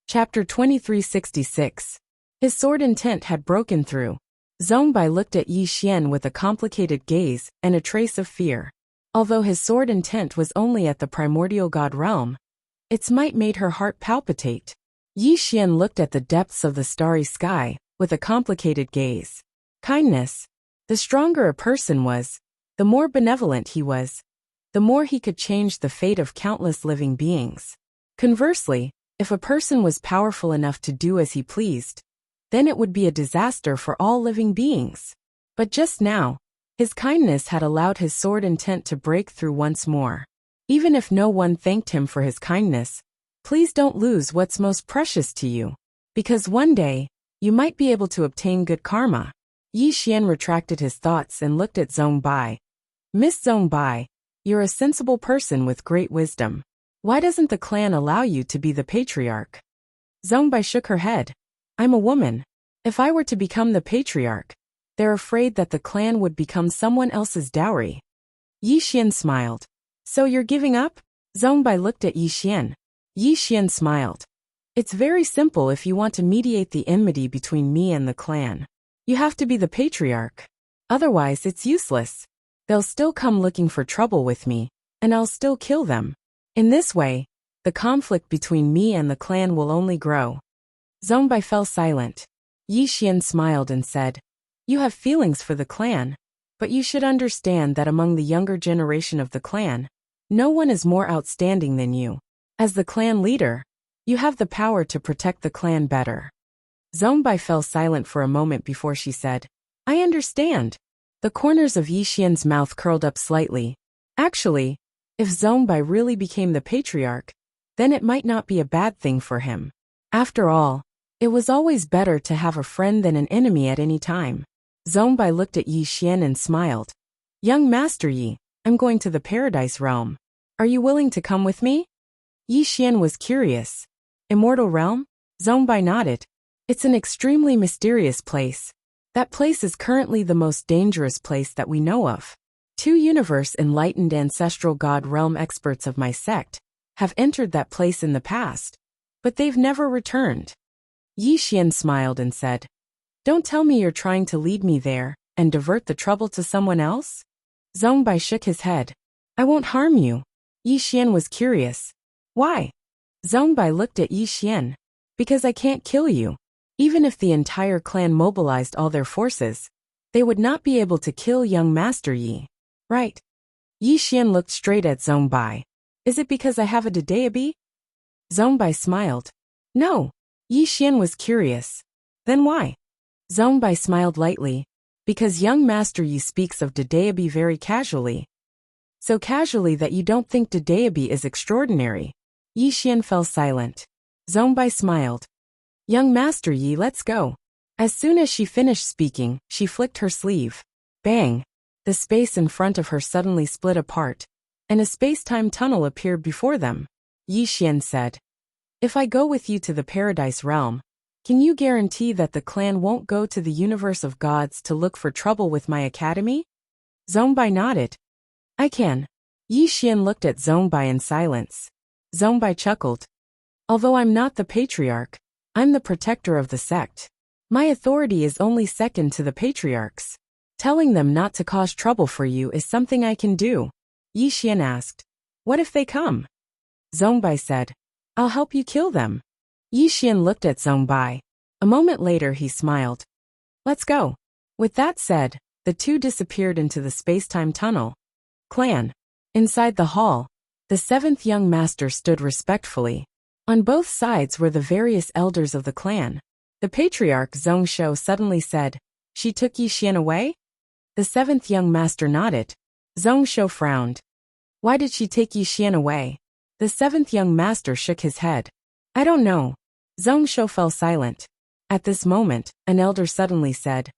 Chapter 2366. His sword intent had broken through. Zhongbai looked at Yi Xian with a complicated gaze and a trace of fear. Although his sword intent was only at the primordial god realm, its might made her heart palpitate. Yi Xian looked at the depths of the starry sky with a complicated gaze. Kindness. The stronger a person was, the more benevolent he was, the more he could change the fate of countless living beings. Conversely, if a person was powerful enough to do as he pleased, then it would be a disaster for all living beings. But just now, his kindness had allowed his sword intent to break through once more. Even if no one thanked him for his kindness, please don't lose what's most precious to you, because one day, you might be able to obtain good karma. Yi Xian retracted his thoughts and looked at Zhongbai. Miss Zhongbai, you're a sensible person with great wisdom. Why doesn't the clan allow you to be the patriarch? Zhongbai shook her head. I'm a woman. If I were to become the patriarch, they're afraid that the clan would become someone else's dowry. Yi Xian smiled. So you're giving up? Zhongbai looked at Yi Xian. Yi Xian smiled. It's very simple if you want to mediate the enmity between me and the clan. You have to be the patriarch. Otherwise, it's useless. They'll still come looking for trouble with me, and I'll still kill them. In this way, the conflict between me and the clan will only grow. Zhongbai fell silent. Yi Xian smiled and said, You have feelings for the clan, but you should understand that among the younger generation of the clan, no one is more outstanding than you. As the clan leader, you have the power to protect the clan better. Zhongbai fell silent for a moment before she said, I understand. The corners of Yi Xian's mouth curled up slightly. Actually, if Zhongbai really became the patriarch, then it might not be a bad thing for him. After all, it was always better to have a friend than an enemy at any time. Zhongbai looked at Yi Xian and smiled. Young Master Yi, I'm going to the Paradise Realm. Are you willing to come with me? Yi Xian was curious. Immortal Realm? Zhongbai nodded. It's an extremely mysterious place. That place is currently the most dangerous place that we know of. 2 universe-enlightened ancestral god realm experts of my sect have entered that place in the past, but they've never returned. Yi Xian smiled and said, Don't tell me you're trying to lead me there and divert the trouble to someone else? Zhongbai shook his head. I won't harm you. Yi Xian was curious. Why? Zhongbai looked at Yi Xian. Because I can't kill you. Even if the entire clan mobilized all their forces, they would not be able to kill young Master Yi. Right. Yi Xian looked straight at Zhongbai. Is it because I have a Dadeabi? Zhongbai smiled. No. Yi Xian was curious. Then why? Zhongbai smiled lightly. Because young Master Yi speaks of Dadeabi very casually. So casually that you don't think Dadeabi is extraordinary. Yi Xian fell silent. Zhongbai smiled. Young Master Yi, let's go. As soon as she finished speaking, she flicked her sleeve. Bang! The space in front of her suddenly split apart, and a space-time tunnel appeared before them. Yi Xian said, If I go with you to the Paradise Realm, can you guarantee that the clan won't go to the universe of gods to look for trouble with my academy? Zhongbai nodded. I can. Yi Xian looked at Zhongbai in silence. Zhongbai chuckled. Although I'm not the patriarch, I'm the protector of the sect. My authority is only second to the patriarch's. Telling them not to cause trouble for you is something I can do. Yi Xian asked, What if they come? Zhongbai said, I'll help you kill them. Yi Xian looked at Zhongbai. A moment later he smiled. Let's go. With that said, the two disappeared into the space-time tunnel. Clan. Inside the hall, the 7th young master stood respectfully. On both sides were the various elders of the clan. The patriarch Zhongshou suddenly said, She took Yi Xian away? The 7th young master nodded. Zhongshou frowned. Why did she take Yi Xian away? The 7th young master shook his head. I don't know. Zhongshou fell silent. At this moment, an elder suddenly said,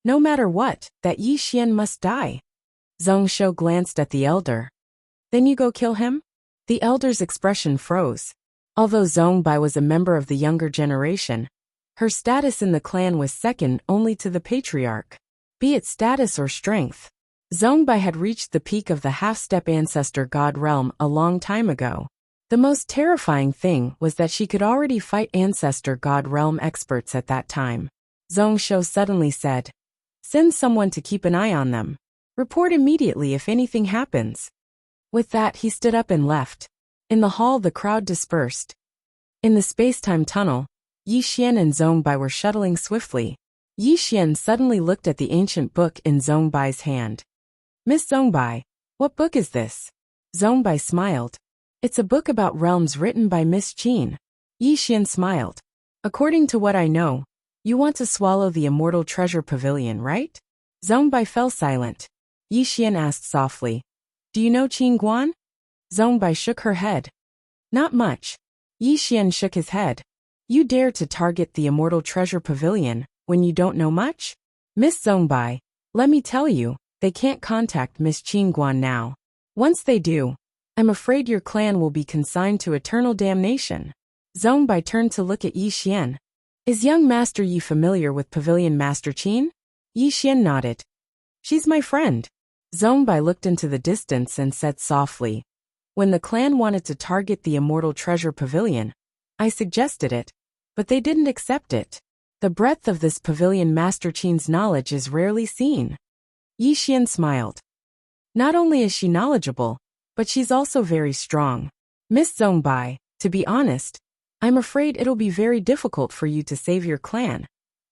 No matter what, that Yi Xian must die. Zhongshou glanced at the elder. Then you go kill him? The elder's expression froze. Although Zhongbai was a member of the younger generation, her status in the clan was second only to the patriarch. Be it status or strength, Zhongbai had reached the peak of the half-step ancestor god realm a long time ago. The most terrifying thing was that she could already fight Ancestor God Realm experts at that time. Zhong Shou suddenly said, "Send someone to keep an eye on them. Report immediately if anything happens." With that, he stood up and left. In the hall, the crowd dispersed. In the space-time tunnel, Yi Xian and Zhong Bai were shuttling swiftly. Yi Xian suddenly looked at the ancient book in Zhong Bai's hand. "Miss Zhong Bai, what book is this?" Zhong Bai smiled. "It's a book about realms written by Miss Qin." Yi Xian smiled. "According to what I know, you want to swallow the immortal treasure pavilion, right?" Zhong Bai fell silent. Yi Xian asked softly, "Do you know Qin Guan?" Zhong Bai shook her head. "Not much." Yi Xian shook his head. "You dare to target the immortal treasure pavilion when you don't know much? Miss Zhong Bai, let me tell you, they can't contact Miss Qin Guan now. Once they do, I'm afraid your clan will be consigned to eternal damnation." Zhong Bai turned to look at Yi Xian. "Is young Master Yi familiar with Pavilion Master Qin?" Yi Xian nodded. "She's my friend." Zhong Bai looked into the distance and said softly, "When the clan wanted to target the immortal treasure pavilion, I suggested it, but they didn't accept it. The breadth of this Pavilion Master Qin's knowledge is rarely seen." Yi Xian smiled. "Not only is she knowledgeable, but she's also very strong. Miss Zhong Bai, to be honest, I'm afraid it'll be very difficult for you to save your clan,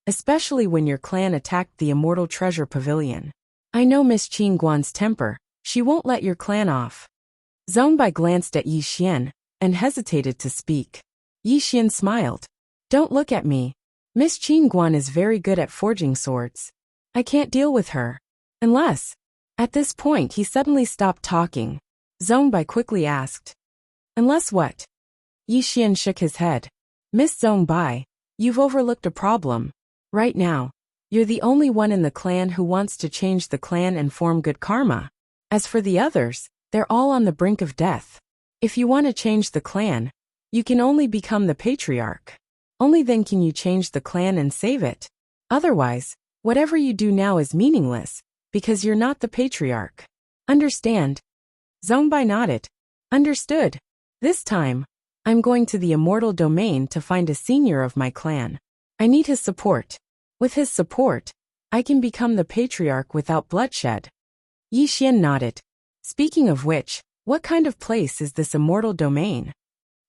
especially when your clan attacked the immortal treasure pavilion. I know Miss Qin Guan's temper, she won't let your clan off." Zhong Bai glanced at Yi Xian and hesitated to speak. Yi Xian smiled. "Don't look at me. Miss Qin Guan is very good at forging swords. I can't deal with her. Unless..." At this point he suddenly stopped talking. Zhong Bai quickly asked, "Unless what?" Yi Xian shook his head. "Miss Zhong Bai, you've overlooked a problem. Right now, you're the only one in the clan who wants to change the clan and form good karma. As for the others, they're all on the brink of death. If you want to change the clan, you can only become the patriarch. Only then can you change the clan and save it. Otherwise, whatever you do now is meaningless, because you're not the patriarch. Understand?" Zhong Bai nodded. "Understood. This time, I'm going to the immortal domain to find a senior of my clan. I need his support. With his support, I can become the patriarch without bloodshed." Yi Xian nodded. "Speaking of which, what kind of place is this immortal domain?"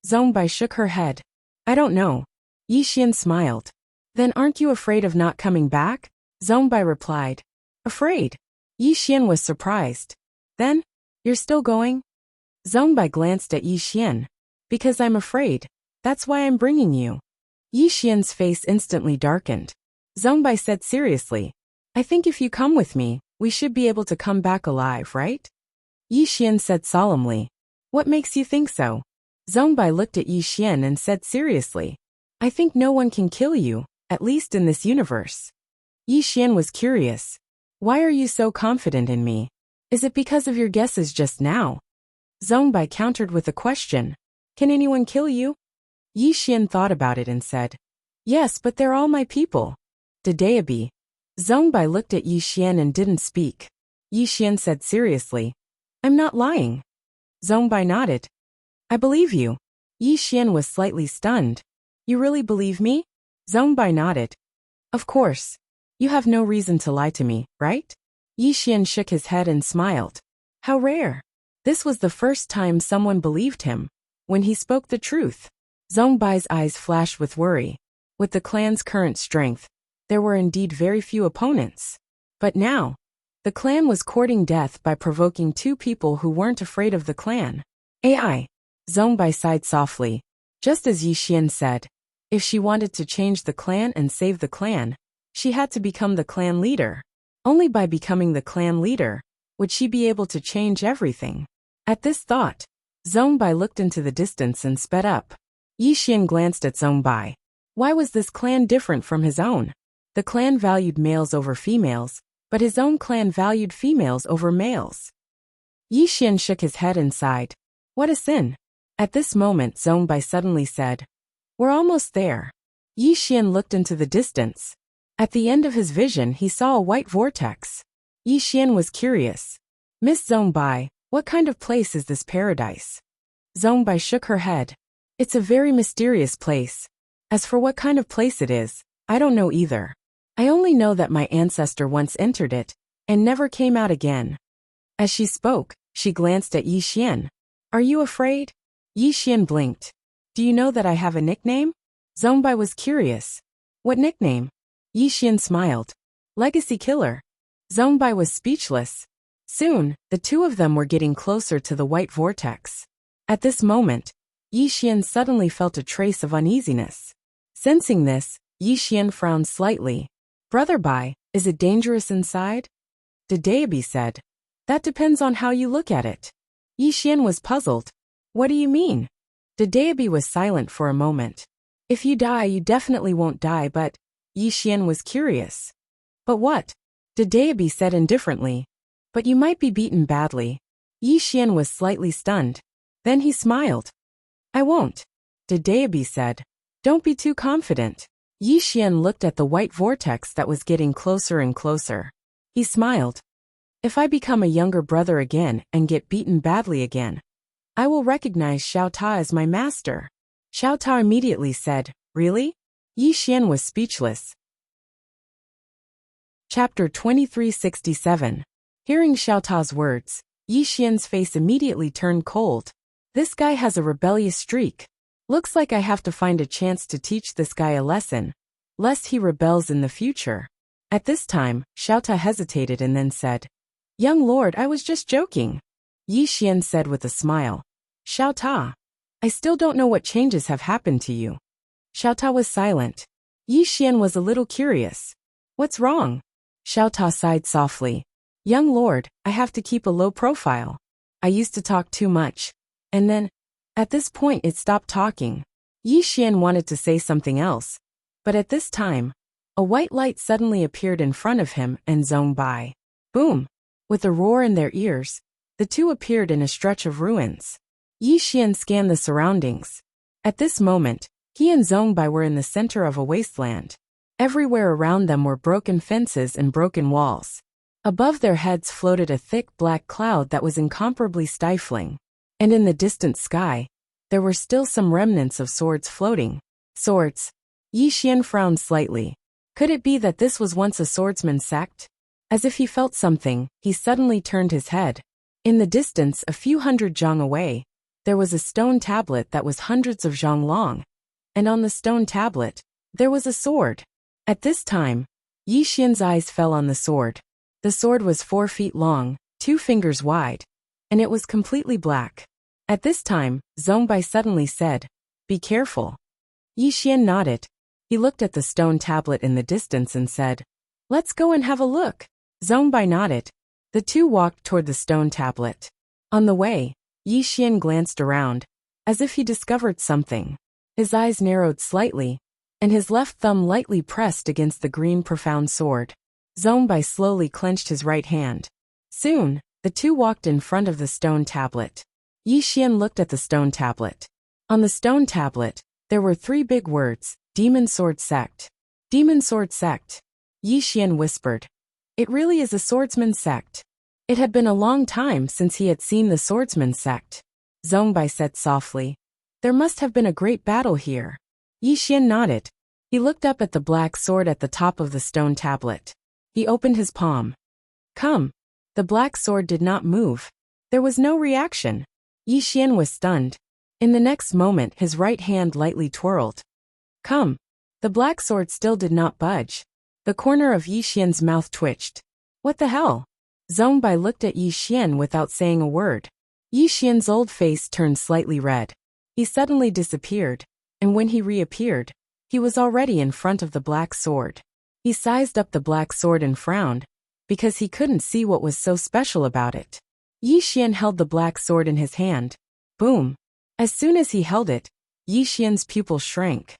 Zhong Bai shook her head. "I don't know." Yi Xian smiled. "Then aren't you afraid of not coming back?" Zhong Bai replied. "Afraid?" Yi Xian was surprised. "Then, you're still going?" Zhong Bai glanced at Yi Xian. "Because I'm afraid. That's why I'm bringing you." Yi Xian's face instantly darkened. Zhong Bai said seriously, "I think if you come with me, we should be able to come back alive, right?" Yi Xian said solemnly, "What makes you think so?" Zhong Bai looked at Yi Xian and said seriously, "I think no one can kill you, at least in this universe." Yi Xian was curious. "Why are you so confident in me? Is it because of your guesses just now?" Zhong Bai countered with a question. "Can anyone kill you?" Yi Xian thought about it and said, "Yes, but they're all my people." "Dedeabi." Zhong Bai looked at Yi Xian and didn't speak. Yi Xian said seriously, "I'm not lying." Zhong Bai nodded. "I believe you." Yi Xian was slightly stunned. "You really believe me?" Zhong Bai nodded. "Of course. You have no reason to lie to me, right?" Yi Xian shook his head and smiled. How rare. This was the first time someone believed him. When he spoke the truth. Zhong Bai's eyes flashed with worry. With the clan's current strength, there were indeed very few opponents. But now, the clan was courting death by provoking two people who weren't afraid of the clan. AI. Zhong Bai sighed softly. Just as Yi Xian said, if she wanted to change the clan and save the clan, she had to become the clan leader. Only by becoming the clan leader would she be able to change everything. At this thought, Zhong Bai looked into the distance and sped up. Yi Xian glanced at Zhong Bai. Why was this clan different from his own? The clan valued males over females, but his own clan valued females over males. Yi Xian shook his head and sighed. What a sin. At this moment Zhong Bai suddenly said, We're almost there. Yi Xian looked into the distance. At the end of his vision he saw a white vortex. Yi Xian was curious. Miss Zhong Bai, what kind of place is this paradise? Zongbai shook her head. It's a very mysterious place. As for what kind of place it is, I don't know either. I only know that my ancestor once entered it, and never came out again. As she spoke, she glanced at Yi Xian. Are you afraid? Yi Xian blinked. Do you know that I have a nickname? Zongbai was curious. What nickname? Yi Xian smiled. Legacy Killer. Zongbai was speechless. Soon, the two of them were getting closer to the white vortex. At this moment, Yi Xian suddenly felt a trace of uneasiness. Sensing this, Yi Xian frowned slightly. Brother Bai, is it dangerous inside? Dedeabi said. That depends on how you look at it. Yi Xian was puzzled. What do you mean? Dedeabi was silent for a moment. If you die, you definitely won't die, but Yi Xian was curious. But what? Dedeabi said indifferently. But you might be beaten badly. Yi Xian was slightly stunned. Then he smiled. I won't. Dedeabi said. Don't be too confident. Yi Xian looked at the white vortex that was getting closer and closer. He smiled. If I become a younger brother again and get beaten badly again, I will recognize Xiao Ta as my master. Xiao Ta immediately said, Really? Yi Xian was speechless. Chapter 2367. Hearing Xiao Ta's words, Yi Xian's face immediately turned cold. This guy has a rebellious streak. Looks like I have to find a chance to teach this guy a lesson, lest he rebels in the future. At this time, Xiao Ta hesitated and then said, Young lord, I was just joking. Yi Xian said with a smile. Xiao Ta, I still don't know what changes have happened to you. Xiao Ta was silent. Yi Xian was a little curious. What's wrong? Xiao Ta sighed softly. Young lord, I have to keep a low profile. I used to talk too much. And then, at this point it stopped talking. Yi Xian wanted to say something else. But at this time, a white light suddenly appeared in front of him and Zongbai. Boom! With a roar in their ears, the two appeared in a stretch of ruins. Yi Xian scanned the surroundings. At this moment, he and Zongbai were in the center of a wasteland. Everywhere around them were broken fences and broken walls. Above their heads floated a thick black cloud that was incomparably stifling. And in the distant sky, there were still some remnants of swords floating. Swords. Yi Xian frowned slightly. Could it be that this was once a swordsman sect? As if he felt something, he suddenly turned his head. In the distance, a few hundred zhang away, there was a stone tablet that was hundreds of zhang long. And on the stone tablet, there was a sword. At this time, Yi Xian's eyes fell on the sword. The sword was 4 feet long, 2 fingers wide, and it was completely black. At this time, Zongbai suddenly said, Be careful. Yi Xian nodded. He looked at the stone tablet in the distance and said, Let's go and have a look. Zongbai nodded. The two walked toward the stone tablet. On the way, Yi Xian glanced around, as if he discovered something. His eyes narrowed slightly, and his left thumb lightly pressed against the green profound sword. Zongbai slowly clenched his right hand. Soon, the two walked in front of the stone tablet. Yi Xian looked at the stone tablet. On the stone tablet, there were 3 big words, Demon Sword Sect. Demon Sword Sect. Yi Xian whispered. It really is a swordsman sect. It had been a long time since he had seen the swordsman sect. Zongbai said softly. There must have been a great battle here. Yi Xian nodded. He looked up at the black sword at the top of the stone tablet. He opened his palm. Come. The black sword did not move. There was no reaction. Yi Xian was stunned. In the next moment his right hand lightly twirled. Come. The black sword still did not budge. The corner of Yi Xian's mouth twitched. What the hell? Zongbai looked at Yi Xian without saying a word. Yi Xian's old face turned slightly red. He suddenly disappeared, and when he reappeared, he was already in front of the black sword. He sized up the black sword and frowned, because he couldn't see what was so special about it. Yi Xian held the black sword in his hand. Boom! As soon as he held it, Yi Xian's pupil shrank.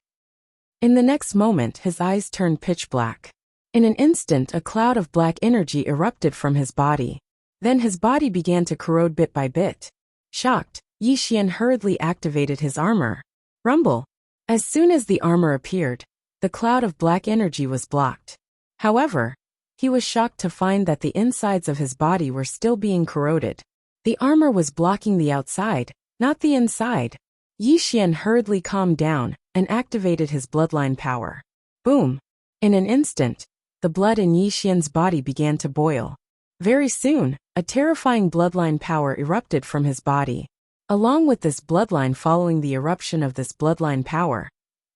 In the next moment his eyes turned pitch black. In an instant a cloud of black energy erupted from his body. Then his body began to corrode bit by bit. Shocked, Yi Xian hurriedly activated his armor. Rumble! As soon as the armor appeared, the cloud of black energy was blocked. However, he was shocked to find that the insides of his body were still being corroded. The armor was blocking the outside, not the inside. Yi Xian hurriedly calmed down and activated his bloodline power. Boom! In an instant, the blood in Yi Xian's body began to boil. Very soon, a terrifying bloodline power erupted from his body. Along with this bloodline, following the eruption of this bloodline power,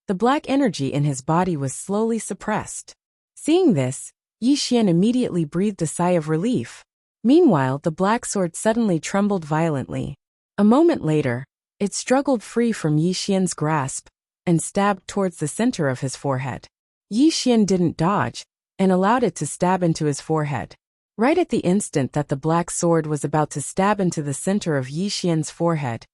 the black energy in his body was slowly suppressed. Seeing this, Yi Xian immediately breathed a sigh of relief. Meanwhile, the black sword suddenly trembled violently. A moment later, it struggled free from Yi Xian's grasp and stabbed towards the center of his forehead. Yi Xian didn't dodge and allowed it to stab into his forehead. Right at the instant that the black sword was about to stab into the center of Yi Xian's forehead,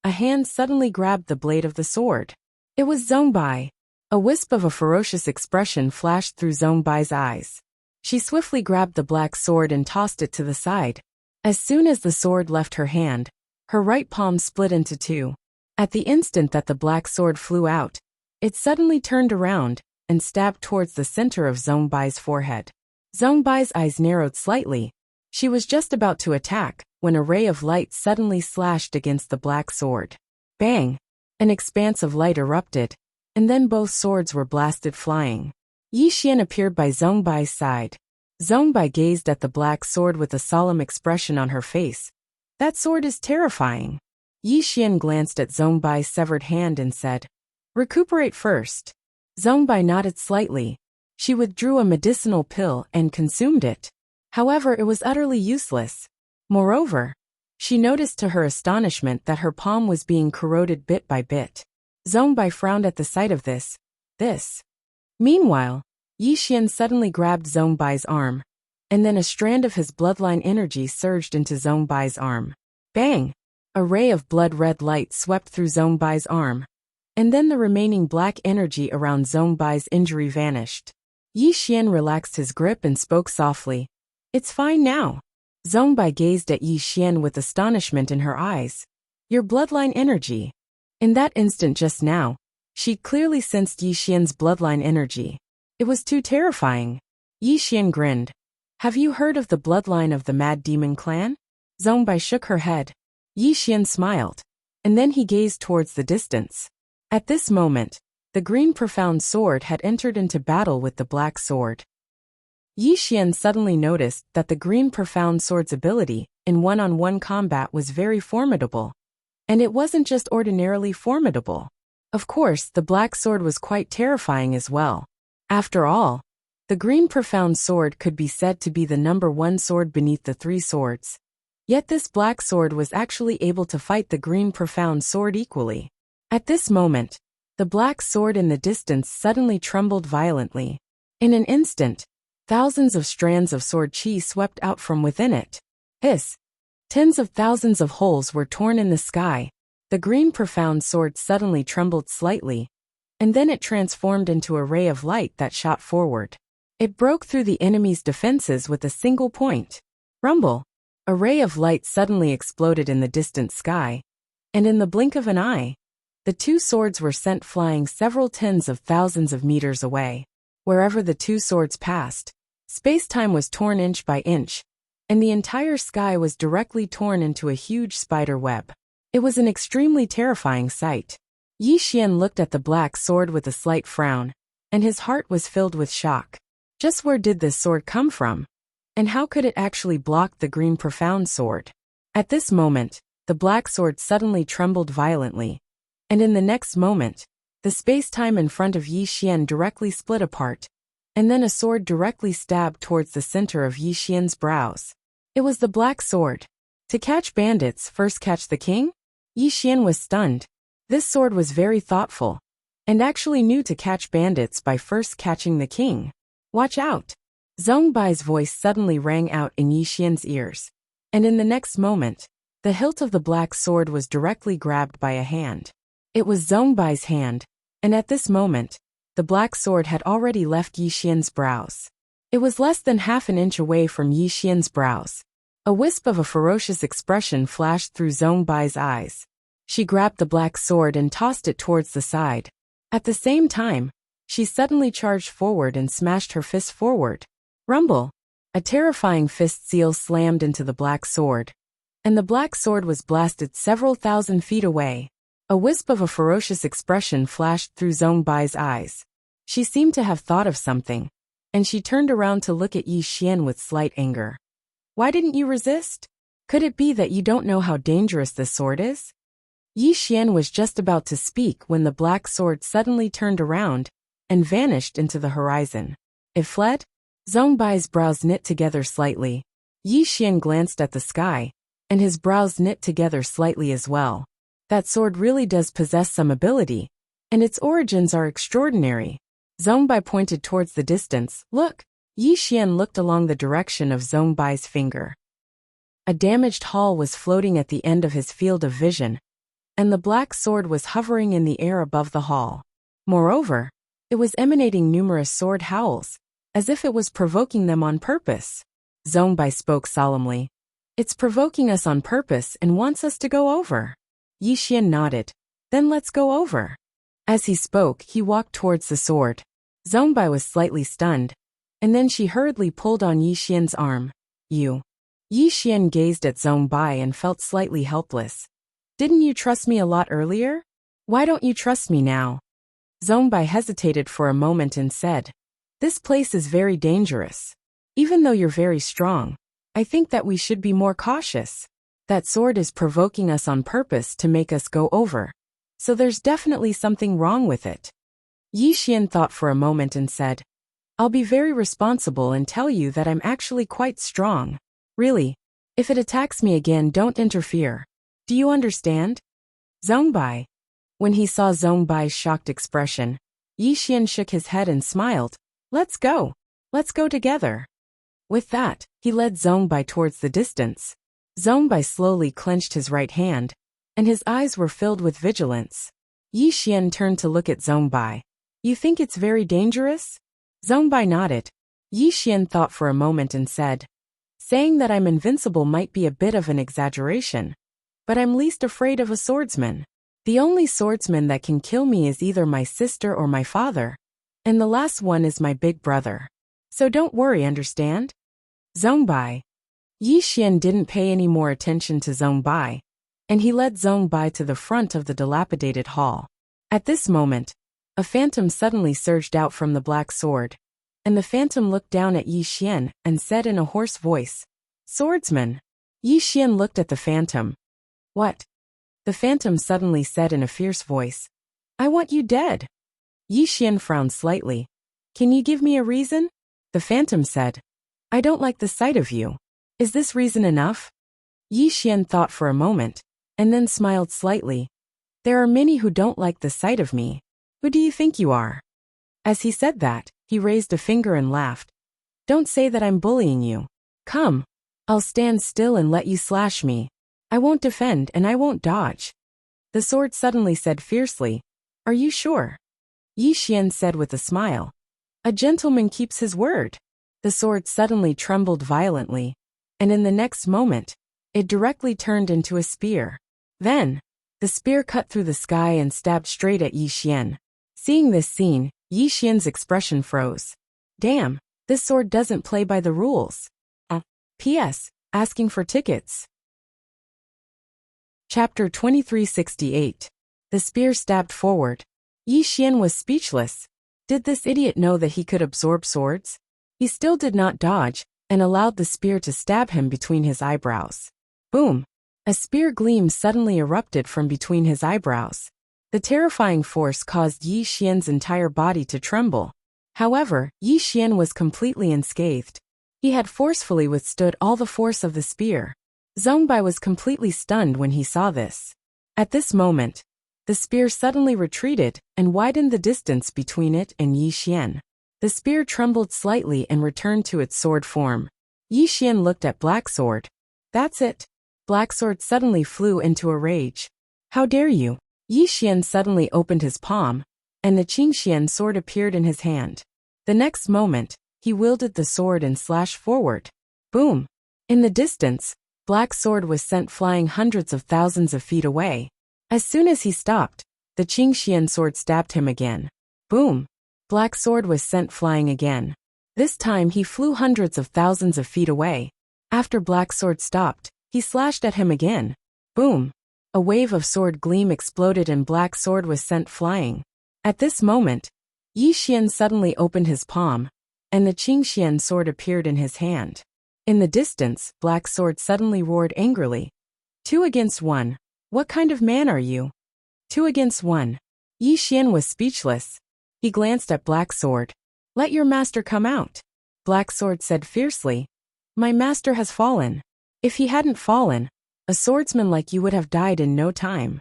a hand suddenly grabbed the blade of the sword. It was Zhong Bai. A wisp of a ferocious expression flashed through Zhong Bai's eyes. She swiftly grabbed the black sword and tossed it to the side. As soon as the sword left her hand, her right palm split into two. At the instant that the black sword flew out, it suddenly turned around and stabbed towards the center of Zhong Bai's forehead. Zhong Bai's eyes narrowed slightly. She was just about to attack when a ray of light suddenly slashed against the black sword. Bang! An expanse of light erupted, and then both swords were blasted flying. Yi Xian appeared by Zhong Bai's side. Zhong Bai gazed at the black sword with a solemn expression on her face. That sword is terrifying. Yi Xian glanced at Zhong Bai's severed hand and said, "Recuperate first." Zhong Bai nodded slightly. She withdrew a medicinal pill and consumed it. However, it was utterly useless. Moreover, she noticed to her astonishment that her palm was being corroded bit by bit. Zhong Bai frowned at the sight of this. Meanwhile, Yi Xian suddenly grabbed Zhong Bai's arm, and then a strand of his bloodline energy surged into Zhong Bai's arm. Bang! A ray of blood-red light swept through Zhong Bai's arm, and then the remaining black energy around Zhong Bai's injury vanished. Yi Xian relaxed his grip and spoke softly. "It's fine now." Zhong Bai gazed at Yi Xian with astonishment in her eyes. "Your bloodline energy." In that instant just now, she clearly sensed Yi Xian's bloodline energy. It was too terrifying. Yi Xian grinned. "Have you heard of the bloodline of the Mad Demon clan?" Zhong Bai shook her head. Yi Xian smiled, and then he gazed towards the distance. At this moment, the green profound sword had entered into battle with the black sword. Yi Xian suddenly noticed that the green profound sword's ability in one-on-one combat was very formidable. And it wasn't just ordinarily formidable. Of course, the black sword was quite terrifying as well. After all, the green profound sword could be said to be the #1 sword beneath the three swords. Yet this black sword was actually able to fight the green profound sword equally. At this moment, the black sword in the distance suddenly trembled violently. In an instant, thousands of strands of sword chi swept out from within it. Hiss! Tens of thousands of holes were torn in the sky. The green profound sword suddenly trembled slightly, and then it transformed into a ray of light that shot forward. It broke through the enemy's defenses with a single point. Rumble! A ray of light suddenly exploded in the distant sky, and in the blink of an eye, the two swords were sent flying several tens of thousands of meters away. Wherever the two swords passed, space-time was torn inch by inch, and the entire sky was directly torn into a huge spider web. It was an extremely terrifying sight. Yi Xian looked at the black sword with a slight frown, and his heart was filled with shock. Just where did this sword come from? And how could it actually block the green profound sword? At this moment, the black sword suddenly trembled violently, and in the next moment, the space-time in front of Yi Xian directly split apart, and then a sword directly stabbed towards the center of Yi Xian's brows. It was the black sword. To catch bandits, first catch the king? Yi Xian was stunned. This sword was very thoughtful, and actually knew to catch bandits by first catching the king. Watch out! Zhong Bai's voice suddenly rang out in Yi Xian's ears, and in the next moment, the hilt of the black sword was directly grabbed by a hand. It was Zhong Bai's hand, and at this moment, the black sword had already left Yi Xian's brows. It was less than half an inch away from Yi Xian's brows. A wisp of a ferocious expression flashed through Zhong Bai's eyes. She grabbed the black sword and tossed it towards the side. At the same time, she suddenly charged forward and smashed her fist forward. Rumble! A terrifying fist seal slammed into the black sword, and the black sword was blasted several thousand feet away. A wisp of a ferocious expression flashed through Zhong Bai's eyes. She seemed to have thought of something, and she turned around to look at Yi Xian with slight anger. Why didn't you resist? Could it be that you don't know how dangerous this sword is? Yi Xian was just about to speak when the black sword suddenly turned around and vanished into the horizon. It fled? Zhong Bai's brows knit together slightly. Yi Xian glanced at the sky, and his brows knit together slightly as well. That sword really does possess some ability, and its origins are extraordinary. Zhong Bai pointed towards the distance. Look! Yi Xian looked along the direction of Zhong Bai's finger. A damaged hull was floating at the end of his field of vision, and the black sword was hovering in the air above the hull. Moreover, it was emanating numerous sword howls, as if it was provoking them on purpose. Zhong Bai spoke solemnly. It's provoking us on purpose and wants us to go over. Yi Xian nodded. Then let's go over. As he spoke, he walked towards the sword. Zhong Bai was slightly stunned, and then she hurriedly pulled on Yi Xian's arm. You. Yi Xian gazed at Zhong Bai and felt slightly helpless. Didn't you trust me a lot earlier? Why don't you trust me now? Zhong Bai hesitated for a moment and said, This place is very dangerous. Even though you're very strong, I think that we should be more cautious. That sword is provoking us on purpose to make us go over. So there's definitely something wrong with it. Yi Xian thought for a moment and said, I'll be very responsible and tell you that I'm actually quite strong. Really, if it attacks me again, don't interfere. Do you understand? Zhong Bai. When he saw Zhong Bai's shocked expression, Yi Xian shook his head and smiled. Let's go. Let's go together. With that, he led Zhong Bai towards the distance. Zhong Bai slowly clenched his right hand, and his eyes were filled with vigilance. Yi Xian turned to look at Zhong Bai. You think it's very dangerous? Zhong Bai nodded. Yi Xian thought for a moment and said, Saying that I'm invincible might be a bit of an exaggeration, but I'm least afraid of a swordsman. The only swordsman that can kill me is either my sister or my father, and the last one is my big brother. So don't worry, understand? Zhong Bai. Yi Xian didn't pay any more attention to Zhong Bai, and he led Zhong Bai to the front of the dilapidated hall. At this moment, a phantom suddenly surged out from the black sword, and the phantom looked down at Yi Xian and said in a hoarse voice, Swordsman. Yi Xian looked at the phantom. What? The phantom suddenly said in a fierce voice, I want you dead. Yi Xian frowned slightly. Can you give me a reason? The phantom said, I don't like the sight of you. Is this reason enough? Yi Xian thought for a moment, and then smiled slightly. There are many who don't like the sight of me. Who do you think you are? As he said that, he raised a finger and laughed. Don't say that I'm bullying you. Come. I'll stand still and let you slash me. I won't defend and I won't dodge. The sword suddenly said fiercely, Are you sure? Yi Xian said with a smile. A gentleman keeps his word. The sword suddenly trembled violently, and in the next moment, it directly turned into a spear. Then, the spear cut through the sky and stabbed straight at Yi Xian. Seeing this scene, Yi Xian's expression froze. Damn, this sword doesn't play by the rules. P.S. Asking for tickets. Chapter 2368. The spear stabbed forward. Yi Xian was speechless. Did this idiot know that he could absorb swords? He still did not dodge, and allowed the spear to stab him between his eyebrows. Boom! A spear gleam suddenly erupted from between his eyebrows. The terrifying force caused Yi Xian's entire body to tremble. However, Yi Xian was completely unscathed. He had forcefully withstood all the force of the spear. Zhong Bai was completely stunned when he saw this. At this moment, the spear suddenly retreated and widened the distance between it and Yi Xian. The spear trembled slightly and returned to its sword form. Yi Xian looked at Black Sword. That's it. Black Sword suddenly flew into a rage. How dare you? Yi Xian suddenly opened his palm, and the Qingxian sword appeared in his hand. The next moment, he wielded the sword and slashed forward. Boom! In the distance, Black Sword was sent flying hundreds of thousands of feet away. As soon as he stopped, the Qingxian sword stabbed him again. Boom! Black Sword was sent flying again. This time he flew hundreds of thousands of feet away. After Black Sword stopped, He slashed at him again. Boom! A wave of sword gleam exploded and black sword was sent flying. At this moment, Yi Xian suddenly opened his palm, and the Qingxian sword appeared in his hand. In the distance, black sword suddenly roared angrily. 2 against 1. What kind of man are you? 2 against 1. Yi Xian was speechless. He glanced at black sword. Let your master come out. Black sword said fiercely. My master has fallen. If he hadn't fallen, a swordsman like you would have died in no time.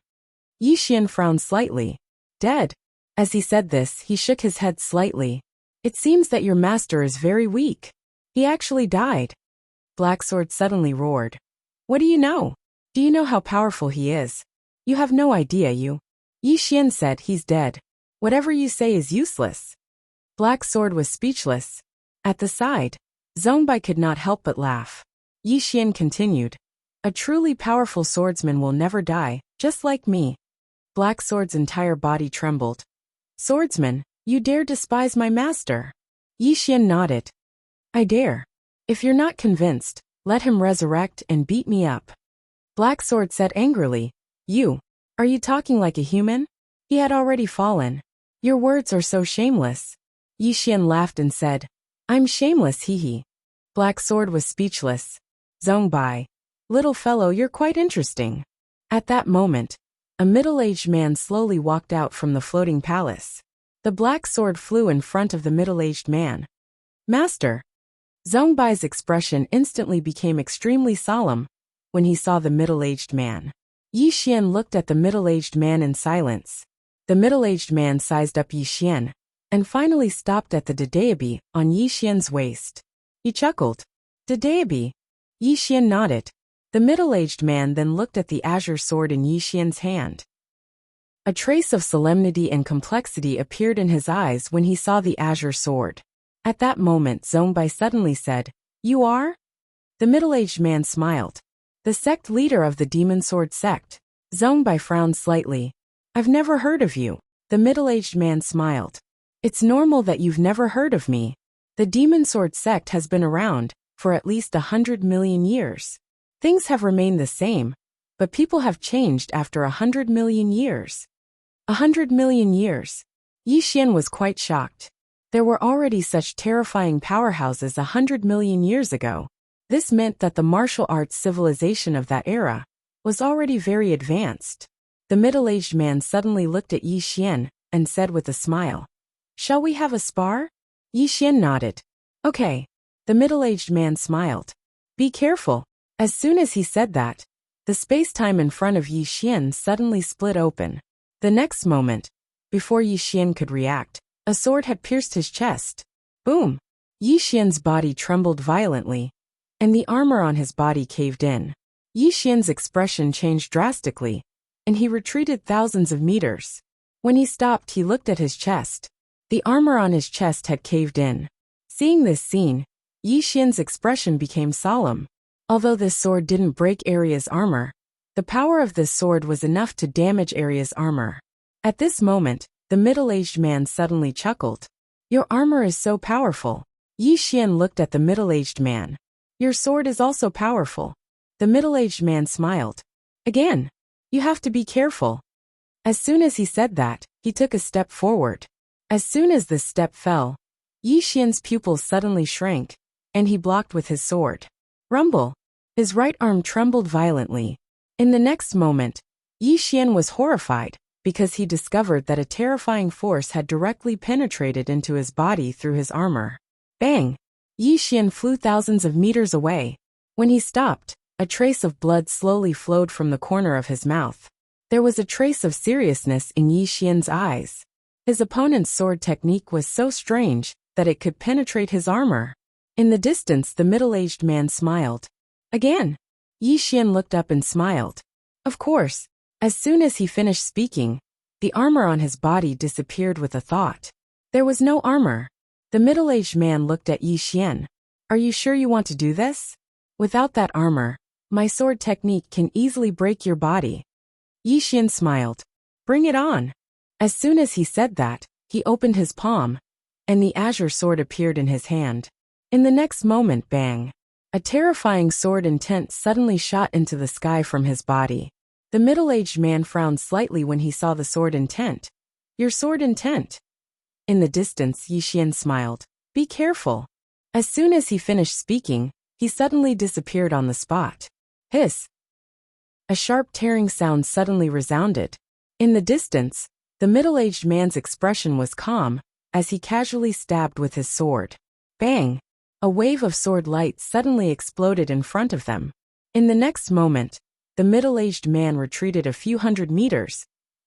Yi Xian frowned slightly. Dead. As he said this, he shook his head slightly. It seems that your master is very weak. He actually died. Black sword suddenly roared. What do you know? Do you know how powerful he is? You have no idea, you. Yi Xian said, he's dead. Whatever you say is useless. Black sword was speechless. At the side, Zhongbai could not help but laugh. Yi Xian continued. A truly powerful swordsman will never die, just like me. Black sword's entire body trembled. Swordsman, you dare despise my master? Yi Xian nodded. I dare. If you're not convinced, let him resurrect and beat me up. Black sword said angrily. Are you talking like a human? He had already fallen. Your words are so shameless. Yi Xian laughed and said, I'm shameless, hee. Black sword was speechless. Zhongbai. Little fellow, you're quite interesting. At that moment, a middle-aged man slowly walked out from the floating palace. The black sword flew in front of the middle-aged man. Master. Zhongbai's expression instantly became extremely solemn when he saw the middle-aged man. Yi Xian looked at the middle-aged man in silence. The middle-aged man sized up Yi Xian, and finally stopped at the Dadaebi on Yi Xian's waist. He chuckled. Dadaebi. Yi Xian nodded. The middle-aged man then looked at the azure sword in Yi Xian's hand. A trace of solemnity and complexity appeared in his eyes when he saw the azure sword. At that moment Zhongbai suddenly said, You are? The middle-aged man smiled. The sect leader of the demon sword sect. Zhongbai frowned slightly. I've never heard of you. The middle-aged man smiled. It's normal that you've never heard of me. The demon sword sect has been around for at least 100 million years. Things have remained the same, but people have changed after 100 million years. 100 million years. Yi Xian was quite shocked. There were already such terrifying powerhouses 100 million years ago. This meant that the martial arts civilization of that era was already very advanced. The middle-aged man suddenly looked at Yi Xian and said with a smile, Shall we have a spar? Yi Xian nodded. Okay. The middle-aged man smiled. Be careful. As soon as he said that, the space-time in front of Yi Xian suddenly split open. The next moment, before Yi Xian could react, a sword had pierced his chest. Boom! Yi Xian's body trembled violently, and the armor on his body caved in. Yi Xian's expression changed drastically, and he retreated thousands of meters. When he stopped, he looked at his chest. The armor on his chest had caved in. Seeing this scene, Yi Xian's expression became solemn. Although this sword didn't break Arya's armor, the power of this sword was enough to damage Arya's armor. At this moment, the middle-aged man suddenly chuckled. Your armor is so powerful. Yi Xian looked at the middle-aged man. Your sword is also powerful. The middle-aged man smiled. Again, you have to be careful. As soon as he said that, he took a step forward. As soon as this step fell, Yi Xian's pupils suddenly shrank, and he blocked with his sword. Rumble! His right arm trembled violently. In the next moment, Yi Xian was horrified, because he discovered that a terrifying force had directly penetrated into his body through his armor. Bang! Yi Xian flew thousands of meters away. When he stopped, a trace of blood slowly flowed from the corner of his mouth. There was a trace of seriousness in Yi Xian's eyes. His opponent's sword technique was so strange that it could penetrate his armor. In the distance, the middle-aged man smiled. Again, Yi Xian looked up and smiled. Of course, as soon as he finished speaking, the armor on his body disappeared with a thought. There was no armor. The middle-aged man looked at Yi Xian. Are you sure you want to do this? Without that armor, my sword technique can easily break your body. Yi Xian smiled. Bring it on. As soon as he said that, he opened his palm, and the azure sword appeared in his hand. In the next moment, bang! A terrifying sword intent suddenly shot into the sky from his body. The middle-aged man frowned slightly when he saw the sword intent. Your sword intent? In the distance, Yi Xian smiled. Be careful. As soon as he finished speaking, he suddenly disappeared on the spot. Hiss! A sharp tearing sound suddenly resounded. In the distance, the middle-aged man's expression was calm, as he casually stabbed with his sword. Bang! A wave of sword light suddenly exploded in front of them. In the next moment, the middle-aged man retreated a few hundred meters,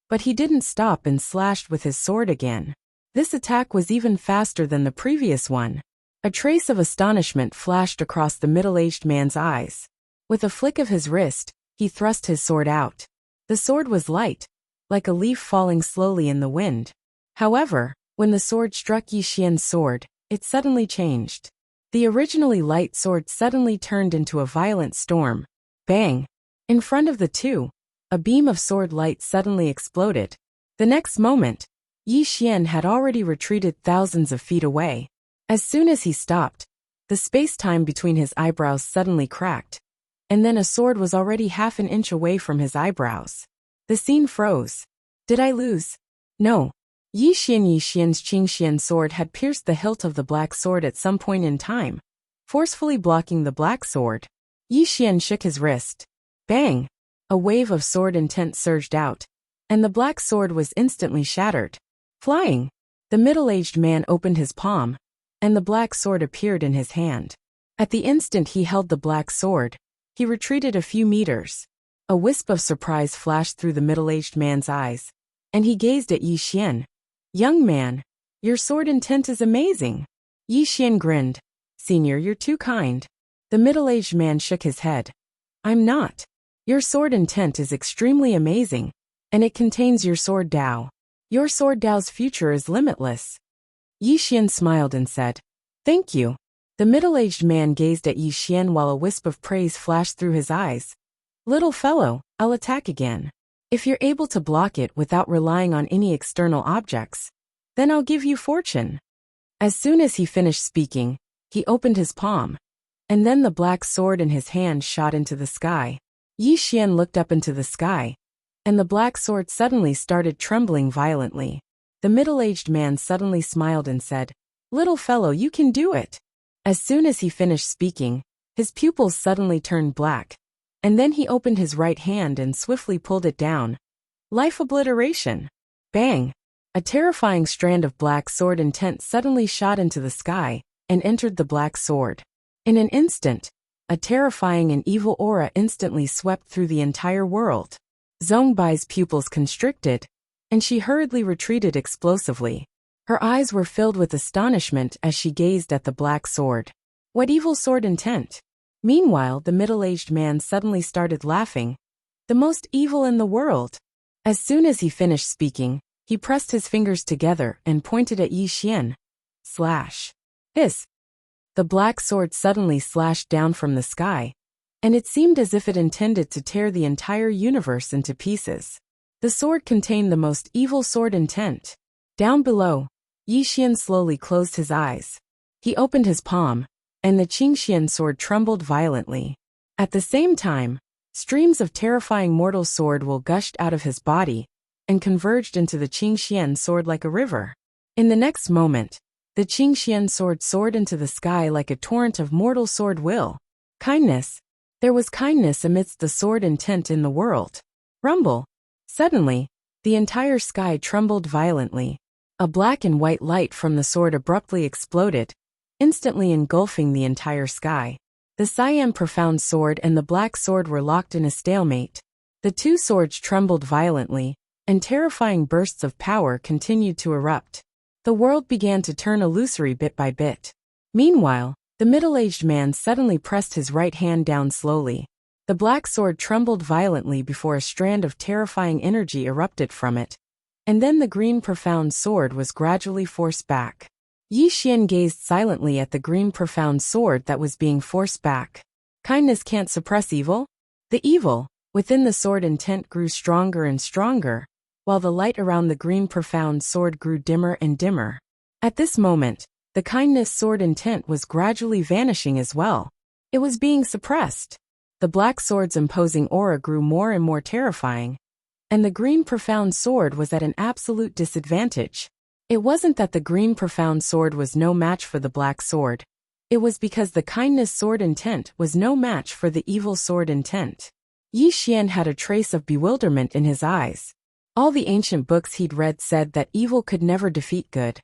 but he didn't stop and slashed with his sword again. This attack was even faster than the previous one. A trace of astonishment flashed across the middle-aged man's eyes. With a flick of his wrist, he thrust his sword out. The sword was light, like a leaf falling slowly in the wind. However, when the sword struck Yi Xian's sword, it suddenly changed. The originally light sword suddenly turned into a violent storm. Bang! In front of the two, a beam of sword light suddenly exploded. The next moment, Yi Xian had already retreated thousands of feet away. As soon as he stopped, the space-time between his eyebrows suddenly cracked, and then a sword was already half an inch away from his eyebrows. The scene froze. Did I lose? No. Yi Xian's Qingxian sword had pierced the hilt of the black sword at some point in time, forcefully blocking the black sword. Yi Xian shook his wrist. Bang! A wave of sword intent surged out, and the black sword was instantly shattered. Flying! The middle-aged man opened his palm, and the black sword appeared in his hand. At the instant he held the black sword, he retreated a few meters. A wisp of surprise flashed through the middle-aged man's eyes, and he gazed at Yi Xian. Young man, your sword intent is amazing. Yi Xian grinned. Senior, you're too kind. The middle-aged man shook his head. I'm not. Your sword intent is extremely amazing, and it contains your sword Dao. Your sword Dao's future is limitless. Yi Xian smiled and said, Thank you. The middle-aged man gazed at Yi Xian while a wisp of praise flashed through his eyes. Little fellow, I'll attack again. If you're able to block it without relying on any external objects, then I'll give you fortune. As soon as he finished speaking, he opened his palm, and then the black sword in his hand shot into the sky. Yi Xian looked up into the sky, and the black sword suddenly started trembling violently. The middle-aged man suddenly smiled and said, Little fellow, you can do it. As soon as he finished speaking, his pupils suddenly turned black, and then he opened his right hand and swiftly pulled it down. Life obliteration. Bang! A terrifying strand of black sword intent suddenly shot into the sky and entered the black sword. In an instant, a terrifying and evil aura instantly swept through the entire world. Zongbai's pupils constricted, and she hurriedly retreated explosively. Her eyes were filled with astonishment as she gazed at the black sword. What evil sword intent? Meanwhile, the middle-aged man suddenly started laughing. The most evil in the world. As soon as he finished speaking, he pressed his fingers together and pointed at Yi Xian. Slash. Hiss. The black sword suddenly slashed down from the sky, and it seemed as if it intended to tear the entire universe into pieces. The sword contained the most evil sword intent. Down below, Yi Xian slowly closed his eyes. He opened his palm, and the Qingxian sword trembled violently. At the same time, streams of terrifying mortal sword will gushed out of his body and converged into the Qingxian sword like a river. In the next moment, the Qingxian sword soared into the sky like a torrent of mortal sword will. Kindness. There was kindness amidst the sword intent in the world. Rumble. Suddenly, the entire sky trembled violently. A black and white light from the sword abruptly exploded, instantly engulfing the entire sky. The Siam profound sword and the black sword were locked in a stalemate. The two swords trembled violently, and terrifying bursts of power continued to erupt. The world began to turn illusory bit by bit. Meanwhile, the middle-aged man suddenly pressed his right hand down slowly. The black sword trembled violently before a strand of terrifying energy erupted from it, and then the green profound sword was gradually forced back. Yi Xian gazed silently at the green profound sword that was being forced back. Kindness can't suppress evil? The evil within the sword intent grew stronger and stronger, while the light around the green profound sword grew dimmer and dimmer. At this moment, the kindness sword intent was gradually vanishing as well. It was being suppressed. The black sword's imposing aura grew more and more terrifying, and the green profound sword was at an absolute disadvantage. It wasn't that the green profound sword was no match for the black sword. It was because the kindness sword intent was no match for the evil sword intent. Yi Xian had a trace of bewilderment in his eyes. All the ancient books he'd read said that evil could never defeat good.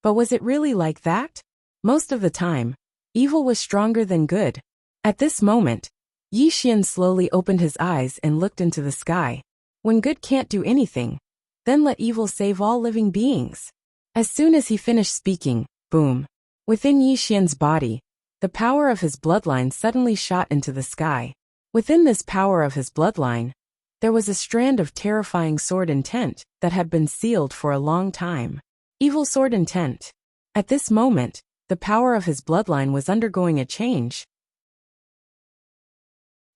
But was it really like that? Most of the time, evil was stronger than good. At this moment, Yi Xian slowly opened his eyes and looked into the sky. When good can't do anything, then let evil save all living beings. As soon as he finished speaking, boom. Within Yi Xian's body, the power of his bloodline suddenly shot into the sky. Within this power of his bloodline, there was a strand of terrifying sword intent that had been sealed for a long time. Evil sword intent. At this moment, the power of his bloodline was undergoing a change.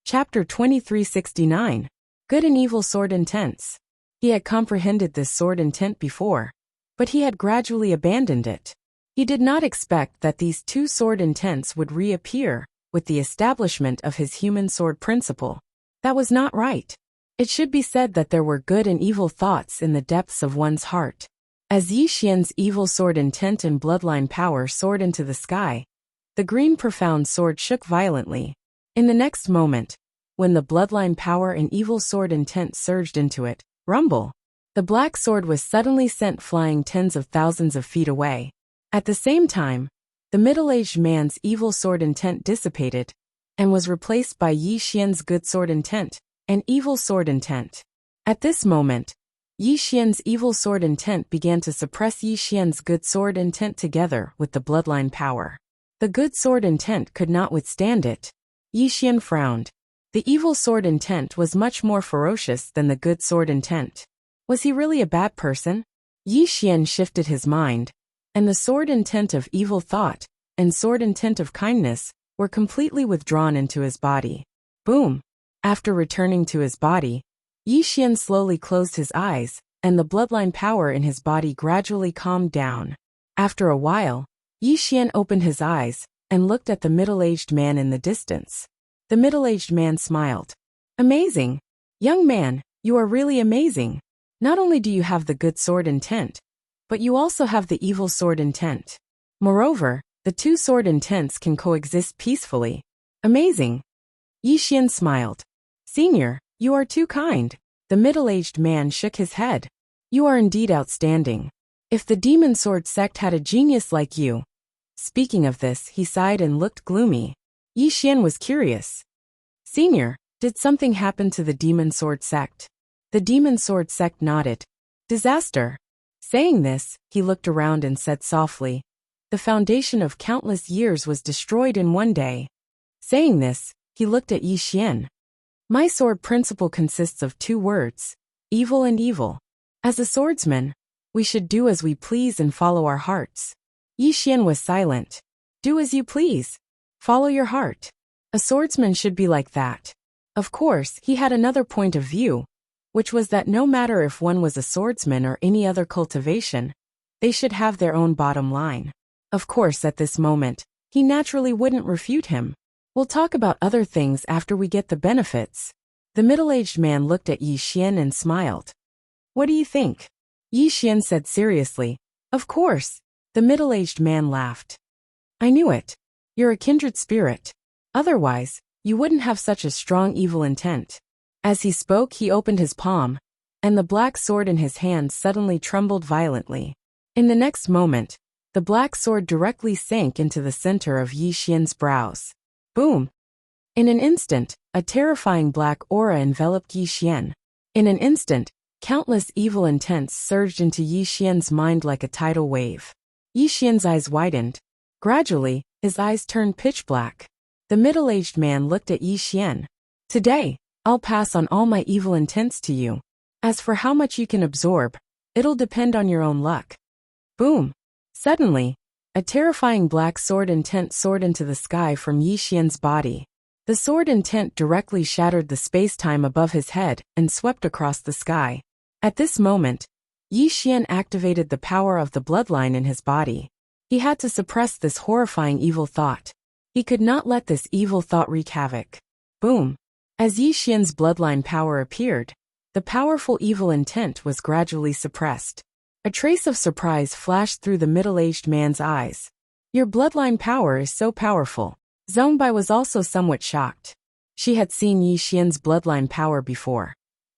Chapter 2369. Good and Evil Sword Intents. He had comprehended this sword intent before, but he had gradually abandoned it. He did not expect that these two sword intents would reappear with the establishment of his human sword principle. That was not right. It should be said that there were good and evil thoughts in the depths of one's heart. As Yi Xian's evil sword intent and bloodline power soared into the sky, the green profound sword shook violently. In the next moment, when the bloodline power and evil sword intent surged into it, rumble! The black sword was suddenly sent flying tens of thousands of feet away. At the same time, the middle-aged man's evil sword intent dissipated and was replaced by Yi Xian's good sword intent and evil sword intent. At this moment, Yi Xian's evil sword intent began to suppress Yi Xian's good sword intent together with the bloodline power. The good sword intent could not withstand it. Yi Xian frowned. The evil sword intent was much more ferocious than the good sword intent. Was he really a bad person? Yi Xian shifted his mind, and the sword intent of evil thought and sword intent of kindness were completely withdrawn into his body. Boom! After returning to his body, Yi Xian slowly closed his eyes, and the bloodline power in his body gradually calmed down. After a while, Yi Xian opened his eyes and looked at the middle-aged man in the distance. The middle-aged man smiled. Amazing! Young man, you are really amazing. Not only do you have the good sword intent, but you also have the evil sword intent. Moreover, the two sword intents can coexist peacefully. Amazing! Yi Xian smiled. Senior, you are too kind. The middle-aged man shook his head. You are indeed outstanding. If the demon sword sect had a genius like you. Speaking of this, he sighed and looked gloomy. Yi Xian was curious. Senior, did something happen to the demon sword sect? The demon sword sect nodded. Disaster. Saying this, he looked around and said softly, the foundation of countless years was destroyed in one day. Saying this, he looked at Yi Xian. My sword principle consists of two words, evil and evil. As a swordsman, we should do as we please and follow our hearts. Yi Xian was silent. Do as you please. Follow your heart. A swordsman should be like that. Of course, he had another point of view, which was that no matter if one was a swordsman or any other cultivation, they should have their own bottom line. Of course, at this moment, he naturally wouldn't refute him. We'll talk about other things after we get the benefits. The middle-aged man looked at Yi Xian and smiled. What do you think? Yi Xian said seriously. Of course. The middle-aged man laughed. I knew it. You're a kindred spirit. Otherwise, you wouldn't have such a strong evil intent. As he spoke, he opened his palm, and the black sword in his hand suddenly trembled violently. In the next moment, the black sword directly sank into the center of Yi Xian's brows. Boom! In an instant, a terrifying black aura enveloped Yi Xian. In an instant, countless evil intents surged into Yi Xian's mind like a tidal wave. Yi Xian's eyes widened. Gradually, his eyes turned pitch black. The middle-aged man looked at Yi Xian. Today, I'll pass on all my evil intents to you. As for how much you can absorb, it'll depend on your own luck. Boom! Suddenly, a terrifying black sword intent soared into the sky from Yi Xian's body. The sword intent directly shattered the space-time above his head and swept across the sky. At this moment, Yi Xian activated the power of the bloodline in his body. He had to suppress this horrifying evil thought. He could not let this evil thought wreak havoc. Boom! As Yi Xian's bloodline power appeared, the powerful evil intent was gradually suppressed. A trace of surprise flashed through the middle-aged man's eyes. Your bloodline power is so powerful. Zhongbai was also somewhat shocked. She had seen Yi Xian's bloodline power before,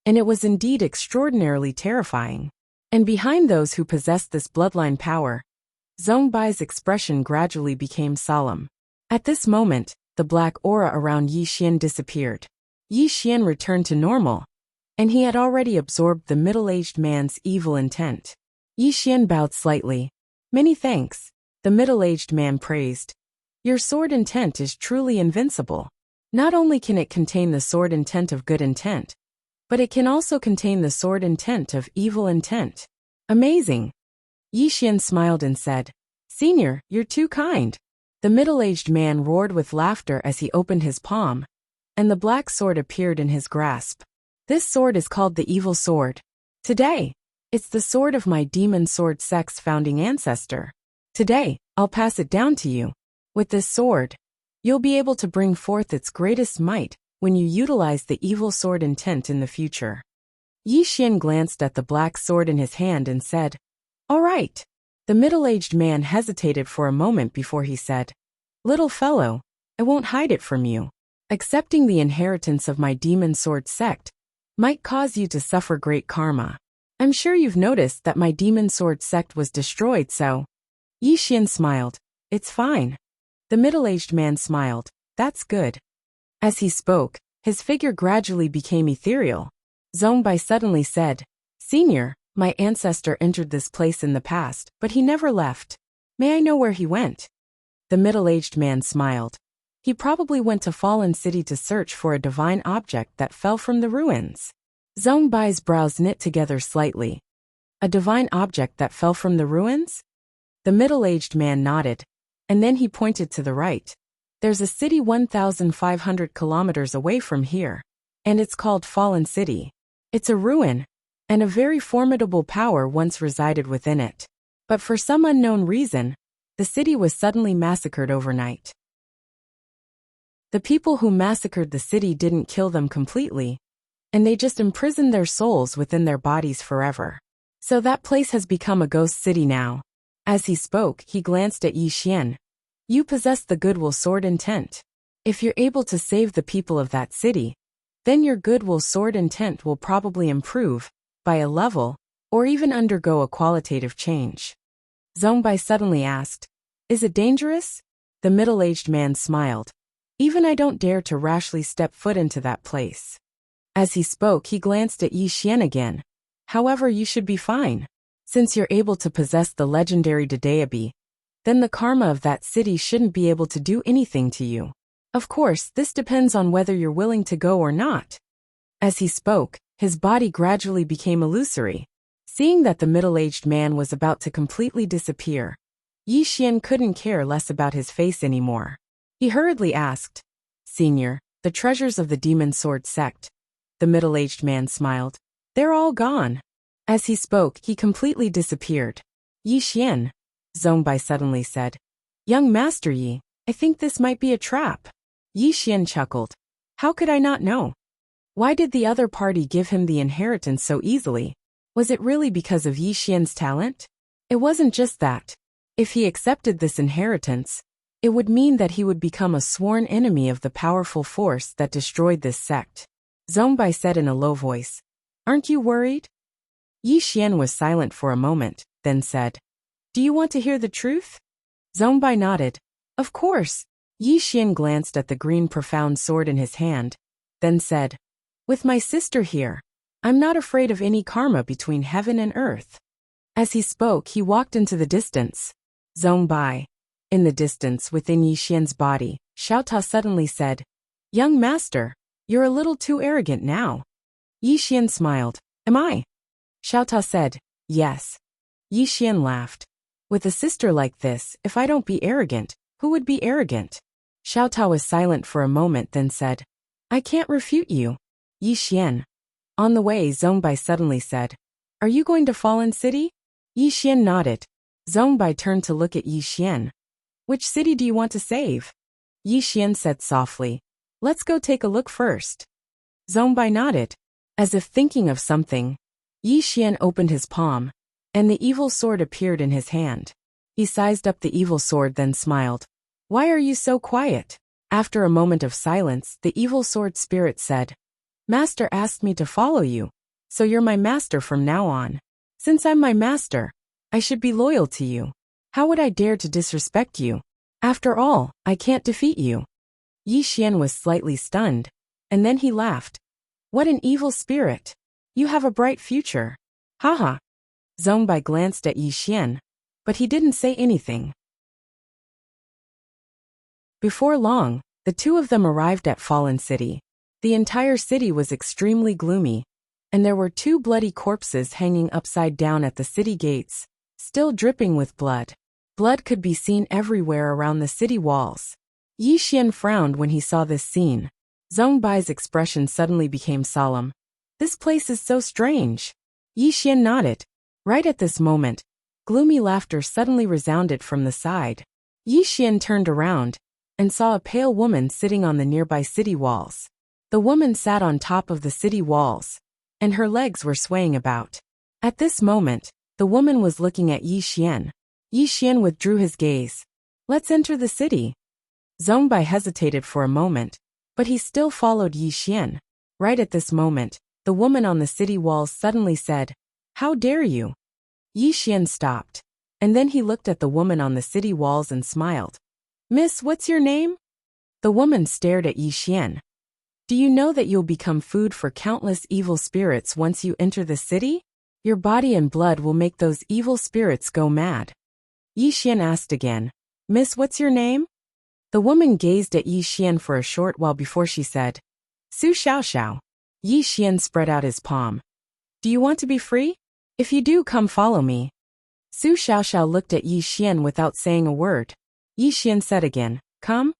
and it was indeed extraordinarily terrifying. And behind those who possessed this bloodline power, Zhongbai's expression gradually became solemn. At this moment, the black aura around Yi Xian disappeared. Yi Xian returned to normal, and he had already absorbed the middle-aged man's evil intent. Yi Xian bowed slightly. Many thanks, the middle-aged man praised. Your sword intent is truly invincible. Not only can it contain the sword intent of good intent, but it can also contain the sword intent of evil intent. Amazing! Yi Xian smiled and said, Senior, you're too kind. The middle-aged man roared with laughter as he opened his palm, and the black sword appeared in his grasp. This sword is called the Evil Sword. Today, it's the sword of my demon sword sect's founding ancestor. Today, I'll pass it down to you. With this sword, you'll be able to bring forth its greatest might when you utilize the evil sword intent in the future. Yi Xian glanced at the black sword in his hand and said, All right. The middle-aged man hesitated for a moment before he said, Little fellow, I won't hide it from you. Accepting the inheritance of my demon sword sect might cause you to suffer great karma. I'm sure you've noticed that my demon sword sect was destroyed, so... Yi Xian smiled. It's fine. The middle-aged man smiled. That's good. As he spoke, his figure gradually became ethereal. Zhongbai suddenly said, Senior, my ancestor entered this place in the past, but he never left. May I know where he went? The middle-aged man smiled. He probably went to Fallen City to search for a divine object that fell from the ruins. Zhongbai's brows knit together slightly. A divine object that fell from the ruins? The middle-aged man nodded, and then he pointed to the right. There's a city 1,500 kilometers away from here, and it's called Fallen City. It's a ruin, and a very formidable power once resided within it. But for some unknown reason, the city was suddenly massacred overnight. The people who massacred the city didn't kill them completely, and they just imprisoned their souls within their bodies forever. So that place has become a ghost city now. As he spoke, he glanced at Yi Xian. You possess the goodwill sword intent. If you're able to save the people of that city, then your goodwill sword intent will probably improve by a level, or even undergo a qualitative change. Zhongbai suddenly asked, Is it dangerous? The middle-aged man smiled. Even I don't dare to rashly step foot into that place. As he spoke, he glanced at Yi Xian again. However, you should be fine. Since you're able to possess the legendary Dadeabi, then the karma of that city shouldn't be able to do anything to you. Of course, this depends on whether you're willing to go or not. As he spoke, his body gradually became illusory. Seeing that the middle-aged man was about to completely disappear, Yi Xian couldn't care less about his face anymore. He hurriedly asked, Senior, the treasures of the demon sword sect. The middle-aged man smiled. They're all gone. As he spoke, he completely disappeared. Yi Xian, Zhongbai suddenly said. Young Master Yi, I think this might be a trap. Yi Xian chuckled. How could I not know? Why did the other party give him the inheritance so easily? Was it really because of Yi Xian's talent? It wasn't just that. If he accepted this inheritance, it would mean that he would become a sworn enemy of the powerful force that destroyed this sect. Zhongbai said in a low voice. Aren't you worried? Yi Xian was silent for a moment, then said, Do you want to hear the truth? Zhongbai nodded. Of course. Yi Xian glanced at the green profound sword in his hand, then said, With my sister here, I'm not afraid of any karma between heaven and earth. As he spoke, he walked into the distance. Zhongbai. In the distance within Yi Xian's body, Xiaotao suddenly said, Young master, you're a little too arrogant now. Yi Xian smiled. Am I? Xiaotao said, Yes. Yi Xian laughed. With a sister like this, if I don't be arrogant, who would be arrogant? Xiaotao was silent for a moment, then said, I can't refute you. Yi Xian. On the way, Zhongbai suddenly said, Are you going to Fallen City? Yi Xian nodded. Zhongbai turned to look at Yi Xian. Which city do you want to save? Yi Xian said softly. Let's go take a look first. Zongbai nodded. As if thinking of something, Yi Xian opened his palm, and the evil sword appeared in his hand. He sized up the evil sword then smiled. Why are you so quiet? After a moment of silence, the evil sword spirit said, Master asked me to follow you, so you're my master from now on. Since I'm my master, I should be loyal to you. How would I dare to disrespect you? After all, I can't defeat you. Yi Xian was slightly stunned, and then he laughed. What an evil spirit. You have a bright future. Haha. Zongbai glanced at Yi Xian, but he didn't say anything. Before long, the two of them arrived at Fallen City. The entire city was extremely gloomy, and there were 2 bloody corpses hanging upside down at the city gates, still dripping with blood. Blood could be seen everywhere around the city walls. Yi Xian frowned when he saw this scene. Zongbai's expression suddenly became solemn. This place is so strange. Yi Xian nodded. Right at this moment, gloomy laughter suddenly resounded from the side. Yi Xian turned around and saw a pale woman sitting on the nearby city walls. The woman sat on top of the city walls, and her legs were swaying about. At this moment, the woman was looking at Yi Xian. Yi Xian withdrew his gaze. Let's enter the city. Zongbai hesitated for a moment, but he still followed Yi Xian. Right at this moment, the woman on the city walls suddenly said, How dare you? Yi Xian stopped, and then he looked at the woman on the city walls and smiled. Miss, what's your name? The woman stared at Yi Xian. Do you know that you'll become food for countless evil spirits once you enter the city? Your body and blood will make those evil spirits go mad. Yi Xian asked again, Miss, what's your name? The woman gazed at Yi Xian for a short while before she said, Su Xiaoxiao. Yi Xian spread out his palm. Do you want to be free? If you do, come follow me. Su Xiaoxiao looked at Yi Xian without saying a word. Yi Xian said again, Come.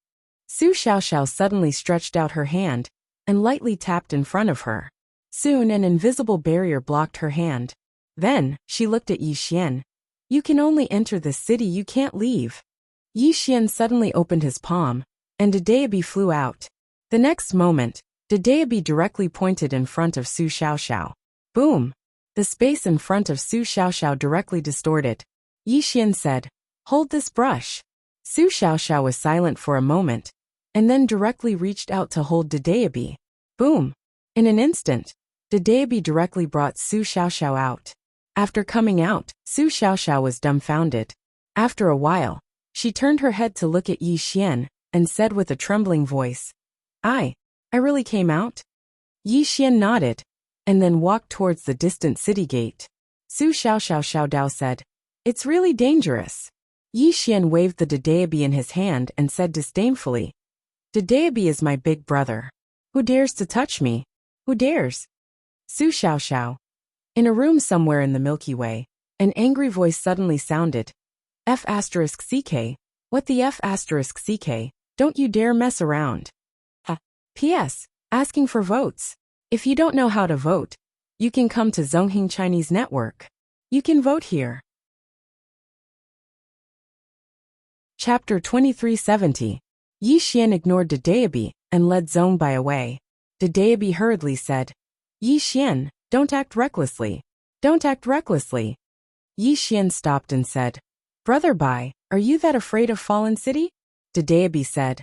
Su Xiaoxiao suddenly stretched out her hand and lightly tapped in front of her. Soon an invisible barrier blocked her hand. Then, she looked at Yi Xian. You can only enter the city, you can't leave. Yi Xian suddenly opened his palm, and Dedeabi flew out. The next moment, Dedeabi directly pointed in front of Su Xiaoxiao. Boom! The space in front of Su Xiaoxiao directly distorted. Yi Xian said, Hold this brush. Su Xiaoxiao was silent for a moment, and then directly reached out to hold Dedeabi. Boom! In an instant, Dedeabi directly brought Su Xiaoxiao out. After coming out, Su Xiaoxiao was dumbfounded. After a while, she turned her head to look at Yi Xian, and said with a trembling voice, I really came out? Yi Xian nodded, and then walked towards the distant city gate. Su Xiaoxiao said, It's really dangerous. Yi Xian waved the Dedeabi in his hand and said disdainfully, Dedeabi is my big brother. Who dares to touch me? Who dares? Su Xiaoxiao. In a room somewhere in the Milky Way, an angry voice suddenly sounded. F*CK. What the F*CK? Don't you dare mess around. P.S. Asking for votes. If you don't know how to vote, you can come to Zongheng Chinese Network. You can vote here. Chapter 2370. Yi Xian ignored Dedeabi and led Zongbai away. Dedeabi hurriedly said, Yi Xian, don't act recklessly. Don't act recklessly. Yi Xian stopped and said, Brother Bai, are you that afraid of Fallen City? Dedeabi said,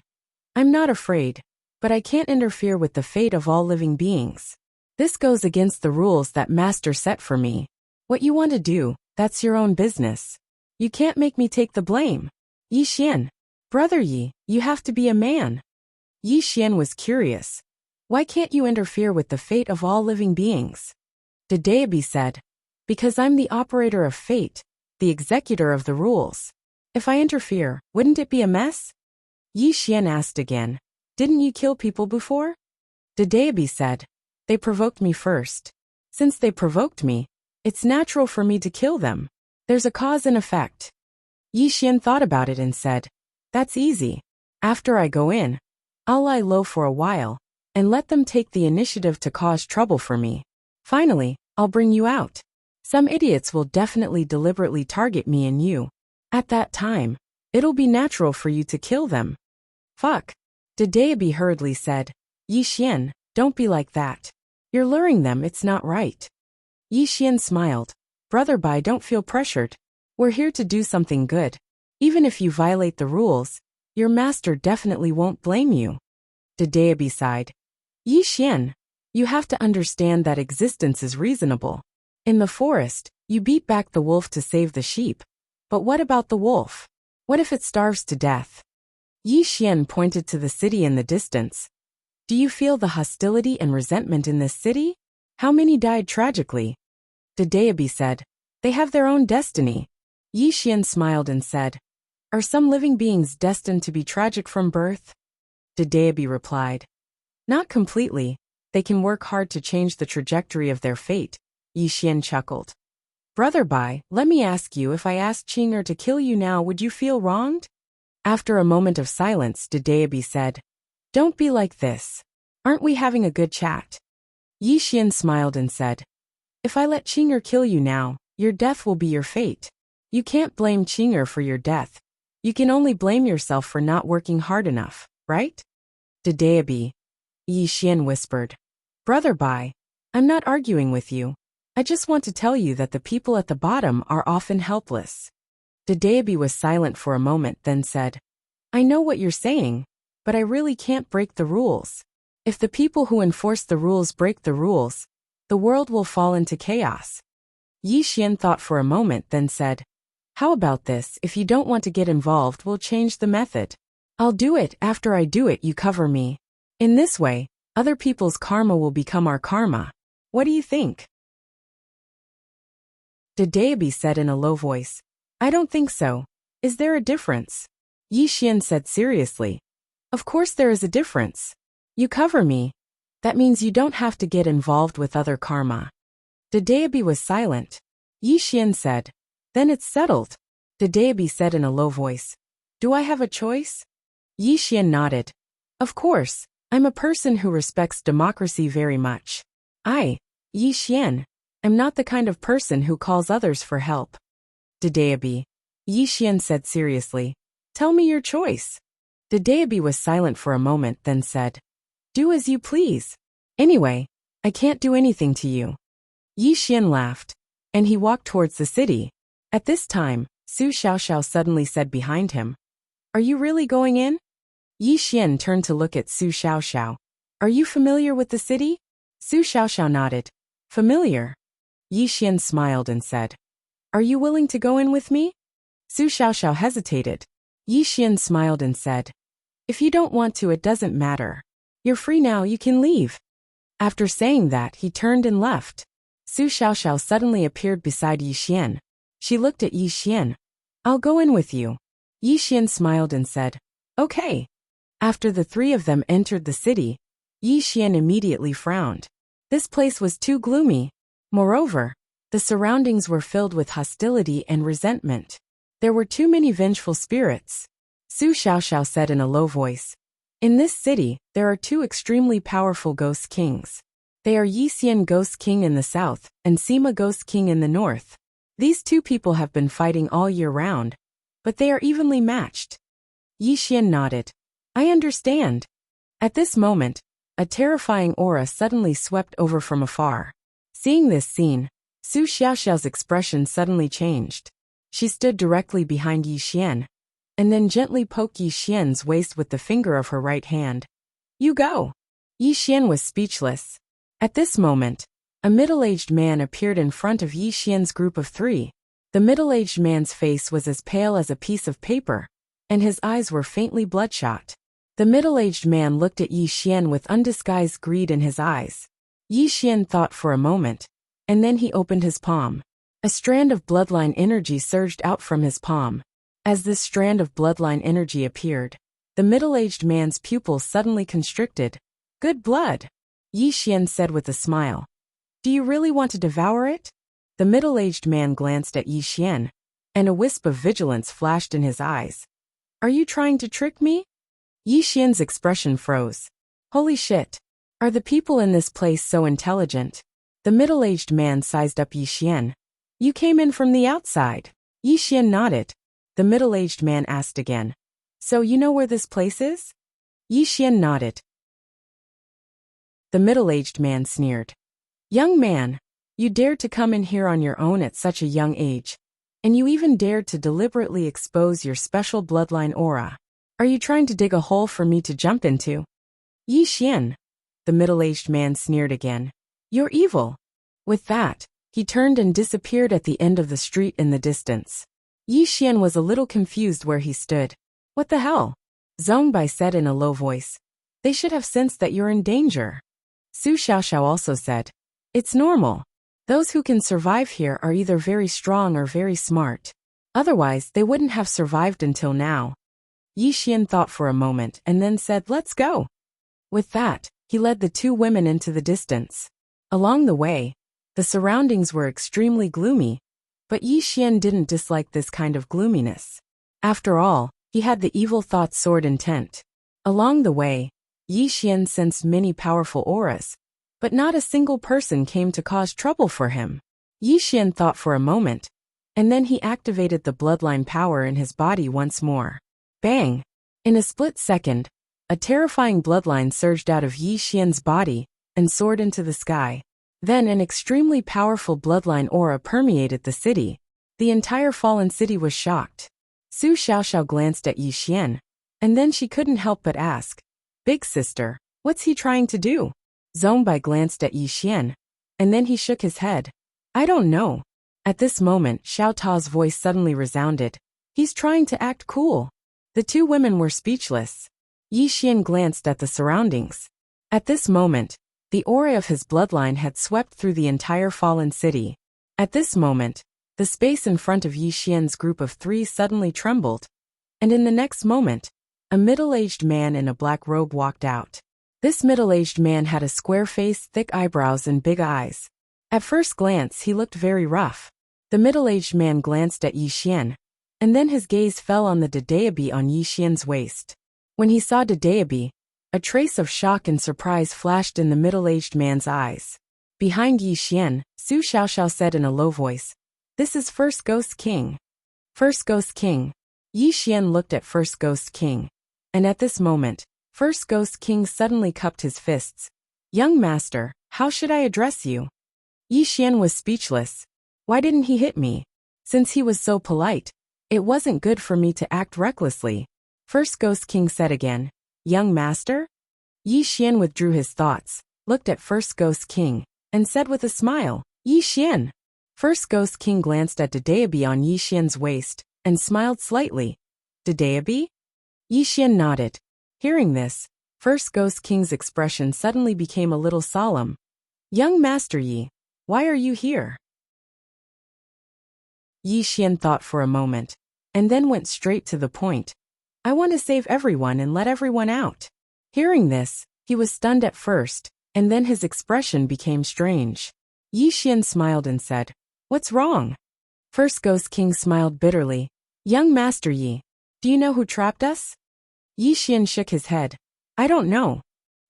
I'm not afraid, but I can't interfere with the fate of all living beings. This goes against the rules that Master set for me. What you want to do, that's your own business. You can't make me take the blame. Yi Xian. Brother Yi, you have to be a man. Yi Xian was curious. Why can't you interfere with the fate of all living beings? Dedeabi said, Because I'm the operator of fate, the executor of the rules. If I interfere, wouldn't it be a mess? Yi Xian asked again, Didn't you kill people before? Dedeabi said, They provoked me first. Since they provoked me, it's natural for me to kill them. There's a cause and effect. Yi Xian thought about it and said, That's easy. After I go in, I'll lie low for a while, and let them take the initiative to cause trouble for me. Finally, I'll bring you out. Some idiots will definitely deliberately target me and you. At that time, it'll be natural for you to kill them. Fuck. Dedeabi hurriedly said. Yi Xian, don't be like that. You're luring them, it's not right. Yi Xian smiled. Brother Bai, don't feel pressured. We're here to do something good. Even if you violate the rules, your master definitely won't blame you. Dedeabi sighed. Yi Xian, you have to understand that existence is reasonable. In the forest, you beat back the wolf to save the sheep. But what about the wolf? What if it starves to death? Yi Xian pointed to the city in the distance. Do you feel the hostility and resentment in this city? How many died tragically? Dedeabi said. They have their own destiny. Yi Xian smiled and said. Are some living beings destined to be tragic from birth? Dedeabi replied. Not completely. They can work hard to change the trajectory of their fate. Yi Xian chuckled. Brother Bai, let me ask you, if I asked Qing'er to kill you now, would you feel wronged? After a moment of silence, Dedeabi said. Don't be like this. Aren't we having a good chat? Yi Xian smiled and said. If I let Qing'er kill you now, your death will be your fate. You can't blame Qing'er for your death. You can only blame yourself for not working hard enough, right? Dedeabi. Yi Xian whispered. Brother Bai, I'm not arguing with you. I just want to tell you that the people at the bottom are often helpless. Dedeabi was silent for a moment, then said. I know what you're saying, but I really can't break the rules. If the people who enforce the rules break the rules, the world will fall into chaos. Yi Xian thought for a moment, then said. How about this? If you don't want to get involved, we'll change the method. I'll do it. After I do it, you cover me. In this way, other people's karma will become our karma. What do you think? Dedeabi said in a low voice. I don't think so. Is there a difference? Yi Xian said seriously. Of course there is a difference. You cover me. That means you don't have to get involved with other karma. Dedeabi was silent. Yi Xian said. Then it's settled. Dedeabi said in a low voice. Do I have a choice? Yi Xian nodded. Of course, I'm a person who respects democracy very much. Yi Xian, I'm not the kind of person who calls others for help. Dedeabi. Yi Xian said seriously. Tell me your choice. Dedeabi was silent for a moment, then said. Do as you please. Anyway, I can't do anything to you. Yi Xian laughed, and he walked towards the city. At this time, Su Xiaoxiao suddenly said behind him. Are you really going in? Yi Xian turned to look at Su Xiaoxiao. Are you familiar with the city? Su Xiaoxiao nodded. Familiar? Yi Xian smiled and said. Are you willing to go in with me? Su Xiaoxiao hesitated. Yi Xian smiled and said. If you don't want to, it doesn't matter. You're free now, you can leave. After saying that, he turned and left. Su Xiaoxiao suddenly appeared beside Yi Xian. She looked at Yi Xian. I'll go in with you. Yi Xian smiled and said. Okay. After the three of them entered the city, Yi Xian immediately frowned. This place was too gloomy. Moreover, the surroundings were filled with hostility and resentment. There were too many vengeful spirits. Su Xiaoxiao said in a low voice. In this city, there are two extremely powerful ghost kings. They are Yi Xian Ghost King in the south, and Sima Ghost King in the north. These two people have been fighting all year round, but they are evenly matched. Yi Xian nodded. I understand. At this moment, a terrifying aura suddenly swept over from afar. Seeing this scene, Su Xiaoxiao's expression suddenly changed. She stood directly behind Yi Xian, and then gently poked Yi Xian's waist with the finger of her right hand. You go. Yi Xian was speechless. At this moment, a middle-aged man appeared in front of Yi Xian's group of three. The middle-aged man's face was as pale as a piece of paper, and his eyes were faintly bloodshot. The middle-aged man looked at Yi Xian with undisguised greed in his eyes. Yi Xian thought for a moment, and then he opened his palm. A strand of bloodline energy surged out from his palm. As this strand of bloodline energy appeared, the middle-aged man's pupils suddenly constricted. Good blood, Yi Xian said with a smile. Do you really want to devour it? The middle-aged man glanced at Yi Xian, and a wisp of vigilance flashed in his eyes. Are you trying to trick me? Yi Xian's expression froze. Holy shit. Are the people in this place so intelligent? The middle-aged man sized up Yi Xian. You came in from the outside. Yi Xian nodded. The middle-aged man asked again. So you know where this place is? Yi Xian nodded. The middle-aged man sneered. Young man, you dared to come in here on your own at such a young age, and you even dared to deliberately expose your special bloodline aura. Are you trying to dig a hole for me to jump into? Yi Xian, the middle-aged man sneered again. You're evil. With that, he turned and disappeared at the end of the street in the distance. Yi Xian was a little confused where he stood. What the hell? Zhong Bai said in a low voice. They should have sensed that you're in danger. Su Xiaoxiao also said. It's normal. Those who can survive here are either very strong or very smart. Otherwise, they wouldn't have survived until now. Yi Xian thought for a moment and then said, let's go. With that, he led the two women into the distance. Along the way, the surroundings were extremely gloomy, but Yi Xian didn't dislike this kind of gloominess. After all, he had the evil thought sword intent. Along the way, Yi Xian sensed many powerful auras, but not a single person came to cause trouble for him. Yi Xian thought for a moment, and then he activated the bloodline power in his body once more. Bang! In a split second, a terrifying bloodline surged out of Yi Xian's body and soared into the sky. Then an extremely powerful bloodline aura permeated the city. The entire fallen city was shocked. Su Xiaoxiao glanced at Yi Xian, and then she couldn't help but ask, Big sister, what's he trying to do? Zhong Bai glanced at Yi Xian, and then he shook his head. I don't know. At this moment, Xiao Ta's voice suddenly resounded. He's trying to act cool. The two women were speechless. Yi Xian glanced at the surroundings. At this moment, the aura of his bloodline had swept through the entire fallen city. At this moment, the space in front of Yi Xian's group of three suddenly trembled. And in the next moment, a middle-aged man in a black robe walked out. This middle-aged man had a square face, thick eyebrows, and big eyes. At first glance, he looked very rough. The middle-aged man glanced at Yi Xian, and then his gaze fell on the dadeabi on Yi Xian's waist. When he saw dadeabi, a trace of shock and surprise flashed in the middle-aged man's eyes. Behind Yi Xian, Su Xiaoxiao said in a low voice, This is First Ghost King. First Ghost King. Yi Xian looked at First Ghost King, and at this moment, First Ghost King suddenly cupped his fists. Young master, how should I address you? Yi Xian was speechless. Why didn't he hit me? Since he was so polite, it wasn't good for me to act recklessly. First Ghost King said again, Young master? Yi Xian withdrew his thoughts, looked at First Ghost King, and said with a smile, Yi Xian. First Ghost King glanced at dadeabi on Yi Xian's waist, and smiled slightly. Dadeabi? Yi Xian nodded. Hearing this, First Ghost King's expression suddenly became a little solemn. Young Master Yi, why are you here? Yi Xian thought for a moment, and then went straight to the point. I want to save everyone and let everyone out. Hearing this, he was stunned at first, and then his expression became strange. Yi Xian smiled and said, What's wrong? First Ghost King smiled bitterly. Young Master Yi, do you know who trapped us? Yi Xian shook his head. I don't know.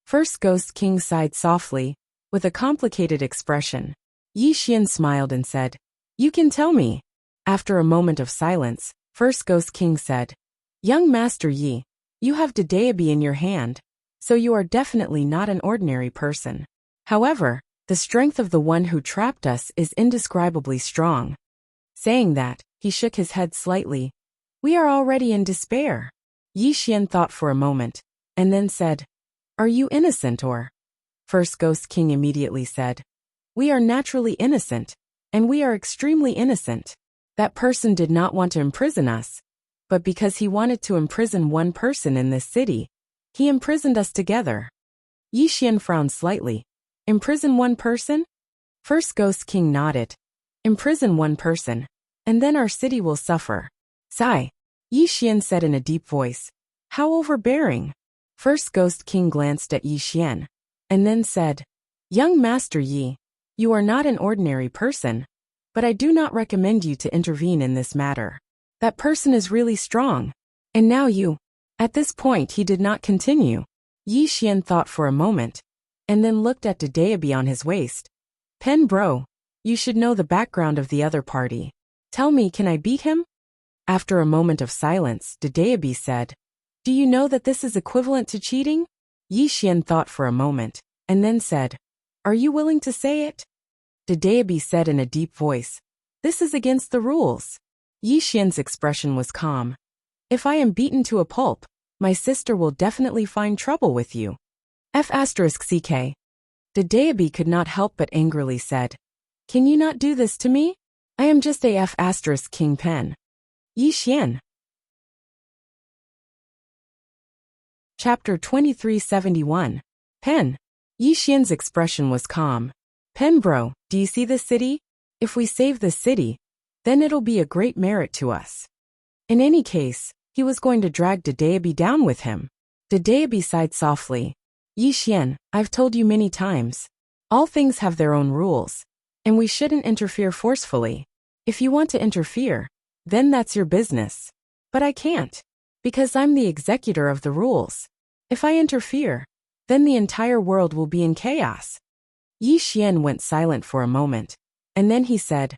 First Ghost King sighed softly, with a complicated expression. Yi Xian smiled and said, You can tell me. After a moment of silence, First Ghost King said, Young Master Yi, you have dadeabi in your hand, so you are definitely not an ordinary person. However, the strength of the one who trapped us is indescribably strong. Saying that, he shook his head slightly. We are already in despair. Yi Xian thought for a moment, and then said, Are you innocent or? First Ghost King immediately said, We are naturally innocent, and we are extremely innocent. That person did not want to imprison us, but because he wanted to imprison one person in this city, he imprisoned us together. Yi Xian frowned slightly. Imprison one person? First Ghost King nodded. Imprison one person, and then our city will suffer. Sigh. Yi Xian said in a deep voice. How overbearing. First Ghost King glanced at Yi Xian, and then said, Young Master Yi, you are not an ordinary person, but I do not recommend you to intervene in this matter. That person is really strong. And now you. At this point he did not continue. Yi Xian thought for a moment, and then looked at dadeabi on his waist. Pen bro, you should know the background of the other party. Tell me, can I beat him? After a moment of silence, dadeabi said, Do you know that this is equivalent to cheating? Yi Xian thought for a moment, and then said, Are you willing to say it? Dedeabi said in a deep voice, This is against the rules. Yi Xian's expression was calm. If I am beaten to a pulp, my sister will definitely find trouble with you. F***ck. Dedeabi could not help but angrily said, Can you not do this to me? I am just a F***king pen. Yi Xian. Chapter 2371. Pen. Yi Xian's expression was calm. Pen bro, do you see this city? If we save this city, then it'll be a great merit to us. In any case, he was going to drag Dedeabi down with him. Dedeabi sighed softly. Yi Xian, I've told you many times. All things have their own rules, and we shouldn't interfere forcefully. If you want to interfere, then that's your business. But I can't, because I'm the executor of the rules. If I interfere, then the entire world will be in chaos. Yi Xian went silent for a moment, and then he said,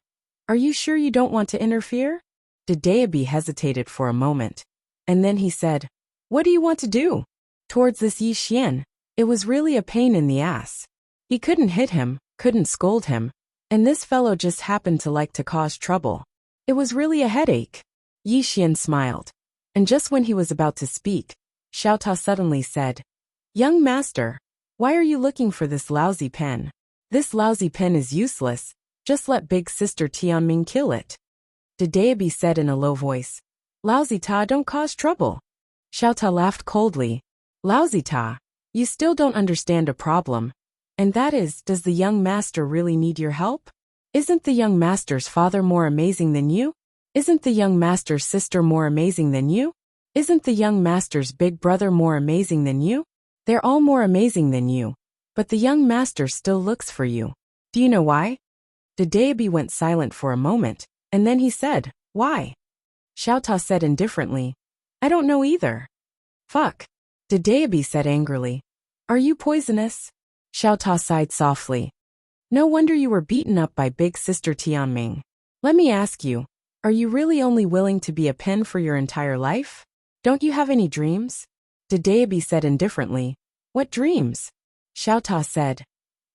Are you sure you don't want to interfere? Dedeabi hesitated for a moment, and then he said, What do you want to do? Towards this Yi Xian, it was really a pain in the ass. He couldn't hit him, couldn't scold him, and this fellow just happened to like to cause trouble. It was really a headache. Yi Xian smiled, and just when he was about to speak, Xiao Ta suddenly said, Young master, why are you looking for this lousy pen? This lousy pen is useless, just let big sister Tianming kill it. Dedeabi said in a low voice, Lousy Ta don't cause trouble. Xiao Ta laughed coldly. Lousy Ta, you still don't understand a problem. And that is, does the young master really need your help? Isn't the young master's father more amazing than you? Isn't the young master's sister more amazing than you? Isn't the young master's big brother more amazing than you? They're all more amazing than you. But the young master still looks for you. Do you know why? Dedeabi went silent for a moment, and then he said, Why? Xiao Ta said indifferently, I don't know either. Fuck. Dedeabi said angrily, Are you poisonous? Xiao Ta sighed softly. No wonder you were beaten up by big sister Tianming. Let me ask you, are you really only willing to be a pen for your entire life? Don't you have any dreams? Dedeabi said indifferently, What dreams? Xiao Ta said,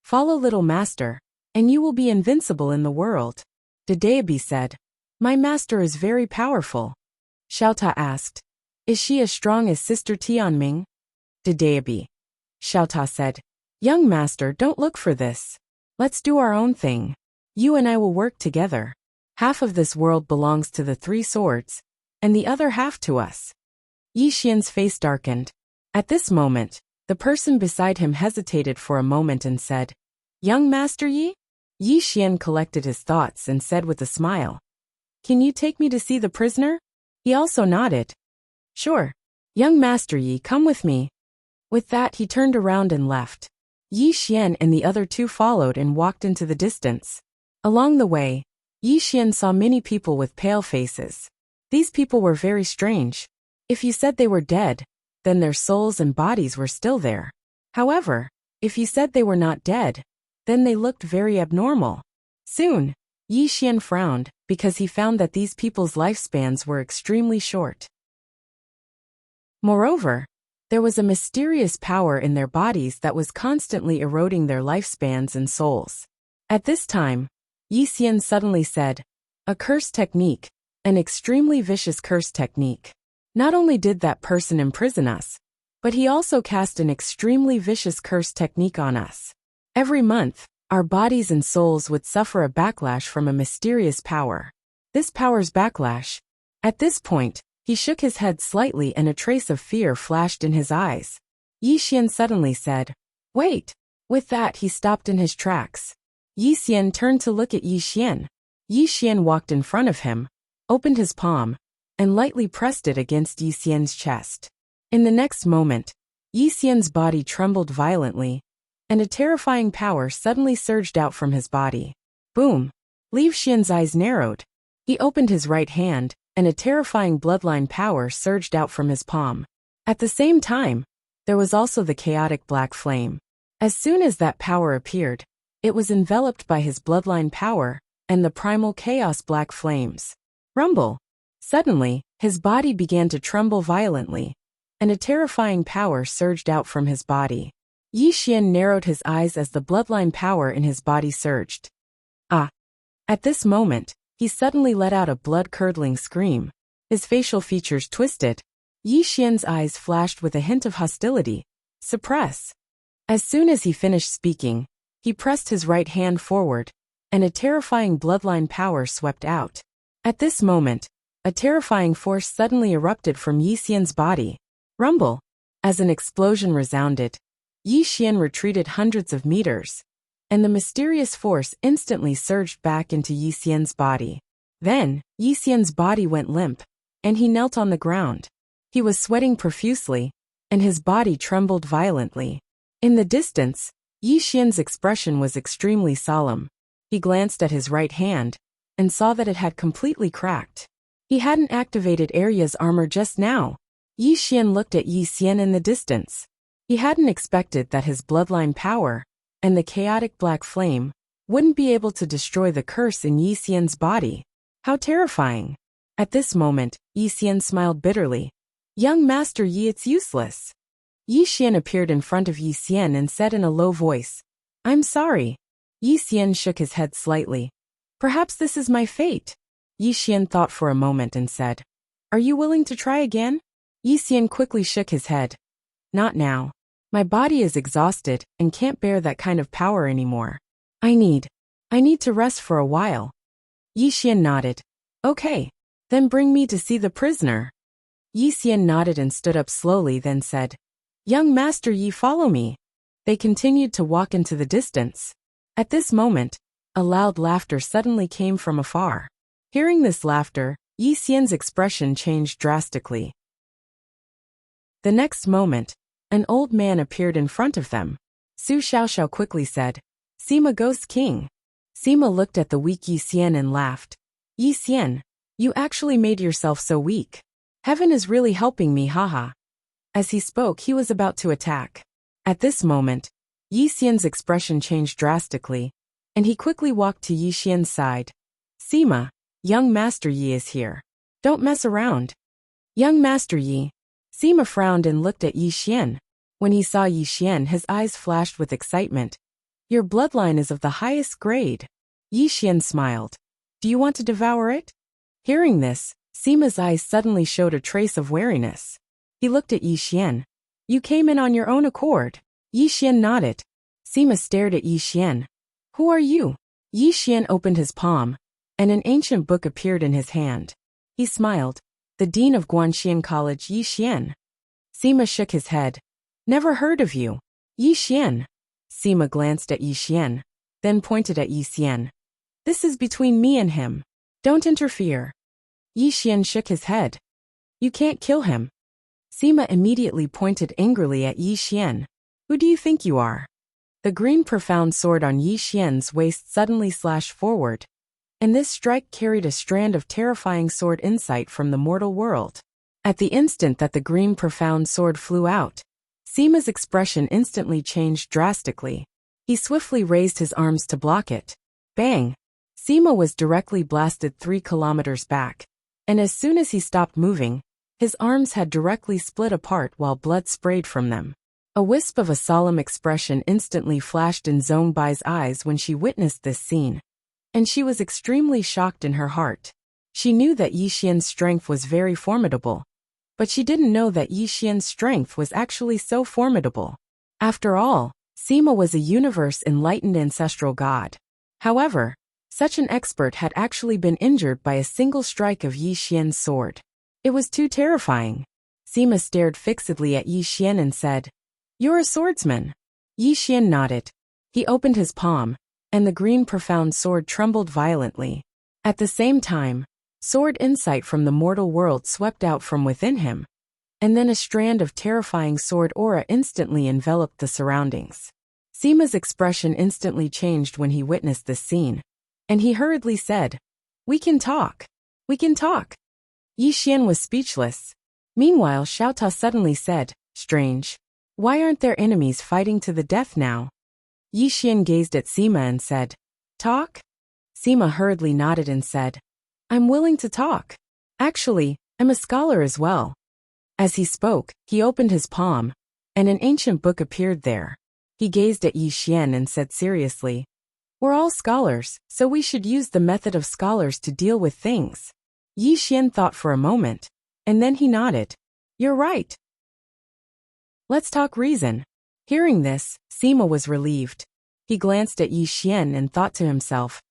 Follow little master, and you will be invincible in the world. Dedeabi said, My master is very powerful. Xiao Ta asked, Is she as strong as sister Tianming? Dedeabi. Xiao Ta said, Young master, don't look for this. Let's do our own thing. You and I will work together. Half of this world belongs to the 3 swords, and the other half to us. Yi Xian's face darkened. At this moment, the person beside him hesitated for a moment and said, Young master Yi? Yi Xian collected his thoughts and said with a smile, Can you take me to see the prisoner? He also nodded. Sure. Young master Yi, come with me. With that he turned around and left. Yi Xian and the other 2 followed and walked into the distance. Along the way, Yi Xian saw many people with pale faces. These people were very strange. If you said they were dead, then their souls and bodies were still there. However, if you said they were not dead, then they looked very abnormal. Soon, Yi Xian frowned, because he found that these people's lifespans were extremely short. Moreover, there was a mysterious power in their bodies that was constantly eroding their lifespans and souls. At this time, Yi Xian suddenly said, A curse technique, an extremely vicious curse technique. Not only did that person imprison us, but he also cast an extremely vicious curse technique on us. Every month, our bodies and souls would suffer a backlash from a mysterious power. This power's backlash. At this point, he shook his head slightly and a trace of fear flashed in his eyes. Yi Xian suddenly said, Wait. With that he stopped in his tracks. Yi Xian turned to look at Yi Xian. Yi Xian walked in front of him, opened his palm, and lightly pressed it against Yi Xian's chest. In the next moment, Yi Xian's body trembled violently, and a terrifying power suddenly surged out from his body. Boom! Li Xian's eyes narrowed. He opened his right hand, and a terrifying bloodline power surged out from his palm. At the same time, there was also the chaotic black flame. As soon as that power appeared, it was enveloped by his bloodline power and the primal chaos black flames. Rumble! Suddenly, his body began to tremble violently, and a terrifying power surged out from his body. Yi Xian narrowed his eyes as the bloodline power in his body surged. Ah! At this moment, he suddenly let out a blood-curdling scream. His facial features twisted. Yi Xian's eyes flashed with a hint of hostility. Suppress. As soon as he finished speaking, he pressed his right hand forward, and a terrifying bloodline power swept out. At this moment, a terrifying force suddenly erupted from Yi Xian's body. Rumble! As an explosion resounded, Yi Xian retreated hundreds of meters, and the mysterious force instantly surged back into Yi Xian's body. Then, Yi Xian's body went limp, and he knelt on the ground. He was sweating profusely, and his body trembled violently. In the distance, Yi Xian's expression was extremely solemn. He glanced at his right hand, and saw that it had completely cracked. He hadn't activated Arya's armor just now. Yi Xian looked at Yi Xian in the distance. He hadn't expected that his bloodline power, and the chaotic black flame, wouldn't be able to destroy the curse in Yi Xian's body. How terrifying! At this moment, Yi Xian smiled bitterly. Young Master Yi, it's useless. Yi Xian appeared in front of Yi Xian and said in a low voice, I'm sorry. Yi Xian shook his head slightly. Perhaps this is my fate. Yi Xian thought for a moment and said, Are you willing to try again? Yi Xian quickly shook his head. Not now. My body is exhausted and can't bear that kind of power anymore. I need to rest for a while. Yi Xian nodded. Okay. Then bring me to see the prisoner. Yi Xian nodded and stood up slowly, then said, Young Master Yi, follow me. They continued to walk into the distance. At this moment, a loud laughter suddenly came from afar. Hearing this laughter, Yi Xian's expression changed drastically. The next moment, an old man appeared in front of them. Su Xiaoxiao quickly said, Sima Ghost King. Sima looked at the weak Yi Xian and laughed. Yi Xian, you actually made yourself so weak. Heaven is really helping me, haha. As he spoke, he was about to attack. At this moment, Yi Xian's expression changed drastically, and he quickly walked to Yi Xian's side. Sima, young Master Yi is here. Don't mess around. Young Master Yi. Sima frowned and looked at Yi Xian. When he saw Yi Xian, his eyes flashed with excitement. Your bloodline is of the highest grade. Yi Xian smiled. Do you want to devour it? Hearing this, Sima's eyes suddenly showed a trace of wariness. He looked at Yi Xian. You came in on your own accord. Yi Xian nodded. Sima stared at Yi Xian. Who are you? Yi Xian opened his palm, and an ancient book appeared in his hand. He smiled. The Dean of Guanxian College, Yi Xian. Sima shook his head. Never heard of you. Yi Xian. Sima glanced at Yi Xian, then pointed at Yi Xian. This is between me and him. Don't interfere. Yi Xian shook his head. You can't kill him. Sima immediately pointed angrily at Yi Xian. Who do you think you are? The green profound sword on Yi Xian's waist suddenly slashed forward, and this strike carried a strand of terrifying sword insight from the mortal world. At the instant that the green profound sword flew out, Sima's expression instantly changed drastically. He swiftly raised his arms to block it. Bang! Sima was directly blasted 3 kilometers back, and as soon as he stopped moving, his arms had directly split apart while blood sprayed from them. A wisp of a solemn expression instantly flashed in Zhong Bai's eyes when she witnessed this scene, and she was extremely shocked in her heart. She knew that Yi Xian's strength was very formidable, but she didn't know that Yi Xian's strength was actually so formidable. After all, Sima was a universe-enlightened ancestral god. However, such an expert had actually been injured by a single strike of Yi Xian's sword. It was too terrifying. Sima stared fixedly at Yi Xian and said, You're a swordsman. Yi Xian nodded. He opened his palm, and the green profound sword trembled violently. At the same time, sword insight from the mortal world swept out from within him, and then a strand of terrifying sword aura instantly enveloped the surroundings. Sima's expression instantly changed when he witnessed this scene, and he hurriedly said, We can talk. We can talk. Yi Xian was speechless. Meanwhile, Xiao Ta suddenly said, Strange. Why aren't there enemies fighting to the death now? Yi Xian gazed at Sima and said, Talk? Sima hurriedly nodded and said, I'm willing to talk. Actually, I'm a scholar as well. As he spoke, he opened his palm, and an ancient book appeared there. He gazed at Yi Xian and said seriously, "We're all scholars, so we should use the method of scholars to deal with things." Yi Xian thought for a moment, and then he nodded. "You're right. Let's talk reason." Hearing this, Sima was relieved. He glanced at Yi Xian and thought to himself,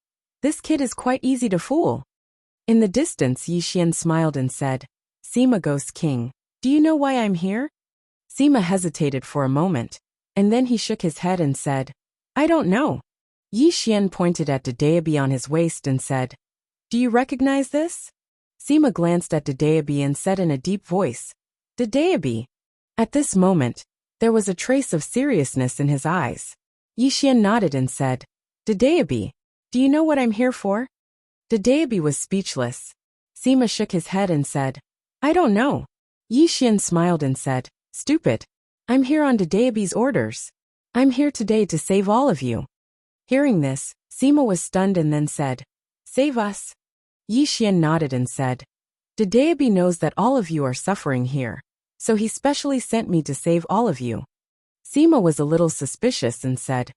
"This kid is quite easy to fool." In the distance, Yi Xian smiled and said, "Sima Ghost King, do you know why I'm here?" Sima hesitated for a moment, and then he shook his head and said, "I don't know." Yi Xian pointed at the Daebi on his waist and said, "Do you recognize this?" Sima glanced at the Daebi and said in a deep voice, "The Daebi." At this moment, there was a trace of seriousness in his eyes. Yi Xian nodded and said, "The Daebi, do you know what I'm here for?" The Daebi was speechless. Sima shook his head and said, "I don't know." Yi Xian smiled and said, "Stupid. I'm here on the Daebi's orders. I'm here today to save all of you." Hearing this, Sima was stunned and then said, "Save us?" Yi Xian nodded and said, "The Daebi knows that all of you are suffering here, so he specially sent me to save all of you." Sima was a little suspicious and said,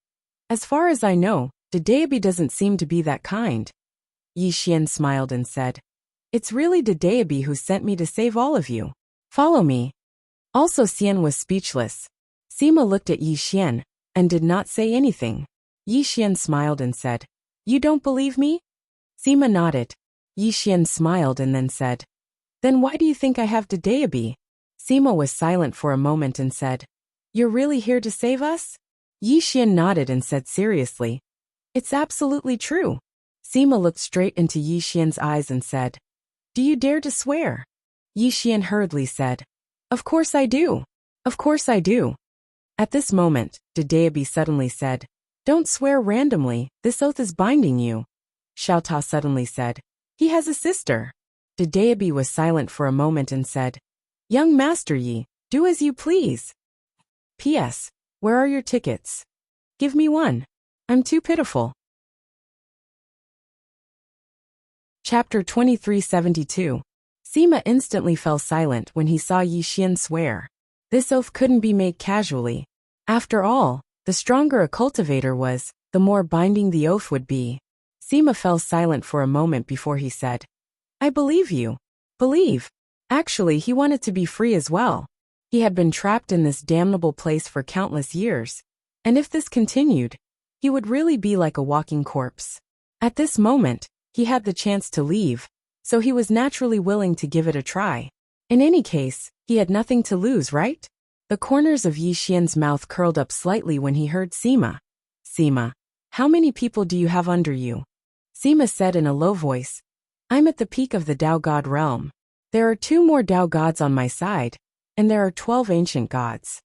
"As far as I know, the Daebi doesn't seem to be that kind." Yi Xian smiled and said, "It's really the Daebi who sent me to save all of you. Follow me." Also, Xian was speechless. Sima looked at Yi Xian and did not say anything. Yi Xian smiled and said, "You don't believe me?" Sima nodded. Yi Xian smiled and then said, "Then why do you think I have the Daebi?" Sima was silent for a moment and said, "You're really here to save us?" Yi Xian nodded and said seriously, "It's absolutely true." Sima looked straight into Yi Xian's eyes and said, "Do you dare to swear?" Yi Xian hurriedly said, "Of course I do. Of course I do." At this moment, the Daebi suddenly said, "Don't swear randomly, this oath is binding you." Xiao Ta suddenly said, "He has a sister." The Daebi was silent for a moment and said, "Young Master Yi, do as you please. P.S. Where are your tickets? Give me one. I'm too pitiful." Chapter 2372. Sima instantly fell silent when he saw Yi Xian swear. This oath couldn't be made casually. After all, the stronger a cultivator was, the more binding the oath would be. Sima fell silent for a moment before he said, "I believe you." Believe. Actually, he wanted to be free as well. He had been trapped in this damnable place for countless years, and if this continued, he would really be like a walking corpse. At this moment, he had the chance to leave, so he was naturally willing to give it a try. In any case, he had nothing to lose, right? The corners of Yi Xian's mouth curled up slightly when he heard Sima. "Sima, how many people do you have under you?" Sima said in a low voice, "I'm at the peak of the Tao God realm. There are 2 more Tao gods on my side, and there are 12 ancient gods."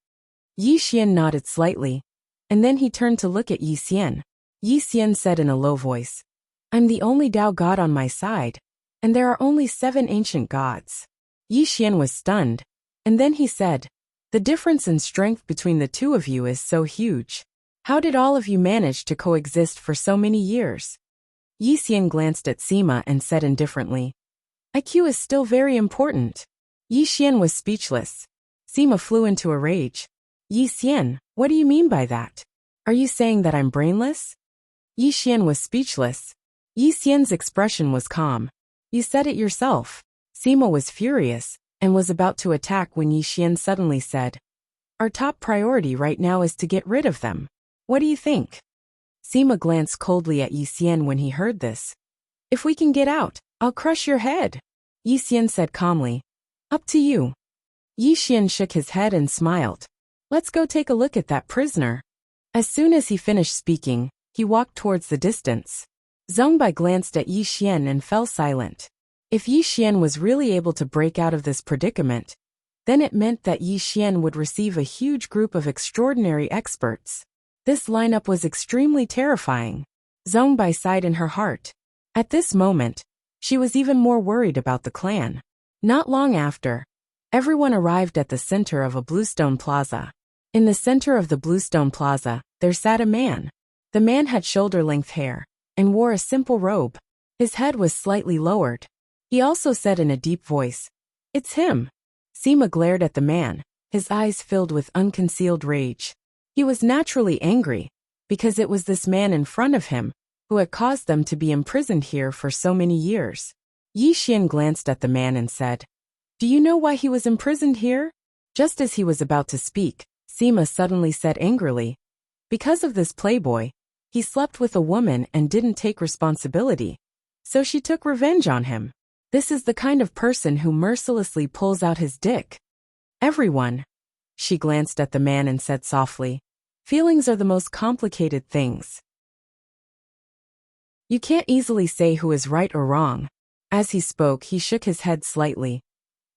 Yi Xian nodded slightly, and then he turned to look at Yi Xian. Yi Xian said in a low voice, "I'm the only Tao god on my side, and there are only 7 ancient gods." Yi Xian was stunned, and then he said, "The difference in strength between the 2 of you is so huge. How did all of you manage to coexist for so many years?" Yi Xian glanced at Sima and said indifferently, "IQ is still very important." Yi Xian was speechless. Sima flew into a rage. "Yi Xian, what do you mean by that? Are you saying that I'm brainless?" Yi Xian was speechless. Yi Xian's expression was calm. "You said it yourself." Sima was furious and was about to attack when Yi Xian suddenly said, "Our top priority right now is to get rid of them. What do you think?" Sima glanced coldly at Yi Xian when he heard this. "If we can get out, I'll crush your head." Yi Xian said calmly, "Up to you." Yi Xian shook his head and smiled. "Let's go take a look at that prisoner." As soon as he finished speaking, he walked towards the distance. Zhongbai glanced at Yi Xian and fell silent. If Yi Xian was really able to break out of this predicament, then it meant that Yi Xian would receive a huge group of extraordinary experts. This lineup was extremely terrifying. Zhongbai sighed in her heart. At this moment, she was even more worried about the clan. Not long after, everyone arrived at the center of a bluestone plaza. In the center of the bluestone plaza, there sat a man. The man had shoulder-length hair and wore a simple robe. His head was slightly lowered. He also said in a deep voice, "It's him." Sima glared at the man, his eyes filled with unconcealed rage. He was naturally angry, because it was this man in front of him who had caused them to be imprisoned here for so many years. Yi Xian glanced at the man and said, "Do you know why he was imprisoned here?" Just as he was about to speak, Sima suddenly said angrily, "Because of this playboy, he slept with a woman and didn't take responsibility. So she took revenge on him. This is the kind of person who mercilessly pulls out his dick. Everyone." She glanced at the man and said softly, "Feelings are the most complicated things. You can't easily say who is right or wrong." As he spoke, he shook his head slightly.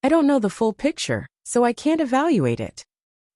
"I don't know the full picture, so I can't evaluate it."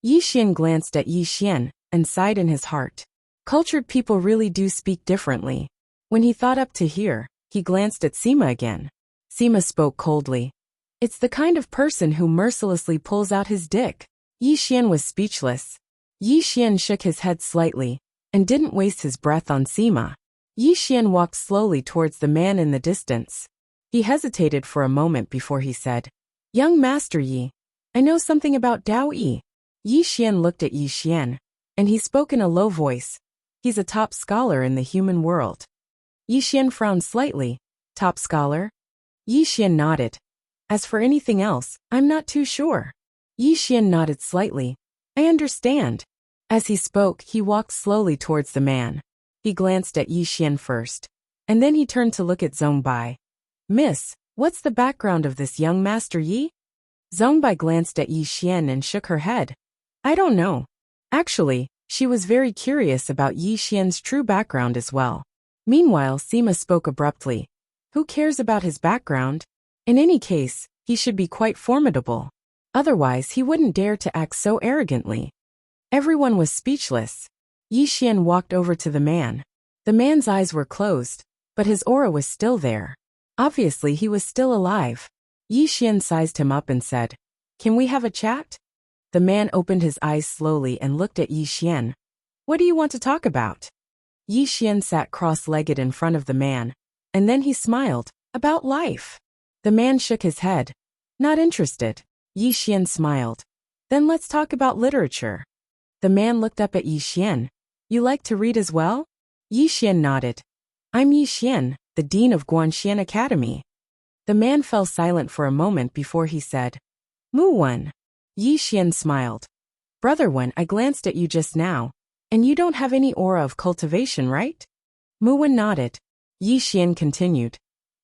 Yi Xian glanced at Yi Xian and sighed in his heart. Cultured people really do speak differently. When he thought up to here, he glanced at Sima again. Sima spoke coldly. "It's the kind of person who mercilessly pulls out his dick." Yi Xian was speechless. Yi Xian shook his head slightly and didn't waste his breath on Sima. Yi Xian walked slowly towards the man in the distance. He hesitated for a moment before he said, "Young Master Yi, I know something about Dao Yi." Yi Xian looked at Yi Xian, and he spoke in a low voice. "He's a top scholar in the human world." Yi Xian frowned slightly. "Top scholar?" Yi Xian nodded. "As for anything else, I'm not too sure." Yi Xian nodded slightly. "I understand." As he spoke, he walked slowly towards the man. He glanced at Yi Xian first, and then he turned to look at Zhong Bai. "Miss, what's the background of this young Master Yi?" Zhong Bai glanced at Yi Xian and shook her head. "I don't know." Actually, she was very curious about Yi Xian's true background as well. Meanwhile, Sima spoke abruptly. "Who cares about his background? In any case, he should be quite formidable. Otherwise, he wouldn't dare to act so arrogantly." Everyone was speechless. Yi Xian walked over to the man. The man's eyes were closed, but his aura was still there. Obviously, he was still alive. Yi Xian sized him up and said, "Can we have a chat?" The man opened his eyes slowly and looked at Yi Xian. "What do you want to talk about?" Yi Xian sat cross-legged in front of the man, and then he smiled. "About life." The man shook his head. "Not interested." Yi Xian smiled. "Then let's talk about literature." The man looked up at Yi Xian. "You like to read as well?" Yi Xian nodded. "I'm Yi Xian, the dean of Guanxian Academy." The man fell silent for a moment before he said, "Mu Wen." Yi Xian smiled. "Brother Wen, I glanced at you just now, and you don't have any aura of cultivation, right?" Mu Wen nodded. Yi Xian continued.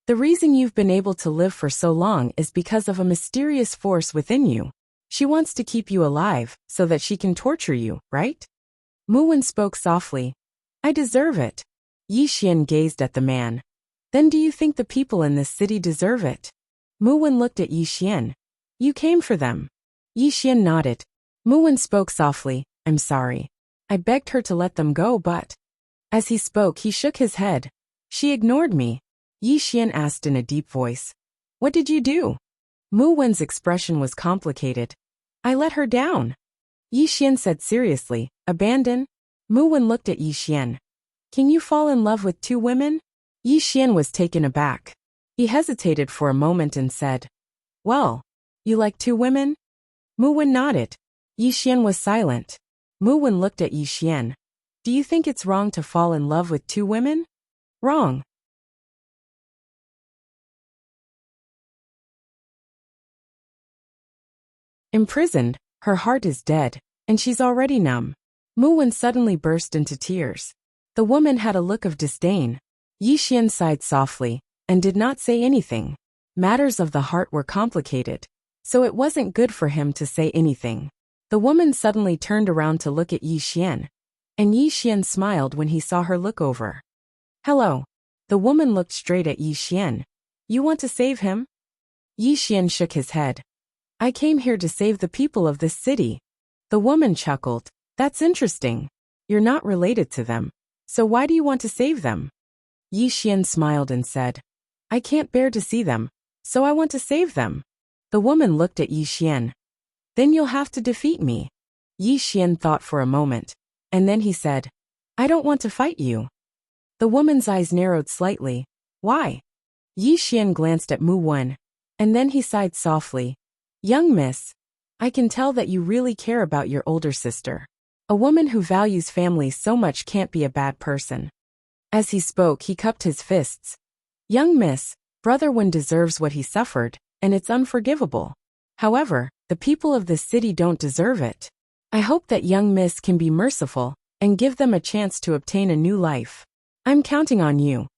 "The reason you've been able to live for so long is because of a mysterious force within you. She wants to keep you alive so that she can torture you, right?" Mu Wen spoke softly. "I deserve it." Yi Xian gazed at the man. "Then do you think the people in this city deserve it?" Mu Wen looked at Yi Xian. "You came for them." Yi Xian nodded. Mu Wen spoke softly. "I'm sorry. I begged her to let them go, but..." As he spoke, he shook his head. "She ignored me." Yi Xian asked in a deep voice, "What did you do?" Mu Wen's expression was complicated. "I let her down." Yi Xian said seriously, "Abandon?" Mu Wen looked at Yi Xian. "Can you fall in love with two women?" Yi Xian was taken aback. He hesitated for a moment and said, "Well, you like two women?" Mu Wen nodded. Yi Xian was silent. Mu Wen looked at Yi Xian. "Do you think it's wrong to fall in love with two women?" "Wrong." Imprisoned, her heart is dead, and she's already numb. Mu Wen suddenly burst into tears. The woman had a look of disdain. Yi Xian sighed softly, and did not say anything. Matters of the heart were complicated, so it wasn't good for him to say anything. The woman suddenly turned around to look at Yi Xian, and Yi Xian smiled when he saw her look over. "Hello." The woman looked straight at Yi Xian. "You want to save him?" Yi Xian shook his head. "I came here to save the people of this city." The woman chuckled. "That's interesting. You're not related to them, so why do you want to save them?" Yi Xian smiled and said, "I can't bear to see them, so I want to save them." The woman looked at Yi Xian. "Then you'll have to defeat me." Yi Xian thought for a moment, and then he said, "I don't want to fight you." The woman's eyes narrowed slightly. "Why?" Yi Xian glanced at Mu Wen, and then he sighed softly. Young miss, I can tell that you really care about your older sister. A woman who values family so much can't be a bad person. As he spoke, he cupped his fists. Young miss, Brother Wen deserves what he suffered, and it's unforgivable. However, the people of this city don't deserve it. I hope that young miss can be merciful and give them a chance to obtain a new life. I'm counting on you.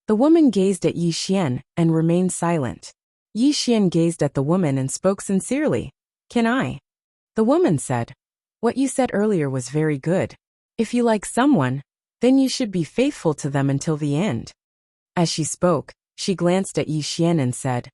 The woman gazed at Yi Xian and remained silent. Yi Xian gazed at the woman and spoke sincerely. Can I? The woman said. What you said earlier was very good. If you like someone, then you should be faithful to them until the end. As she spoke, she glanced at Yi Xian and said,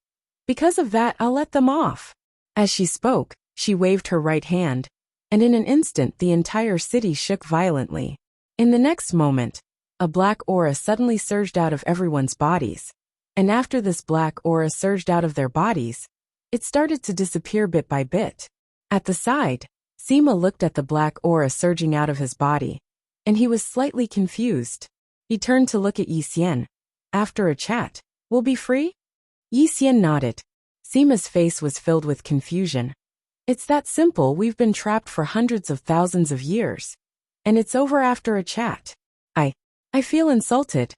because of that, I'll let them off. As she spoke, she waved her right hand, and in an instant the entire city shook violently. In the next moment, a black aura suddenly surged out of everyone's bodies. And after this black aura surged out of their bodies, it started to disappear bit by bit. At the side, Sima looked at the black aura surging out of his body, and he was slightly confused. He turned to look at Yi Xian. After a chat, we'll be free? Yi Xian nodded. Sima's face was filled with confusion. It's that simple. We've been trapped for hundreds of thousands of years. And it's over after a chat. I feel insulted.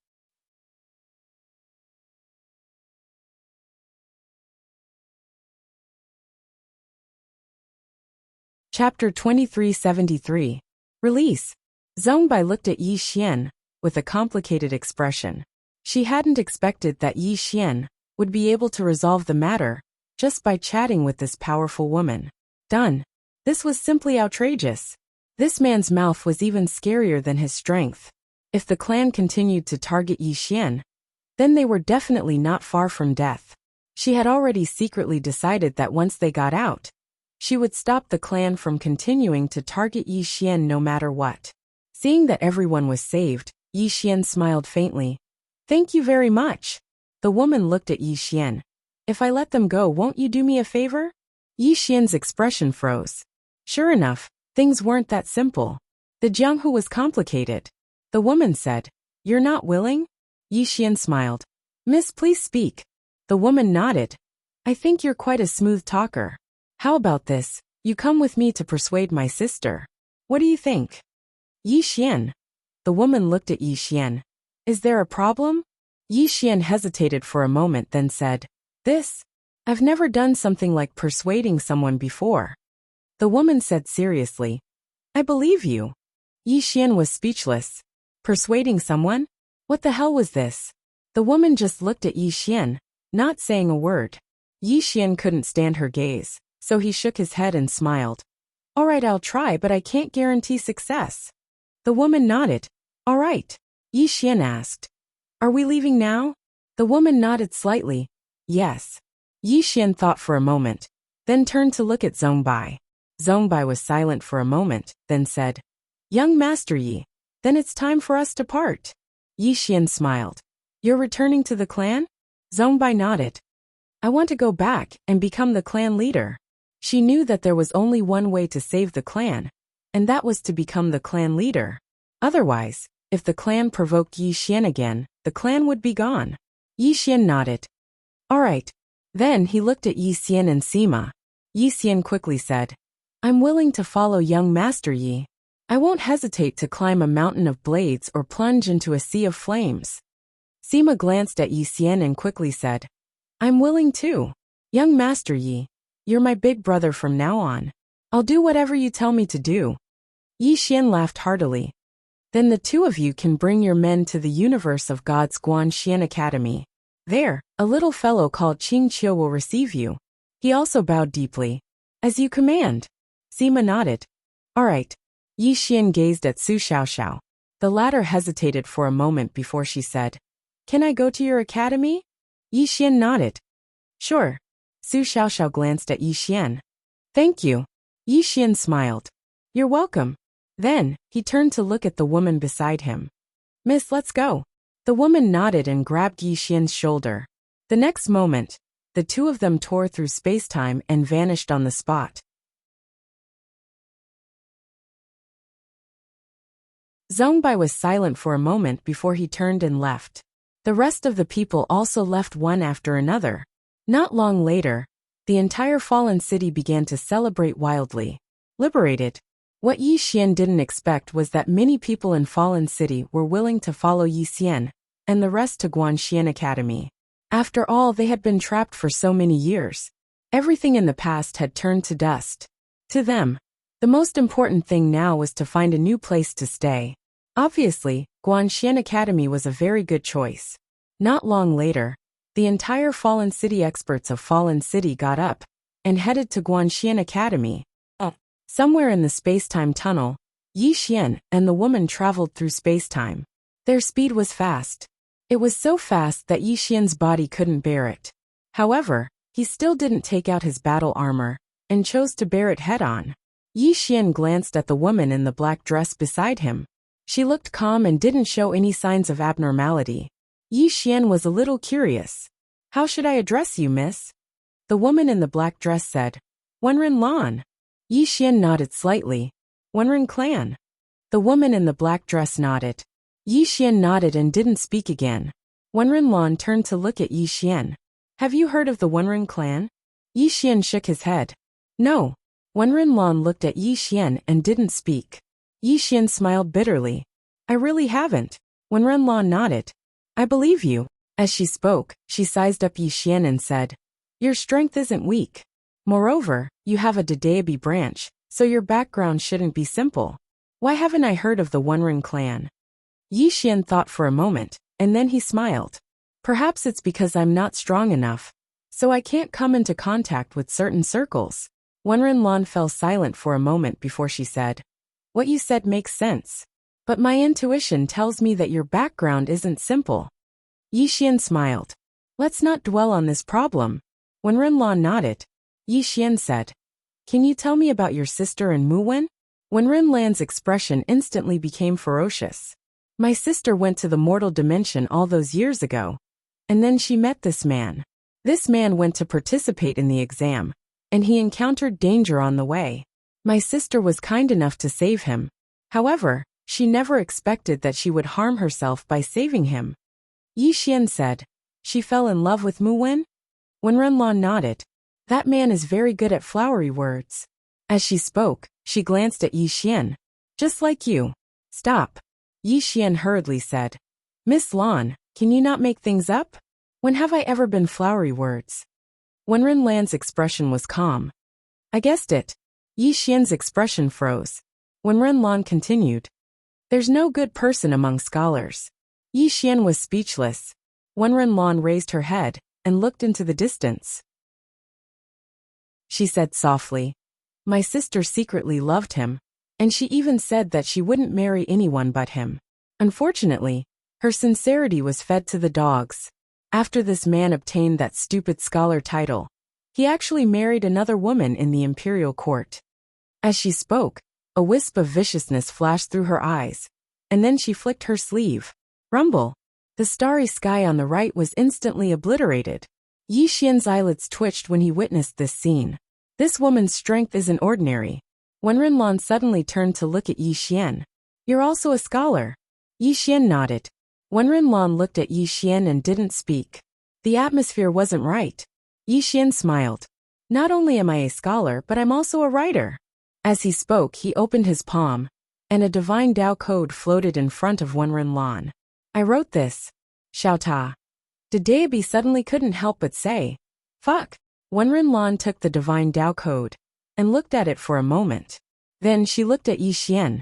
Chapter 2373. Release. Zhongbai looked at Yi Xian with a complicated expression. She hadn't expected that Yi Xian would be able to resolve the matter just by chatting with this powerful woman. Done. This was simply outrageous. This man's mouth was even scarier than his strength. If the clan continued to target Yi Xian, then they were definitely not far from death. She had already secretly decided that once they got out, she would stop the clan from continuing to target Yi Xian no matter what. Seeing that everyone was saved, Yi Xian smiled faintly. Thank you very much. The woman looked at Yi Xian. If I let them go, won't you do me a favor? Yi Xian's expression froze. Sure enough, things weren't that simple. The Jianghu was complicated. The woman said, You're not willing? Yi Xian smiled. Miss, please speak. The woman nodded. I think you're quite a smooth talker. How about this? You come with me to persuade my sister. What do you think? Yi Xian. The woman looked at Yi Xian. Is there a problem? Yi Xian hesitated for a moment, then said, This? I've never done something like persuading someone before. The woman said seriously, I believe you. Yi Xian was speechless. Persuading someone? What the hell was this? The woman just looked at Yi Xian, not saying a word. Yi Xian couldn't stand her gaze, so he shook his head and smiled. All right, I'll try, but I can't guarantee success. The woman nodded. All right. Yi Xian asked, Are we leaving now? The woman nodded slightly. Yes. Yi Xian thought for a moment, then turned to look at Zhongbai. Zhongbai was silent for a moment, then said, Young Master Yi, then it's time for us to part. Yi Xian smiled. You're returning to the clan? Zhongbai nodded. I want to go back and become the clan leader. She knew that there was only one way to save the clan, and that was to become the clan leader. Otherwise, if the clan provoked Yi Xian again, the clan would be gone. Yi Xian nodded. All right. Then he looked at Yi Xian and Sima. Yi Xian quickly said, I'm willing to follow young Master Yi. I won't hesitate to climb a mountain of blades or plunge into a sea of flames. Sima glanced at Yi Xian and quickly said, I'm willing too. Young Master Yi, you're my big brother from now on. I'll do whatever you tell me to do. Yi Xian laughed heartily. Then the two of you can bring your men to the universe of God's Guan Xian Academy. There, a little fellow called Qing Qiu will receive you. He also bowed deeply. As you command. Sima nodded. All right. Yi Xian gazed at Su Xiaoxiao. The latter hesitated for a moment before she said, Can I go to your academy? Yi Xian nodded. Sure. Su Xiaoxiao glanced at Yi Xian. Thank you. Yi Xian smiled. You're welcome. Then, he turned to look at the woman beside him. Miss, let's go. The woman nodded and grabbed Yi Xian's shoulder. The next moment, the two of them tore through space-time and vanished on the spot. Zhongbai was silent for a moment before he turned and left. The rest of the people also left one after another. Not long later, the entire fallen city began to celebrate wildly. Liberated. What Yi Xian didn't expect was that many people in Fallen City were willing to follow Yi Xian and the rest to Guanxian Academy. After all, they had been trapped for so many years. Everything in the past had turned to dust. To them, the most important thing now was to find a new place to stay. Obviously, Guanxian Academy was a very good choice. Not long later, the entire Fallen City experts of Fallen City got up and headed to Guanxian Academy. Somewhere in the space-time tunnel, Yi Xian and the woman traveled through space-time. Their speed was fast. It was so fast that Yi Xian's body couldn't bear it. However, he still didn't take out his battle armor and chose to bear it head-on. Yi Xian glanced at the woman in the black dress beside him. She looked calm and didn't show any signs of abnormality. Yi Xian was a little curious. "How should I address you, miss?" The woman in the black dress said. "Wenren Lan." Yi Xian nodded slightly. "Wenren clan." The woman in the black dress nodded. Yi Xian nodded and didn't speak again. Wenren Lan turned to look at Yi Xian. "Have you heard of the Wenren clan?" Yi Xian shook his head. "No." Wenren Lan looked at Yi Xian and didn't speak. Yi Xian smiled bitterly. "I really haven't." Wenren Lan nodded. "I believe you." As she spoke, she sized up Yi Xian and said, "Your strength isn't weak. Moreover, you have a Dedeabi branch, so your background shouldn't be simple. Why haven't I heard of the Wenren clan?" Yi Xian thought for a moment, and then he smiled. "Perhaps it's because I'm not strong enough, so I can't come into contact with certain circles." Wenren Lan fell silent for a moment before she said, "What you said makes sense. But my intuition tells me that your background isn't simple." Yi Xian smiled. "Let's not dwell on this problem." Wenren Lan nodded. Yi Xian said, "Can you tell me about your sister and Mu Wen?" Wenren Lan's expression instantly became ferocious. "My sister went to the mortal dimension all those years ago. And then she met this man. This man went to participate in the exam, and he encountered danger on the way. My sister was kind enough to save him. However, she never expected that she would harm herself by saving him." Yi Xian said, "She fell in love with Mu Wen?" Wenren Lan nodded. "That man is very good at flowery words." As she spoke, she glanced at Yi Xian. "Just like you." "Stop." Yi Xian hurriedly said. "Miss Lan, can you not make things up? When have I ever been flowery words?" Wenren Lan's expression was calm. "I guessed it." Yi Xian's expression froze. Wenren Lan continued. "There's no good person among scholars." Yi Xian was speechless. Wenren Lan raised her head and looked into the distance. She said softly, "My sister secretly loved him, and she even said that she wouldn't marry anyone but him. Unfortunately, her sincerity was fed to the dogs. After this man obtained that stupid scholar title, he actually married another woman in the imperial court." As she spoke, a wisp of viciousness flashed through her eyes, and then she flicked her sleeve. Rumble! The starry sky on the right was instantly obliterated. Yi Xian's eyelids twitched when he witnessed this scene. This woman's strength isn't ordinary. Wenren Lan suddenly turned to look at Yi Xian. "You're also a scholar?" Yi Xian nodded. Wenren Lan looked at Yi Xian and didn't speak. The atmosphere wasn't right. Yi Xian smiled. "Not only am I a scholar, but I'm also a writer." As he spoke, he opened his palm, and a divine Tao code floated in front of Wenren Lan. "I wrote this." Xiao Ta. Dedeabi suddenly couldn't help but say, "Fuck." Wenren Lan took the divine Tao code and looked at it for a moment. Then she looked at Yi Xian.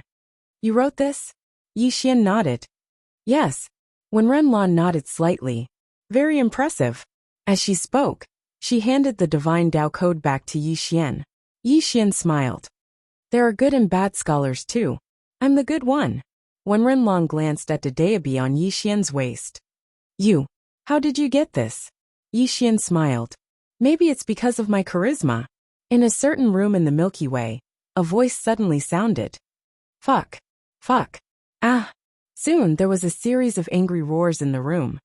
"You wrote this?" Yi Xian nodded. "Yes." Wenren Lan nodded slightly. "Very impressive." As she spoke, she handed the divine Tao code back to Yi Xian. Yi Xian smiled. "There are good and bad scholars too. I'm the good one." Wenren Lan glanced at Dedeabi on Yi Xian's waist. "You. How did you get this?" Yi Xian smiled. "Maybe it's because of my charisma." In a certain room in the Milky Way, a voice suddenly sounded. "Fuck. Fuck. Ah." Soon there was a series of angry roars in the room.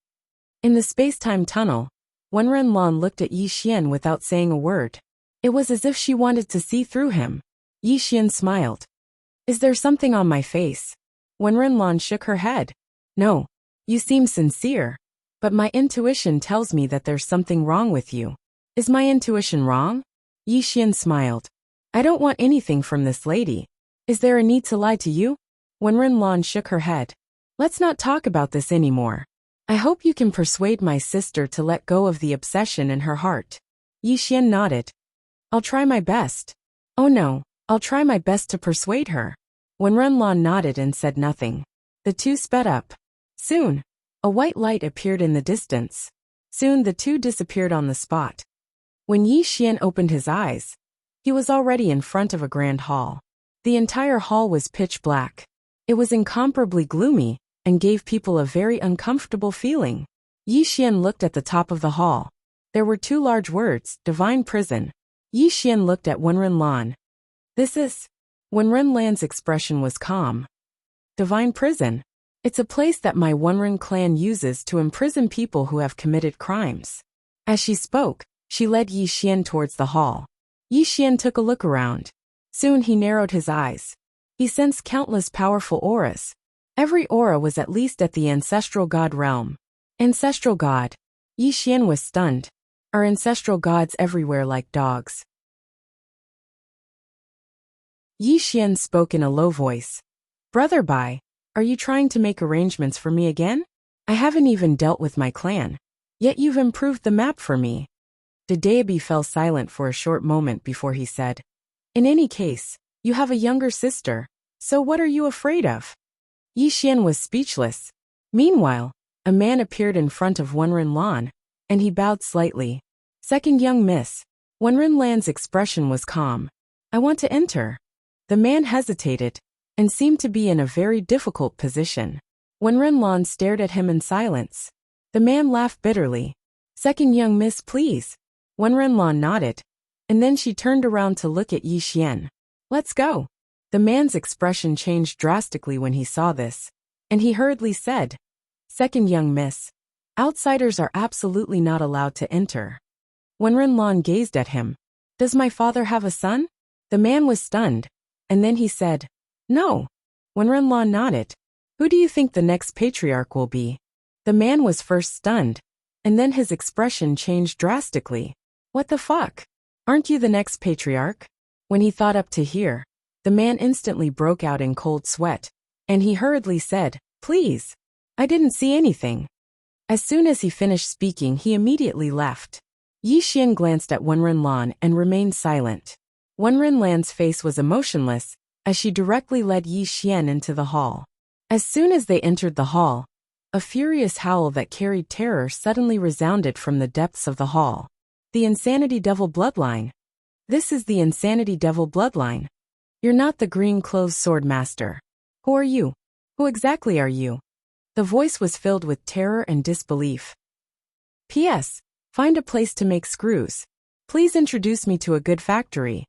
In the space-time tunnel, Wenren Lan looked at Yi Xian without saying a word. It was as if she wanted to see through him. Yi Xian smiled. "Is there something on my face?" Wenren Lan shook her head. "No. You seem sincere. But my intuition tells me that there's something wrong with you." Is my intuition wrong? Yi Xian smiled. I don't want anything from this lady. Is there a need to lie to you? Wenren Lan shook her head. Let's not talk about this anymore. I hope you can persuade my sister to let go of the obsession in her heart. Yi Xian nodded. I'll try my best. Oh no, I'll try my best to persuade her. Wenren Lan nodded and said nothing. The two sped up. Soon, a white light appeared in the distance. Soon the two disappeared on the spot. When Yi Xian opened his eyes, he was already in front of a grand hall. The entire hall was pitch black. It was incomparably gloomy and gave people a very uncomfortable feeling. Yi Xian looked at the top of the hall. There were two large words, Divine Prison. Yi Xian looked at Wenren Lan. This is... Wenren Lan's expression was calm. Divine Prison. It's a place that my Wenren clan uses to imprison people who have committed crimes. As she spoke, she led Yi Xian towards the hall. Yi Xian took a look around. Soon he narrowed his eyes. He sensed countless powerful auras. Every aura was at least at the ancestral god realm. Ancestral god. Yi Xian was stunned. Are ancestral gods everywhere like dogs? Yi Xian spoke in a low voice. Brother Bai, are you trying to make arrangements for me again? I haven't even dealt with my clan. Yet you've improved the map for me. Dedeabi fell silent for a short moment before he said, In any case, you have a younger sister, so what are you afraid of? Yi Xian was speechless. Meanwhile, a man appeared in front of Wenren Lan, and he bowed slightly. Second young miss. Wenren Lan's expression was calm. I want to enter. The man hesitated, and seemed to be in a very difficult position. Wenren Lan stared at him in silence. The man laughed bitterly. Second young miss, please. Wenren Lan nodded, and then she turned around to look at Yi Xian. Let's go. The man's expression changed drastically when he saw this, and he hurriedly said, Second young miss. Outsiders are absolutely not allowed to enter. Wenren Lan gazed at him. Does my father have a son? The man was stunned, and then he said, No. Wenren Lan nodded. Who do you think the next patriarch will be? The man was first stunned, and then his expression changed drastically. What the fuck? Aren't you the next patriarch? When he thought up to hear, the man instantly broke out in cold sweat, and he hurriedly said, Please. I didn't see anything. As soon as he finished speaking, he immediately left. Yi Xian glanced at Wenren Lan and remained silent. Wenren Lan's face was emotionless, as she directly led Yi Xian into the hall. As soon as they entered the hall, a furious howl that carried terror suddenly resounded from the depths of the hall. The Insanity Devil Bloodline. This is the Insanity Devil Bloodline. You're not the green-clothes sword master. Who are you? Who exactly are you? The voice was filled with terror and disbelief. P.S. Find a place to make screws. Please introduce me to a good factory.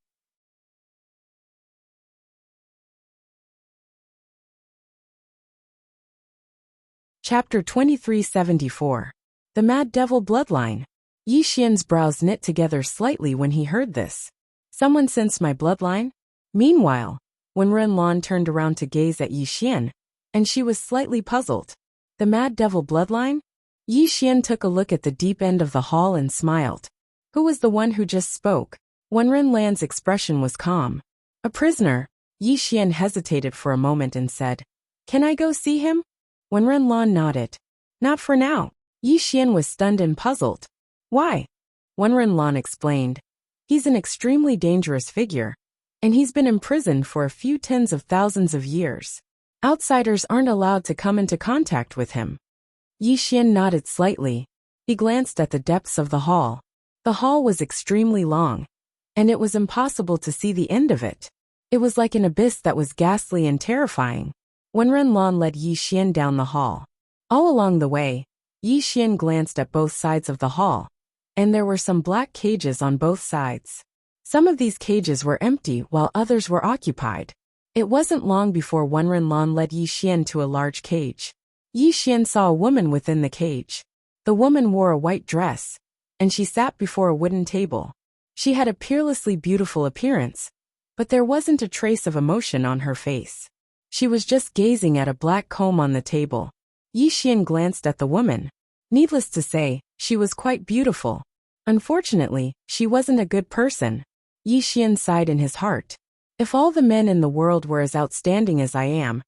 Chapter 2374. The Mad Devil Bloodline. Yi Xian's brows knit together slightly when he heard this. Someone sensed my bloodline? Meanwhile, Wenren Lan turned around to gaze at Yi Xian, and she was slightly puzzled. The Mad Devil Bloodline? Yi Xian took a look at the deep end of the hall and smiled. Who was the one who just spoke? Wenren Lan's expression was calm. A prisoner. Yi Xian hesitated for a moment and said, Can I go see him? Wenren Lan nodded. Not for now. Yi Xian was stunned and puzzled. Why? Wenren Lan explained. He's an extremely dangerous figure, and he's been imprisoned for a few tens of thousands of years. Outsiders aren't allowed to come into contact with him. Yi Xian nodded slightly. He glanced at the depths of the hall. The hall was extremely long, and it was impossible to see the end of it. It was like an abyss that was ghastly and terrifying. Wenren Lan led Yi Xian down the hall. All along the way, Yi Xian glanced at both sides of the hall, and there were some black cages on both sides. Some of these cages were empty while others were occupied. It wasn't long before Wenren Lan led Yi Xian to a large cage. Yi Xian saw a woman within the cage. The woman wore a white dress, and she sat before a wooden table. She had a peerlessly beautiful appearance, but there wasn't a trace of emotion on her face. She was just gazing at a black comb on the table. Yi Xian glanced at the woman. Needless to say, she was quite beautiful. Unfortunately, she wasn't a good person. Yi Xian sighed in his heart. If all the men in the world were as outstanding as I am,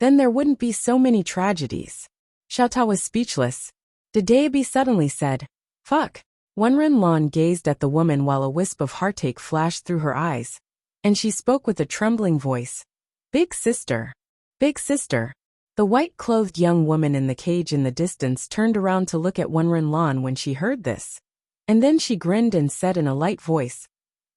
then there wouldn't be so many tragedies. Xiaotao was speechless. Dedeabi suddenly said, "Fuck." Wenren Lan gazed at the woman while a wisp of heartache flashed through her eyes, and she spoke with a trembling voice. "Big sister. Big sister." The white-clothed young woman in the cage in the distance turned around to look at Wenren Lan when she heard this. And then she grinned and said in a light voice,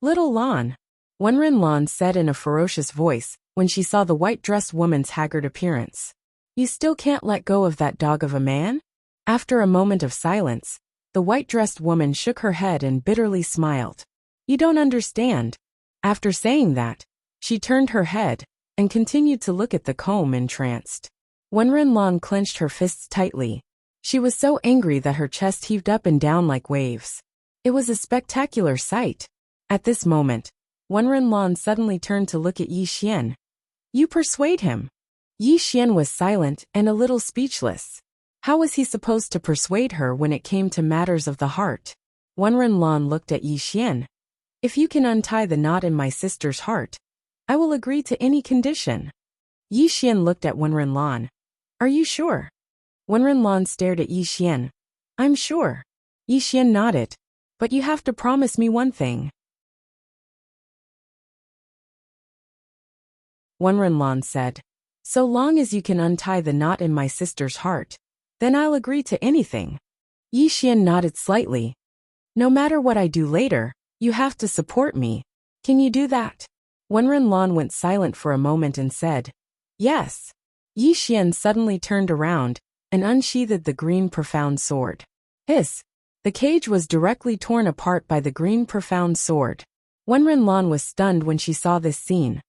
"Little Lan." Wenren Lan said in a ferocious voice when she saw the white-dressed woman's haggard appearance. "You still can't let go of that dog of a man?" After a moment of silence, the white-dressed woman shook her head and bitterly smiled. "You don't understand." After saying that, she turned her head and continued to look at the comb entranced. Wenren Lan clenched her fists tightly. She was so angry that her chest heaved up and down like waves. It was a spectacular sight. At this moment, Wenren Lan suddenly turned to look at Yi Xian. "You persuade him." Yi Xian was silent and a little speechless. How was he supposed to persuade her when it came to matters of the heart? Wenren Lan looked at Yi Xian. "If you can untie the knot in my sister's heart, I will agree to any condition." Yi Xian looked at Wenren Lan. "Are you sure?" Wenren Lan stared at Yi Xian. "I'm sure." Yi Xian nodded. "But you have to promise me one thing." Wenren Lan said, "So long as you can untie the knot in my sister's heart, then I'll agree to anything." Yi Xian nodded slightly. "No matter what I do later, you have to support me. Can you do that?" Wenren Lan went silent for a moment and said, "Yes." Yi Xian suddenly turned around and unsheathed the green profound sword. Hiss! The cage was directly torn apart by the green profound sword. Wenren Lan was stunned when she saw this scene.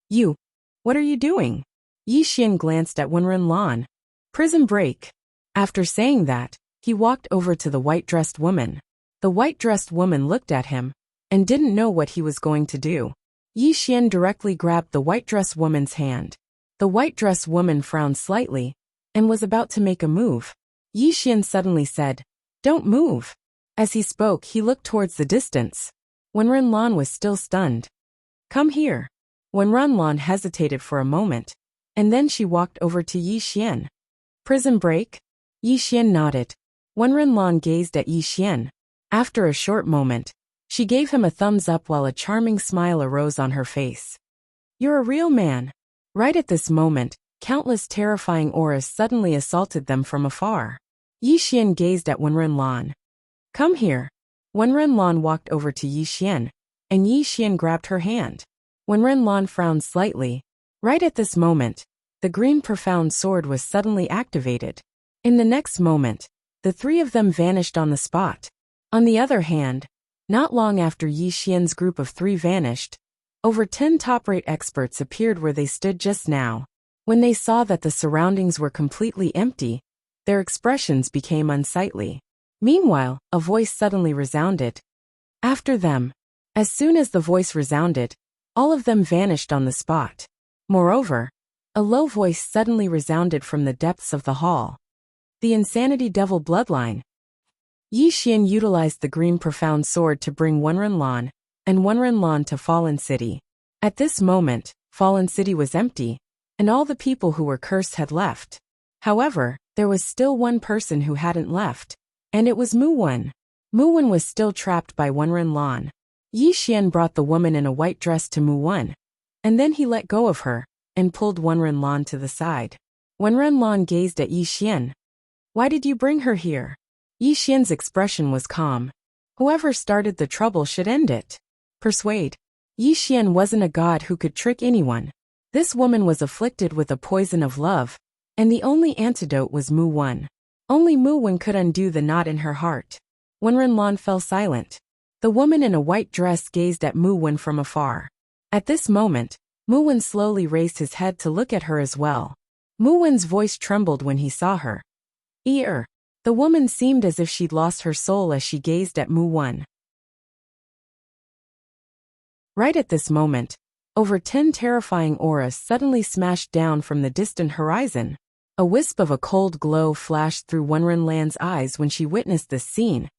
"You, what are you doing?" Yi Xian glanced at Wenren Lan. "Prison break." After saying that, he walked over to the white-dressed woman. The white-dressed woman looked at him and didn't know what he was going to do. Yi Xian directly grabbed the white-dressed woman's hand. The white-dressed woman frowned slightly and was about to make a move. Yi Xian suddenly said, "Don't move." As he spoke, he looked towards the distance. Wenren Lan was still stunned. "Come here." Wenren Lan hesitated for a moment, and then she walked over to Yi Xian. "Prison break?" Yi Xian nodded. Wenren Lan gazed at Yi Xian. After a short moment, she gave him a thumbs up while a charming smile arose on her face. "You're a real man." Right at this moment, countless terrifying auras suddenly assaulted them from afar. Yi Xian gazed at Wenren Lan. "Come here." Wenren Lan walked over to Yi Xian, and Yi Xian grabbed her hand. Wenren Lan frowned slightly. Right at this moment, the green profound sword was suddenly activated. In the next moment, the three of them vanished on the spot. On the other hand, not long after Yi Xian's group of three vanished, over 10 top-rate experts appeared where they stood just now. When they saw that the surroundings were completely empty, their expressions became unsightly. Meanwhile, a voice suddenly resounded. "After them." As soon as the voice resounded, all of them vanished on the spot. Moreover, a low voice suddenly resounded from the depths of the hall. "The Insanity Devil Bloodline." Yi Xian utilized the green profound sword to bring Wenren Lan and Wenren Lan to Fallen City. At this moment, Fallen City was empty, and all the people who were cursed had left. However, there was still one person who hadn't left, and it was Mu Wen. Mu Wen was still trapped by Wenren Lan. Yi Xian brought the woman in a white dress to Mu Wen, and then he let go of her and pulled Wenren Lan to the side. Wenren Lan gazed at Yi Xian. "Why did you bring her here?" Yi Xian's expression was calm. "Whoever started the trouble should end it." Persuade. Yi Xian wasn't a god who could trick anyone. This woman was afflicted with a poison of love, and the only antidote was Mu Wen. Only Mu Wen could undo the knot in her heart. Wenren Lan fell silent. The woman in a white dress gazed at Mu Wen from afar. At this moment, Mu Wen slowly raised his head to look at her as well. Mu Wen's voice trembled when he saw her. "Ear." The woman seemed as if she'd lost her soul as she gazed at Mu Wen. Right at this moment, over 10 terrifying auras suddenly smashed down from the distant horizon. A wisp of a cold glow flashed through Wenren Lan's eyes when she witnessed this scene,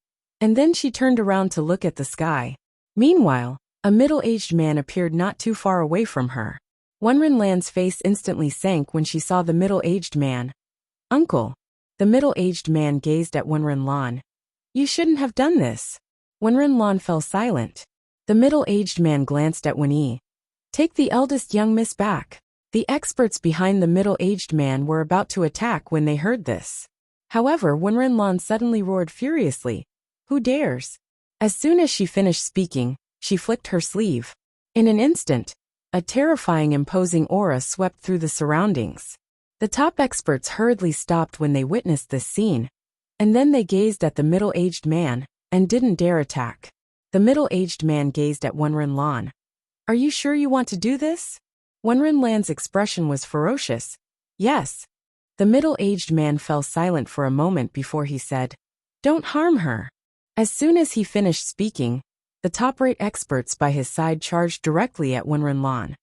And then she turned around to look at the sky. Meanwhile, a middle-aged man appeared not too far away from her. Wenren-Lan's face instantly sank when she saw the middle-aged man. "Uncle." The middle-aged man gazed at Wenren-Lan. "You shouldn't have done this." Wenren-Lan fell silent. The middle-aged man glanced at Wen-Yi. "Take the eldest young miss back." The experts behind the middle-aged man were about to attack when they heard this. However, Wenren-Lan suddenly roared furiously. "Who dares?" As soon as she finished speaking, she flicked her sleeve. In an instant, a terrifying imposing aura swept through the surroundings. The top experts hurriedly stopped when they witnessed this scene, and then they gazed at the middle-aged man, and didn't dare attack. The middle-aged man gazed at Wenren-Lan. "Are you sure you want to do this?" Wenren-Lan's expression was ferocious. "Yes." The middle-aged man fell silent for a moment before he said, "Don't harm her." As soon as he finished speaking, the top-rate experts by his side charged directly at Wenren-Lan.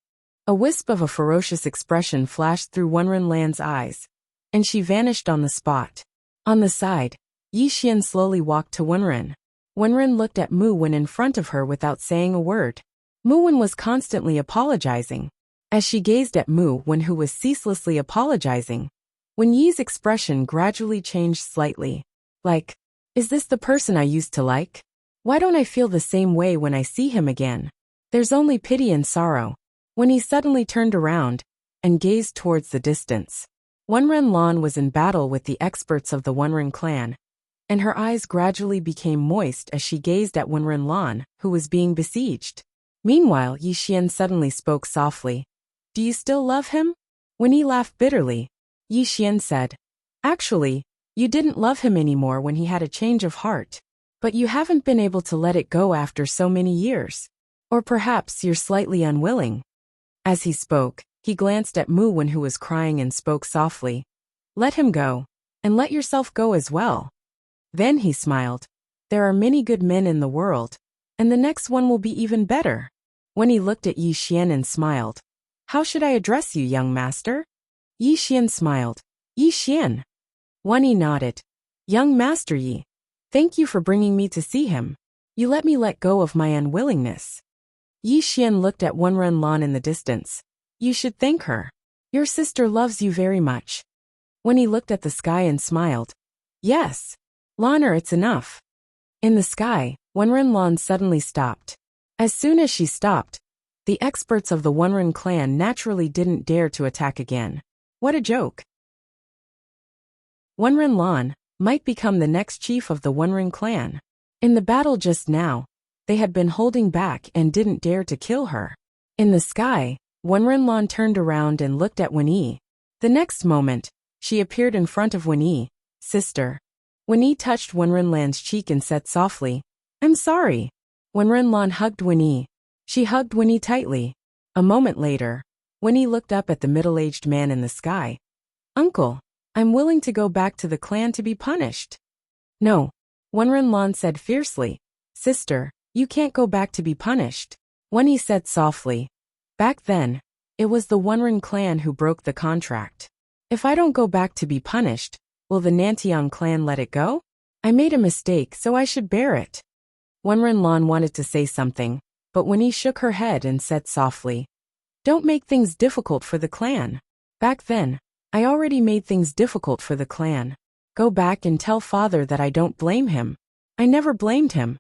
A wisp of a ferocious expression flashed through Wenren-Lan's eyes, and she vanished on the spot. On the side, Yi Xian slowly walked to Wenren. Wenren looked at Mu Wen in front of her without saying a word. Mu Wen was constantly apologizing. As she gazed at Mu Wen, who was ceaselessly apologizing, Wen Yi's expression gradually changed slightly. Like, is this the person I used to like? Why don't I feel the same way when I see him again? There's only pity and sorrow. When he suddenly turned around and gazed towards the distance. Wenren-Lan was in battle with the experts of the Wenren clan, and her eyes gradually became moist as she gazed at Wenren-Lan, who was being besieged. Meanwhile, Yi Xian suddenly spoke softly. "Do you still love him?" When he laughed bitterly, Yi Xian said, "Actually, you didn't love him anymore when he had a change of heart. But you haven't been able to let it go after so many years. Or perhaps you're slightly unwilling." As he spoke, he glanced at Mu Wen, who was crying, and spoke softly. "Let him go. And let yourself go as well." Then he smiled. "There are many good men in the world, and the next one will be even better." When he looked at Yi Xian and smiled. "How should I address you, young master?" Yi Xian smiled. "Yi Xian." Wen-Yi nodded. "Young Master Yi. Thank you for bringing me to see him. You let me let go of my unwillingness." Yi Xian looked at Wenren-Lan in the distance. "You should thank her. Your sister loves you very much." When he looked at the sky and smiled. "Yes. Lan'er, it's enough." In the sky, Wenren-Lan suddenly stopped. As soon as she stopped, the experts of the Wenren clan naturally didn't dare to attack again. What a joke. Wenren-Lan might become the next chief of the Wenren clan. In the battle just now, they had been holding back and didn't dare to kill her. In the sky, Wenren-Lan turned around and looked at Wen-Yi. The next moment, she appeared in front of Wen-Yi. "Sister." Wen-Yi touched Wenren-Lan's cheek and said softly, "I'm sorry." Wenren-Lan hugged Wen-Yi. She hugged Wen-Yi tightly. A moment later, Wen-Yi looked up at the middle-aged man in the sky. "Uncle, I'm willing to go back to the clan to be punished." "No," Wenren-Lan said fiercely. "Sister, you can't go back to be punished." Wen-Yi said softly. "Back then, it was the Wenren clan who broke the contract. If I don't go back to be punished, will the Nantiang clan let it go? I made a mistake, so I should bear it." Wenren-Lan wanted to say something, but Wen-Yi shook her head and said softly, "Don't make things difficult for the clan. Back then, I already made things difficult for the clan. Go back and tell father that I don't blame him. I never blamed him."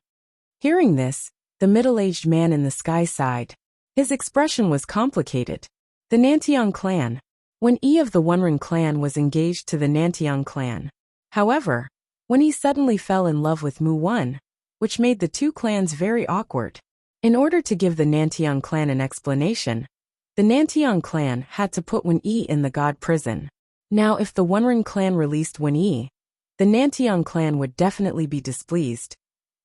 Hearing this, the middle-aged man in the sky sighed. His expression was complicated. The Nantiang clan. Wen-Yi of the Wenren clan was engaged to the Nantiang clan. However, Wen-Yi suddenly fell in love with Mu Wen, which made the two clans very awkward. In order to give the Nantiang clan an explanation, the Nantiang clan had to put Wen-Yi in the god prison. Now if the Wenren clan released Wen-Yi, the Nantiang clan would definitely be displeased,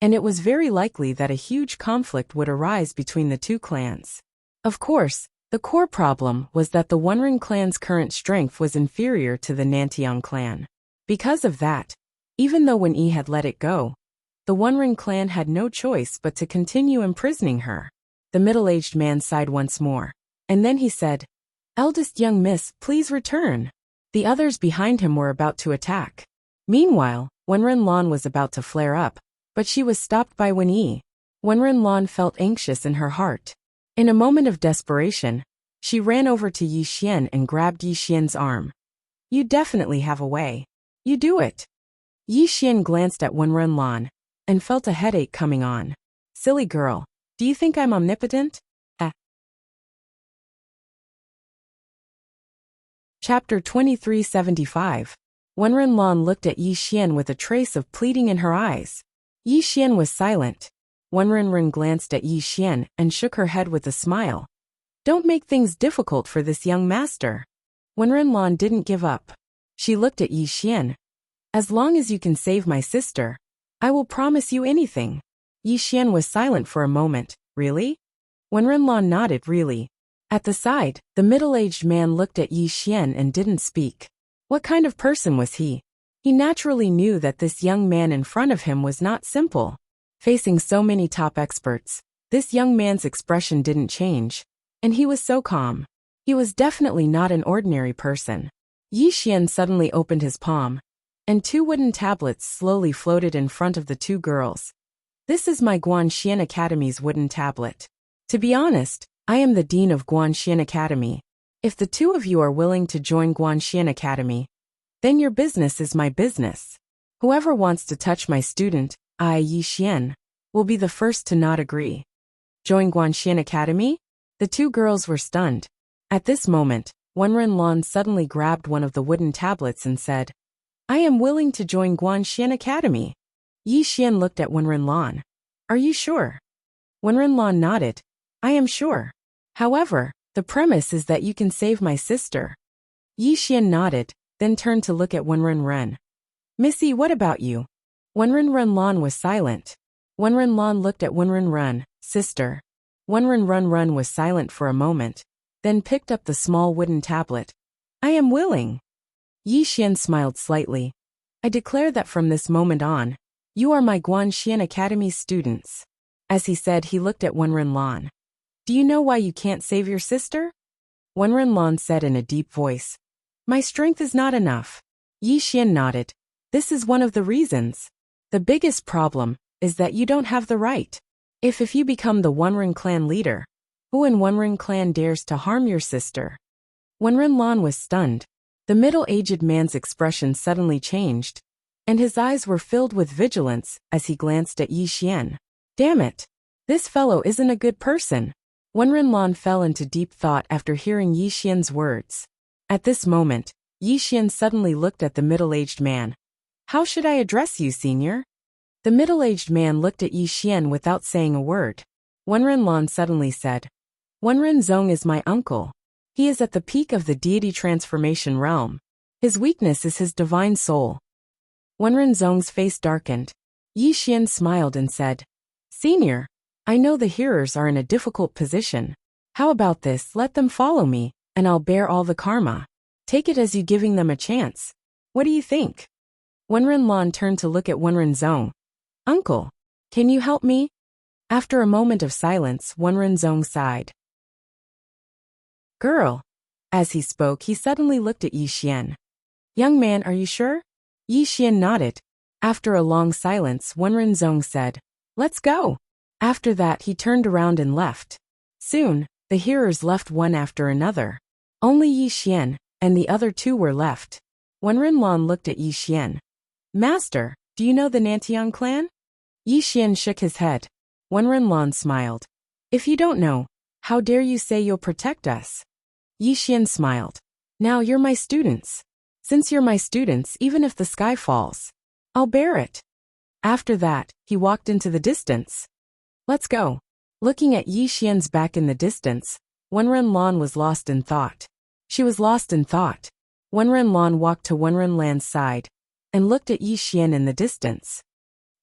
and it was very likely that a huge conflict would arise between the two clans. Of course, the core problem was that the Wenren clan's current strength was inferior to the Nantiang clan. Because of that, even though Wen-Yi had let it go, the Wenren clan had no choice but to continue imprisoning her. The middle-aged man sighed once more, and then he said, "Eldest young miss, please return." The others behind him were about to attack. Meanwhile, Wenren-Lan was about to flare up, but she was stopped by Wenren Lan felt anxious in her heart. In a moment of desperation, she ran over to Yi Xian and grabbed Yi Xian's arm. You definitely have a way. You do it. Yi Xian glanced at Wenren Lan and felt a headache coming on. Silly girl, do you think I'm omnipotent? Chapter 2375. Wenren Lan looked at Yi Xian with a trace of pleading in her eyes. Yi Xian was silent. Wenren glanced at Yi Xian and shook her head with a smile. Don't make things difficult for this young master. Wenren Lan didn't give up. She looked at Yi Xian. As long as you can save my sister, I will promise you anything. Yi Xian was silent for a moment. Really? Wenren Lan nodded. Really? At the side, the middle-aged man looked at Yi Xian and didn't speak. What kind of person was he? He naturally knew that this young man in front of him was not simple. Facing so many top experts, this young man's expression didn't change, and he was so calm. He was definitely not an ordinary person. Yi Xian suddenly opened his palm, and 2 wooden tablets slowly floated in front of the 2 girls. This is my Guanxian Academy's wooden tablet. To be honest, I am the dean of Guanxian Academy. If the 2 of you are willing to join Guanxian Academy, then your business is my business. Whoever wants to touch my student, Yi Xian, will be the first to not agree. Join Guanxian Academy? The 2 girls were stunned. At this moment, Wenren Lan suddenly grabbed one of the wooden tablets and said, I am willing to join Guanxian Academy. Yi Xian looked at Wenren Lan. Are you sure? Wenren Lan nodded. I am sure. However, the premise is that you can save my sister. Yi Xian nodded, then turned to look at Wenren. Missy, what about you? Wenren Lan was silent. Wenren Lan looked at Wenren. Sister. Wenren was silent for a moment, then picked up the small wooden tablet. I am willing. Yi Xian smiled slightly. I declare that from this moment on, you are my Guanxian Academy students. As he said, he looked at Wenren Lan. Do you know why you can't save your sister? Wenren Lan said in a deep voice. My strength is not enough. Yi Xian nodded. This is one of the reasons. The biggest problem is that you don't have the right. If you become the Wenren clan leader, who in Wenren clan dares to harm your sister? Wenren Lan was stunned. The middle-aged man's expression suddenly changed, and his eyes were filled with vigilance as he glanced at Yi Xian. Damn it! This fellow isn't a good person. Wenren Lan fell into deep thought after hearing Yi Xian's words. At this moment, Yi Xian suddenly looked at the middle-aged man. How should I address you, senior? The middle-aged man looked at Yi Xian without saying a word. Wenren Lan suddenly said, Wenren Zong is my uncle. He is at the peak of the deity transformation realm. His weakness is his divine soul. Wenren Zong's face darkened. Yi Xian smiled and said, Senior, I know the hearers are in a difficult position. How about this? Let them follow me, and I'll bear all the karma. Take it as you giving them a chance. What do you think? Wenren Lan turned to look at Wenren Zong. Uncle, can you help me? After a moment of silence, Wenren Zong sighed. Girl. As he spoke, he suddenly looked at Yi Xian. Young man, are you sure? Yi Xian nodded. After a long silence, Wenren Zong said, Let's go. After that, he turned around and left. Soon, the hearers left one after another. Only Yi Xian and the other 2 were left. Wenren Lan looked at Yi Xian. Master, do you know the Nantian clan? Yi Xian shook his head. Wenren Lan smiled. If you don't know, how dare you say you'll protect us? Yi Xian smiled. Now you're my students. Since you're my students, even if the sky falls, I'll bear it. After that, he walked into the distance. Let's go. Looking at Yi Xian's back in the distance, Wenren Lan was lost in thought. She was lost in thought. Wenren Lan walked to Wenren Lan's side and looked at Yi Xian in the distance.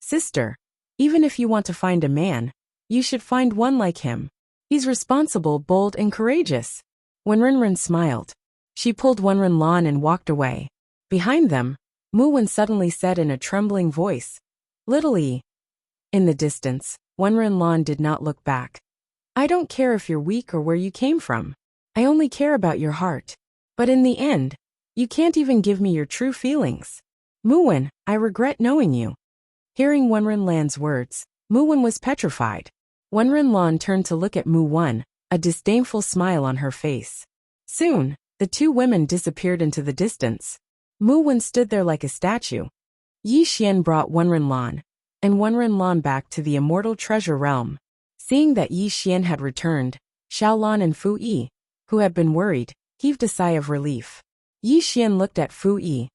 Sister, even if you want to find a man, you should find one like him. He's responsible, bold, and courageous. Wenren smiled. She pulled Wenren Lan and walked away. Behind them, Mu Wen suddenly said in a trembling voice, Little Yi. In the distance, Wenren Lan did not look back. I don't care if you're weak or where you came from. I only care about your heart. But in the end, you can't even give me your true feelings. Mu Wen, I regret knowing you. Hearing Wenren-lan's words, Mu-wen was petrified. Wenren-lan turned to look at Mu-wen, a disdainful smile on her face. Soon, the two women disappeared into the distance. Mu-wen stood there like a statue. Yi Xian brought Wenren-lan and Wenren-lan back to the immortal treasure realm. Seeing that Yi Xian had returned, Xiaolan and Fu Yi, who had been worried, heaved a sigh of relief. Yi Xian looked at Fu Yi.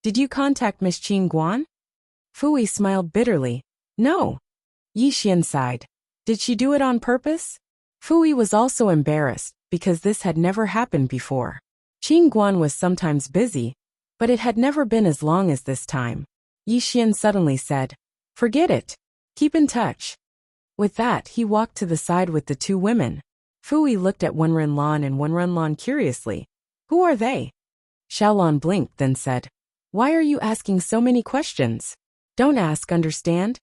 Did you contact Miss Qing Guan? Fu Yi smiled bitterly. No. Yi Xian sighed. Did she do it on purpose? Fu Yi was also embarrassed, because this had never happened before. Qing Guan was sometimes busy, but it had never been as long as this time. Yi Xian suddenly said, Forget it. Keep in touch. With that, he walked to the side with the two women. Fu Yi looked at Wenren-lan and Wenren-lan curiously. Who are they? Xiaolan blinked, then said, Why are you asking so many questions? Don't ask, understand?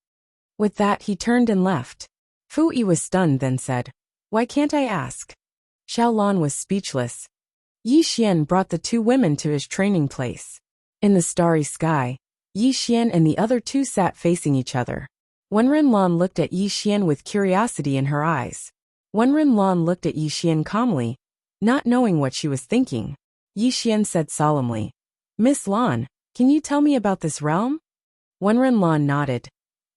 With that, he turned and left. Fu Yi was stunned, then said, Why can't I ask? Xiaolan was speechless. Yi Xian brought the two women to his training place. In the starry sky, Yi Xian and the other two sat facing each other. Wenren-lan looked at Yi Xian with curiosity in her eyes. Wenren-lan looked at Yi Xian calmly, not knowing what she was thinking. Yi Xian said solemnly, Miss Lan, can you tell me about this realm? Wenren-lan nodded.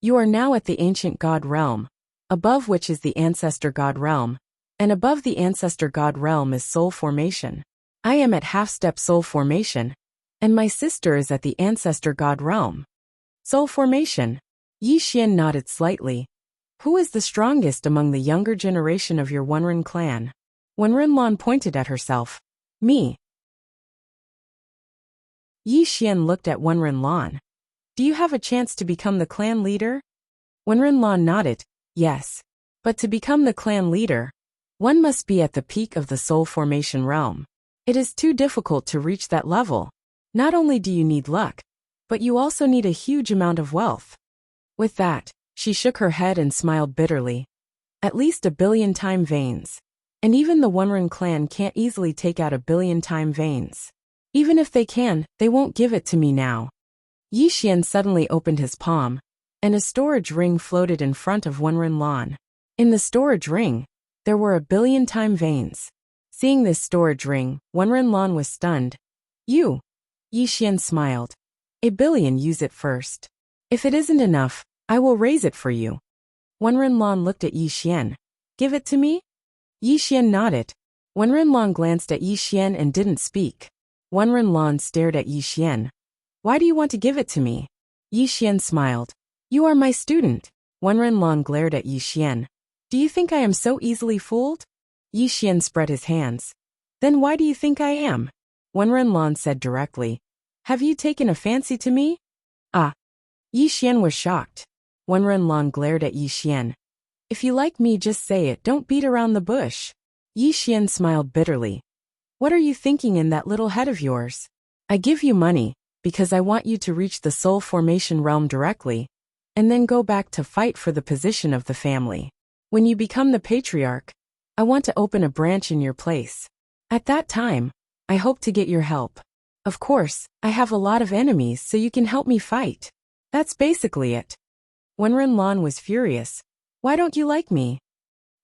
You are now at the ancient god realm, above which is the ancestor god realm, and above the ancestor god realm is soul formation. I am at half-step soul formation, and my sister is at the ancestor god realm. Soul formation. Yi Xian nodded slightly. Who is the strongest among the younger generation of your Wenren clan? Wenren-lan pointed at herself. Me. Yi Xian looked at Wenren-lan. Do you have a chance to become the clan leader? Wenren-lan nodded. Yes. But to become the clan leader, one must be at the peak of the soul formation realm. It is too difficult to reach that level. Not only do you need luck, but you also need a huge amount of wealth. With that, she shook her head and smiled bitterly. At least 1 billion time veins. And even the Wenren clan can't easily take out 1 billion time veins. Even if they can, they won't give it to me now. Yi Xian suddenly opened his palm, and a storage ring floated in front of Wenren-lan. In the storage ring, there were 1 billion time veins. Seeing this storage ring, Wenren-lan was stunned. You. Yi Xian smiled. 1 billion, use it first. If it isn't enough, I will raise it for you. Wenren-lan looked at Yi Xian. Give it to me? Yi Xian nodded. Wenren-lan glanced at Yi Xian and didn't speak. Wenren-lan stared at Yi Xian. Why do you want to give it to me? Yi Xian smiled. You are my student. Wenren-lan glared at Yi Xian. Do you think I am so easily fooled? Yi Xian spread his hands. Then why do you think I am? Wenren-lan said directly. Have you taken a fancy to me? Ah. Yi Xian was shocked. Wenren-lan glared at Yi Xian. If you like me, just say it, don't beat around the bush. Yi Xian smiled bitterly. What are you thinking in that little head of yours? I give you money, because I want you to reach the soul formation realm directly, and then go back to fight for the position of the family. When you become the patriarch, I want to open a branch in your place. At that time, I hope to get your help. Of course, I have a lot of enemies, so you can help me fight. That's basically it. Wenren-lan was furious. Why don't you like me?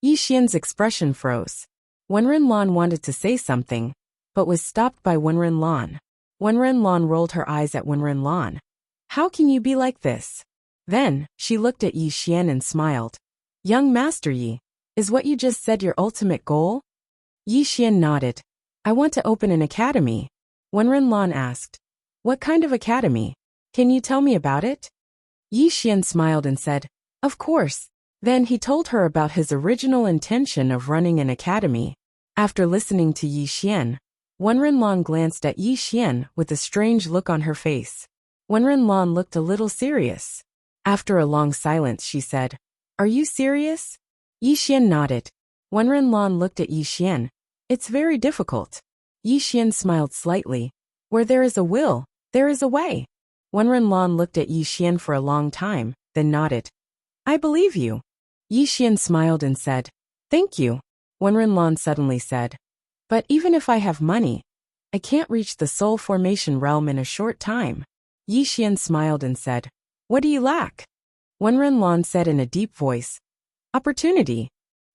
Yi Xian's expression froze. Wenren-lan wanted to say something, but was stopped by Wenren-lan. Wenren-lan rolled her eyes at Wenren-lan. How can you be like this? Then, she looked at Yi Xian and smiled. Young Master Yi, is what you just said your ultimate goal? Yi Xian nodded. I want to open an academy. Wenren-lan asked. What kind of academy? Can you tell me about it? Yi Xian smiled and said, Of course. Then he told her about his original intention of running an academy. After listening to Yi Xian, Wenren-lan glanced at Yi Xian with a strange look on her face. Wenren-lan looked a little serious. After a long silence, she said, Are you serious? Yi Xian nodded. Wenren-lan looked at Yi Xian. It's very difficult. Yi Xian smiled slightly. Where there is a will, there is a way. Wenren-lan looked at Yi Xian for a long time, then nodded. I believe you. Yi Xian smiled and said, Thank you. Wenren-lan suddenly said, But even if I have money, I can't reach the soul formation realm in a short time. Yi Xian smiled and said, What do you lack? Wenren said in a deep voice. Opportunity.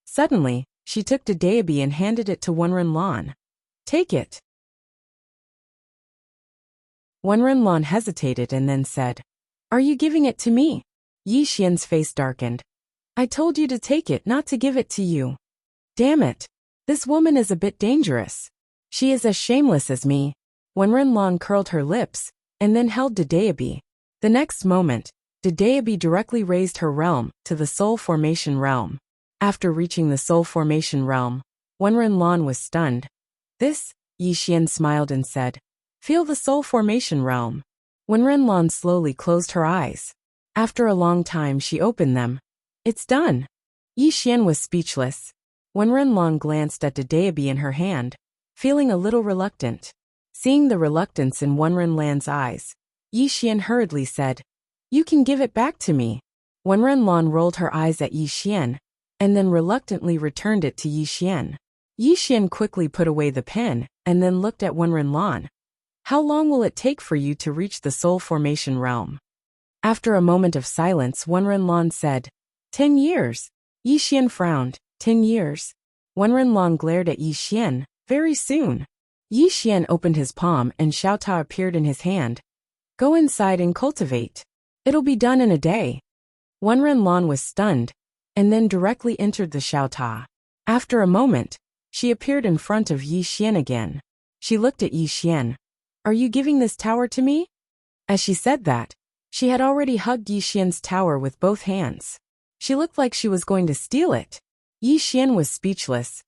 Suddenly, she took Daebi and handed it to Wenren. Take it. Wenren hesitated and then said, Are you giving it to me? Yi Xian's face darkened. I told you to take it, not to give it to you. Damn it. This woman is a bit dangerous. She is as shameless as me. Wenren curled her lips, and then held Daebi. The next moment, Daebi directly raised her realm to the Soul Formation realm. After reaching the Soul Formation realm, Wenren was stunned. This, Yi Xian smiled and said, Feel the Soul Formation realm. Wenren slowly closed her eyes. After a long time she opened them. It's done. Yi Xian was speechless. Wenren glanced at Daebi in her hand, feeling a little reluctant. Seeing the reluctance in Wenren's eyes, Yi Xian hurriedly said, You can give it back to me. Wenren rolled her eyes at Yi Xian, and then reluctantly returned it to Yi Xian. Yi Xian quickly put away the pen, and then looked at Wenren. How long will it take for you to reach the Soul Formation realm? After a moment of silence, Wenren said, 10 years. Yi Xian frowned. 10 years. Wenren glared at Yi Xian. Very soon. Yi Xian opened his palm and Xiaota appeared in his hand. Go inside and cultivate. It'll be done in a day. Wenren was stunned, and then directly entered the Xiaota. After a moment, she appeared in front of Yi Xian again. She looked at Yi Xian. Are you giving this tower to me? As she said that, she had already hugged Yi Xian's tower with both hands. She looked like she was going to steal it. Yi Xian was speechless.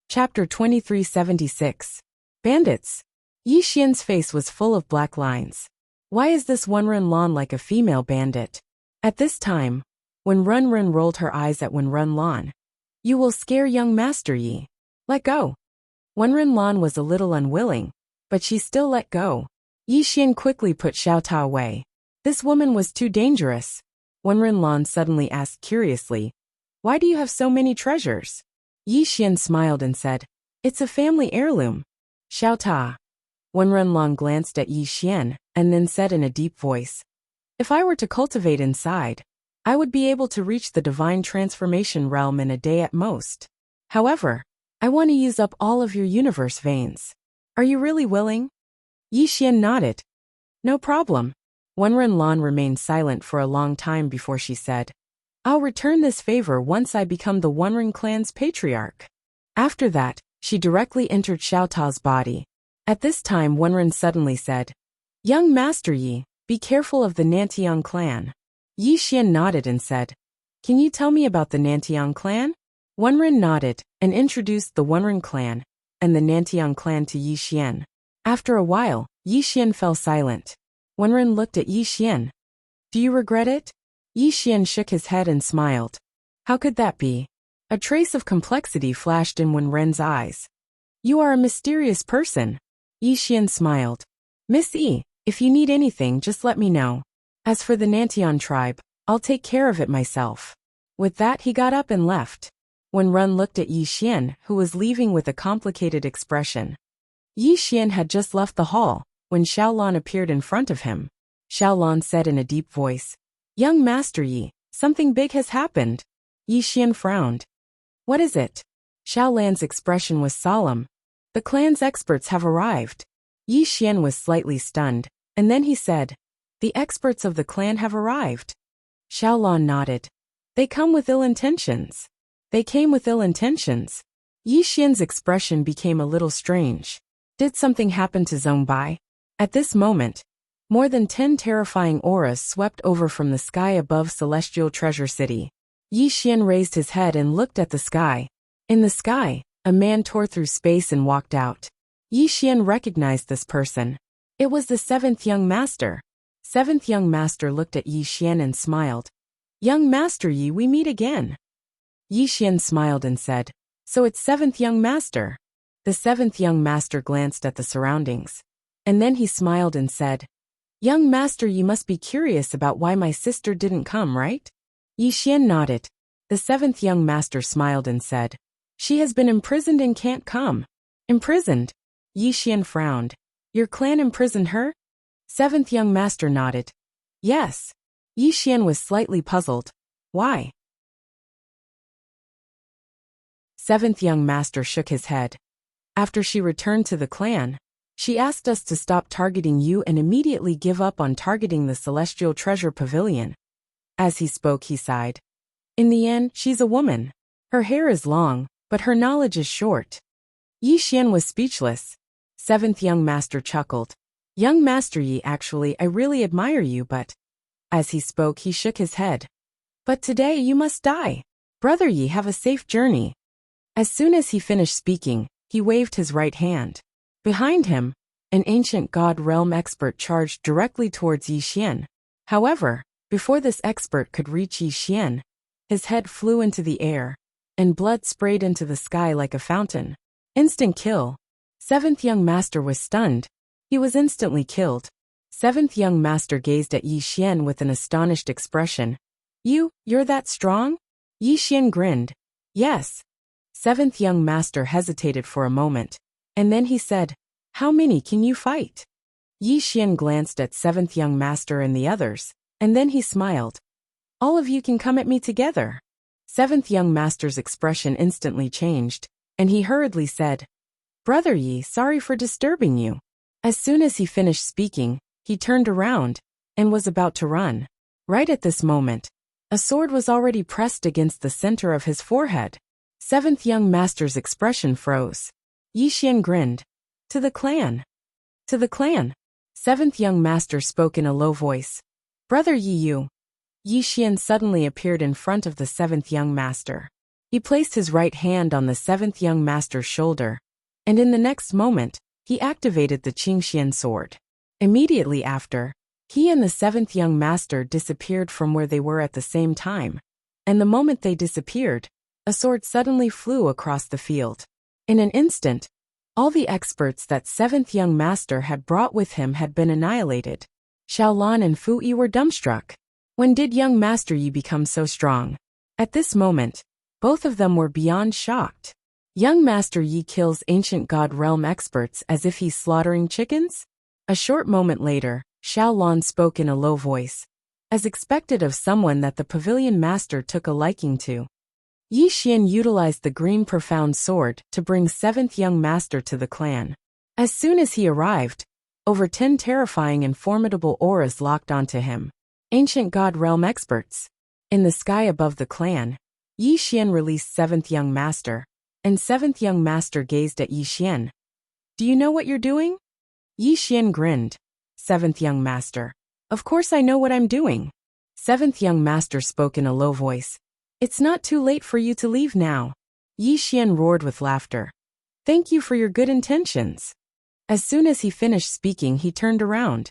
Chapter 2376. Bandits. Yi Xian's face was full of black lines. Why is this Wenren like a female bandit? At this time, when Run rolled her eyes at Wenren, You will scare young Master Yi. Let go. Wenren was a little unwilling, but she still let go. Yi Xian quickly put Xiaota away. This woman was too dangerous. Wenren suddenly asked curiously, Why do you have so many treasures? Yi Xian smiled and said, It's a family heirloom. Xiaota. Wenren glanced at Yi Xian, and then said in a deep voice, If I were to cultivate inside, I would be able to reach the divine transformation realm in a day at most. However, I want to use up all of your universe veins. Are you really willing? Yi Xian nodded. No problem. Wenren remained silent for a long time before she said, I'll return this favor once I become the Wenren clan's patriarch. After that, she directly entered Xiaota's body. At this time Wenren suddenly said, Young Master Yi, be careful of the Nantiang clan. Yi Xian nodded and said, Can you tell me about the Nantiang clan? Wenren nodded and introduced the Wenren clan and the Nantiang clan to Yi Xian. After a while, Yi Xian fell silent. Wenren looked at Yi Xian. Do you regret it? Yi Xian shook his head and smiled. How could that be? A trace of complexity flashed in Wenren's eyes. You are a mysterious person. Yi Xian smiled. Miss Yi, if you need anything just let me know. As for the Nantian tribe, I'll take care of it myself. With that he got up and left. Wenren looked at Yi Xian, who was leaving with a complicated expression. Yi Xian had just left the hall, when Xiaolan appeared in front of him. Xiaolan said in a deep voice, Young Master Yi, something big has happened. Yi Xian frowned. What is it? Xiaolan's expression was solemn. The clan's experts have arrived. Yi Xian was slightly stunned, and then he said, The experts of the clan have arrived. Xiaolan nodded. They come with ill intentions. They came with ill intentions. Yi Xian's expression became a little strange. Did something happen to Zhongbai? At this moment, more than 10 terrifying auras swept over from the sky above Celestial Treasure City. Yi Xian raised his head and looked at the sky. In the sky, a man tore through space and walked out. Yi Xian recognized this person. It was the 7th young master. 7th young master looked at Yi Xian and smiled. Young Master Yi, we meet again. Yi Xian smiled and said, So it's 7th young master. The 7th young master glanced at the surroundings. And then he smiled and said, Young master, you must be curious about why my sister didn't come, right? Yi Xian nodded. The 7th young master smiled and said, She has been imprisoned and can't come. Imprisoned? Yi Xian frowned. Your clan imprisoned her? Seventh young master nodded. Yes. Yi Xian was slightly puzzled. Why? Seventh young master shook his head. After she returned to the clan, she asked us to stop targeting you and immediately give up on targeting the Celestial Treasure Pavilion. As he spoke, he sighed. In the end, she's a woman. Her hair is long, but her knowledge is short. Yi Xian was speechless. Seventh young master chuckled. Young master Yi, actually, I really admire you, but... As he spoke, he shook his head. But today you must die. Brother Yi, have a safe journey. As soon as he finished speaking, he waved his right hand. Behind him, an ancient god realm expert charged directly towards Yi Xian. However, before this expert could reach Yi Xian, his head flew into the air, and blood sprayed into the sky like a fountain. Instant kill. Seventh young master was stunned. He was instantly killed. Seventh young master gazed at Yi Xian with an astonished expression. You're that strong? Yi Xian grinned. Yes. Seventh young master hesitated for a moment, and then he said, How many can you fight? Yi Xian glanced at seventh young master and the others, and then he smiled. All of you can come at me together. Seventh young master's expression instantly changed, and he hurriedly said, Brother Yi, sorry for disturbing you. As soon as he finished speaking, he turned around, and was about to run. Right at this moment, a sword was already pressed against the center of his forehead. Seventh young master's expression froze. Yi Xian grinned. To the clan. To the clan. Seventh young master spoke in a low voice. Brother Yi Xian suddenly appeared in front of the seventh young master. He placed his right hand on the seventh young master's shoulder, and in the next moment, he activated the Qingxian sword. Immediately after, he and the seventh young master disappeared from where they were at the same time, and the moment they disappeared, a sword suddenly flew across the field. In an instant, all the experts that seventh young master had brought with him had been annihilated. Xiaolan and Fu Yi were dumbstruck. When did young master Yi become so strong? At this moment, both of them were beyond shocked. Young master Yi kills ancient god realm experts as if he's slaughtering chickens? A short moment later, Xiaolan spoke in a low voice, as expected of someone that the pavilion master took a liking to. Yi Xian utilized the green profound sword to bring seventh young master to the clan. As soon as he arrived, over 10 terrifying and formidable auras locked onto him. Ancient god realm experts. In the sky above the clan, Yi Xian released seventh young master, and seventh young master gazed at Yi Xian. Do you know what you're doing? Yi Xian grinned. Seventh young master. Of course I know what I'm doing. Seventh young master spoke in a low voice. It's not too late for you to leave now. Yi Xian roared with laughter. Thank you for your good intentions. As soon as he finished speaking, he turned around.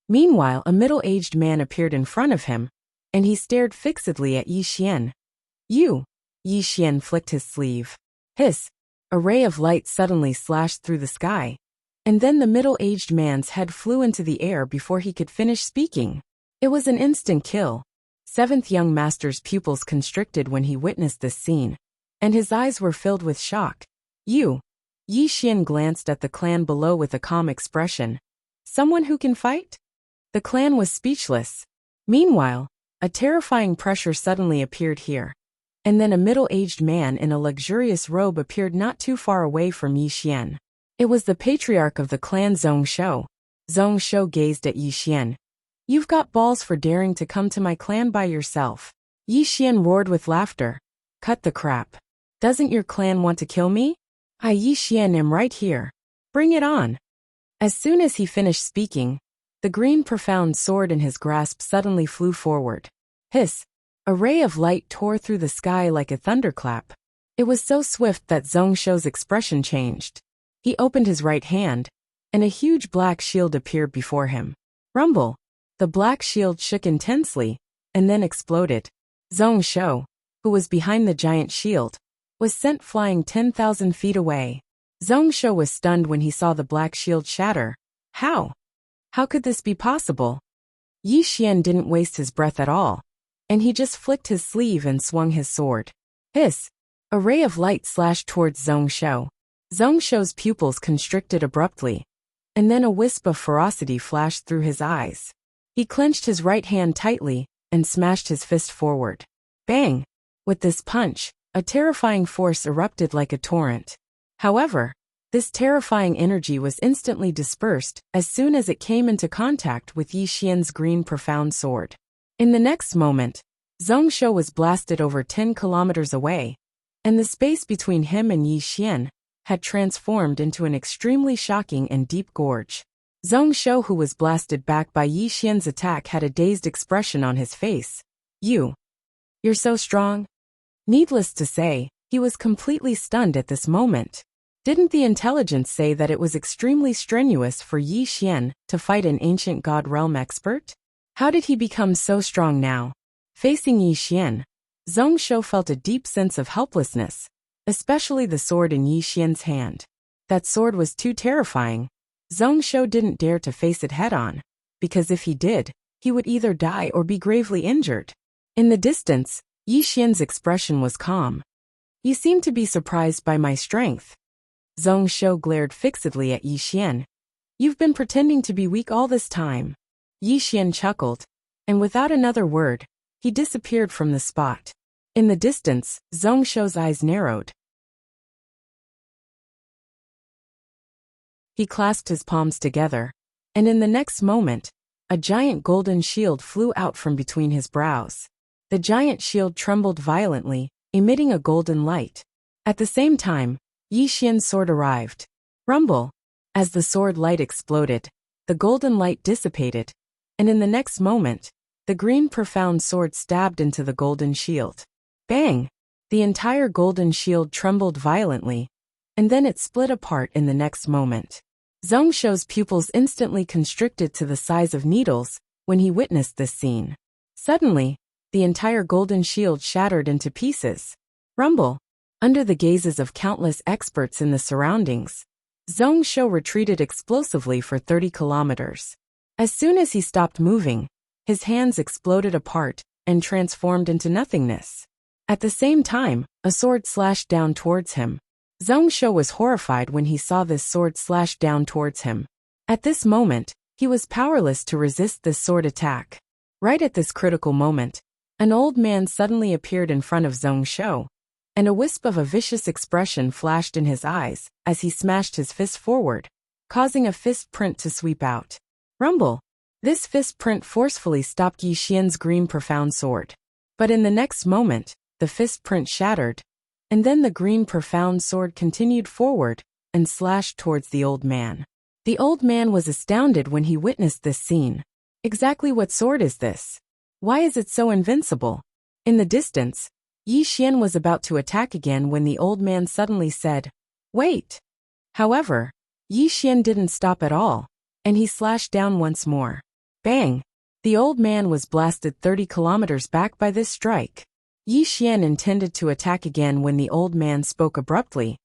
Meanwhile, a middle-aged man appeared in front of him, and he stared fixedly at Yi Xian. You! Yi Xian flicked his sleeve. Hiss! A ray of light suddenly slashed through the sky, and then the middle-aged man's head flew into the air before he could finish speaking. It was an instant kill. Seventh young master's pupils constricted when he witnessed this scene, and his eyes were filled with shock. You! Yi Xian glanced at the clan below with a calm expression. Someone who can fight? The clan was speechless. Meanwhile, a terrifying pressure suddenly appeared here, and then a middle-aged man in a luxurious robe appeared not too far away from Yi Xian. It was the patriarch of the clan Zhong Shou. Zhong Shou gazed at Yi Xian. You've got balls for daring to come to my clan by yourself. Yi Xian roared with laughter. Cut the crap. Doesn't your clan want to kill me? I, Yi Xian, am right here. Bring it on. As soon as he finished speaking, the green profound sword in his grasp suddenly flew forward. Hiss! A ray of light tore through the sky like a thunderclap. It was so swift that Zhong Shou's expression changed. He opened his right hand, and a huge black shield appeared before him. Rumble! The black shield shook intensely, and then exploded. Zhong Shou, who was behind the giant shield, was sent flying 10,000 feet away. Zhong Shou was stunned when he saw the black shield shatter. How? How could this be possible? Yi Xian didn't waste his breath at all, and he just flicked his sleeve and swung his sword. Hiss! A ray of light slashed towards Zhong Shou. Zhong Shou's pupils constricted abruptly, and then a wisp of ferocity flashed through his eyes. He clenched his right hand tightly and smashed his fist forward. Bang! With this punch, a terrifying force erupted like a torrent. However, this terrifying energy was instantly dispersed as soon as it came into contact with Yi Xian's green profound sword. In the next moment, Zhong Shou was blasted over 10 kilometers away, and the space between him and Yi Xian had transformed into an extremely shocking and deep gorge. Zhong Shou, who was blasted back by Yi Xian's attack, had a dazed expression on his face. You're so strong? Needless to say, he was completely stunned at this moment. Didn't the intelligence say that it was extremely strenuous for Yi Xian to fight an ancient god realm expert? How did he become so strong now? Facing Yi Xian, Zhong Shou felt a deep sense of helplessness, especially the sword in Yi Xian's hand. That sword was too terrifying. Zhong Shou didn't dare to face it head-on, because if he did, he would either die or be gravely injured. In the distance, Yi Xian's expression was calm. You seem to be surprised by my strength. Zhong Shou glared fixedly at Yi Xian. You've been pretending to be weak all this time. Yi Xian chuckled, and without another word, he disappeared from the spot. In the distance, Zhong Shou's eyes narrowed. He clasped his palms together, and in the next moment, a giant golden shield flew out from between his brows. The giant shield trembled violently, emitting a golden light. At the same time, Yi Xian's sword arrived. Rumble! As the sword light exploded, the golden light dissipated, and in the next moment, the green profound sword stabbed into the golden shield. Bang! The entire golden shield trembled violently, and then it split apart in the next moment. Zhong Shou's pupils instantly constricted to the size of needles when he witnessed this scene. Suddenly, the entire golden shield shattered into pieces. Rumble! Under the gazes of countless experts in the surroundings, Zhong Shou retreated explosively for 30 kilometers. As soon as he stopped moving, his hands exploded apart and transformed into nothingness. At the same time, a sword slashed down towards him. Zhong Shou was horrified when he saw this sword slash down towards him. At this moment, he was powerless to resist this sword attack. Right at this critical moment, an old man suddenly appeared in front of Zhong Shou, and a wisp of a vicious expression flashed in his eyes as he smashed his fist forward, causing a fist print to sweep out. Rumble! This fist print forcefully stopped Yi Xian's green profound sword. But in the next moment, the fist print shattered, and then the green profound sword continued forward and slashed towards the old man. The old man was astounded when he witnessed this scene. Exactly what sword is this? Why is it so invincible? In the distance, Yi Xian was about to attack again when the old man suddenly said, "Wait!" However, Yi Xian didn't stop at all, and he slashed down once more. Bang! The old man was blasted 30 kilometers back by this strike. Yi Xian intended to attack again when the old man spoke abruptly.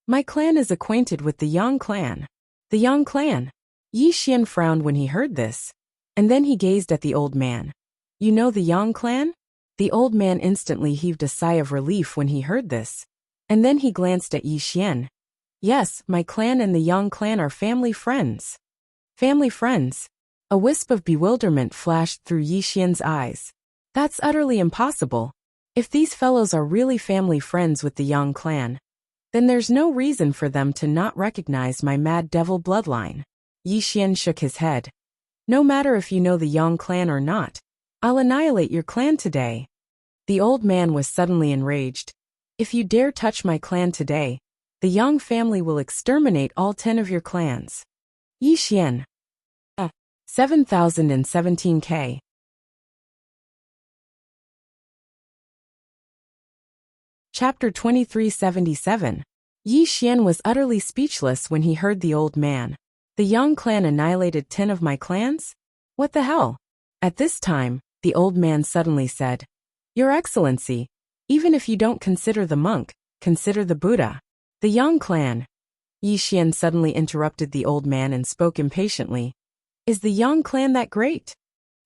My clan is acquainted with the Yang clan. The Yang clan? Yi Xian frowned when he heard this, and then he gazed at the old man. You know the Yang clan? The old man instantly heaved a sigh of relief when he heard this, and then he glanced at Yi Xian. Yes, my clan and the Yang clan are family friends. Family friends? A wisp of bewilderment flashed through Yi Xian's eyes. That's utterly impossible. If these fellows are really family friends with the Yang clan, then there's no reason for them to not recognize my mad devil bloodline. Yi Xian shook his head. No matter if you know the Yang clan or not, I'll annihilate your clan today. The old man was suddenly enraged. If you dare touch my clan today, the Yang family will exterminate all 10 of your clans. Yi Xian. 7017K. Chapter 2377. Yi Xian was utterly speechless when he heard the old man. The Yang clan annihilated 10 of my clans? What the hell? At this time, the old man suddenly said, Your Excellency, even if you don't consider the monk, consider the Buddha. The Yang clan. Yi Xian suddenly interrupted the old man and spoke impatiently. Is the Yang clan that great?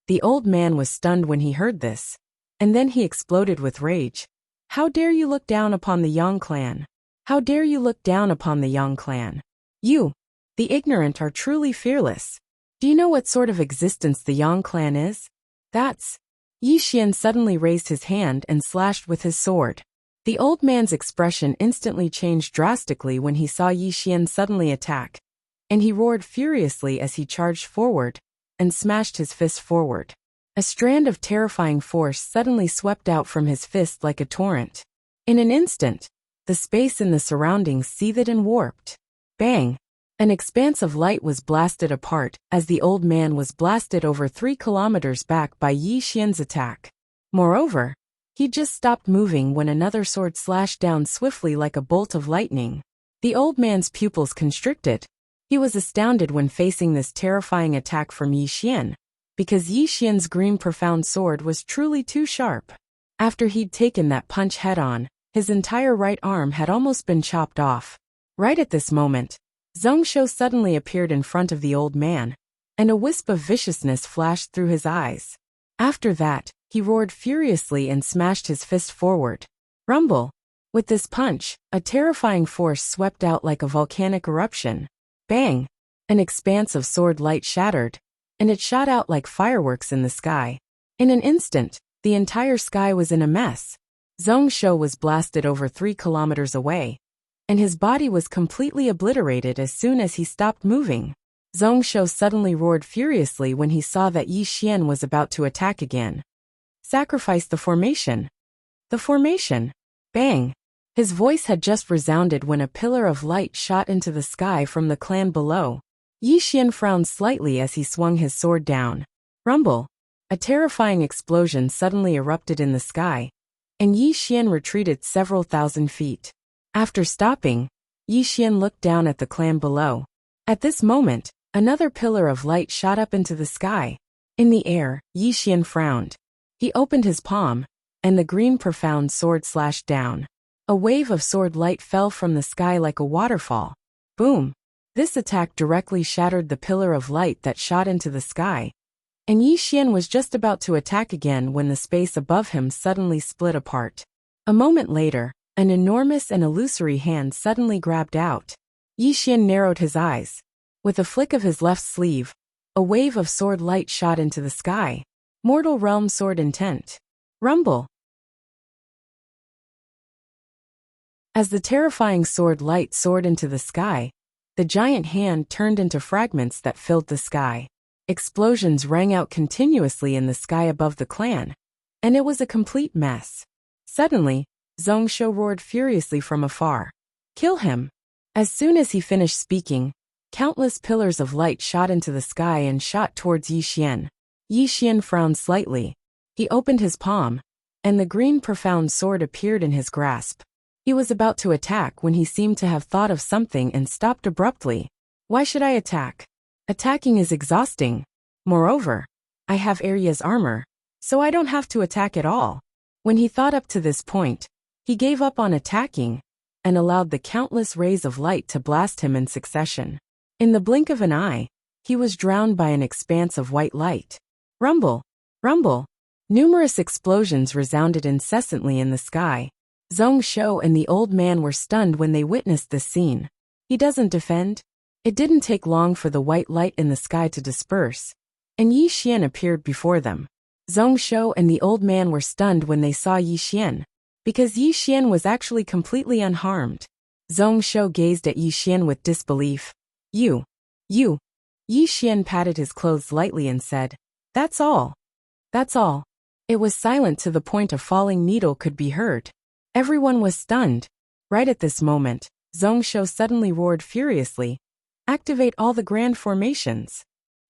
The old man was stunned when he heard this, and then he exploded with rage. How dare you look down upon the Yang clan? How dare you look down upon the Yang clan? You, the ignorant, are truly fearless. Do you know what sort of existence the Yang clan is? That's... Yi Xian suddenly raised his hand and slashed with his sword. The old man's expression instantly changed drastically when he saw Yi Xian suddenly attack, and he roared furiously as he charged forward and smashed his fist forward. A strand of terrifying force suddenly swept out from his fist like a torrent. In an instant, the space in the surroundings seethed and warped. Bang! An expanse of light was blasted apart as the old man was blasted over 3 kilometers back by Yi Xian's attack. Moreover, he just stopped moving when another sword slashed down swiftly like a bolt of lightning. The old man's pupils constricted. He was astounded when facing this terrifying attack from Yi Xian, because Yi Xian's green profound sword was truly too sharp. After he'd taken that punch head-on, his entire right arm had almost been chopped off. Right at this moment, Zhong Shou suddenly appeared in front of the old man, and a wisp of viciousness flashed through his eyes. After that, he roared furiously and smashed his fist forward. Rumble! With this punch, a terrifying force swept out like a volcanic eruption. Bang! An expanse of sword light shattered, and it shot out like fireworks in the sky. In an instant, the entire sky was in a mess. Zhong Shou was blasted over 3 kilometers away, and his body was completely obliterated as soon as he stopped moving. Zhong Shou suddenly roared furiously when he saw that Yi Xian was about to attack again. Sacrifice the formation. The formation. Bang! His voice had just resounded when a pillar of light shot into the sky from the clan below. Yi Xian frowned slightly as he swung his sword down. Rumble! A terrifying explosion suddenly erupted in the sky, and Yi Xian retreated several thousand feet. After stopping, Yi Xian looked down at the clan below. At this moment, another pillar of light shot up into the sky. In the air, Yi Xian frowned. He opened his palm, and the green profound sword slashed down. A wave of sword light fell from the sky like a waterfall. Boom! This attack directly shattered the pillar of light that shot into the sky, and Yi Xian was just about to attack again when the space above him suddenly split apart. A moment later, an enormous and illusory hand suddenly grabbed out. Yi Xian narrowed his eyes. With a flick of his left sleeve, a wave of sword light shot into the sky. Mortal Realm Sword Intent. Rumble! As the terrifying sword light soared into the sky, the giant hand turned into fragments that filled the sky. Explosions rang out continuously in the sky above the clan, and it was a complete mess. Suddenly, Zhong Shou roared furiously from afar. Kill him! As soon as he finished speaking, countless pillars of light shot into the sky and shot towards Yi Xian. Yi Xian frowned slightly. He opened his palm, and the green profound sword appeared in his grasp. He was about to attack when he seemed to have thought of something and stopped abruptly. Why should I attack? Attacking is exhausting. Moreover, I have Arya's armor, so I don't have to attack at all. When he thought up to this point, he gave up on attacking and allowed the countless rays of light to blast him in succession. In the blink of an eye, he was drowned by an expanse of white light. Rumble! Rumble! Numerous explosions resounded incessantly in the sky. Zhong Shou and the old man were stunned when they witnessed this scene. He doesn't defend? It didn't take long for the white light in the sky to disperse, and Yi Xian appeared before them. Zhong Shou and the old man were stunned when they saw Yi Xian, because Yi Xian was actually completely unharmed. Zhong Shou gazed at Yi Xian with disbelief. You. Yi Xian patted his clothes lightly and said, That's all. That's all. It was silent to the point a falling needle could be heard. Everyone was stunned. Right at this moment, Zhong Shou suddenly roared furiously. Activate all the grand formations.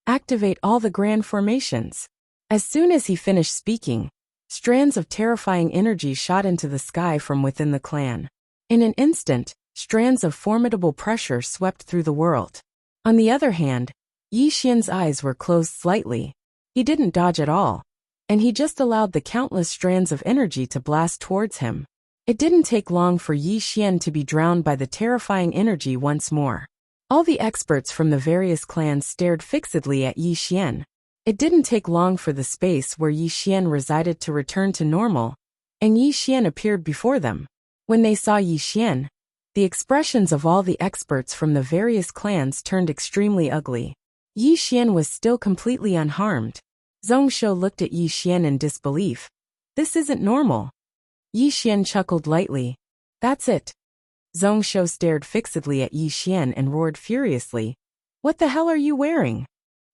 Activate all the grand formations. As soon as he finished speaking, strands of terrifying energy shot into the sky from within the clan. In an instant, strands of formidable pressure swept through the world. On the other hand, Yi Xian's eyes were closed slightly. He didn't dodge at all, and he just allowed the countless strands of energy to blast towards him. It didn't take long for Yi Xian to be drowned by the terrifying energy once more. All the experts from the various clans stared fixedly at Yi Xian. It didn't take long for the space where Yi Xian resided to return to normal, and Yi Xian appeared before them. When they saw Yi Xian, the expressions of all the experts from the various clans turned extremely ugly. Yi Xian was still completely unharmed. Zhongshou looked at Yi Xian in disbelief. This isn't normal. Yi Xian chuckled lightly. That's it. Zhongshou stared fixedly at Yi Xian and roared furiously. What the hell are you wearing?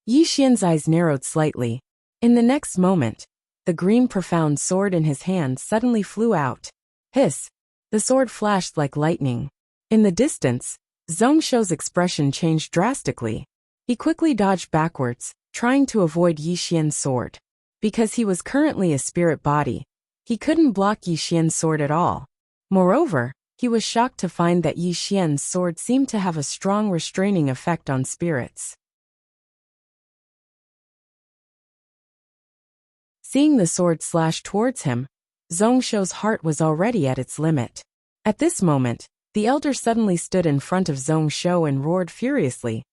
Yi Xian's eyes narrowed slightly. In the next moment, the green profound sword in his hand suddenly flew out. Hiss! The sword flashed like lightning. In the distance, Zhongshou's expression changed drastically. He quickly dodged backwards, trying to avoid Yi Xian's sword. Because he was currently a spirit body, he couldn't block Yi Xian's sword at all. Moreover, he was shocked to find that Yi Xian's sword seemed to have a strong restraining effect on spirits. Seeing the sword slash towards him, Zhongshou's heart was already at its limit. At this moment, the elder suddenly stood in front of Zhongshou and roared furiously.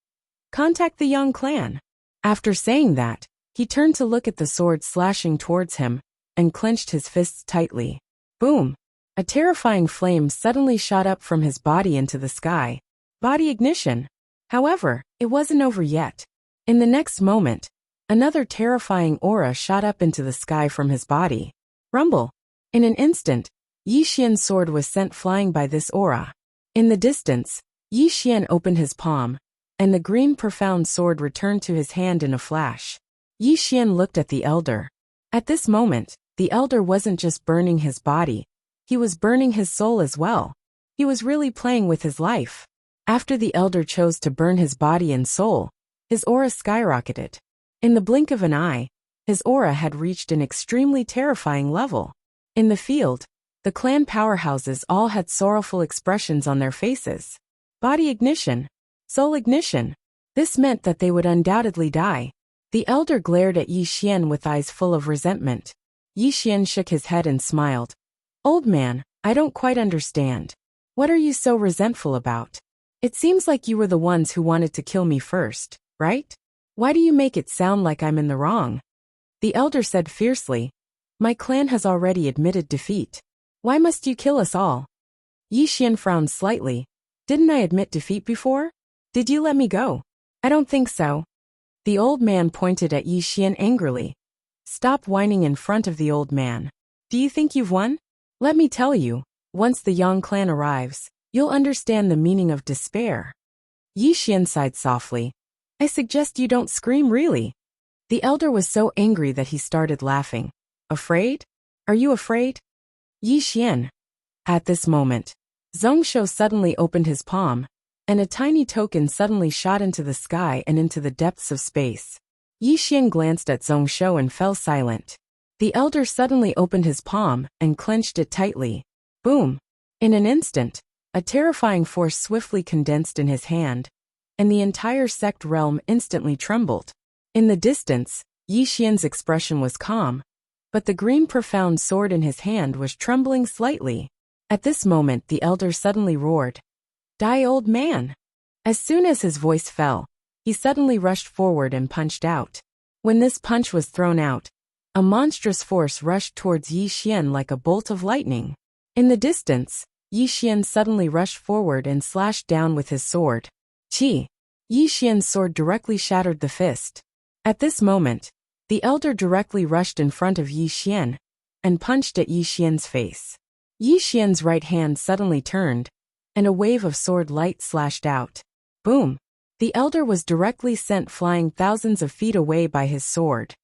Contact the Yang clan. After saying that, he turned to look at the sword slashing towards him, and clenched his fists tightly. Boom! A terrifying flame suddenly shot up from his body into the sky. Body ignition. However, it wasn't over yet. In the next moment, another terrifying aura shot up into the sky from his body. Rumble! In an instant, Yi Xian's sword was sent flying by this aura. In the distance, Yi Xian opened his palm, and the green profound sword returned to his hand in a flash. Yi Xian looked at the elder. At this moment, the elder wasn't just burning his body, he was burning his soul as well. He was really playing with his life. After the elder chose to burn his body and soul, his aura skyrocketed. In the blink of an eye, his aura had reached an extremely terrifying level. In the field, the clan powerhouses all had sorrowful expressions on their faces. Body ignition. Soul ignition. This meant that they would undoubtedly die. The elder glared at Yi Xian with eyes full of resentment. Yi Xian shook his head and smiled. Old man, I don't quite understand. What are you so resentful about? It seems like you were the ones who wanted to kill me first, right? Why do you make it sound like I'm in the wrong? The elder said fiercely. My clan has already admitted defeat. Why must you kill us all? Yi Xian frowned slightly. Didn't I admit defeat before? Did you let me go? I don't think so. The old man pointed at Yi Xian angrily. Stop whining in front of the old man. Do you think you've won? Let me tell you, once the Yang clan arrives, you'll understand the meaning of despair. Yi Xian sighed softly. I suggest you don't scream really. The elder was so angry that he started laughing. Afraid? Are you afraid? Yi Xian. At this moment, Zhongshou suddenly opened his palm, and a tiny token suddenly shot into the sky and into the depths of space. Yi Xian glanced at Zhongshou and fell silent. The elder suddenly opened his palm and clenched it tightly. Boom! In an instant, a terrifying force swiftly condensed in his hand, and the entire sect realm instantly trembled. In the distance, Yi Xian's expression was calm, but the green profound sword in his hand was trembling slightly. At this moment the elder suddenly roared. Die, old man! As soon as his voice fell, he suddenly rushed forward and punched out. When this punch was thrown out, a monstrous force rushed towards Yi Xian like a bolt of lightning. In the distance, Yi Xian suddenly rushed forward and slashed down with his sword. Chi! Yi Xian's sword directly shattered the fist. At this moment, the elder directly rushed in front of Yi Xian and punched at Yi Xian's face. Yi Xian's right hand suddenly turned, and a wave of sword light slashed out. Boom! The elder was directly sent flying thousands of feet away by his sword.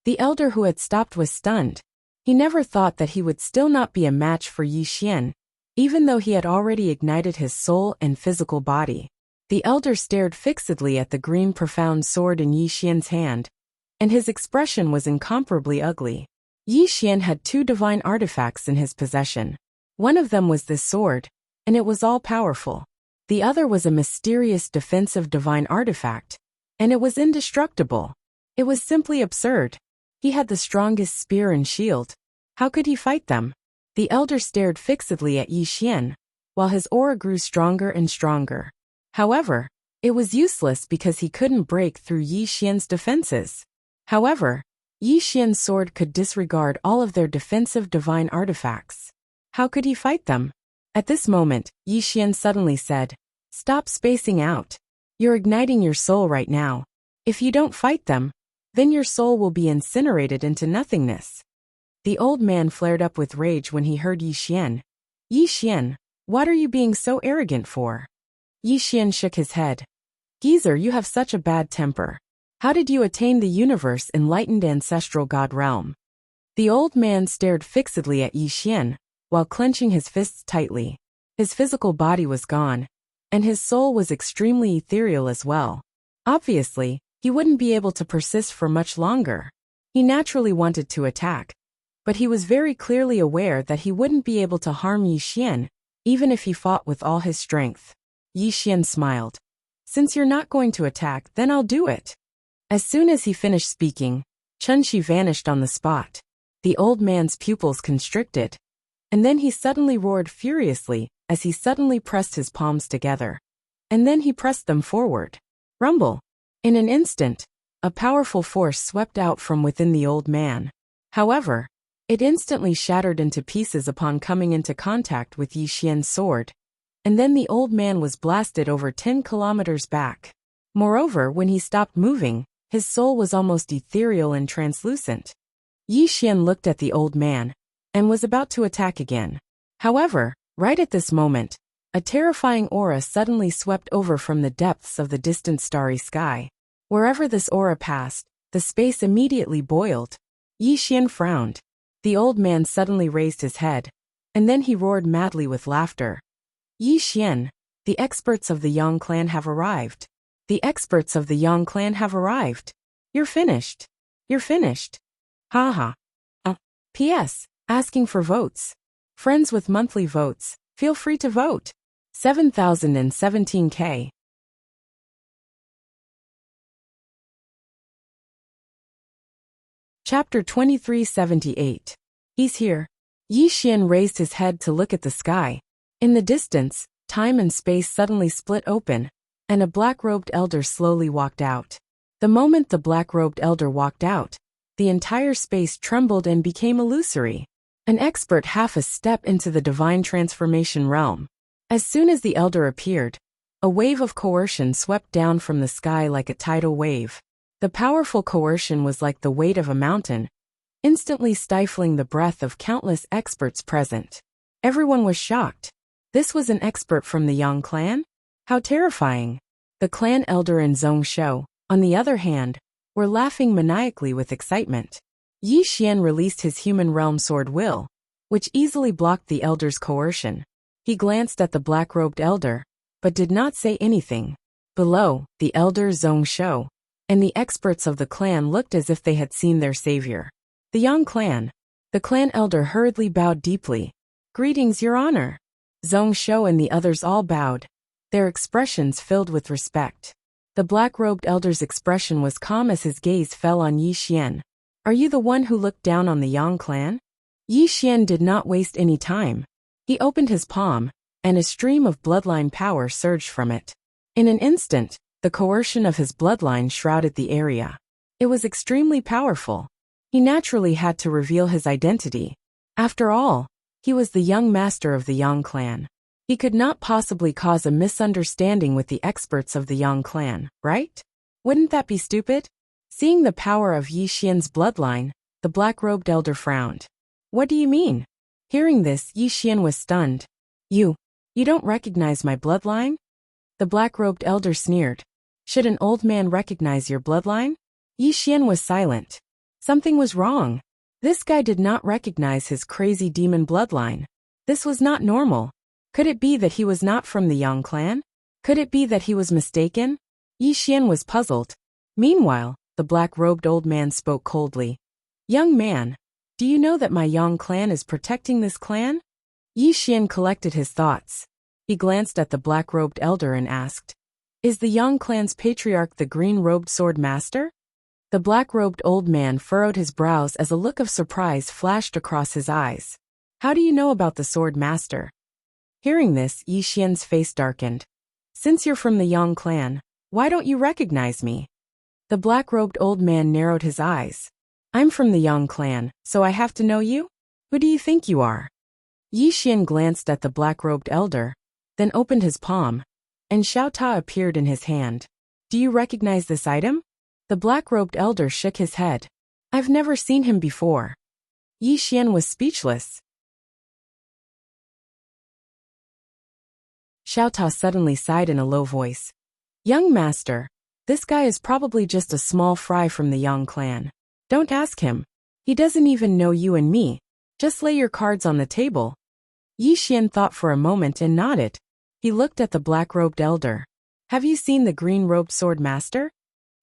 The elder who had stopped was stunned. He never thought that he would still not be a match for Yi Xian, even though he had already ignited his soul and physical body. The elder stared fixedly at the green profound sword in Yi Xian's hand, and his expression was incomparably ugly. Yi Xian had 2 divine artifacts in his possession. One of them was this sword, and it was all-powerful. The other was a mysterious defensive divine artifact, and it was indestructible. It was simply absurd. He had the strongest spear and shield. How could he fight them? The elder stared fixedly at Yi Xian, while his aura grew stronger and stronger. However, it was useless because he couldn't break through Yi Xian's defenses. However, Yi Xian's sword could disregard all of their defensive divine artifacts. How could he fight them? At this moment, Yi Xian suddenly said, "Stop spacing out. You're igniting your soul right now. If you don't fight them, then your soul will be incinerated into nothingness." The old man flared up with rage when he heard Yi Xian. "Yi Xian, what are you being so arrogant for?" Yi Xian shook his head. "Geezer, you have such a bad temper. How did you attain the universe enlightened ancestral god realm?" The old man stared fixedly at Yi Xian, while clenching his fists tightly. His physical body was gone, and his soul was extremely ethereal as well. Obviously, he wouldn't be able to persist for much longer. He naturally wanted to attack, but he was very clearly aware that he wouldn't be able to harm Yi Xian, even if he fought with all his strength. Yi Xian smiled. "Since you're not going to attack, then I'll do it." As soon as he finished speaking, Chunxi vanished on the spot. The old man's pupils constricted, and then he suddenly roared furiously as he suddenly pressed his palms together. And then he pressed them forward. Rumble! In an instant, a powerful force swept out from within the old man. However, it instantly shattered into pieces upon coming into contact with Yi Xian's sword, and then the old man was blasted over 10 kilometers back. Moreover, when he stopped moving, his soul was almost ethereal and translucent. Yi Xian looked at the old man, and was about to attack again. However, right at this moment, a terrifying aura suddenly swept over from the depths of the distant starry sky. Wherever this aura passed, the space immediately boiled. Yi Xian frowned. The old man suddenly raised his head, and then he roared madly with laughter. "Yi Xian, the experts of the Yang clan have arrived. The experts of the Yang clan have arrived. You're finished. You're finished. Ha ha. P.S. Asking for votes. Friends with monthly votes, feel free to vote. 7,017K. Chapter 2378. He's here. Yi Xian raised his head to look at the sky. In the distance, time and space suddenly split open, and a black-robed elder slowly walked out. The moment the black-robed elder walked out, the entire space trembled and became illusory. An expert half a step into the divine transformation realm. As soon as the elder appeared, a wave of coercion swept down from the sky like a tidal wave. The powerful coercion was like the weight of a mountain, instantly stifling the breath of countless experts present. Everyone was shocked. This was an expert from the Yang clan? How terrifying. The clan elder and Zhong Shou, on the other hand, were laughing maniacally with excitement. Yi Xian released his human realm sword will, which easily blocked the elder's coercion. He glanced at the black-robed elder, but did not say anything. Below, the elder Zhong Shou and the experts of the clan looked as if they had seen their savior. The Yang clan. The clan elder hurriedly bowed deeply. "Greetings, Your Honor." Zhong Shou and the others all bowed, their expressions filled with respect. The black-robed elder's expression was calm as his gaze fell on Yi Xian. "Are you the one who looked down on the Yang clan?" Yi Xian did not waste any time. He opened his palm, and a stream of bloodline power surged from it. In an instant, the coercion of his bloodline shrouded the area. It was extremely powerful. He naturally had to reveal his identity. After all, he was the young master of the Yang clan. He could not possibly cause a misunderstanding with the experts of the Yang clan, right? Wouldn't that be stupid? Seeing the power of Yi Xian's bloodline, the black-robed elder frowned. "What do you mean?" Hearing this, Yi Xian was stunned. You don't recognize my bloodline?" The black-robed elder sneered. "Should an old man recognize your bloodline?" Yi Xian was silent. Something was wrong. This guy did not recognize his crazy demon bloodline. This was not normal. Could it be that he was not from the Yang clan? Could it be that he was mistaken? Yi Xian was puzzled. Meanwhile, the black-robed old man spoke coldly. "Young man, do you know that my Yang clan is protecting this clan?" Yi Xian collected his thoughts. He glanced at the black-robed elder and asked, "Is the Yang clan's patriarch the green-robed sword master?" The black-robed old man furrowed his brows as a look of surprise flashed across his eyes. "How do you know about the sword master?" Hearing this, Yi Xian's face darkened. "Since you're from the Yang clan, why don't you recognize me?" The black-robed old man narrowed his eyes. "I'm from the Yang clan, so I have to know you? Who do you think you are?" Yi Xian glanced at the black-robed elder, then opened his palm, and Xiao Ta appeared in his hand. Do you recognize this item? The black-robed elder shook his head. I've never seen him before. Yi Xian was speechless. Xiao Ta suddenly sighed in a low voice. Young master, this guy is probably just a small fry from the Yang clan. Don't ask him. He doesn't even know you and me. Just lay your cards on the table. Yi Xian thought for a moment and nodded. He looked at the black-robed elder. Have you seen the green-robed sword master?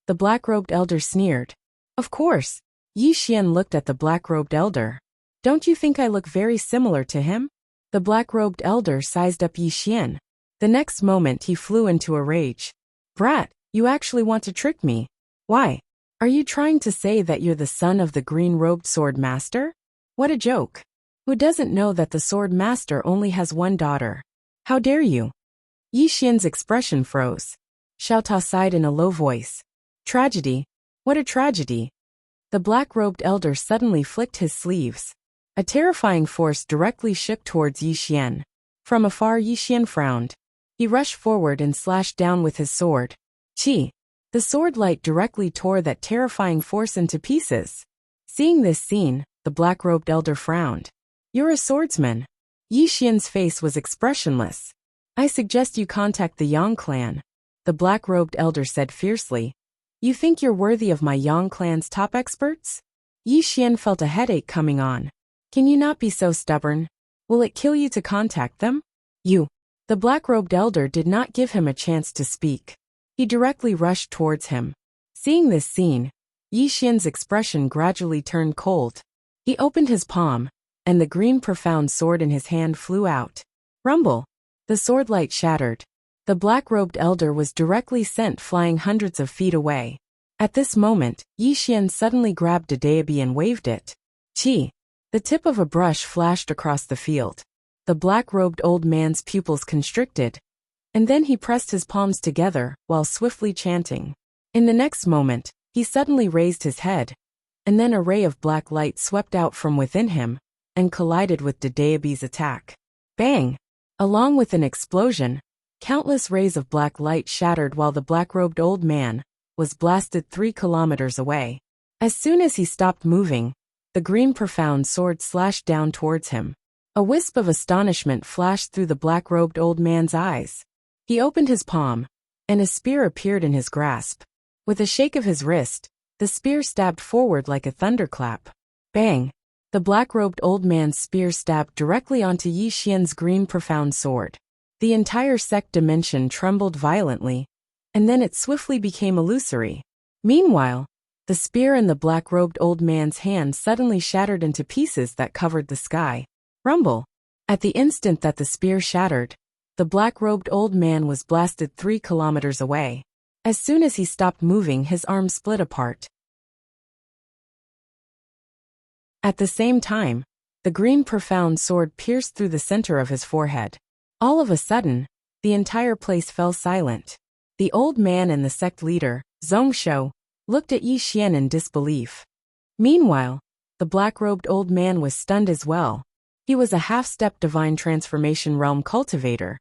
The black-robed elder sneered. Of course. Yi Xian looked at the black-robed elder. Don't you think I look very similar to him? The black-robed elder sized up Yi Xian. The next moment he flew into a rage. Brat, you actually want to trick me. Why? Are you trying to say that you're the son of the green-robed sword master? What a joke. Who doesn't know that the sword master only has one daughter? How dare you? Yi Xian's expression froze. Xiao Ta sighed in a low voice. Tragedy. What a tragedy. The black-robed elder suddenly flicked his sleeves. A terrifying force directly shook towards Yi Xian. From afar Yi Xian frowned. He rushed forward and slashed down with his sword. Chi! The sword light directly tore that terrifying force into pieces. Seeing this scene, the black-robed elder frowned. You're a swordsman. Yi Xian's face was expressionless. I suggest you contact the Yang clan. The black-robed elder said fiercely. You think you're worthy of my Yang clan's top experts? Yi Xian felt a headache coming on. Can you not be so stubborn? Will it kill you to contact them? You. The black-robed elder did not give him a chance to speak. He directly rushed towards him. Seeing this scene, Yi Xian's expression gradually turned cold. He opened his palm, and the green profound sword in his hand flew out. Rumble! The sword light shattered. The black-robed elder was directly sent flying hundreds of feet away. At this moment, Yi Xian suddenly grabbed a daebi and waved it. Chi! The tip of a brush flashed across the field. The black-robed old man's pupils constricted, and then he pressed his palms together while swiftly chanting. In the next moment, he suddenly raised his head, and then a ray of black light swept out from within him and collided with the daebi's attack. Bang! Along with an explosion, countless rays of black light shattered while the black-robed old man was blasted 3 kilometers away. As soon as he stopped moving, the green profound sword slashed down towards him. A wisp of astonishment flashed through the black-robed old man's eyes. He opened his palm, and a spear appeared in his grasp. With a shake of his wrist, the spear stabbed forward like a thunderclap. Bang! The black-robed old man's spear stabbed directly onto Yi Xian's green profound sword. The entire sect dimension trembled violently, and then it swiftly became illusory. Meanwhile, the spear in the black-robed old man's hand suddenly shattered into pieces that covered the sky. Rumble! At the instant that the spear shattered, the black-robed old man was blasted 3 kilometers away. As soon as he stopped moving, his arm split apart. At the same time, the green profound sword pierced through the center of his forehead. All of a sudden, the entire place fell silent. The old man and the sect leader, Zhongshou, looked at Yi Xian in disbelief. Meanwhile, the black-robed old man was stunned as well. He was a half-step divine transformation realm cultivator.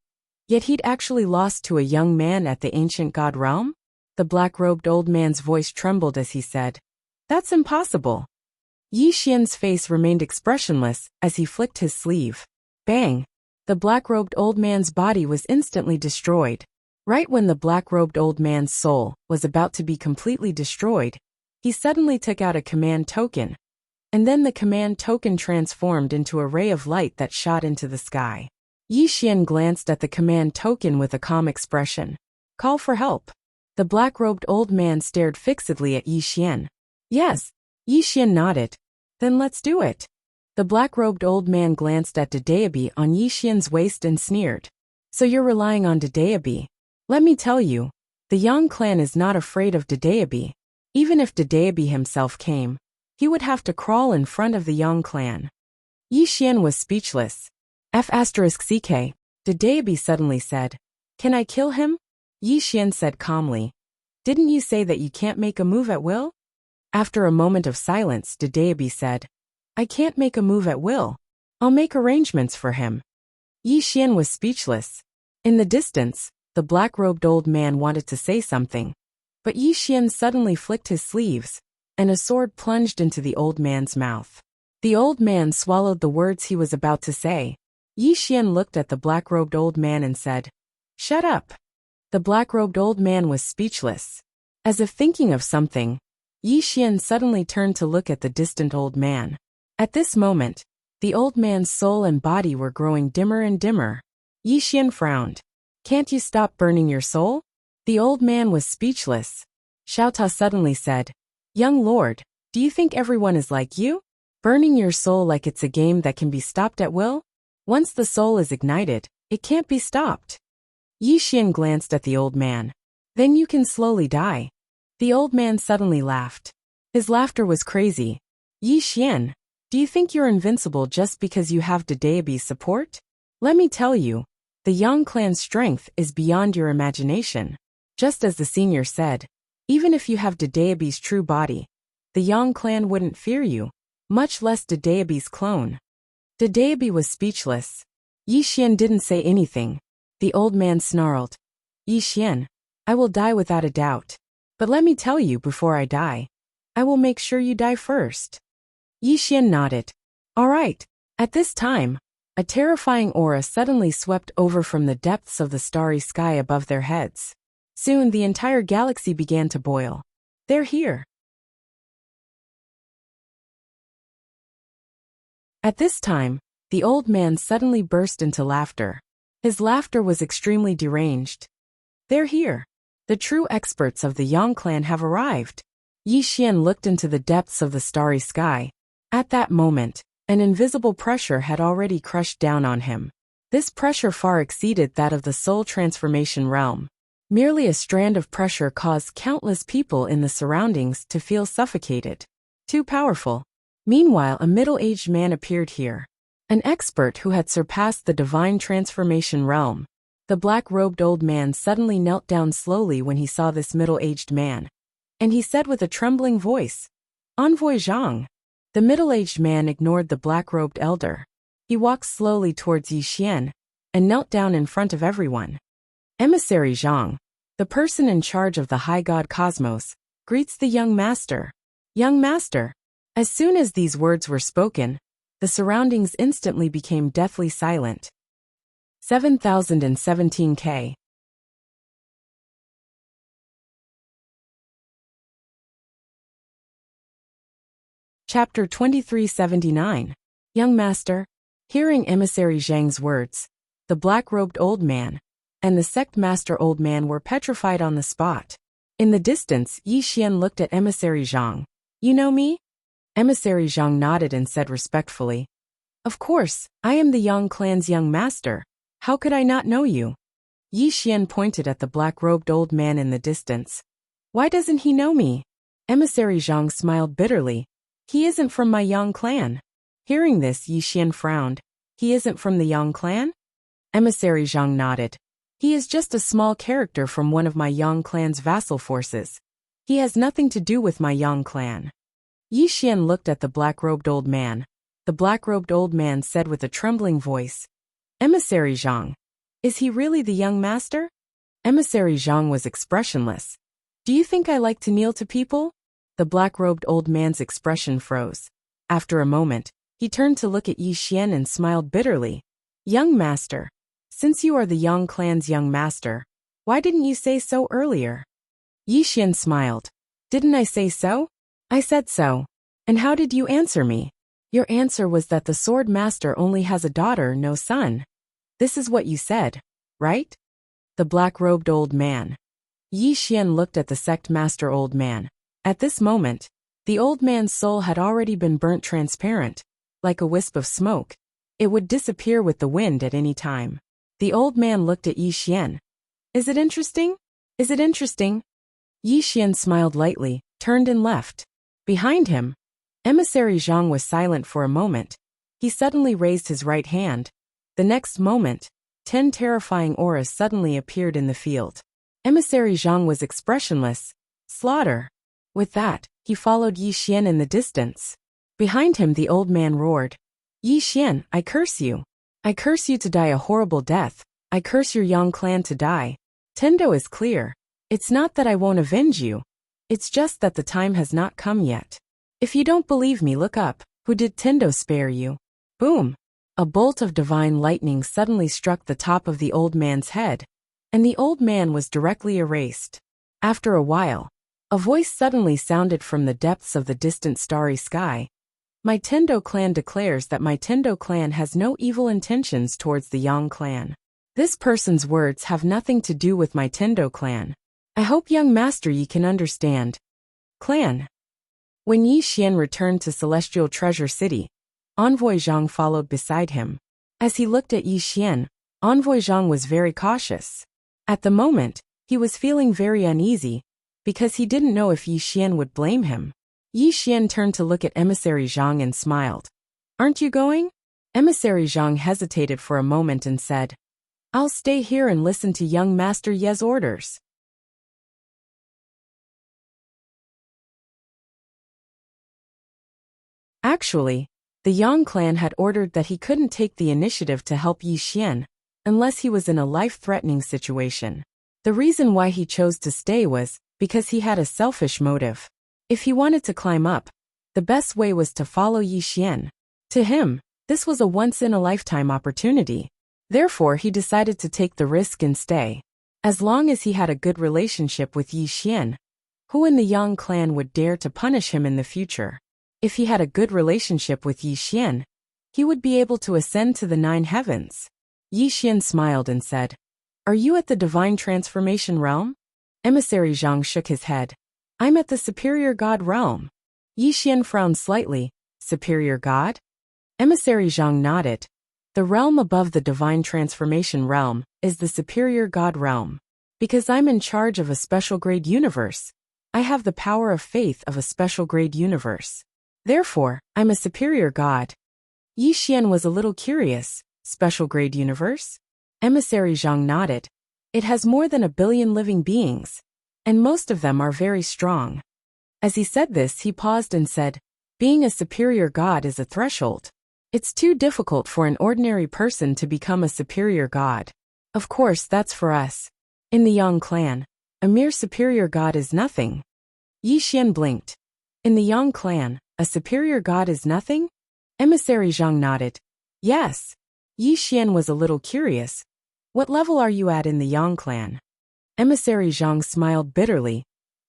Yet he'd actually lost to a young man at the ancient god realm? The black-robed old man's voice trembled as he said, That's impossible. Yi Xian's face remained expressionless as he flicked his sleeve. Bang! The black-robed old man's body was instantly destroyed. Right when the black-robed old man's soul was about to be completely destroyed, he suddenly took out a command token. And then the command token transformed into a ray of light that shot into the sky. Yi Xian glanced at the command token with a calm expression. Call for help. The black-robed old man stared fixedly at Yi Xian. Yes. Yi Xian nodded. Then let's do it. The black-robed old man glanced at the daebi on Yi Xian's waist and sneered. So you're relying on the daebi. Let me tell you, the Yang clan is not afraid of the daebi. Even if the daebi himself came, he would have to crawl in front of the Yang clan. Yi Xian was speechless. F***ck. The daebi suddenly said, Can I kill him? Yi Xian said calmly. Didn't you say that you can't make a move at will? After a moment of silence, the daebi said, I can't make a move at will. I'll make arrangements for him. Yi Xian was speechless. In the distance, the black-robed old man wanted to say something, but Yi Xian suddenly flicked his sleeves, and a sword plunged into the old man's mouth. The old man swallowed the words he was about to say. Yi Xian looked at the black-robed old man and said, "Shut up." The black-robed old man was speechless. As if thinking of something, Yi Xian suddenly turned to look at the distant old man. At this moment, the old man's soul and body were growing dimmer and dimmer. Yi Xian frowned. "Can't you stop burning your soul?" The old man was speechless. Xiao Ta suddenly said, "Young lord, do you think everyone is like you? Burning your soul like it's a game that can be stopped at will? Once the soul is ignited, it can't be stopped." Yi Xian glanced at the old man. "Then you can slowly die." The old man suddenly laughed. His laughter was crazy. "Yi Xian, do you think you're invincible just because you have Dadeabi's support? Let me tell you, the Yang clan's strength is beyond your imagination. Just as the senior said, even if you have Dadeabi's true body, the Yang clan wouldn't fear you, much less Dadeabi's clone." Dadeabi was speechless. Yi Xian didn't say anything. The old man snarled, "Yi Xian, I will die without a doubt. But let me tell you before I die, I will make sure you die first." Yi Xian nodded. "All right." At this time, a terrifying aura suddenly swept over from the depths of the starry sky above their heads. Soon the entire galaxy began to boil. "They're here." At this time, the old man suddenly burst into laughter. His laughter was extremely deranged. "They're here. The true experts of the Yang clan have arrived." Yi Xian looked into the depths of the starry sky. At that moment, an invisible pressure had already crushed down on him. This pressure far exceeded that of the soul transformation realm. Merely a strand of pressure caused countless people in the surroundings to feel suffocated. Too powerful. Meanwhile, a middle-aged man appeared here. An expert who had surpassed the divine transformation realm. The black-robed old man suddenly knelt down slowly when he saw this middle-aged man. And he said with a trembling voice, "Envoy Zhang." The middle-aged man ignored the black-robed elder. He walked slowly towards Yi Xian and knelt down in front of everyone. "Emissary Zhang, the person in charge of the high god Cosmos, greets the young master." "Young master." As soon as these words were spoken, the surroundings instantly became deathly silent. 7017K. Chapter 2379. Young Master. Hearing Emissary Zhang's words, the black-robed old man and the sect master old man were petrified on the spot. In the distance, Yi Xian looked at Emissary Zhang. "You know me?" Emissary Zhang nodded and said respectfully, "Of course, I am the Yang clan's young master. How could I not know you?" Yi Xian pointed at the black-robed old man in the distance. "Why doesn't he know me?" Emissary Zhang smiled bitterly. "He isn't from my Yang clan." Hearing this, Yi Xian frowned. "He isn't from the Yang clan?" Emissary Zhang nodded. "He is just a small character from one of my Yang clan's vassal forces. He has nothing to do with my Yang clan." Yi Xian looked at the black-robed old man. The black-robed old man said with a trembling voice, "Emissary Zhang, is he really the young master?" Emissary Zhang was expressionless. "Do you think I like to kneel to people?" The black-robed old man's expression froze. After a moment, he turned to look at Yi Xian and smiled bitterly. "Young master, since you are the Yang clan's young master, why didn't you say so earlier?" Yi Xian smiled. "Didn't I say so? I said so. And how did you answer me?" "Your answer was that the sword master only has a daughter, no son. This is what you said, right?" The black-robed old man. Yi Xian looked at the sect master old man. At this moment, the old man's soul had already been burnt transparent, like a wisp of smoke. It would disappear with the wind at any time. The old man looked at Yi Xian. "Is it interesting? Is it interesting?" Yi Xian smiled lightly, turned and left. Behind him, Emissary Zhang was silent for a moment. He suddenly raised his right hand. The next moment, 10 terrifying auras suddenly appeared in the field. Emissary Zhang was expressionless. "Slaughter." With that, he followed Yi Xian in the distance. Behind him the old man roared. Yi Xian, I curse you. I curse you to die a horrible death. I curse your Yang clan to die. Tendo is clear. It's not that I won't avenge you. It's just that the time has not come yet. If you don't believe me, look up. Who did Tendo spare you? Boom! A bolt of divine lightning suddenly struck the top of the old man's head, and the old man was directly erased. After a while, a voice suddenly sounded from the depths of the distant starry sky. My Tendo clan declares that my Tendo clan has no evil intentions towards the Yang clan. This person's words have nothing to do with my Tendo clan. I hope young master Yi can understand. Clan. When Yi Xian returned to Celestial Treasure City, Envoy Zhang followed beside him. As he looked at Yi Xian, Envoy Zhang was very cautious. At the moment, he was feeling very uneasy, because he didn't know if Yi Xian would blame him. Yi Xian turned to look at Emissary Zhang and smiled. Aren't you going? Emissary Zhang hesitated for a moment and said, I'll stay here and listen to young Master Ye's orders. Actually, the Yang clan had ordered that he couldn't take the initiative to help Yi Xian unless he was in a life-threatening situation. The reason why he chose to stay was because he had a selfish motive. If he wanted to climb up, the best way was to follow Yi Xian. To him, this was a once-in-a-lifetime opportunity. Therefore, he decided to take the risk and stay. As long as he had a good relationship with Yi Xian, who in the Yang clan would dare to punish him in the future? If he had a good relationship with Yi Xian, he would be able to ascend to the 9 heavens. Yi Xian smiled and said, Are you at the Divine Transformation Realm? Emissary Zhang shook his head. I'm at the Superior God Realm. Yi Xian frowned slightly. Superior God? Emissary Zhang nodded. The realm above the Divine Transformation Realm is the Superior God Realm. Because I'm in charge of a special grade universe, I have the power of faith of a special grade universe. Therefore, I'm a superior god. Yi Xian was a little curious. Special grade universe? Emissary Zhang nodded. It has more than 1 billion living beings, and most of them are very strong. As he said this, he paused and said, Being a superior god is a threshold. It's too difficult for an ordinary person to become a superior god. Of course, that's for us. In the Yang clan, a mere superior god is nothing. Yi Xian blinked. In the Yang clan, a superior god is nothing? Emissary Zhang nodded. Yes. Yi Xian was a little curious. What level are you at in the Yang clan? Emissary Zhang smiled bitterly.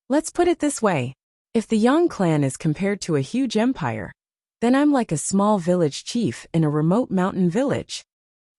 Let's put it this way. If the Yang clan is compared to a huge empire, then I'm like a small village chief in a remote mountain village.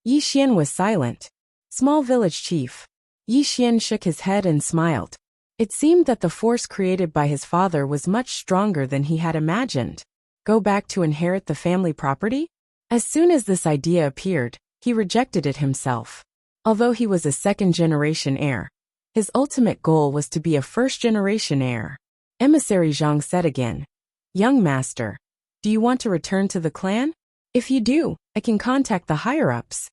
Yi Xian was silent. Small village chief. Yi Xian shook his head and smiled. It seemed that the force created by his father was much stronger than he had imagined. Go back to inherit the family property? As soon as this idea appeared, he rejected it himself. Although he was a second-generation heir, his ultimate goal was to be a first-generation heir. Emissary Zhang said again, Young master, do you want to return to the clan? If you do, I can contact the higher-ups.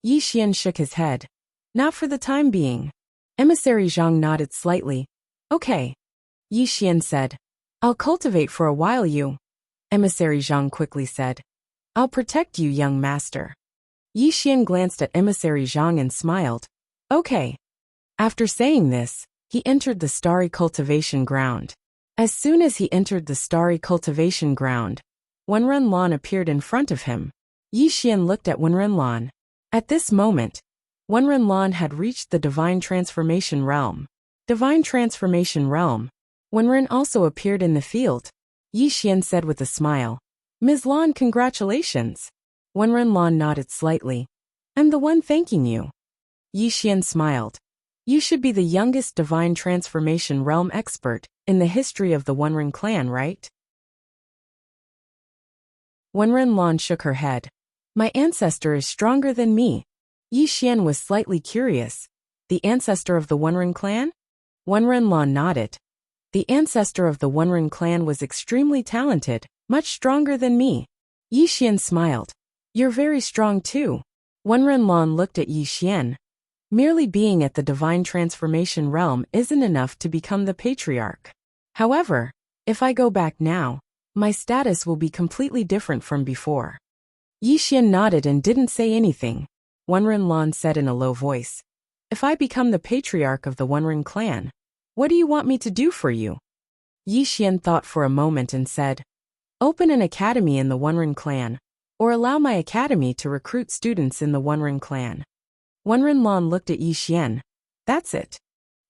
Yi Xian shook his head. Not for the time being. Emissary Zhang nodded slightly. Okay. Yi Xian said. I'll cultivate for a while you. Emissary Zhang quickly said. I'll protect you, young master. Yi Xian glanced at Emissary Zhang and smiled. Okay. After saying this, he entered the starry cultivation ground. As soon as he entered the starry cultivation ground, Wenren Lan appeared in front of him. Yi Xian looked at Wenren Lan. At this moment, Wenren Lan had reached the Divine Transformation Realm. Divine Transformation Realm. Wenren also appeared in the field. Yi Xian said with a smile. Ms. Lan, congratulations. Wenren Lan nodded slightly. I'm the one thanking you. Yi Xian smiled. You should be the youngest Divine Transformation Realm expert in the history of the Wenren clan, right? Wenren Lan shook her head. My ancestor is stronger than me. Yi Xian was slightly curious. The ancestor of the Wenren clan? Wenren Lan nodded. The ancestor of the Wenren clan was extremely talented, much stronger than me. Yi Xian smiled. You're very strong too. Wenren Lan looked at Yi Xian. Merely being at the Divine Transformation Realm isn't enough to become the patriarch. However, if I go back now, my status will be completely different from before. Yi Xian nodded and didn't say anything. Wenren Lan said in a low voice, "If I become the patriarch of the Wenren clan, what do you want me to do for you?" Yi Xian thought for a moment and said, "Open an academy in the Wenren clan, or allow my academy to recruit students in the Wenren clan." Wenren Lan looked at Yi Xian. "That's it."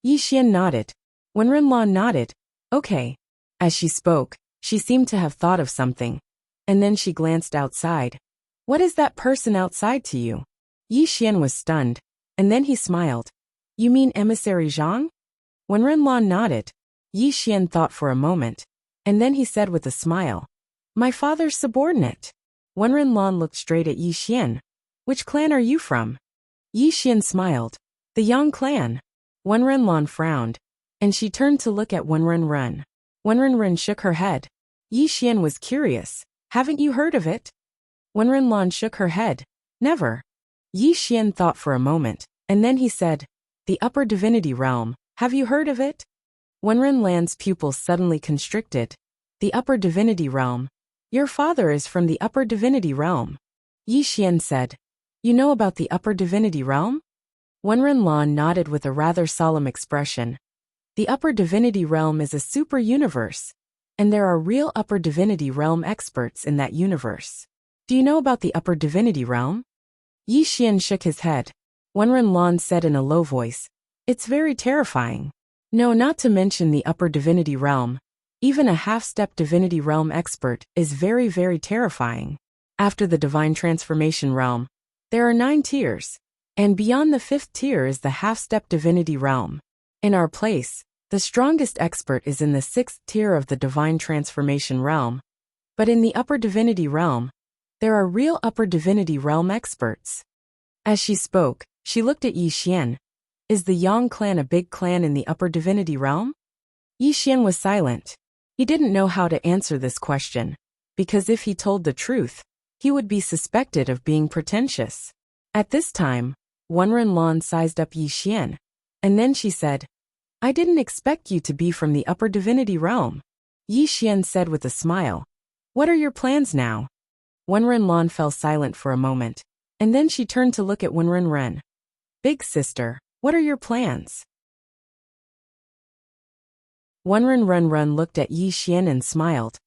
Yi Xian nodded. Wenren Lan nodded. "Okay." As she spoke, she seemed to have thought of something, and then she glanced outside. "What is that person outside to you?" Yi Xian was stunned, and then he smiled. "You mean Emissary Zhang?" Wenren Lan nodded. Yi Xian thought for a moment, and then he said with a smile, "My father's subordinate." Wenren Lan looked straight at Yi Xian. "Which clan are you from?" Yi Xian smiled. "The Yang clan." Wenren Lan frowned, and she turned to look at Wenren Ren. Wenren Ren shook her head. Yi Xian was curious. "Haven't you heard of it?" Wenren Lan shook her head. "Never." Yi Xian thought for a moment, and then he said, "The Upper Divinity Realm, have you heard of it?" Wenren Lan's pupils suddenly constricted. "The Upper Divinity Realm? Your father is from the Upper Divinity Realm." Yi Xian said, "You know about the Upper Divinity Realm?" Wenren Lan nodded with a rather solemn expression. "The Upper Divinity Realm is a super universe, and there are real Upper Divinity Realm experts in that universe. Do you know about the Upper Divinity Realm?" Yi Xian shook his head. Wenren Lan said in a low voice, "It's very terrifying. No, not to mention the Upper Divinity Realm. Even a half-step Divinity Realm expert is very, very terrifying. After the Divine Transformation Realm, there are 9 tiers, and beyond the 5th tier is the half-step Divinity Realm. In our place, the strongest expert is in the 6th tier of the Divine Transformation Realm. But in the Upper Divinity Realm, there are real Upper Divinity Realm experts." As she spoke, she looked at Yi Xian. "Is the Yang clan a big clan in the Upper Divinity Realm?" Yi Xian was silent. He didn't know how to answer this question, because if he told the truth, he would be suspected of being pretentious. At this time, Wenren Lan sized up Yi Xian, and then she said, "I didn't expect you to be from the Upper Divinity Realm." Yi Xian said with a smile, "What are your plans now?" Wenren Lan fell silent for a moment, and then she turned to look at Wenren Ren. "Big sister, what are your plans?" Wenren Ren looked at Yi Xian and smiled.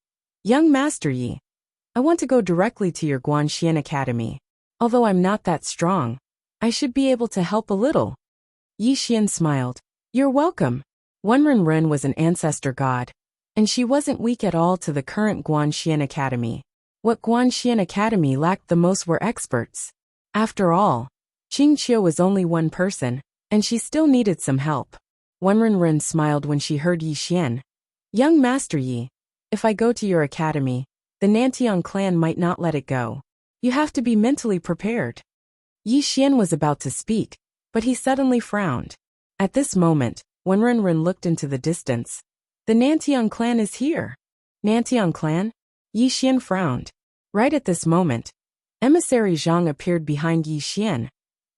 "Young Master Yi, I want to go directly to your Guanxian Academy. Although I'm not that strong, I should be able to help a little." Yi Xian smiled. "You're welcome." Wenren Ren was an ancestor god, and she wasn't weak at all to the current Guanxian Academy. What Guanxian Academy lacked the most were experts. After all, Qingqiu was only one person, and she still needed some help. Wenren Ren smiled when she heard Yi Xian. "Young Master Yi, if I go to your academy, the Nantian clan might not let it go. You have to be mentally prepared." Yi Xian was about to speak, but he suddenly frowned. At this moment, Wenren Ren looked into the distance. "The Nantian clan is here." "Nantian clan?" Yi Xian frowned. Right at this moment, Emissary Zhang appeared behind Yi Xian,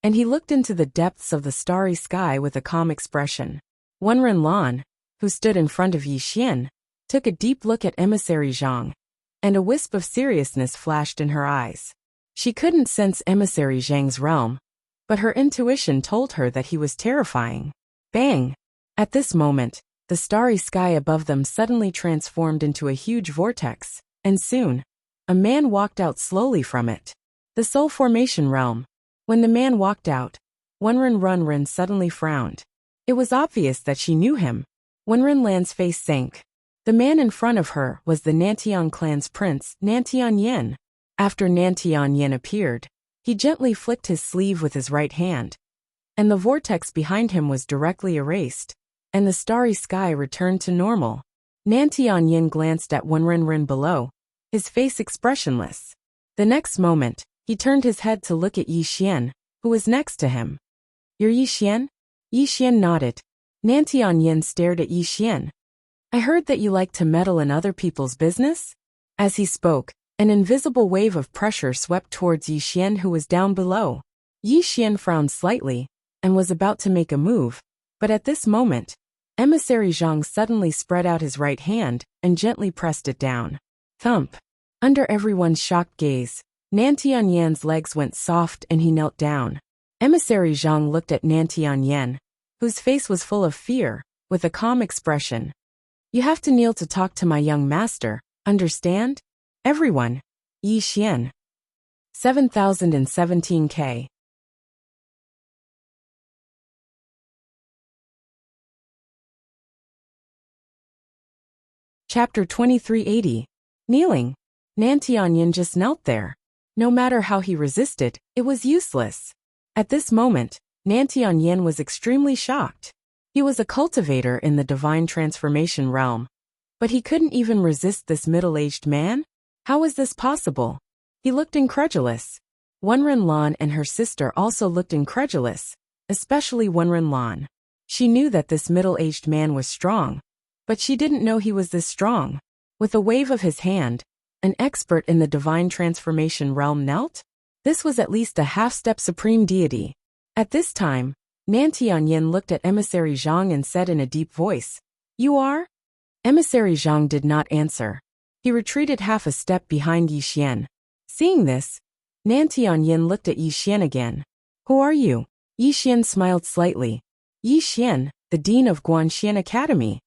and he looked into the depths of the starry sky with a calm expression. Wenren Lan, who stood in front of Yi Xian, took a deep look at Emissary Zhang, and a wisp of seriousness flashed in her eyes. She couldn't sense Emissary Zhang's realm, but her intuition told her that he was terrifying. Bang! At this moment, the starry sky above them suddenly transformed into a huge vortex, and soon, a man walked out slowly from it. The Soul Formation Realm. When the man walked out, Wenren Ren suddenly frowned. It was obvious that she knew him. Wenren Lan's face sank. The man in front of her was the Nantian clan's prince, Nantian Yen. After Nantian Yen appeared, he gently flicked his sleeve with his right hand, and the vortex behind him was directly erased, and the starry sky returned to normal. Nantian Yen glanced at Wenren Ren below, his face expressionless. The next moment, he turned his head to look at Yi Xian, who was next to him. "You're Yi Xian?" Yi Xian nodded. Nantian Yen stared at Yi Xian. "I heard that you like to meddle in other people's business?" As he spoke, an invisible wave of pressure swept towards Yi Xian, who was down below. Yi Xian frowned slightly, and was about to make a move, but at this moment, Emissary Zhang suddenly spread out his right hand and gently pressed it down. Thump! Under everyone's shocked gaze, Nantianyan's legs went soft and he knelt down. Emissary Zhang looked at Nantianyan, whose face was full of fear, with a calm expression. You have to kneel to talk to my young master, understand? Everyone. Yi Xian. 7017K. Chapter 2380. Kneeling. Nantianyan just knelt there. No matter how he resisted, it was useless. At this moment, Nantianyan was extremely shocked. He was a cultivator in the divine transformation realm. But he couldn't even resist this middle-aged man? How was this possible? He looked incredulous. Wenren Lan and her sister also looked incredulous, especially Wenren Lan. She knew that this middle-aged man was strong, but she didn't know he was this strong. With a wave of his hand, an expert in the divine transformation realm knelt? This was at least a half-step supreme deity. At this time, Nantianyan looked at Emissary Zhang and said in a deep voice, "You are?" Emissary Zhang did not answer. He retreated half a step behind Yi Xian. Seeing this, Nantianyan looked at Yi Xian again. "Who are you?" Yi Xian smiled slightly. "Yi Xian, the dean of Guanxian Academy."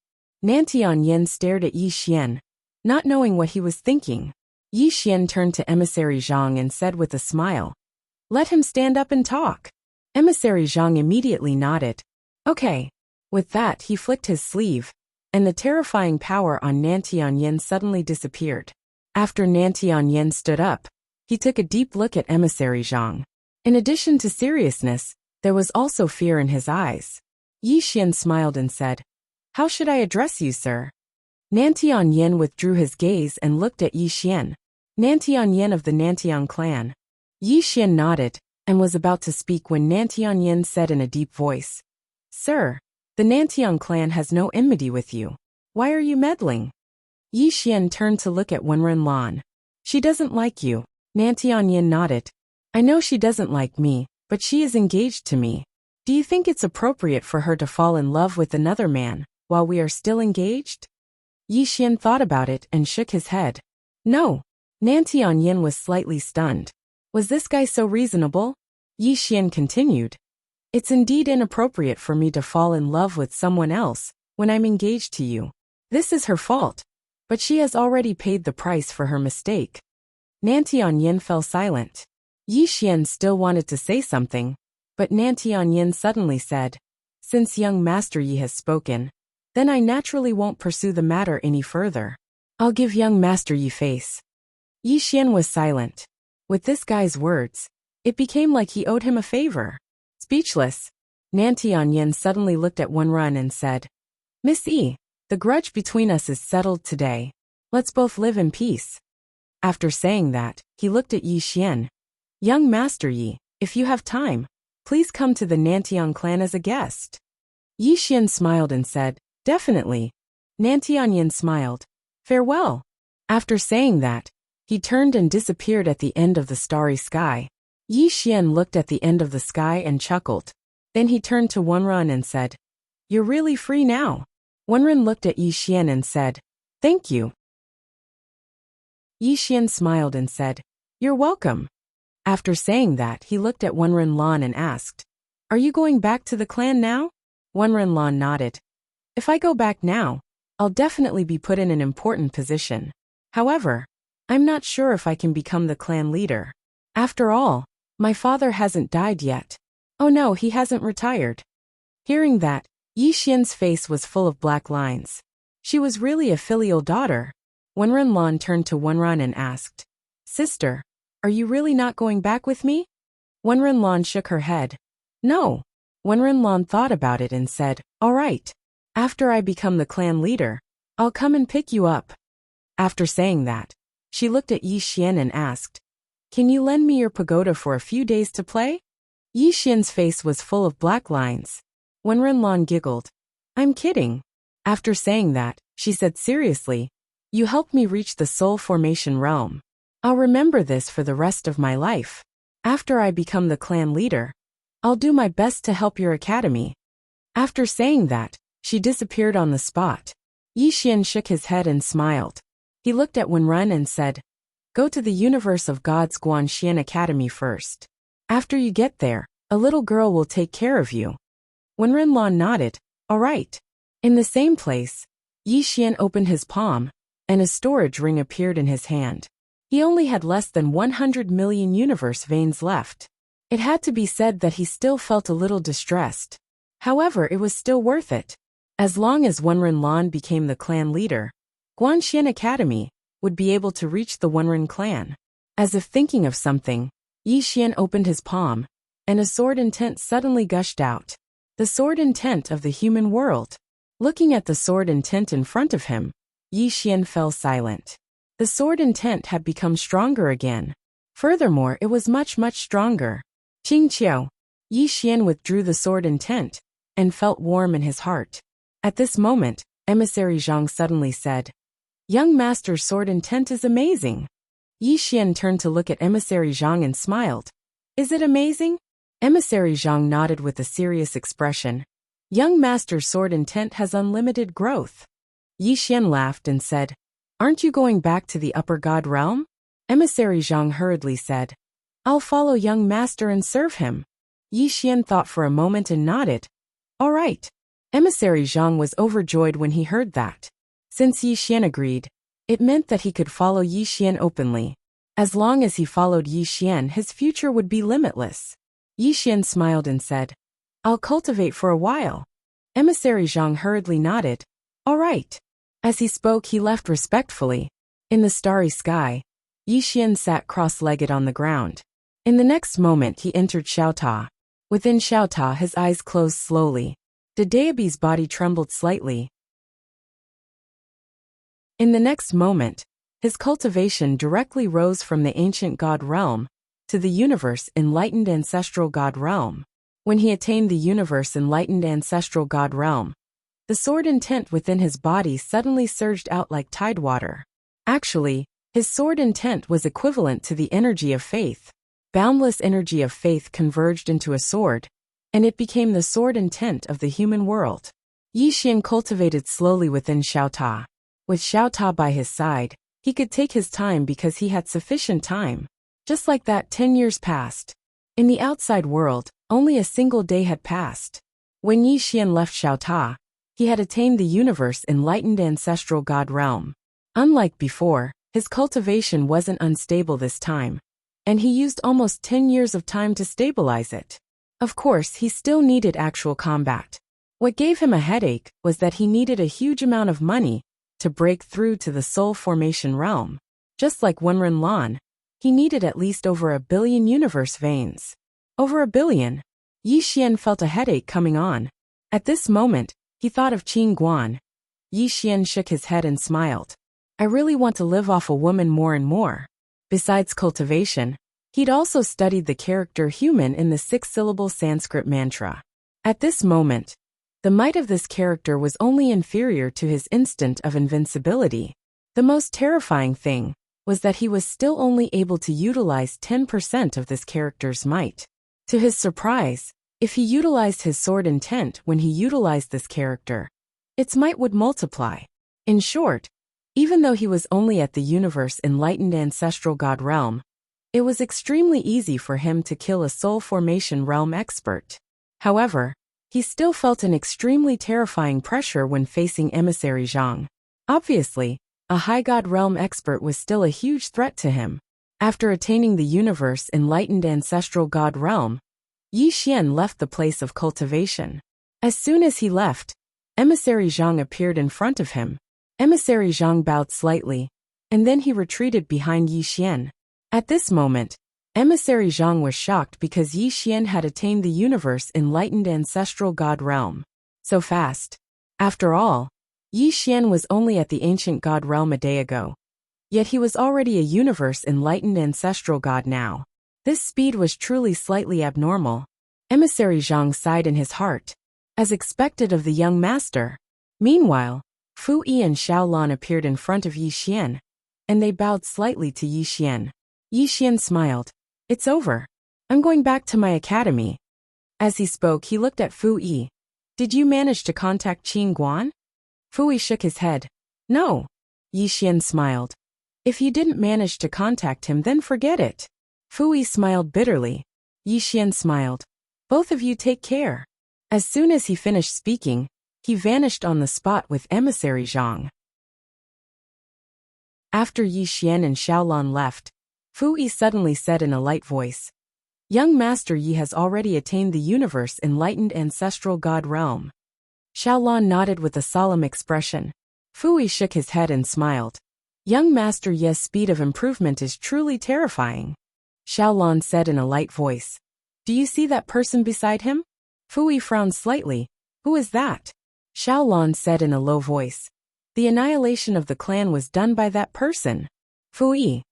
Nantianyan stared at Yi Xian, not knowing what he was thinking. Yi Xian turned to Emissary Zhang and said with a smile, "Let him stand up and talk." Emissary Zhang immediately nodded. "Okay." With that, he flicked his sleeve, and the terrifying power on Nantianyan suddenly disappeared. After Nantianyan stood up, he took a deep look at Emissary Zhang. In addition to seriousness, there was also fear in his eyes. Yi Xian smiled and said, "How should I address you, sir?" Nantianyan withdrew his gaze and looked at Yi Xian. Nantianyan of the Nantian clan. Yi Xian nodded, and was about to speak when Nantianyan said in a deep voice, "Sir, the Nantian clan has no enmity with you. Why are you meddling?" Yi Xian turned to look at Wenren Lan. "She doesn't like you." Nantianyan nodded. "I know she doesn't like me, but she is engaged to me. Do you think it's appropriate for her to fall in love with another man, while we are still engaged?" Yi Xian thought about it and shook his head. "No." Nantianyan was slightly stunned. Was this guy so reasonable? Yi Xian continued. "It's indeed inappropriate for me to fall in love with someone else when I'm engaged to you. This is her fault, but she has already paid the price for her mistake." Nantianyan fell silent. Yi Xian still wanted to say something, but Nantianyan suddenly said, "Since young Master Yi has spoken, then I naturally won't pursue the matter any further. I'll give young Master Yi face." Yi Xian was silent. With this guy's words, it became like he owed him a favor. Speechless, Nantianyan suddenly looked at Wenren and said, "Miss Yi, the grudge between us is settled today. Let's both live in peace." After saying that, he looked at Yi Xian. "Young Master Yi, if you have time, please come to the Nantian clan as a guest." Yi Xian smiled and said, "Definitely." Nantianyan smiled. "Farewell." After saying that, he turned and disappeared at the end of the starry sky. Yi Xian looked at the end of the sky and chuckled. Then he turned to Wenren and said, "You're really free now." Wenren looked at Yi Xian and said, "Thank you." Yi Xian smiled and said, "You're welcome." After saying that, he looked at Wenren Lan and asked, "Are you going back to the clan now?" Wenren Lan nodded. "If I go back now, I'll definitely be put in an important position. However, I'm not sure if I can become the clan leader. After all, my father hasn't died yet. Oh no, he hasn't retired." Hearing that, Yi Xian's face was full of black lines. She was really a filial daughter. Wenren Lan turned to Wenren and asked, "Sister, are you really not going back with me?" Wenren Lan shook her head. "No." Wenren Lan thought about it and said, "All right. After I become the clan leader, I'll come and pick you up." After saying that, she looked at Yi Xian and asked, "Can you lend me your pagoda for a few days to play?" Yi Xian's face was full of black lines. Wenren Lan giggled. "I'm kidding." After saying that, she said seriously, "You helped me reach the soul formation realm. I'll remember this for the rest of my life. After I become the clan leader, I'll do my best to help your academy." After saying that, she disappeared on the spot. Yi Xian shook his head and smiled. He looked at Wenren and said, Go to the Universe of Gods Guanxian Academy first. After you get there, a little girl will take care of you. Wenren Lan nodded. All right. In the same place, Yi Xian opened his palm, and a storage ring appeared in his hand. He only had less than 100 million universe veins left. It had to be said that he still felt a little distressed. However, it was still worth it. As long as Wenren Lan became the clan leader, Guanxian Academy would be able to reach the Wenren clan. As if thinking of something, Yi Xian opened his palm, and a sword intent suddenly gushed out. The sword intent of the human world. Looking at the sword intent in front of him, Yi Xian fell silent. The sword intent had become stronger again. Furthermore, it was much stronger. Qing Qiao. Yi Xian withdrew the sword intent, and felt warm in his heart. At this moment, Emissary Zhang suddenly said, Young Master's sword intent is amazing. Yi Xian turned to look at Emissary Zhang and smiled. Is it amazing? Emissary Zhang nodded with a serious expression. Young Master's sword intent has unlimited growth. Yi Xian laughed and said, Aren't you going back to the upper god realm? Emissary Zhang hurriedly said, I'll follow young master and serve him. Yi Xian thought for a moment and nodded. All right. Emissary Zhang was overjoyed when he heard that. Since Yi Xian agreed, it meant that he could follow Yi Xian openly. As long as he followed Yi Xian, his future would be limitless. Yi Xian smiled and said, I'll cultivate for a while. Emissary Zhang hurriedly nodded. All right. As he spoke, he left respectfully. In the starry sky, Yi Xian sat cross-legged on the ground. In the next moment, he entered Xiaota. Within Xiaota, his eyes closed slowly. Dedeabi's body trembled slightly. In the next moment, his cultivation directly rose from the ancient god realm to the universe-enlightened ancestral god realm. When he attained the universe-enlightened ancestral god realm, the sword intent within his body suddenly surged out like tidewater. Actually, his sword intent was equivalent to the energy of faith. Boundless energy of faith converged into a sword, and it became the sword intent of the human world. Yi Xian cultivated slowly within Xiaota. With Xiaota by his side, he could take his time because he had sufficient time. Just like that, 10 years passed. In the outside world, only a single day had passed. When Yi Xian left Xiaota, he had attained the universe-enlightened ancestral god realm. Unlike before, his cultivation wasn't unstable this time, and he used almost 10 years of time to stabilize it. Of course, he still needed actual combat. What gave him a headache was that he needed a huge amount of money to break through to the soul formation realm. Just like Wenren Lan, he needed at least over 1 billion universe veins. Over 1 billion. Yi Xian felt a headache coming on. At this moment, he thought of Qing Guan. Yi Xian shook his head and smiled. I really want to live off a woman more and more. Besides cultivation, he'd also studied the character human in the 6-syllable Sanskrit mantra. At this moment, the might of this character was only inferior to his instant of invincibility. The most terrifying thing was that he was still only able to utilize 10% of this character's might. To his surprise, if he utilized his sword intent when he utilized this character, its might would multiply. In short, even though he was only at the universe-enlightened ancestral god realm, it was extremely easy for him to kill a soul formation realm expert. However, he still felt an extremely terrifying pressure when facing Emissary Zhang. Obviously, a high god realm expert was still a huge threat to him. After attaining the universe-enlightened ancestral god realm, Yi Xian left the place of cultivation. As soon as he left, Emissary Zhang appeared in front of him. Emissary Zhang bowed slightly, and then he retreated behind Yi Xian. At this moment, Emissary Zhang was shocked because Yi Xian had attained the universe-enlightened ancestral god realm so fast. After all, Yi Xian was only at the ancient god realm a day ago. Yet he was already a universe-enlightened ancestral god now. This speed was truly slightly abnormal. Emissary Zhang sighed in his heart, as expected of the young master. Meanwhile, Fu Yi and Xiao Lan appeared in front of Yi Xian, and they bowed slightly to Yi Xian. Yi Xian smiled. It's over. I'm going back to my academy. As he spoke, he looked at Fu Yi. Did you manage to contact Qing Guan? Fu Yi shook his head. No. Yi Xian smiled. If you didn't manage to contact him, then forget it. Fu Yi smiled bitterly. Yi Xian smiled. Both of you take care. As soon as he finished speaking, he vanished on the spot with emissary Zhang. After Yi Xian and Xiaolon left, Fu Yi suddenly said in a light voice, Young Master Yi has already attained the universe-enlightened ancestral god realm. Xiaolon nodded with a solemn expression. Fu Yi shook his head and smiled. Young Master Yi's speed of improvement is truly terrifying. Xiaolon said in a light voice. Do you see that person beside him? Fu Yi frowned slightly. Who is that? Xiaolon said in a low voice. The annihilation of the clan was done by that person. Fu Yi.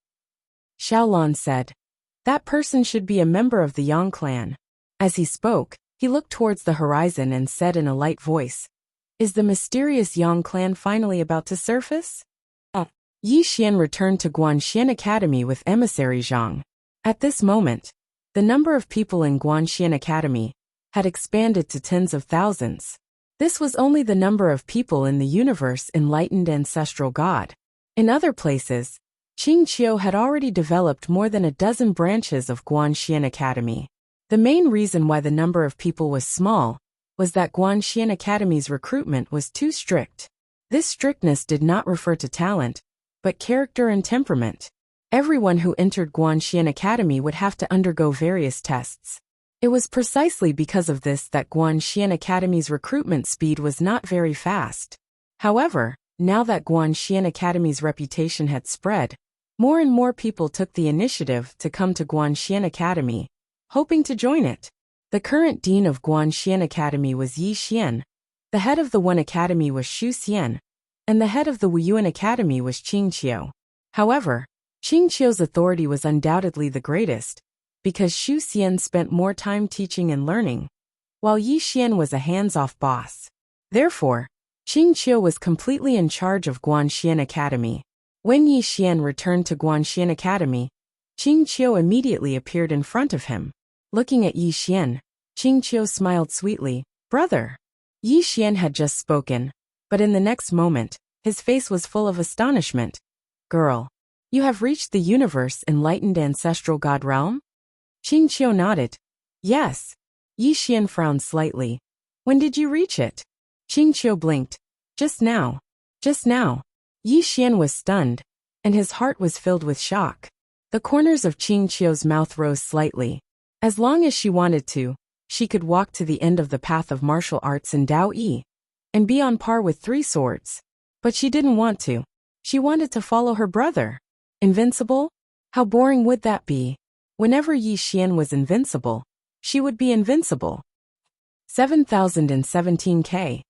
Xiaolon said. That person should be a member of the Yang clan. As he spoke, he looked towards the horizon and said in a light voice, Is the mysterious Yang clan finally about to surface? Yi Xian returned to Guanxian Academy with emissary Zhang. At this moment, the number of people in Guanxian Academy had expanded to tens of thousands. This was only the number of people in the universe-enlightened ancestral god. In other places, Qingqiu had already developed more than a dozen branches of Guanxian Academy. The main reason why the number of people was small was that Guanxian Academy's recruitment was too strict. This strictness did not refer to talent, but character and temperament. Everyone who entered Guanxian Academy would have to undergo various tests. It was precisely because of this that Guanxian Academy's recruitment speed was not very fast. However, now that Guanxian Academy's reputation had spread, more and more people took the initiative to come to Guanxian Academy, hoping to join it. The current dean of Guanxian Academy was Yi Xian, the head of the Wen Academy was Xu Xian, and the head of the Wuyuan Academy was Qingqiu. However, Qingqiu's authority was undoubtedly the greatest, because Xu Xian spent more time teaching and learning, while Yi Xian was a hands-off boss. Therefore, Qingqiu was completely in charge of Guanxian Academy. When Yi Xian returned to Guanxian Academy, Qingqiu immediately appeared in front of him. Looking at Yi Xian, Qingqiu smiled sweetly. Brother! Yi Xian had just spoken, but in the next moment, his face was full of astonishment. Girl! You have reached the universe-enlightened ancestral god realm? Qingqiu nodded. Yes. Yi Xian frowned slightly. When did you reach it? Qingqiu blinked. Just now. Just now. Yi Xian was stunned, and his heart was filled with shock. The corners of Qingqiu's mouth rose slightly. As long as she wanted to, she could walk to the end of the path of martial arts in Dao Yi, and be on par with 3 swords. But she didn't want to. She wanted to follow her brother. Invincible? How boring would that be? Whenever Yi Xian was invincible, she would be invincible. 7017K.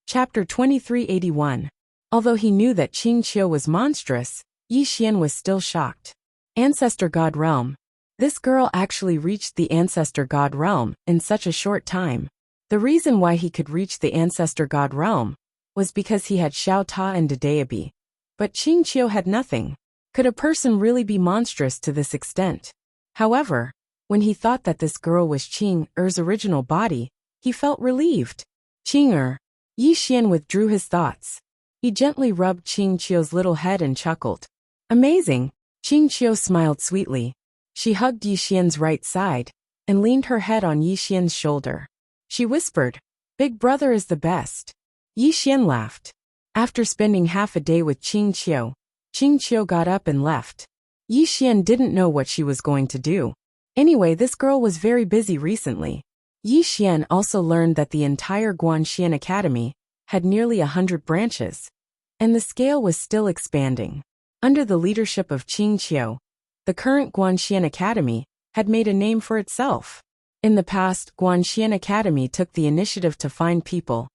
Chapter 2381. Although he knew that Qingqiu was monstrous, Yi Xian was still shocked. Ancestor God Realm. This girl actually reached the Ancestor God Realm in such a short time. The reason why he could reach the Ancestor God Realm was because he had Xiao Ta and Dedeabi. But Qingqiu had nothing. Could a person really be monstrous to this extent? However, when he thought that this girl was Qing-er's original body, he felt relieved. Qing-er. Yi Xian withdrew his thoughts. He gently rubbed Qingqiu's little head and chuckled. Amazing! Qingqiu smiled sweetly. She hugged Yi Xian's right side and leaned her head on Yi Xian's shoulder. She whispered, Big brother is the best. Yi Xian laughed. After spending half a day with Qingqiu, Qingqiu got up and left. Yi Xian didn't know what she was going to do. Anyway, this girl was very busy recently. Yi Xian also learned that the entire Guanxian Academy had nearly 100 branches, and the scale was still expanding. Under the leadership of Qingqiu, the current Guanxian Academy had made a name for itself. In the past, Guanxian Academy took the initiative to find people,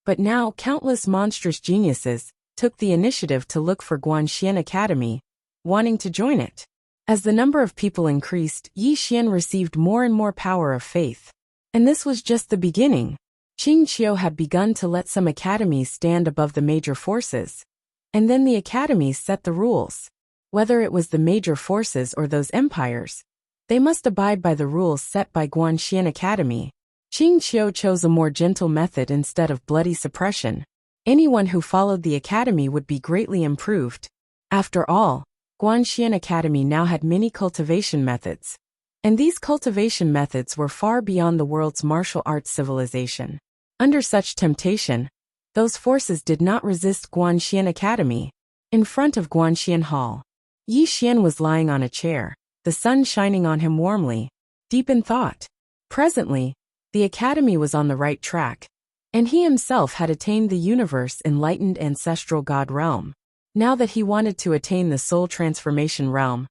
but now countless monstrous geniuses took the initiative to look for Guanxian Academy, wanting to join it. As the number of people increased, Yi Xian received more and more power of faith. And this was just the beginning. Qingqiu had begun to let some academies stand above the major forces. And then the academies set the rules. Whether it was the major forces or those empires, they must abide by the rules set by Guanxian Academy. Qing Qiu chose a more gentle method instead of bloody suppression. Anyone who followed the academy would be greatly improved. After all, Guanxian Academy now had many cultivation methods. And these cultivation methods were far beyond the world's martial arts civilization. Under such temptation, those forces did not resist Guanxian Academy. In front of Guanxian Hall, Yi Xian was lying on a chair, the sun shining on him warmly, deep in thought. Presently, the academy was on the right track, and he himself had attained the universe-enlightened ancestral god realm. Now that he wanted to attain the soul transformation realm,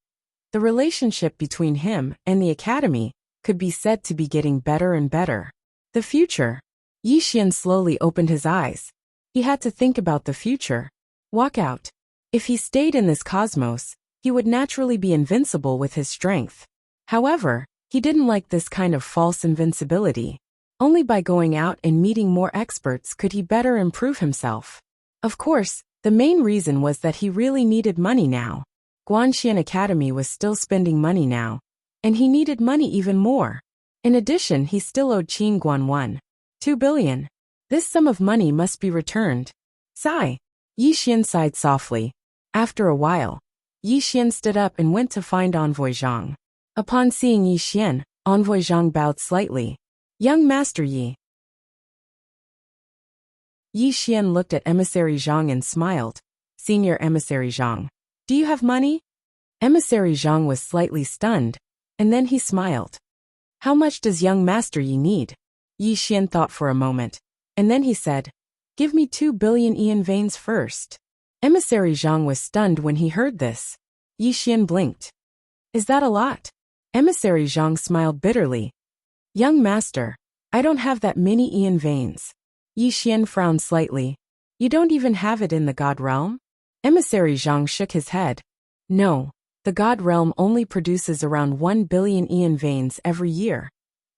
the relationship between him and the academy could be said to be getting better and better. The future. Yi Xian slowly opened his eyes. He had to think about the future. Walk out. If he stayed in this cosmos, he would naturally be invincible with his strength. However, he didn't like this kind of false invincibility. Only by going out and meeting more experts could he better improve himself. Of course, the main reason was that he really needed money now. Guanxian Academy was still spending money now, and he needed money even more. In addition, he still owed Qing Guan 2 billion. This sum of money must be returned. Sigh. Yi Xian sighed softly. After a while, Yi Xian stood up and went to find Envoy Zhang. Upon seeing Yi Xian, Envoy Zhang bowed slightly. Young Master Yi. Yi Xian looked at Emissary Zhang and smiled. Senior Emissary Zhang. Do you have money? Emissary Zhang was slightly stunned, and then he smiled. How much does young Master Yi need? Yi Xian thought for a moment, and then he said, Give me 2 billion Ian veins first. Emissary Zhang was stunned when he heard this. Yi Xian blinked. Is that a lot? Emissary Zhang smiled bitterly. Young Master, I don't have that many Ian veins. Yi Xian frowned slightly. You don't even have it in the God realm? Emissary Zhang shook his head. No, the God realm only produces around 1 billion Ian veins every year.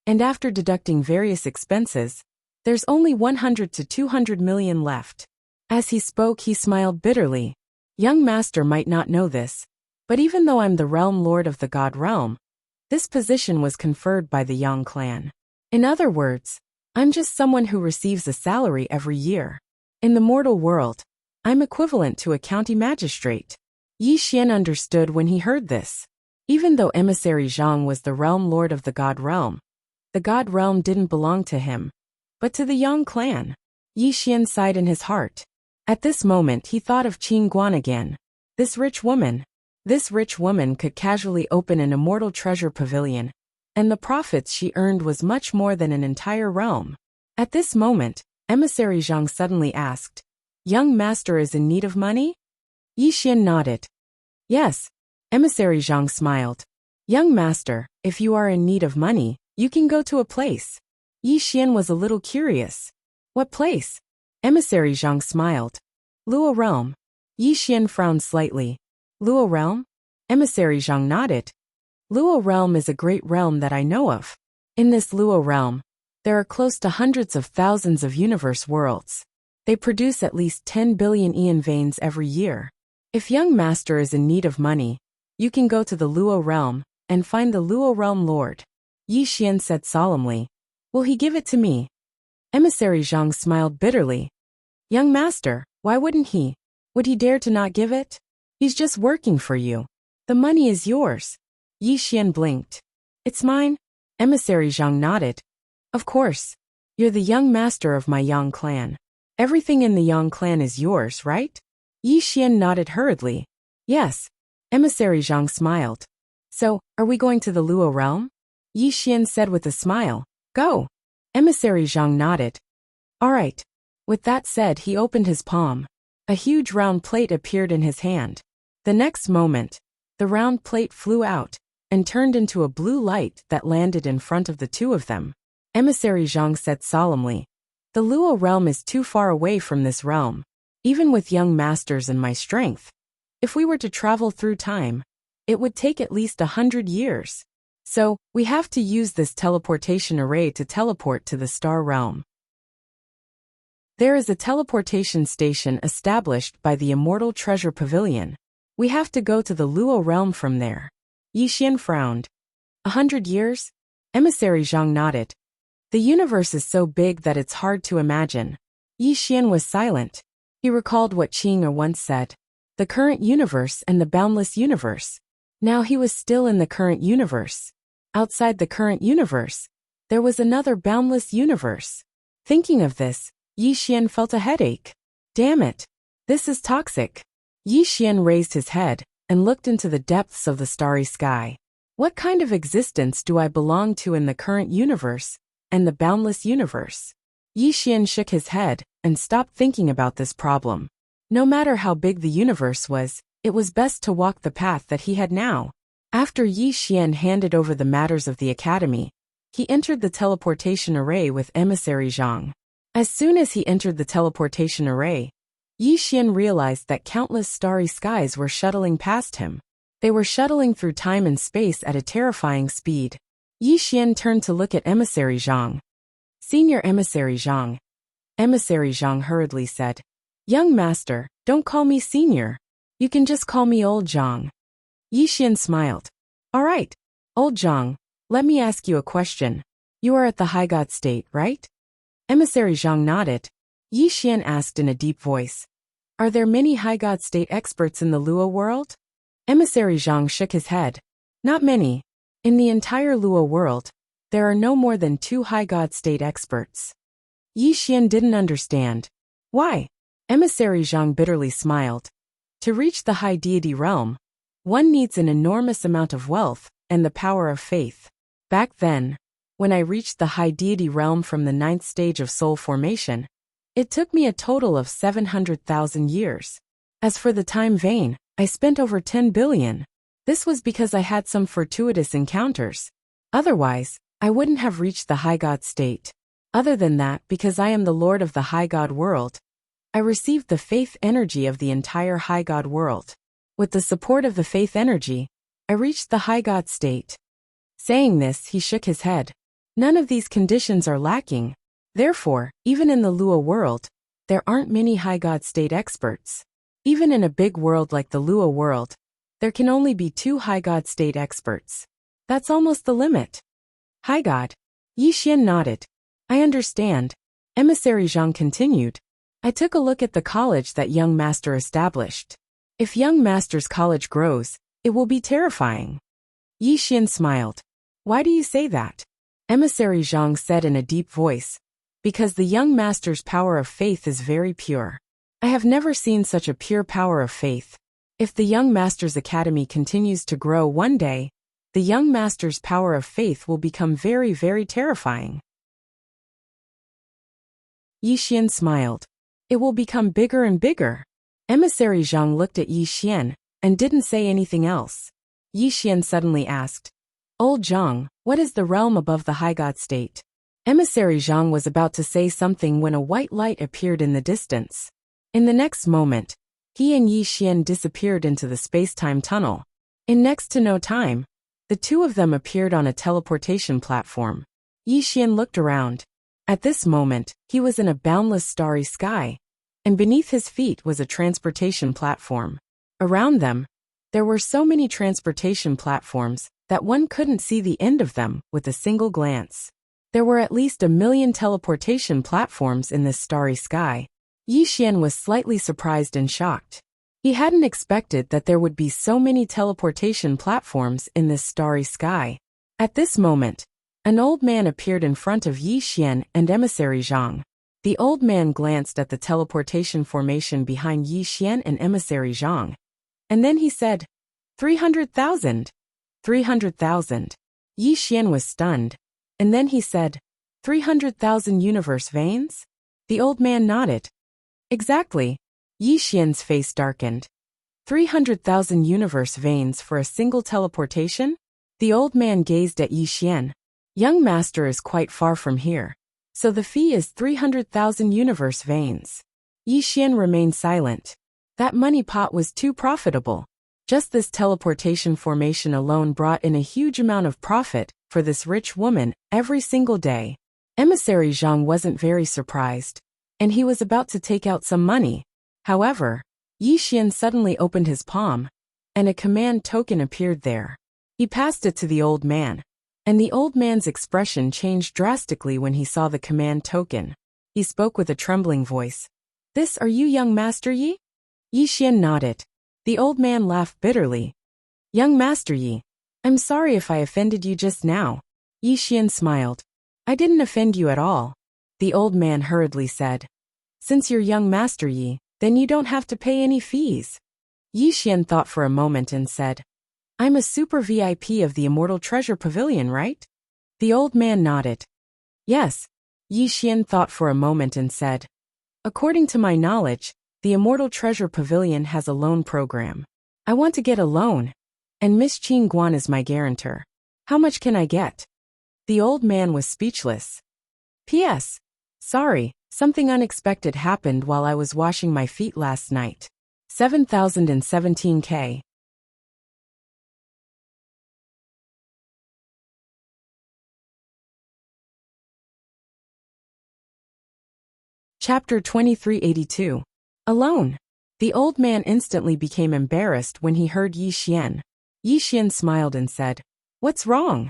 And after deducting various expenses, there's only 100 to 200 million left. As he spoke, he smiled bitterly. Young Master might not know this, but even though I'm the realm lord of the God realm, this position was conferred by the Yang clan. In other words, I'm just someone who receives a salary every year. In the mortal world, I'm equivalent to a county magistrate. Yi Xian understood when he heard this. Even though Emissary Zhang was the realm lord of the God realm didn't belong to him, but to the Yang clan. Yi Xian sighed in his heart. At this moment he thought of Qing Guan again. This rich woman could casually open an immortal treasure pavilion, and the profits she earned was much more than an entire realm. At this moment, Emissary Zhang suddenly asked, Young Master is in need of money? Yi Xian nodded. Yes. Emissary Zhang smiled. Young Master, if you are in need of money, you can go to a place. Yi Xian was a little curious. What place? Emissary Zhang smiled. Luo Realm. Yi Xian frowned slightly. Luo Realm? Emissary Zhang nodded. Luo Realm is a great realm that I know of. In this Luo Realm, there are close to hundreds of thousands of universe worlds. They produce at least 10 billion Ian veins every year. If young Master is in need of money, you can go to the Luo Realm and find the Luo Realm Lord. Yi Xian said solemnly. Will he give it to me? Emissary Zhang smiled bitterly. Young Master, why wouldn't he? Would he dare to not give it? He's just working for you. The money is yours. Yi Xian blinked. It's mine? Emissary Zhang nodded. Of course. You're the young master of my Yang clan. Everything in the Yang clan is yours, right? Yi Xian nodded hurriedly. Yes. Emissary Zhang smiled. So, are we going to the Luo realm? Yi Xian said with a smile. Go. Emissary Zhang nodded. All right. With that said, he opened his palm. A huge round plate appeared in his hand. The next moment, the round plate flew out and turned into a blue light that landed in front of the two of them. Emissary Zhang said solemnly, The Luo realm is too far away from this realm, even with young masters and my strength. If we were to travel through time, it would take at least 100 years. So, we have to use this teleportation array to teleport to the star realm. There is a teleportation station established by the Immortal Treasure Pavilion. We have to go to the Luo realm from there. Yi Xian frowned. 100 years? Emissary Zhang nodded. The universe is so big that it's hard to imagine. Yi Xian was silent. He recalled what Qing'er once said. The current universe and the boundless universe. Now he was still in the current universe. Outside the current universe, there was another boundless universe. Thinking of this, Yi Xian felt a headache. Damn it. This is toxic. Yi Xian raised his head and looked into the depths of the starry sky. What kind of existence do I belong to in the current universe and the boundless universe? Yi Xian shook his head and stopped thinking about this problem. No matter how big the universe was, it was best to walk the path that he had now. After Yi Xian handed over the matters of the academy, he entered the teleportation array with emissary Zhang. As soon as he entered the teleportation array, Yi Xian realized that countless starry skies were shuttling past him. They were shuttling through time and space at a terrifying speed. Yi Xian turned to look at emissary Zhang. Senior emissary Zhang. Emissary Zhang hurriedly said, "Young master, don't call me senior. You can just call me old Zhang." Yi Xian smiled. "All right, old Zhang, let me ask you a question. You are at the high god state, right?" Emissary Zhang nodded. Yi Xian asked in a deep voice, "Are there many high god state experts in the Lua world?" Emissary Zhang shook his head. "Not many. In the entire Lua world, there are no more than 2 high god state experts." Yi Xian didn't understand. "Why?" Emissary Zhang bitterly smiled. "To reach the high deity realm, one needs an enormous amount of wealth and the power of faith. Back then, when I reached the high deity realm from the 9th stage of soul formation, it took me a total of 700,000 years. As for the time vein, I spent over 10 billion. This was because I had some fortuitous encounters. Otherwise, I wouldn't have reached the high god state. Other than that, because I am the lord of the high god world, I received the faith energy of the entire high god world. With the support of the faith energy, I reached the high god state." Saying this, he shook his head. "None of these conditions are lacking. Therefore, even in the Lua world, there aren't many high god state experts. Even in a big world like the Lua world, there can only be 2 high god state experts. That's almost the limit." "High god." Yi Xian nodded. "I understand." Emissary Zhang continued. "I took a look at the college that young master established. If young master's college grows, it will be terrifying." Yi Xian smiled. "Why do you say that?" Emissary Zhang said in a deep voice. "Because the young master's power of faith is very pure. I have never seen such a pure power of faith. If the young master's academy continues to grow one day, the young master's power of faith will become very, very terrifying." Yi Xian smiled. "It will become bigger and bigger." Emissary Zhang looked at Yi Xian and didn't say anything else. Yi Xian suddenly asked, "Old Zhang, what is the realm above the high god state?" Emissary Zhang was about to say something when a white light appeared in the distance. In the next moment, he and Yi Xian disappeared into the space-time tunnel. In next to no time, the two of them appeared on a teleportation platform. Yi Xian looked around. At this moment, he was in a boundless starry sky, and beneath his feet was a transportation platform. Around them, there were so many transportation platforms that one couldn't see the end of them with a single glance. There were at least 1,000,000 teleportation platforms in this starry sky. Yi Xian was slightly surprised and shocked. He hadn't expected that there would be so many teleportation platforms in this starry sky. At this moment, an old man appeared in front of Yi Xian and emissary Zhang. The old man glanced at the teleportation formation behind Yi Xian and emissary Zhang. And then he said, 300,000. 300,000. Yi Xian was stunned. And then he said, 300,000 universe veins? The old man nodded. Exactly. Yi Xian's face darkened. 300,000 universe veins for a single teleportation? The old man gazed at Yi Xian. Young master is quite far from here, so the fee is 300,000 universe veins. Yi Xian remained silent. That money pot was too profitable. Just this teleportation formation alone brought in a huge amount of profit for this rich woman every single day. Emissary Zhang wasn't very surprised, and he was about to take out some money. However, Yi Xian suddenly opened his palm, and a command token appeared there. He passed it to the old man. And the old man's expression changed drastically when he saw the command token. He spoke with a trembling voice. "This are you, young Master Yi?" Yi Xian nodded. The old man laughed bitterly. "Young Master Yi, I'm sorry if I offended you just now." Yi Xian smiled. "I didn't offend you at all." The old man hurriedly said. "Since you're young Master Yi, then you don't have to pay any fees." Yi Xian thought for a moment and said, "I'm a super VIP of the Immortal Treasure Pavilion, right?" The old man nodded. "Yes." Yi Xian thought for a moment and said, "According to my knowledge, the Immortal Treasure Pavilion has a loan program. I want to get a loan, and Miss Qing Guan is my guarantor. How much can I get?" The old man was speechless. "P.S. Sorry, something unexpected happened while I was washing my feet last night. 7,017K. Chapter 2382. Alone. The old man instantly became embarrassed when he heard Yi Xian. Yi Xian smiled and said, "What's wrong?"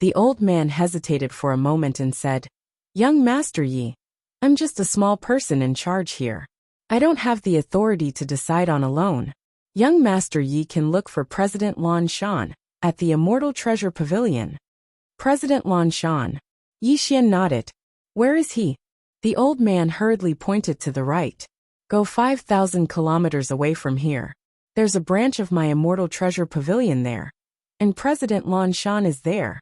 The old man hesitated for a moment and said, "Young Master Yi, I'm just a small person in charge here. I don't have the authority to decide on a loan. Young Master Yi can look for President Lan Shan at the Immortal Treasure Pavilion." President Lan Shan. Yi Xian nodded. "Where is he?" The old man hurriedly pointed to the right. "Go 5,000 kilometers away from here. There's a branch of my Immortal Treasure Pavilion there. And President Lan Shan is there."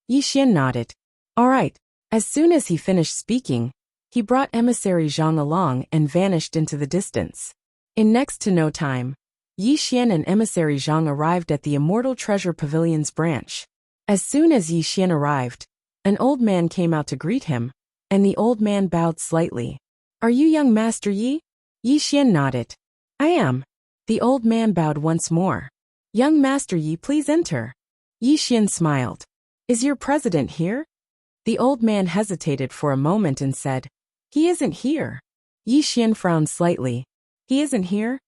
Yi Xian nodded. "All right." As soon as he finished speaking, he brought emissary Zhang along and vanished into the distance. In next to no time, Yi Xian and emissary Zhang arrived at the Immortal Treasure Pavilion's branch. As soon as Yi Xian arrived, an old man came out to greet him, and the old man bowed slightly. "Are you young Master Yi?" Yi Xian nodded. "I am." The old man bowed once more. "Young Master Yi, please enter." Yi Xian smiled. "Is your president here?" The old man hesitated for a moment and said, "He isn't here." Yi Xian frowned slightly. "He isn't here?"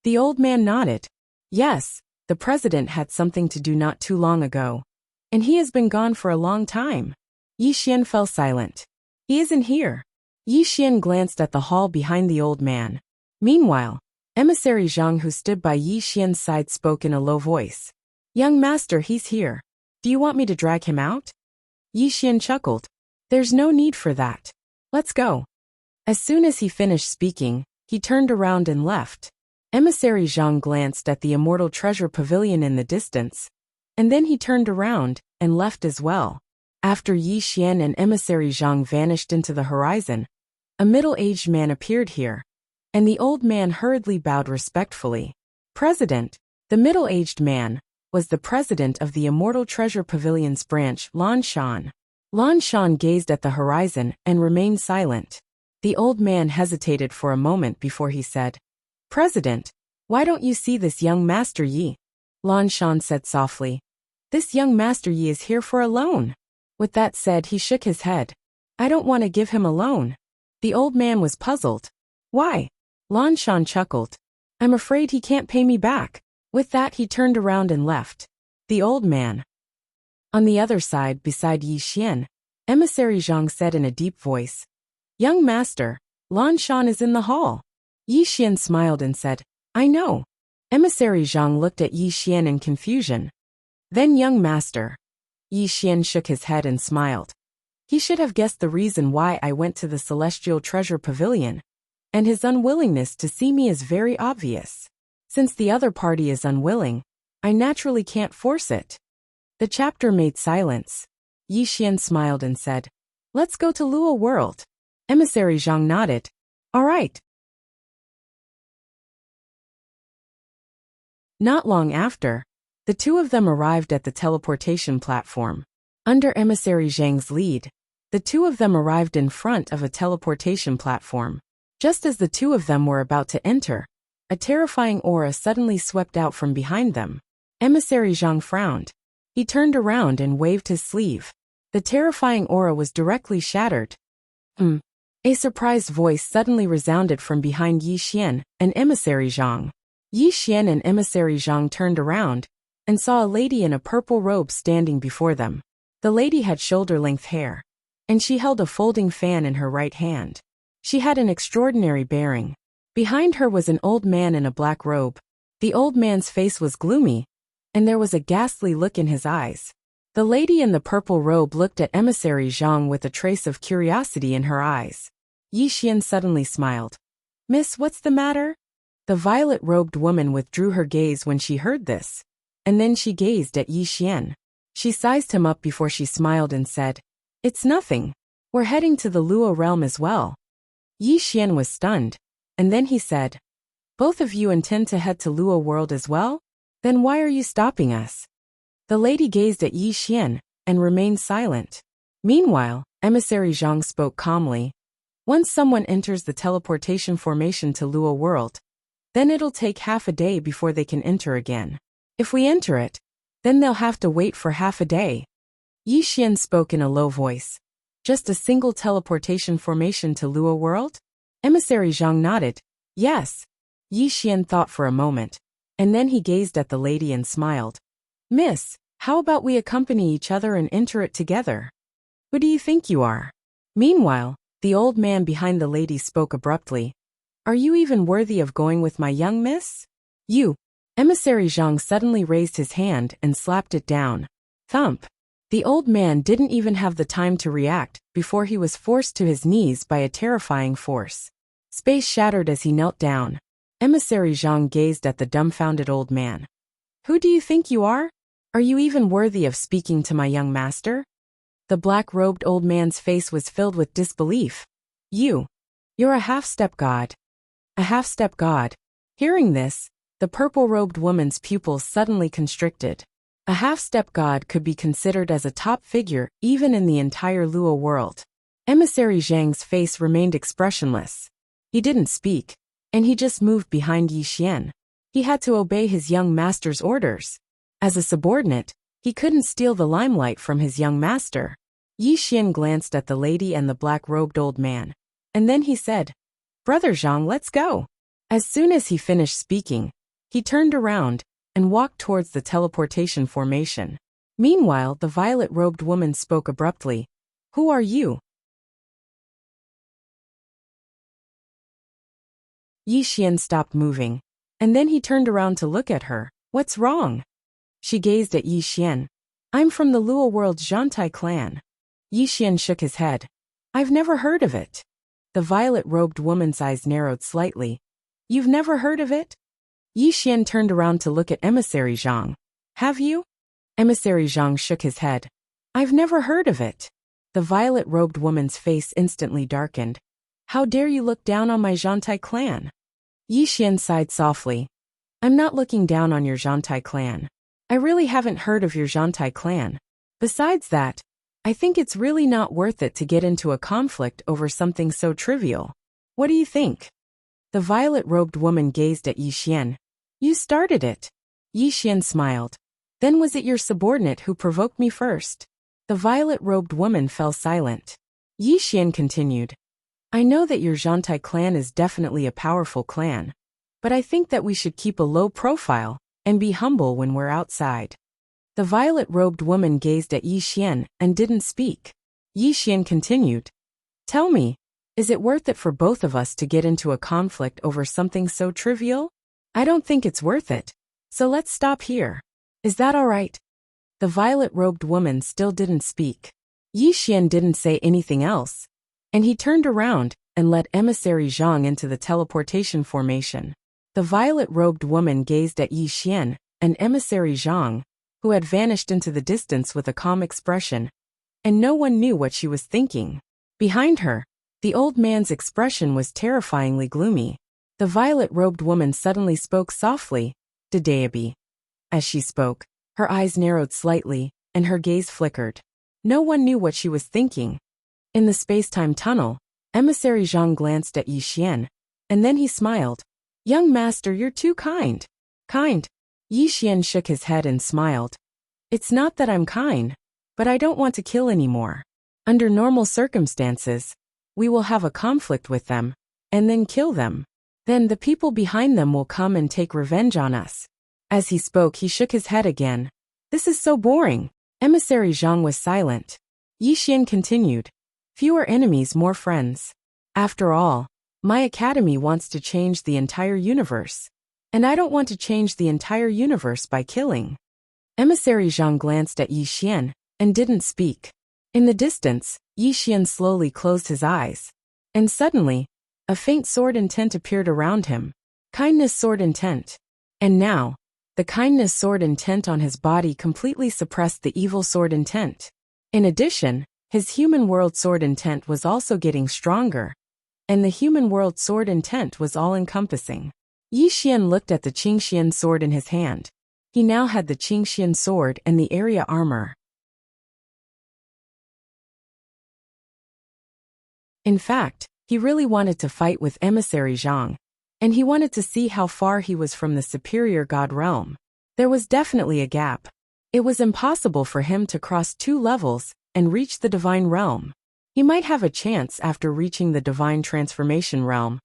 The old man nodded. "Yes, the president had something to do not too long ago. And he has been gone for a long time." Yi Xian fell silent. "He isn't here." Yi Xian glanced at the hall behind the old man. Meanwhile, emissary Zhang, who stood by Yi Xian's side, spoke in a low voice. "Young master, he's here. Do you want me to drag him out?" Yi Xian chuckled. "There's no need for that. Let's go." As soon as he finished speaking, he turned around and left. Emissary Zhang glanced at the Immortal Treasure Pavilion in the distance, and then he turned around and left as well. After Yi Xian and emissary Zhang vanished into the horizon, a middle-aged man appeared here, and the old man hurriedly bowed respectfully. "President." The middle-aged man was the president of the Immortal Treasure Pavilion's branch, Lan Shan. Lan Shan gazed at the horizon and remained silent. The old man hesitated for a moment before he said, "President, why don't you see this young Master Yi?" Lan Shan said softly, "This young Master Yi is here for a loan." With that said, he shook his head. "I don't want to give him a loan." The old man was puzzled. "Why?" Lan Shan chuckled. "I'm afraid he can't pay me back." With that, he turned around and left. The old man. On the other side, beside Yi Xian, emissary Zhang said in a deep voice, "Young master, Lan Shan is in the hall." Yi Xian smiled and said, "I know." Emissary Zhang looked at Yi Xian in confusion. Then, "Young master." Yi Xian shook his head and smiled. "He should have guessed the reason why I went to the Celestial Treasure Pavilion, and his unwillingness to see me is very obvious. Since the other party is unwilling, I naturally can't force it." The chapter made silence. Yi Xian smiled and said, "Let's go to Luo World." Emissary Zhang nodded. "All right." Not long after, the two of them arrived at the teleportation platform. Under emissary Zhang's lead, the two of them arrived in front of a teleportation platform. Just as the two of them were about to enter, a terrifying aura suddenly swept out from behind them. Emissary Zhang frowned. He turned around and waved his sleeve. The terrifying aura was directly shattered. A surprised voice suddenly resounded from behind Yi Xian and emissary Zhang. Yi Xian and emissary Zhang turned around and saw a lady in a purple robe standing before them. The lady had shoulder-length hair, and she held a folding fan in her right hand. She had an extraordinary bearing. Behind her was an old man in a black robe. The old man's face was gloomy, and there was a ghastly look in his eyes. The lady in the purple robe looked at Emissary Zhang with a trace of curiosity in her eyes. Yi Xian suddenly smiled. "Miss, what's the matter?" The violet-robed woman withdrew her gaze when she heard this, and then she gazed at Yi Xian. She sized him up before she smiled and said, "It's nothing. We're heading to the Luo realm as well." Yi Xian was stunned, and then he said, "Both of you intend to head to Luo world as well? Then why are you stopping us?" The lady gazed at Yi Xian and remained silent. Meanwhile, Emissary Zhang spoke calmly. "Once someone enters the teleportation formation to Luo world, then it'll take half a day before they can enter again. If we enter it, then they'll have to wait for half a day." Yi Xian spoke in a low voice. "Just a single teleportation formation to Luo world?" Emissary Zhang nodded. "Yes." Yi Xian thought for a moment, and then he gazed at the lady and smiled. "Miss, how about we accompany each other and enter it together? Who do you think you are?" Meanwhile, the old man behind the lady spoke abruptly. "Are you even worthy of going with my young miss?" "You." Emissary Zhang suddenly raised his hand and slapped it down. Thump. The old man didn't even have the time to react before he was forced to his knees by a terrifying force. Space shattered as he knelt down. Emissary Zhang gazed at the dumbfounded old man. "Who do you think you are? Are you even worthy of speaking to my young master?" The black-robed old man's face was filled with disbelief. You're a half-step god." "A half-step god." Hearing this, the purple-robed woman's pupils suddenly constricted. A half-step god could be considered as a top figure even in the entire Luo world. Emissary Zhang's face remained expressionless. He didn't speak, and he just moved behind Yi Xian. He had to obey his young master's orders. As a subordinate, he couldn't steal the limelight from his young master. Yi Xian glanced at the lady and the black-robed old man, and then he said, "Brother Zhang, let's go." As soon as he finished speaking, he turned around and walked towards the teleportation formation. Meanwhile, the violet-robed woman spoke abruptly. "Who are you?" Yi Xian stopped moving, and then he turned around to look at her. "What's wrong?" She gazed at Yi Xian. "I'm from the Luo world's Zhantai clan." Yi Xian shook his head. "I've never heard of it." The violet-robed woman's eyes narrowed slightly. "You've never heard of it?" Yi Xian turned around to look at Emissary Zhang. "Have you?" Emissary Zhang shook his head. "I've never heard of it." The violet-robed woman's face instantly darkened. "How dare you look down on my Zhantai clan?" Yi Xian sighed softly. "I'm not looking down on your Zhantai clan. I really haven't heard of your Zhantai clan. Besides that, I think it's really not worth it to get into a conflict over something so trivial. What do you think?" The violet-robed woman gazed at Yi Xian. "You started it." Yi Xian smiled. "Then was it your subordinate who provoked me first?" The violet-robed woman fell silent. Yi Xian continued. "I know that your Zhantai clan is definitely a powerful clan, but I think that we should keep a low profile and be humble when we're outside." The violet-robed woman gazed at Yi Xian and didn't speak. Yi Xian continued. "Tell me, is it worth it for both of us to get into a conflict over something so trivial? I don't think it's worth it, so let's stop here. Is that all right?" The violet-robed woman still didn't speak. Yi Xian didn't say anything else, and he turned around and led Emissary Zhang into the teleportation formation. The violet-robed woman gazed at Yi Xian and Emissary Zhang, who had vanished into the distance with a calm expression, and no one knew what she was thinking. Behind her, the old man's expression was terrifyingly gloomy. The violet-robed woman suddenly spoke softly, "Dedeabi." As she spoke, her eyes narrowed slightly, and her gaze flickered. No one knew what she was thinking. In the space-time tunnel, Emissary Zhang glanced at Yi Xian, and then he smiled. "Young master, you're too kind." "Kind?" Yi Xian shook his head and smiled. "It's not that I'm kind, but I don't want to kill anymore. Under normal circumstances, we will have a conflict with them, and then kill them. Then the people behind them will come and take revenge on us." As he spoke, he shook his head again. "This is so boring. Emissary Zhang was silent. Yi Xian continued. Fewer enemies, more friends. After all, my academy wants to change the entire universe. And I don't want to change the entire universe by killing. Emissary Zhang glanced at Yi Xian and didn't speak. In the distance, Yi Xian slowly closed his eyes. And suddenly, a faint sword intent appeared around him. Kindness sword intent. And now, the kindness sword intent on his body completely suppressed the evil sword intent. In addition, his human world sword intent was also getting stronger. And the human world sword intent was all-encompassing. Yi Xian looked at the Qingxian sword in his hand. He now had the Qingxian sword and the area armor. In fact, he really wanted to fight with Emissary Zhang. And he wanted to see how far he was from the superior god realm. There was definitely a gap. It was impossible for him to cross 2 levels and reach the divine realm. He might have a chance after reaching the divine transformation realm,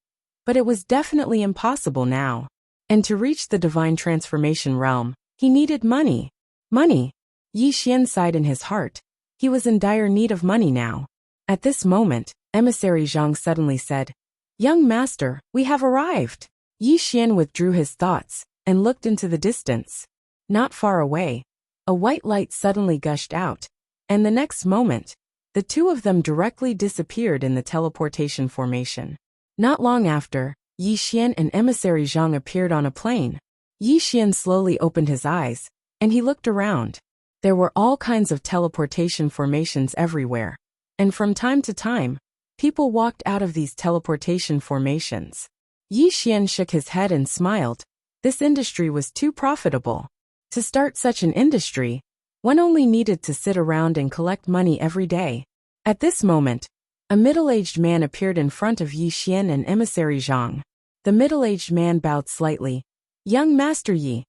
but it was definitely impossible now. And to reach the divine transformation realm, he needed money. Money. Yi Xian sighed in his heart. He was in dire need of money now. At this moment, Emissary Zhang suddenly said, Young master, we have arrived. Yi Xian withdrew his thoughts and looked into the distance. Not far away, a white light suddenly gushed out, and the next moment, the two of them directly disappeared in the teleportation formation. Not long after, Yi Xian and Emissary Zhang appeared on a plain. Yi Xian slowly opened his eyes, and he looked around. There were all kinds of teleportation formations everywhere, and from time to time, people walked out of these teleportation formations. Yi Xian shook his head and smiled. This industry was too profitable. To start such an industry, one only needed to sit around and collect money every day. At this moment, a middle-aged man appeared in front of Yi Xian and Emissary Zhang. The middle-aged man bowed slightly. Young Master Yi.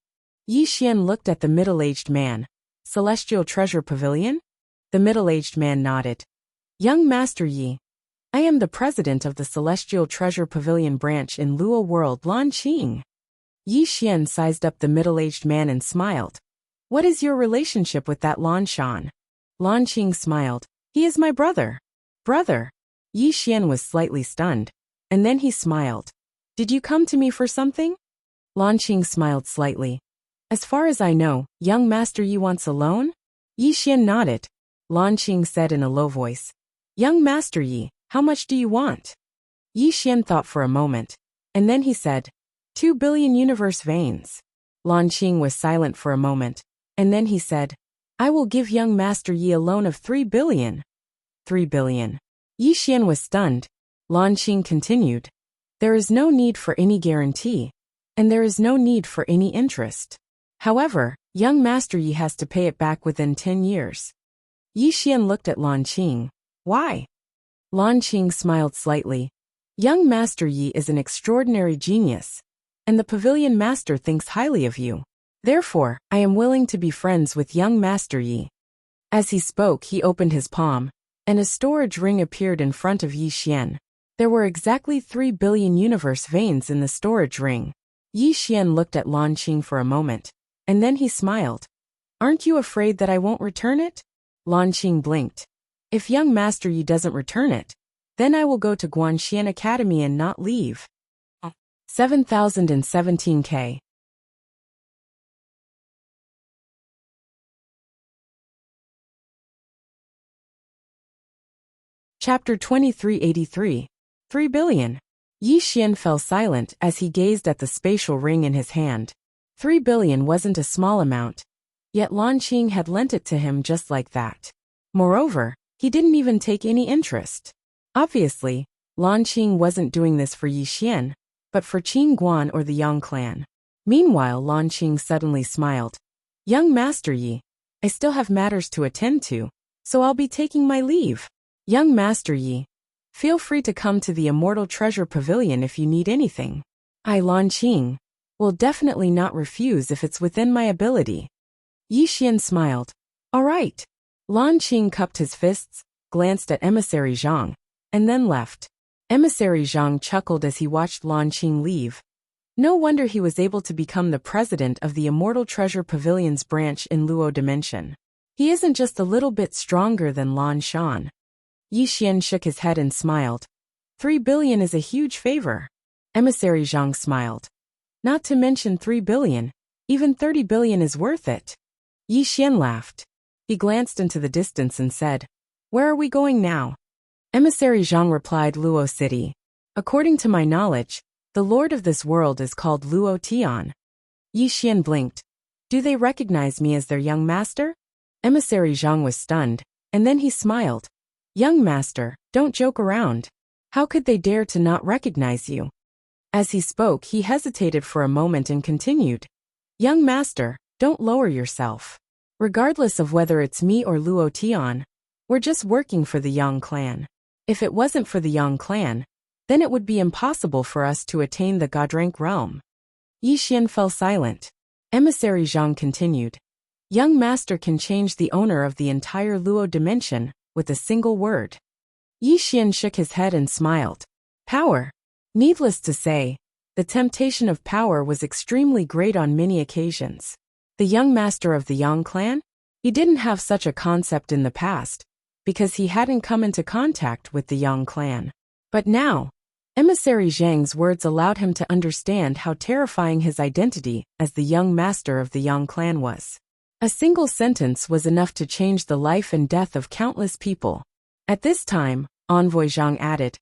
Yi Xian looked at the middle-aged man. Celestial Treasure Pavilion? The middle-aged man nodded. Young Master Yi. I am the president of the Celestial Treasure Pavilion branch in Luo World, Lan Qing. Yi Xian sized up the middle-aged man and smiled. What is your relationship with that Lan Shan? Lan Qing smiled. He is my brother. Brother. Yi Xian was slightly stunned, and then he smiled. Did you come to me for something? Lan Qing smiled slightly. As far as I know, young Master Yi wants a loan? Yi Xian nodded. Lan Qing said in a low voice. Young Master Yi, how much do you want? Yi Xian thought for a moment, and then he said, 2 billion universe veins. Lan Qing was silent for a moment, and then he said, I will give young Master Yi a loan of 3 billion. 3 billion. Yi Xian was stunned. Lan Qing continued, there is no need for any guarantee, and there is no need for any interest. However, young Master Yi has to pay it back within 10 years. Yi Xian looked at Lan Qing. Why? Lan Qing smiled slightly. Young Master Yi is an extraordinary genius, and the pavilion master thinks highly of you. Therefore, I am willing to be friends with young Master Yi. As he spoke, he opened his palm, and a storage ring appeared in front of Yi Xian. There were exactly 3 billion universe veins in the storage ring. Yi Xian looked at Lan Qing for a moment, and then he smiled. Aren't you afraid that I won't return it? Lan Qing blinked. If young Master Yi doesn't return it, then I will go to Guanxian Academy and not leave. 7017K. Chapter 2383. 3 billion. Yi Xian fell silent as he gazed at the spatial ring in his hand. 3 billion wasn't a small amount, yet Lan Qing had lent it to him just like that. Moreover, he didn't even take any interest. Obviously, Lan Qing wasn't doing this for Yi Xian, but for Qing Guan or the Yang clan. Meanwhile, Lan Qing suddenly smiled. Young Master Yi, I still have matters to attend to, so I'll be taking my leave. Young Master Yi, feel free to come to the Immortal Treasure Pavilion if you need anything. I, Lan Qing, will definitely not refuse if it's within my ability. Yi Xian smiled. All right. Lan Qing cupped his fists, glanced at Emissary Zhang, and then left. Emissary Zhang chuckled as he watched Lan Qing leave. No wonder he was able to become the president of the Immortal Treasure Pavilion's branch in Luo Dimension. He isn't just a little bit stronger than Lan Shan. Yi Xian shook his head and smiled. 3 billion is a huge favor. Emissary Zhang smiled. Not to mention 3 billion, even 30 billion is worth it. Yi Xian laughed. He glanced into the distance and said, "Where are we going now?" Emissary Zhang replied, "Luo City. According to my knowledge, the lord of this world is called Luo Tian." Yi Xian blinked. "Do they recognize me as their young master?" Emissary Zhang was stunned, and then he smiled. "Young master, don't joke around. How could they dare to not recognize you?" As he spoke, he hesitated for a moment and continued. "Young master, don't lower yourself. Regardless of whether it's me or Luo Tian, we're just working for the Yang clan. If it wasn't for the Yang clan, then it would be impossible for us to attain the Godrank realm." Yi Xian fell silent. Emissary Zhang continued. "Young master can change the owner of the entire Luo dimension with a single word." Yi Xian shook his head and smiled. Power. Needless to say, the temptation of power was extremely great on many occasions. The young master of the Yang clan? He didn't have such a concept in the past, because he hadn't come into contact with the Yang clan. But now, Emissary Zhang's words allowed him to understand how terrifying his identity as the young master of the Yang clan was. A single sentence was enough to change the life and death of countless people. At this time, Envoy Zhang added,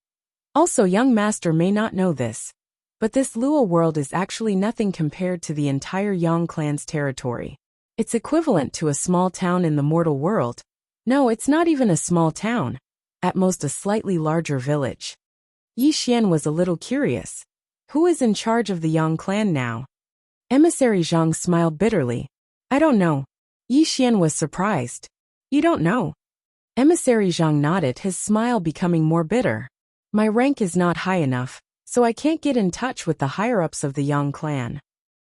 "Also, young master may not know this, but this Luo world is actually nothing compared to the entire Yang clan's territory. It's equivalent to a small town in the mortal world. No, it's not even a small town. At most a slightly larger village." Yi Xian was a little curious. Who is in charge of the Yang clan now? Emissary Zhang smiled bitterly. "I don't know." Yi Xian was surprised. "You don't know?" Emissary Zhang nodded, his smile becoming more bitter. "My rank is not high enough, so I can't get in touch with the higher-ups of the Yang clan."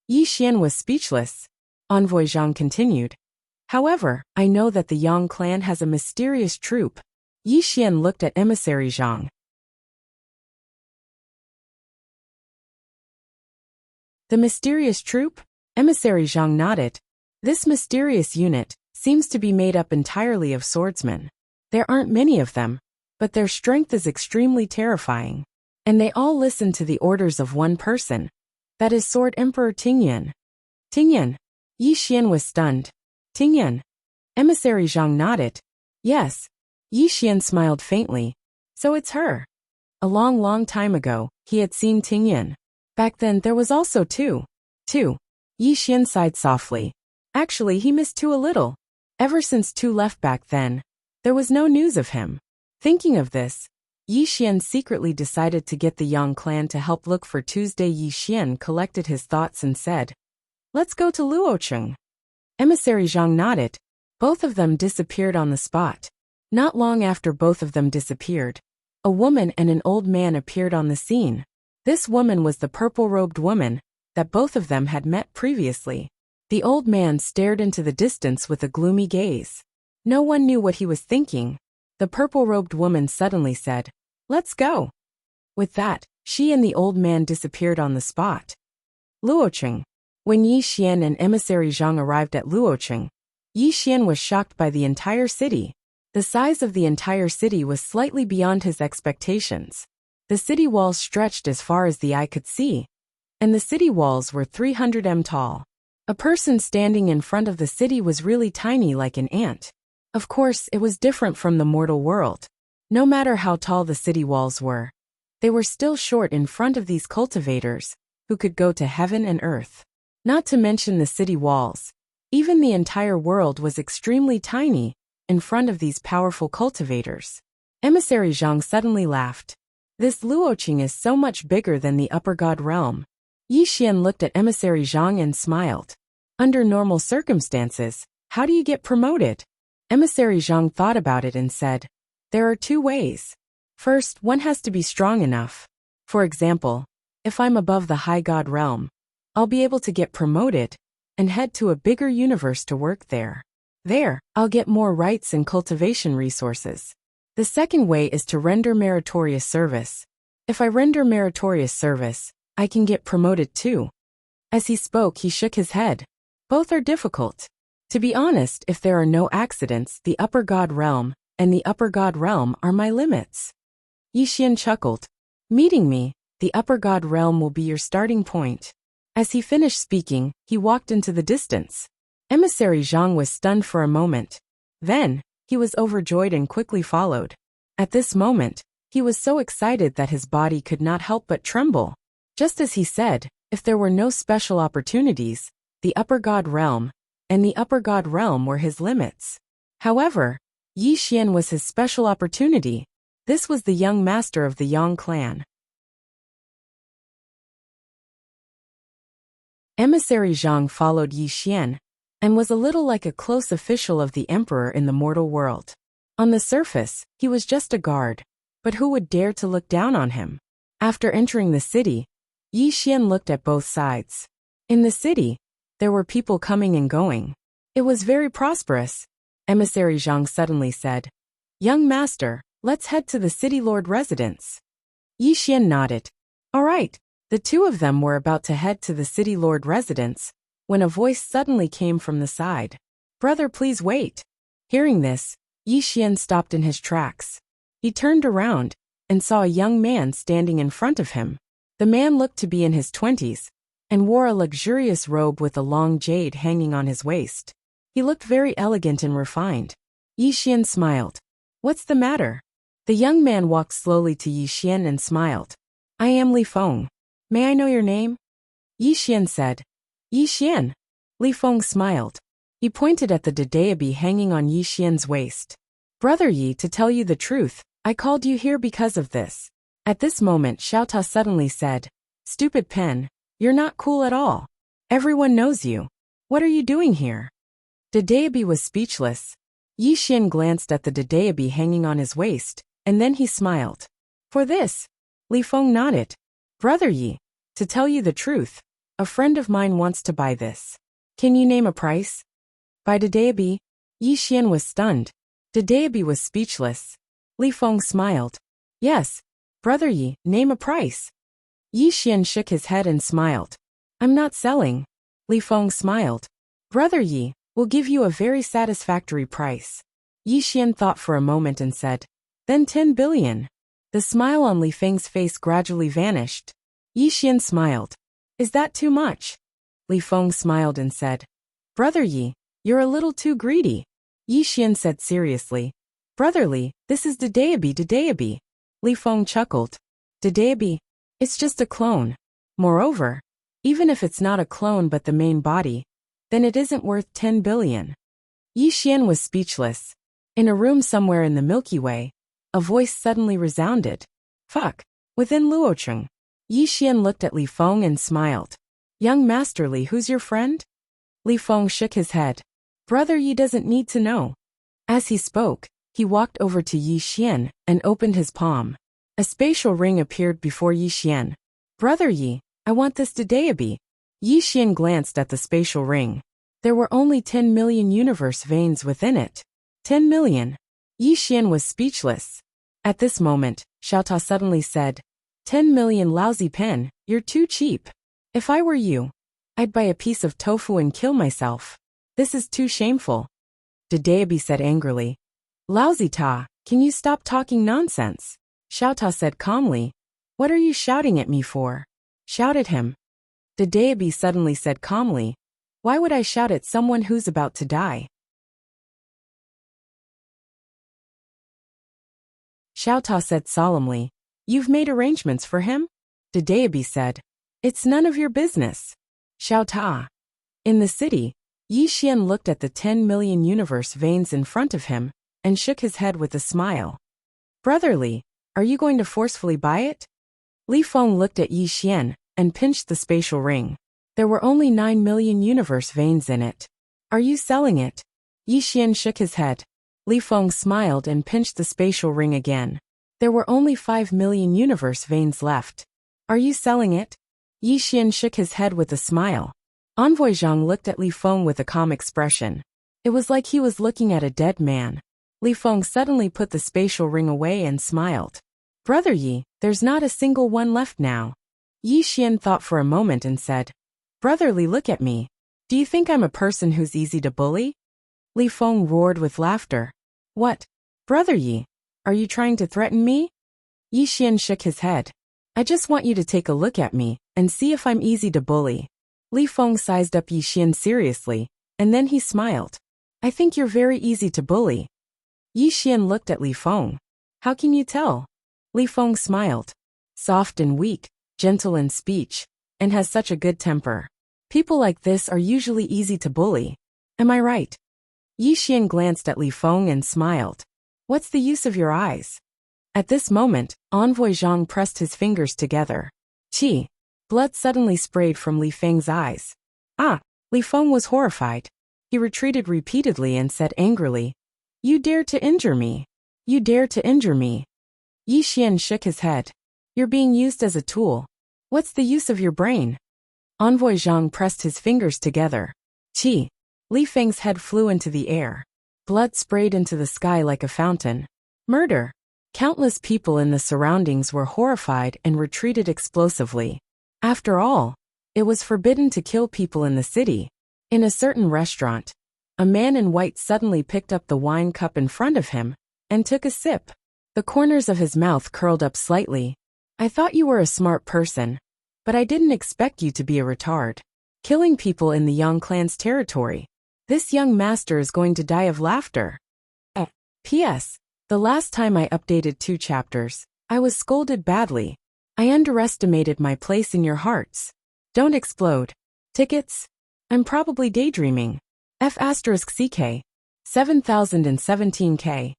Yi Xian was speechless. Envoy Zhang continued. "However, I know that the Yang clan has a mysterious troop." Yi Xian looked at Emissary Zhang. "The mysterious troop?" Emissary Zhang nodded. "This mysterious unit seems to be made up entirely of swordsmen. There aren't many of them, but their strength is extremely terrifying. And they all listen to the orders of one person. That is Sword Emperor Tingyan." "Tingyan?" Yi Xian was stunned. "Tingyan?" Emissary Zhang nodded. "Yes." Yi Xian smiled faintly. "So it's her." A long time ago, he had seen Tingyan. Back then there was also Tu. Yi Xian sighed softly. Actually, he missed Tu a little. Ever since Tu left back then, there was no news of him. Thinking of this, Yi Xian secretly decided to get the Yang clan to help look for Tuesday. Yi Xian collected his thoughts and said, "Let's go to Luocheng." Emissary Zhang nodded. Both of them disappeared on the spot. Not long after both of them disappeared, a woman and an old man appeared on the scene. This woman was the purple-robed woman that both of them had met previously. The old man stared into the distance with a gloomy gaze. No one knew what he was thinking. The purple-robed woman suddenly said, "Let's go." With that, she and the old man disappeared on the spot. Luocheng. When Yi Xian and Emissary Zhang arrived at Luocheng, Yi Xian was shocked by the entire city. The size of the entire city was slightly beyond his expectations. The city walls stretched as far as the eye could see, and the city walls were 300 m tall. A person standing in front of the city was really tiny, like an ant. Of course, it was different from the mortal world. No matter how tall the city walls were, they were still short in front of these cultivators, who could go to heaven and earth. Not to mention the city walls. Even the entire world was extremely tiny in front of these powerful cultivators. Emissary Zhang suddenly laughed. "This Luocheng is so much bigger than the upper god realm." Yi Xian looked at Emissary Zhang and smiled. "Under normal circumstances, how do you get promoted?" Emissary Zhang thought about it and said, "There are 2 ways. First, one has to be strong enough. For example, if I'm above the high god realm, I'll be able to get promoted and head to a bigger universe to work there. There, I'll get more rights and cultivation resources. The second way is to render meritorious service. If I render meritorious service, I can get promoted too." As he spoke, he shook his head. "Both are difficult. To be honest, if there are no accidents, the upper god realm and the upper god realm are my limits. Yi Xian chuckled. Meeting me, the upper god realm will be your starting point. As he finished speaking, he walked into the distance. Emissary Zhang was stunned for a moment. Then, he was overjoyed and quickly followed. At this moment, he was so excited that his body could not help but tremble. Just as he said, if there were no special opportunities, the upper god realm and the upper god realm were his limits. However, Yi Xian was his special opportunity. This was the young master of the Yang clan. Emissary Zhang followed Yi Xian and was a little like a close official of the emperor in the mortal world. On the surface, he was just a guard, but who would dare to look down on him? After entering the city, Yi Xian looked at both sides. In the city, there were people coming and going. It was very prosperous. Emissary Zhang suddenly said, Young master, let's head to the city lord residence. Yi Xian nodded. All right. The two of them were about to head to the city lord residence when a voice suddenly came from the side. Brother, please wait. Hearing this, Yi Xian stopped in his tracks. He turned around and saw a young man standing in front of him. The man looked to be in his 20s and wore a luxurious robe with a long jade hanging on his waist. He looked very elegant and refined. Yi Xian smiled. What's the matter? The young man walked slowly to Yi Xian and smiled. I am Li Feng. May I know your name? Yi Xian said. Yi Xian. Li Feng smiled. He pointed at the Dadeabi hanging on Yi Xian's waist. Brother Yi, to tell you the truth, I called you here because of this. At this moment, Xiao Ta suddenly said, Stupid pen, you're not cool at all. Everyone knows you. What are you doing here? Dadeabi was speechless. Yi Xian glanced at the Dadeabi hanging on his waist, and then he smiled. For this, Li Feng nodded. Brother Yi, to tell you the truth, a friend of mine wants to buy this. Can you name a price? By Dadeabi, Yi Xian was stunned. Dadeabi was speechless. Li Feng smiled. Yes, Brother Yi, name a price. Yi Xian shook his head and smiled. I'm not selling. Li Feng smiled. Brother Yi, we'll give you a very satisfactory price. Yi Xian thought for a moment and said, Then 10 billion. The smile on Li Feng's face gradually vanished. Yi Xian smiled. Is that too much? Li Feng smiled and said, Brother Yi, you're a little too greedy. Yi Xian said seriously, Brother Li, this is Dadeabi. Li Feng chuckled. Dadeabi? It's just a clone. Moreover, even if it's not a clone but the main body, then it isn't worth 10 billion. Yi Xian was speechless. In a room somewhere in the Milky Way, a voice suddenly resounded. Fuck. Within Luocheng. Yi Xian looked at Li Feng and smiled. Young Master Li, who's your friend? Li Feng shook his head. Brother Yi doesn't need to know. As he spoke, he walked over to Yi Xian and opened his palm. A spatial ring appeared before Yi Xian. Brother Yi, I want this Dadeabi. Yi Xian glanced at the spatial ring. There were only 10 million universe veins within it. 10 million. Yi Xian was speechless. At this moment, Xiao Ta suddenly said, 10 million lousy pen, you're too cheap. If I were you, I'd buy a piece of tofu and kill myself. This is too shameful. Dadeabi said angrily. Lousy Ta, can you stop talking nonsense? Xiao Ta said calmly. What are you shouting at me for? Shout at him. Dadeabi suddenly said calmly. Why would I shout at someone who's about to die? Xiao Ta said solemnly. You've made arrangements for him? Dadeabi said. It's none of your business. Xiao Ta. In the city, Yi Xian looked at the 10 million universe veins in front of him and shook his head with a smile. Brother Li, are you going to forcefully buy it? Li Feng looked at Yi Xian and pinched the spatial ring. There were only 9 million universe veins in it. Are you selling it? Yi Xian shook his head. Li Feng smiled and pinched the spatial ring again. There were only 5 million universe veins left. Are you selling it? Yi Xian shook his head with a smile. Envoy Zhang looked at Li Feng with a calm expression. It was like he was looking at a dead man. Li Feng suddenly put the spatial ring away and smiled. Brother Yi, there's not a single one left now. Yi Xian thought for a moment and said, Brother Li, look at me. Do you think I'm a person who's easy to bully? Li Feng roared with laughter. What? Brother Yi, are you trying to threaten me? Yi Xian shook his head. I just want you to take a look at me and see if I'm easy to bully. Li Feng sized up Yi Xian seriously, and then he smiled. I think you're very easy to bully. Yi Xian looked at Li Feng. How can you tell? Li Feng smiled. Soft and weak, gentle in speech, and has such a good temper. People like this are usually easy to bully. Am I right? Yi Xian glanced at Li Feng and smiled. What's the use of your eyes? At this moment, Envoy Zhang pressed his fingers together. Qi. Blood suddenly sprayed from Li Feng's eyes. Ah! Li Feng was horrified. He retreated repeatedly and said angrily, You dare to injure me! You dare to injure me! Yi Xian shook his head. You're being used as a tool. What's the use of your brain? Envoy Zhang pressed his fingers together. Qi. Li Feng's head flew into the air. Blood sprayed into the sky like a fountain. Murder! Countless people in the surroundings were horrified and retreated explosively. After all, it was forbidden to kill people in the city. In a certain restaurant, a man in white suddenly picked up the wine cup in front of him and took a sip. The corners of his mouth curled up slightly. I thought you were a smart person, but I didn't expect you to be a retard. Killing people in the Yang clan's territory. This young master is going to die of laughter. P.S. The last time I updated 2 chapters, I was scolded badly. I underestimated my place in your hearts. Don't explode. Tickets? I'm probably daydreaming. F***CK. 7017K.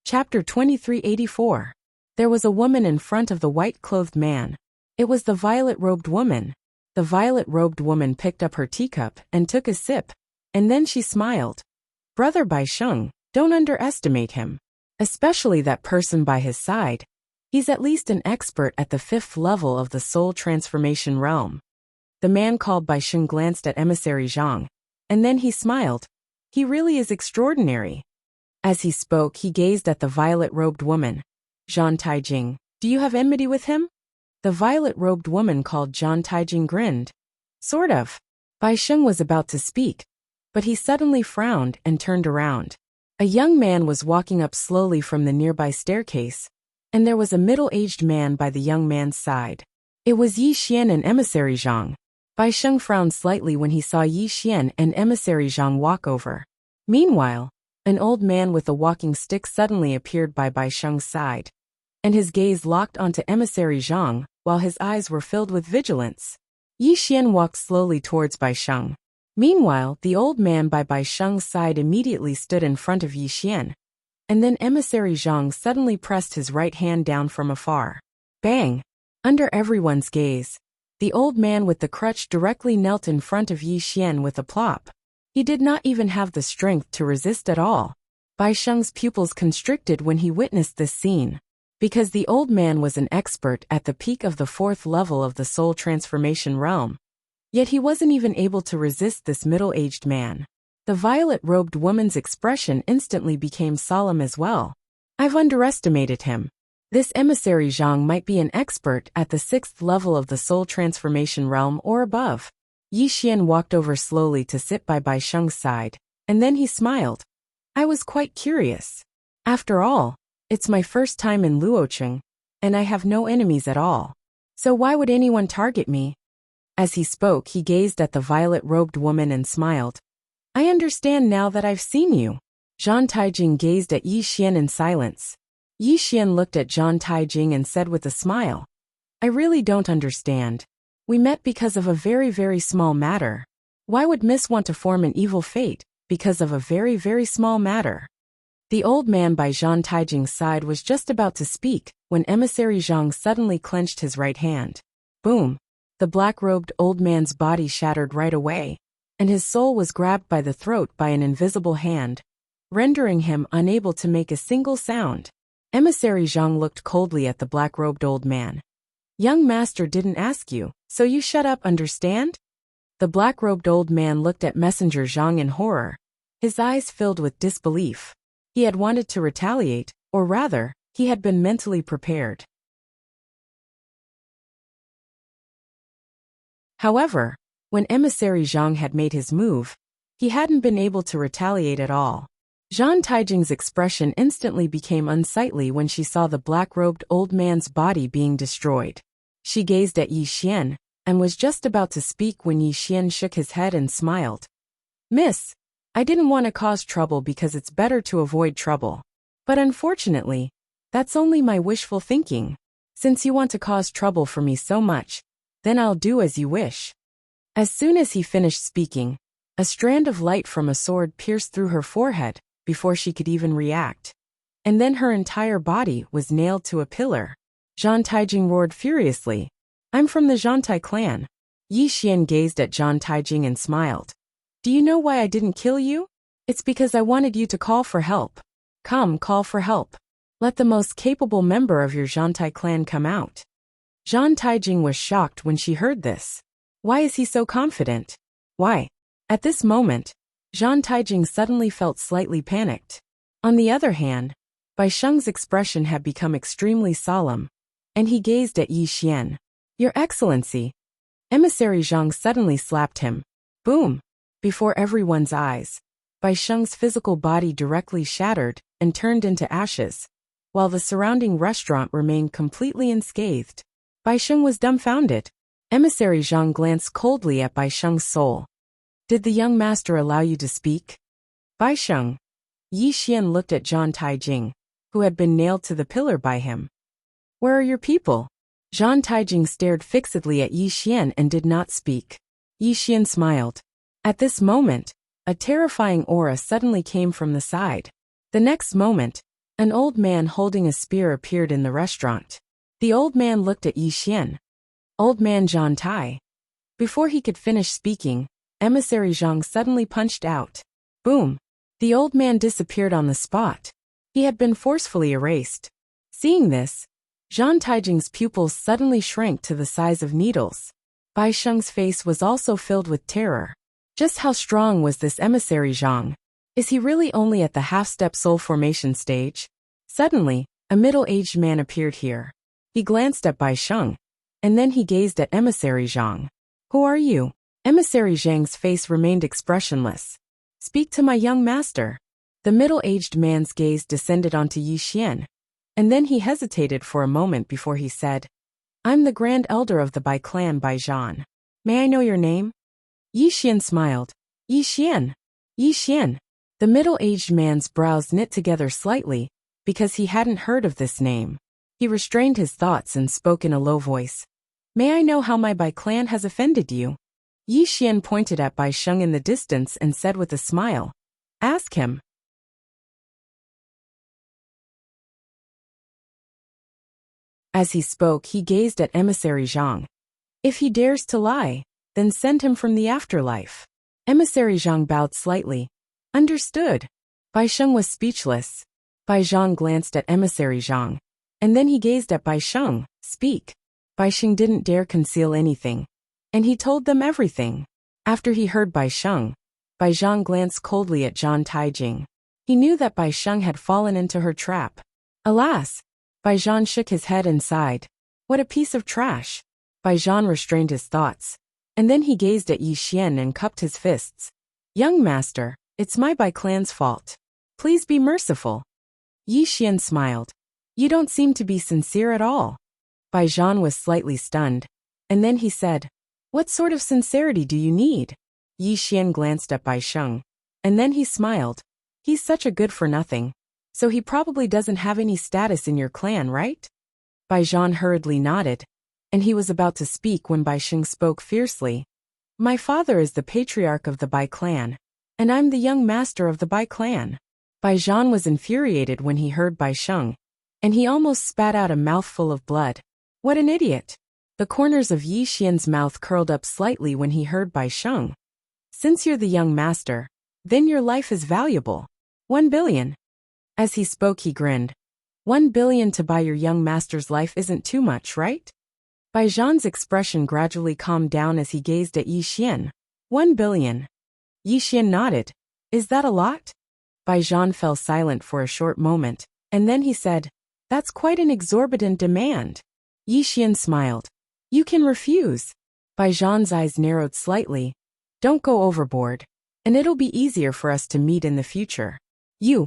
Chapter 2384. There was a woman in front of the white-clothed man. It was the violet-robed woman. The violet-robed woman picked up her teacup and took a sip, and then she smiled. Brother Bai Sheng, don't underestimate him. Especially that person by his side. He's at least an expert at the 5th level of the soul transformation realm. The man called Bai Sheng glanced at Emissary Zhang, and then he smiled. He really is extraordinary. As he spoke, he gazed at the violet-robed woman. Zhan Taijing, do you have enmity with him? The violet-robed woman called Zhan Taijing grinned. Sort of. Bai Sheng was about to speak, but he suddenly frowned and turned around. A young man was walking up slowly from the nearby staircase, and there was a middle-aged man by the young man's side. It was Yi Xian and Emissary Zhang. Bai Sheng frowned slightly when he saw Yi Xian and Emissary Zhang walk over. Meanwhile, an old man with a walking stick suddenly appeared by Bai Sheng's side, and his gaze locked onto Emissary Zhang, while his eyes were filled with vigilance. Yi Xian walked slowly towards Bai Sheng. Meanwhile, the old man by Bai Sheng's side immediately stood in front of Yi Xian, and then Emissary Zhang suddenly pressed his right hand down from afar. Bang! Under everyone's gaze, the old man with the crutch directly knelt in front of Yi Xian with a plop. He did not even have the strength to resist at all. Bai Sheng's pupils constricted when he witnessed this scene. Because the old man was an expert at the peak of the 4th level of the soul transformation realm. Yet he wasn't even able to resist this middle-aged man. The violet-robed woman's expression instantly became solemn as well. I've underestimated him. This emissary Zhang might be an expert at the 6th level of the soul transformation realm or above. Yi Xian walked over slowly to sit by Bai Sheng's side, and then he smiled. I was quite curious. After all, it's my first time in Luocheng, and I have no enemies at all. So why would anyone target me? As he spoke, he gazed at the violet-robed woman and smiled. I understand now that I've seen you. Zhan Taijing gazed at Yi Xian in silence. Yi Xian looked at Zhan Taijing and said with a smile, I really don't understand. We met because of a very, very small matter. Why would Miss want to form an evil fate because of a very, very small matter? The old man by Zhan Taijing's side was just about to speak when Emissary Zhang suddenly clenched his right hand. Boom! The black-robed old man's body shattered right away, and his soul was grabbed by the throat by an invisible hand, rendering him unable to make a single sound. Emissary Zhang looked coldly at the black-robed old man. Young master didn't ask you, so you shut up, understand? The black-robed old man looked at Messenger Zhang in horror, his eyes filled with disbelief. He had wanted to retaliate, or rather, he had been mentally prepared. However, when Emissary Zhang had made his move, he hadn't been able to retaliate at all. Zhang Taijing's expression instantly became unsightly when she saw the black-robed old man's body being destroyed. She gazed at Yi Xian, and was just about to speak when Yi Xian shook his head and smiled. "Miss, I didn't want to cause trouble because it's better to avoid trouble. But unfortunately, that's only my wishful thinking. Since you want to cause trouble for me so much, then I'll do as you wish." As soon as he finished speaking, a strand of light from a sword pierced through her forehead before she could even react. And then her entire body was nailed to a pillar. Zhang Taijing roared furiously. "I'm from the Zhantai clan." Yi Xian gazed at Zhang Taijing and smiled. "Do you know why I didn't kill you? It's because I wanted you to call for help. Come, call for help. Let the most capable member of your Zhantai clan come out." Zhang Taijing was shocked when she heard this. Why is he so confident? Why? At this moment, Zhang Taijing suddenly felt slightly panicked. On the other hand, Bai Sheng's expression had become extremely solemn, and he gazed at Yi Xian. "Your Excellency." Emissary Zhang suddenly slapped him. Boom! Before everyone's eyes, Bai Sheng's physical body directly shattered and turned into ashes, while the surrounding restaurant remained completely unscathed. Bai Sheng was dumbfounded. Emissary Zhang glanced coldly at Bai Sheng's soul. "Did the young master allow you to speak?" "Bai Sheng." Yi Xian looked at Zhang Taijing, who had been nailed to the pillar by him. "Where are your people?" Zhang Taijing stared fixedly at Yi Xian and did not speak. Yi Xian smiled. At this moment, a terrifying aura suddenly came from the side. The next moment, an old man holding a spear appeared in the restaurant. The old man looked at Yi Xian. "Old man Zhang Tai." Before he could finish speaking, Emissary Zhang suddenly punched out. Boom! The old man disappeared on the spot. He had been forcefully erased. Seeing this, Zhang Taijing's pupils suddenly shrank to the size of needles. Bai Sheng's face was also filled with terror. Just how strong was this Emissary Zhang? Is he really only at the half-step soul formation stage? Suddenly, a middle-aged man appeared here. He glanced at Bai Sheng, and then he gazed at Emissary Zhang. "Who are you?" Emissary Zhang's face remained expressionless. "Speak to my young master." The middle-aged man's gaze descended onto Yi Xian, and then he hesitated for a moment before he said, "I'm the Grand Elder of the Bai clan Bai Zhan. May I know your name?" Yi Xian smiled. "Yi Xian." "Yi Xian." The middle-aged man's brows knit together slightly, because he hadn't heard of this name. He restrained his thoughts and spoke in a low voice. "May I know how my Bai clan has offended you?" Yi Xian pointed at Bai Sheng in the distance and said with a smile, "Ask him." As he spoke, he gazed at Emissary Zhang. "If he dares to lie, then send him from the afterlife." Emissary Zhang bowed slightly. "Understood." Bai Sheng was speechless. Bai Zhang glanced at Emissary Zhang, and then he gazed at Bai Sheng. "Speak." Bai Sheng didn't dare conceal anything, and he told them everything. After he heard Bai Sheng, Bai Zhang glanced coldly at Zhang Taijing. He knew that Bai Sheng had fallen into her trap. Alas! Bai Zhan shook his head and sighed. What a piece of trash! Bai Zhan restrained his thoughts, and then he gazed at Yi Xian and cupped his fists. "Young master, it's my Bai clan's fault. Please be merciful." Yi Xian smiled. "You don't seem to be sincere at all." Bai Zhan was slightly stunned, and then he said, "What sort of sincerity do you need?" Yi Xian glanced at Bai Sheng, and then he smiled. "He's such a good-for-nothing. So he probably doesn't have any status in your clan, right?" Bai Zhan hurriedly nodded, and he was about to speak when Bai Sheng spoke fiercely. "My father is the patriarch of the Bai clan, and I'm the young master of the Bai clan." Bai Zhan was infuriated when he heard Bai Sheng, and he almost spat out a mouthful of blood. What an idiot! The corners of Yi Xian's mouth curled up slightly when he heard Bai Sheng. "Since you're the young master, then your life is valuable. 1 billion. As he spoke, he grinned. 1 billion to buy your young master's life isn't too much, right? Bai Zhan's expression gradually calmed down as he gazed at Yi Xian. 1 billion. Yi Xian nodded. Is that a lot? Bai Zhan fell silent for a short moment, and then he said, That's quite an exorbitant demand. Yi Xian smiled. You can refuse. Bai Zhan's eyes narrowed slightly. Don't go overboard, and it'll be easier for us to meet in the future. You.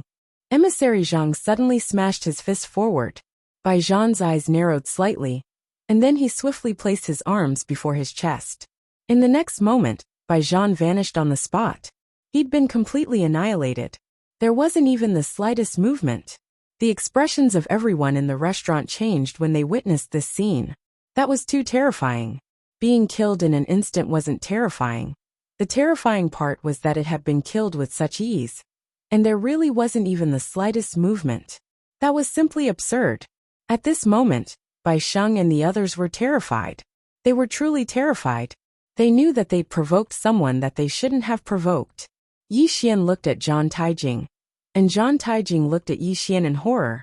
Emissary Zhang suddenly smashed his fist forward. Bai Zhan's eyes narrowed slightly, and then he swiftly placed his arms before his chest. In the next moment, Bai Zhan vanished on the spot. He'd been completely annihilated. There wasn't even the slightest movement. The expressions of everyone in the restaurant changed when they witnessed this scene. That was too terrifying. Being killed in an instant wasn't terrifying. The terrifying part was that it had been killed with such ease. And there really wasn't even the slightest movement. That was simply absurd. At this moment, Bai Sheng and the others were terrified. They were truly terrified. They knew that they'd provoked someone that they shouldn't have provoked. Yi Xian looked at Zhang Taijing, and Zhang Taijing looked at Yi Xian in horror.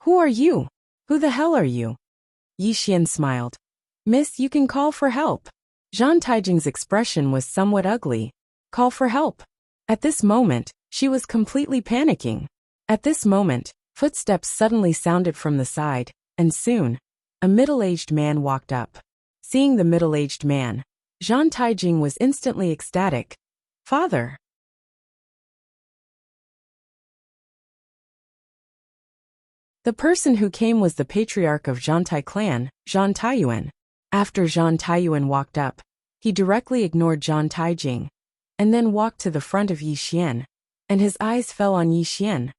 Who are you? Who the hell are you? Yi Xian smiled. Miss, you can call for help. Zhang Taijing's expression was somewhat ugly. Call for help. At this moment, she was completely panicking. At this moment, footsteps suddenly sounded from the side, and soon, a middle-aged man walked up. Seeing the middle-aged man, Zhang Taijing was instantly ecstatic. Father. The person who came was the patriarch of Zhantai clan, Zhan Taiyuan. After Zhan Taiyuan walked up, he directly ignored Zhan Taijing, and then walked to the front of Yi Xian, and his eyes fell on Yi Xian.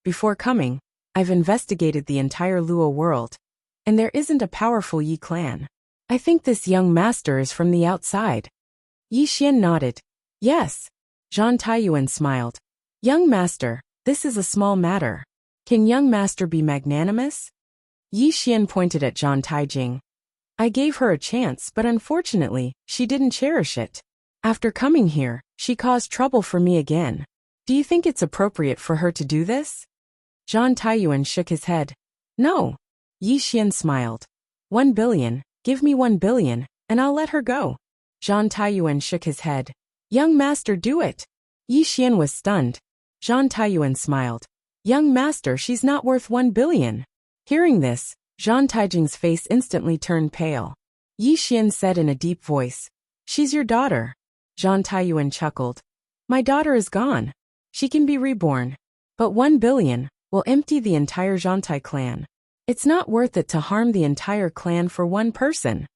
Before coming, I've investigated the entire Luo world, and there isn't a powerful Yi clan. I think this young master is from the outside. Yi Xian nodded. Yes. Zhan Taiyuan smiled. Young master, this is a small matter. Can young master be magnanimous? Yi Xian pointed at Zhan Taijing. I gave her a chance, but unfortunately, she didn't cherish it. After coming here, she caused trouble for me again. Do you think it's appropriate for her to do this? Zhan Taiyuan shook his head. No. Yi Xian smiled. 1 billion, give me 1 billion, and I'll let her go. Zhan Taiyuan shook his head. Young master, do it. Yi Xian was stunned. Zhan Taiyuan smiled. Young master, she's not worth 1 billion. Hearing this, Zhan Taijing's face instantly turned pale. Yi Xian said in a deep voice. She's your daughter. Zhan Taiyuan chuckled. My daughter is gone. She can be reborn. But 1 billion will empty the entire Zhantai clan. It's not worth it to harm the entire clan for one person.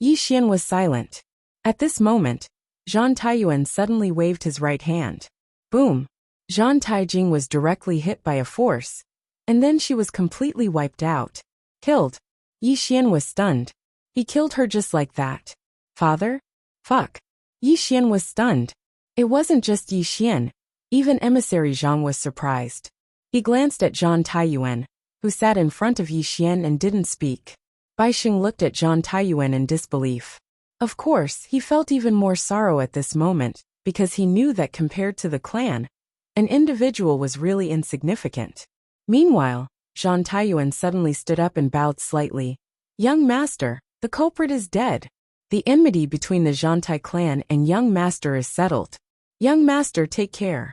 Yi Xian was silent. At this moment, Zhan Taiyuan suddenly waved his right hand. Boom. Zhan Taijing was directly hit by a force, and then she was completely wiped out. Killed. Yi Xian was stunned. He killed her just like that. Father? Fuck. Yi Xian was stunned. It wasn't just Yi Xian. Even Emissary Zhang was surprised. He glanced at Zhan Taiyuan, who sat in front of Yi Xian and didn't speak. Bai Xing looked at Zhan Taiyuan in disbelief. Of course, he felt even more sorrow at this moment, because he knew that compared to the clan, an individual was really insignificant. Meanwhile, Zhan Taiyuan suddenly stood up and bowed slightly. Young master, the culprit is dead. The enmity between the Zhantai clan and young master is settled. Young master, take care.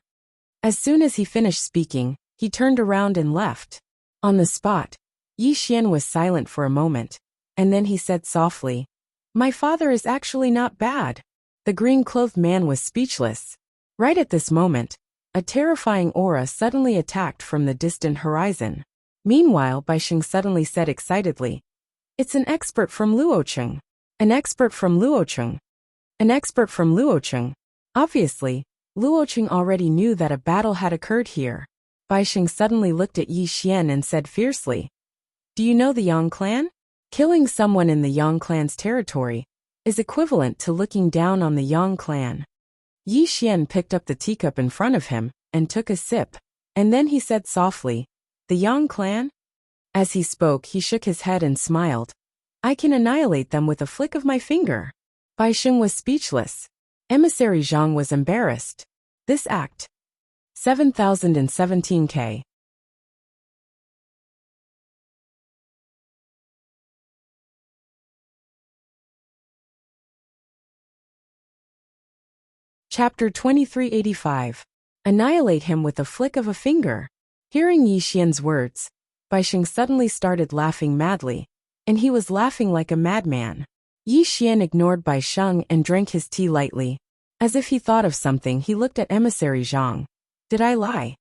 As soon as he finished speaking, he turned around and left. On the spot, Yi Xian was silent for a moment, and then he said softly, My father is actually not bad. The green-clothed man was speechless. Right at this moment, a terrifying aura suddenly attacked from the distant horizon. Meanwhile, Bai Xing suddenly said excitedly, It's an expert from Luocheng. An expert from Luocheng. An expert from Luocheng. Obviously, Luocheng already knew that a battle had occurred here. Bai Xing suddenly looked at Yi Xian and said fiercely, Do you know the Yang clan? Killing someone in the Yang clan's territory is equivalent to looking down on the Yang clan. Yi Xian picked up the teacup in front of him and took a sip, and then he said softly, The Yang clan? As he spoke, he shook his head and smiled. I can annihilate them with a flick of my finger. Bai Xing was speechless. Emissary Zhang was embarrassed. This act. 7017K. Chapter 2385. Annihilate him with a flick of a finger. Hearing Yi Xian's words, Bai Xing suddenly started laughing madly, and he was laughing like a madman. Yi Xian ignored Bai Sheng and drank his tea lightly. As if he thought of something, he looked at Emissary Zhang. Did I lie?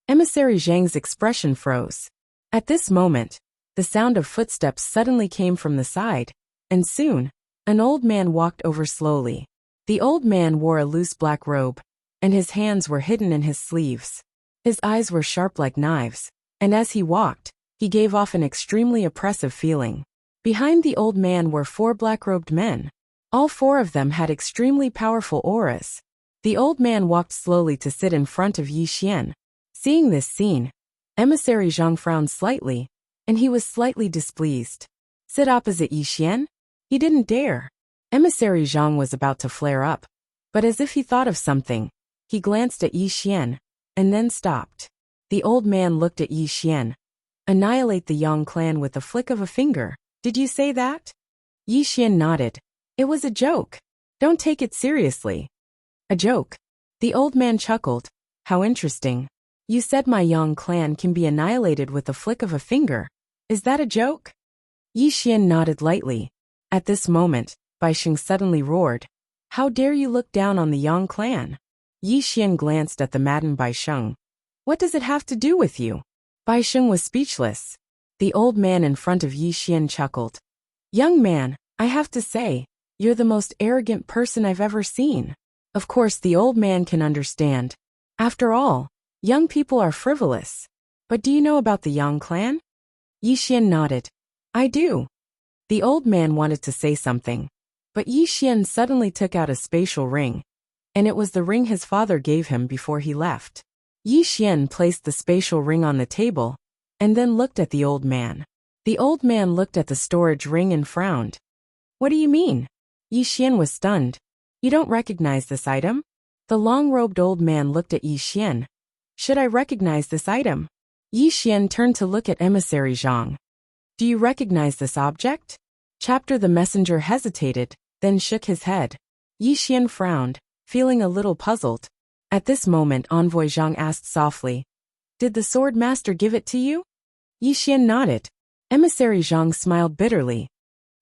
Emissary Zhang's expression froze. At this moment, the sound of footsteps suddenly came from the side, and soon, an old man walked over slowly. The old man wore a loose black robe, and his hands were hidden in his sleeves. His eyes were sharp like knives, and as he walked, he gave off an extremely oppressive feeling. Behind the old man were 4 black-robed men. All 4 of them had extremely powerful auras. The old man walked slowly to sit in front of Yi Xian. Seeing this scene, Emissary Zhang frowned slightly, and he was slightly displeased. Sit opposite Yi Xian? He didn't dare. Emissary Zhang was about to flare up, but as if he thought of something, he glanced at Yi Xian, and then stopped. The old man looked at Yi Xian. Annihilate the Yang clan with a flick of a finger. Did you say that? Yi Xian nodded. It was a joke. Don't take it seriously. A joke? The old man chuckled. How interesting. You said my Yang clan can be annihilated with a flick of a finger. Is that a joke? Yi Xian nodded lightly. At this moment, Bai Sheng suddenly roared. How dare you look down on the Yang clan? Yi Xian glanced at the maddened Bai Sheng. What does it have to do with you? Bai Sheng was speechless. The old man in front of Yi Xian chuckled. Young man, I have to say, you're the most arrogant person I've ever seen. Of course the old man can understand. After all, young people are frivolous. But do you know about the Yang clan? Yi Xian nodded. I do. The old man wanted to say something, but Yi Xian suddenly took out a spatial ring, and it was the ring his father gave him before he left. Yi Xian placed the spatial ring on the table, and then looked at the old man. The old man looked at the storage ring and frowned. What do you mean? Yi Xian was stunned. You don't recognize this item? The long-robed old man looked at Yi Xian. Should I recognize this item? Yi Xian turned to look at Emissary Zhang. Do you recognize this object? The messenger hesitated, then shook his head. Yi Xian frowned, feeling a little puzzled. At this moment Envoy Zhang asked softly, Did the sword master give it to you? Yi Xian nodded. Emissary Zhang smiled bitterly.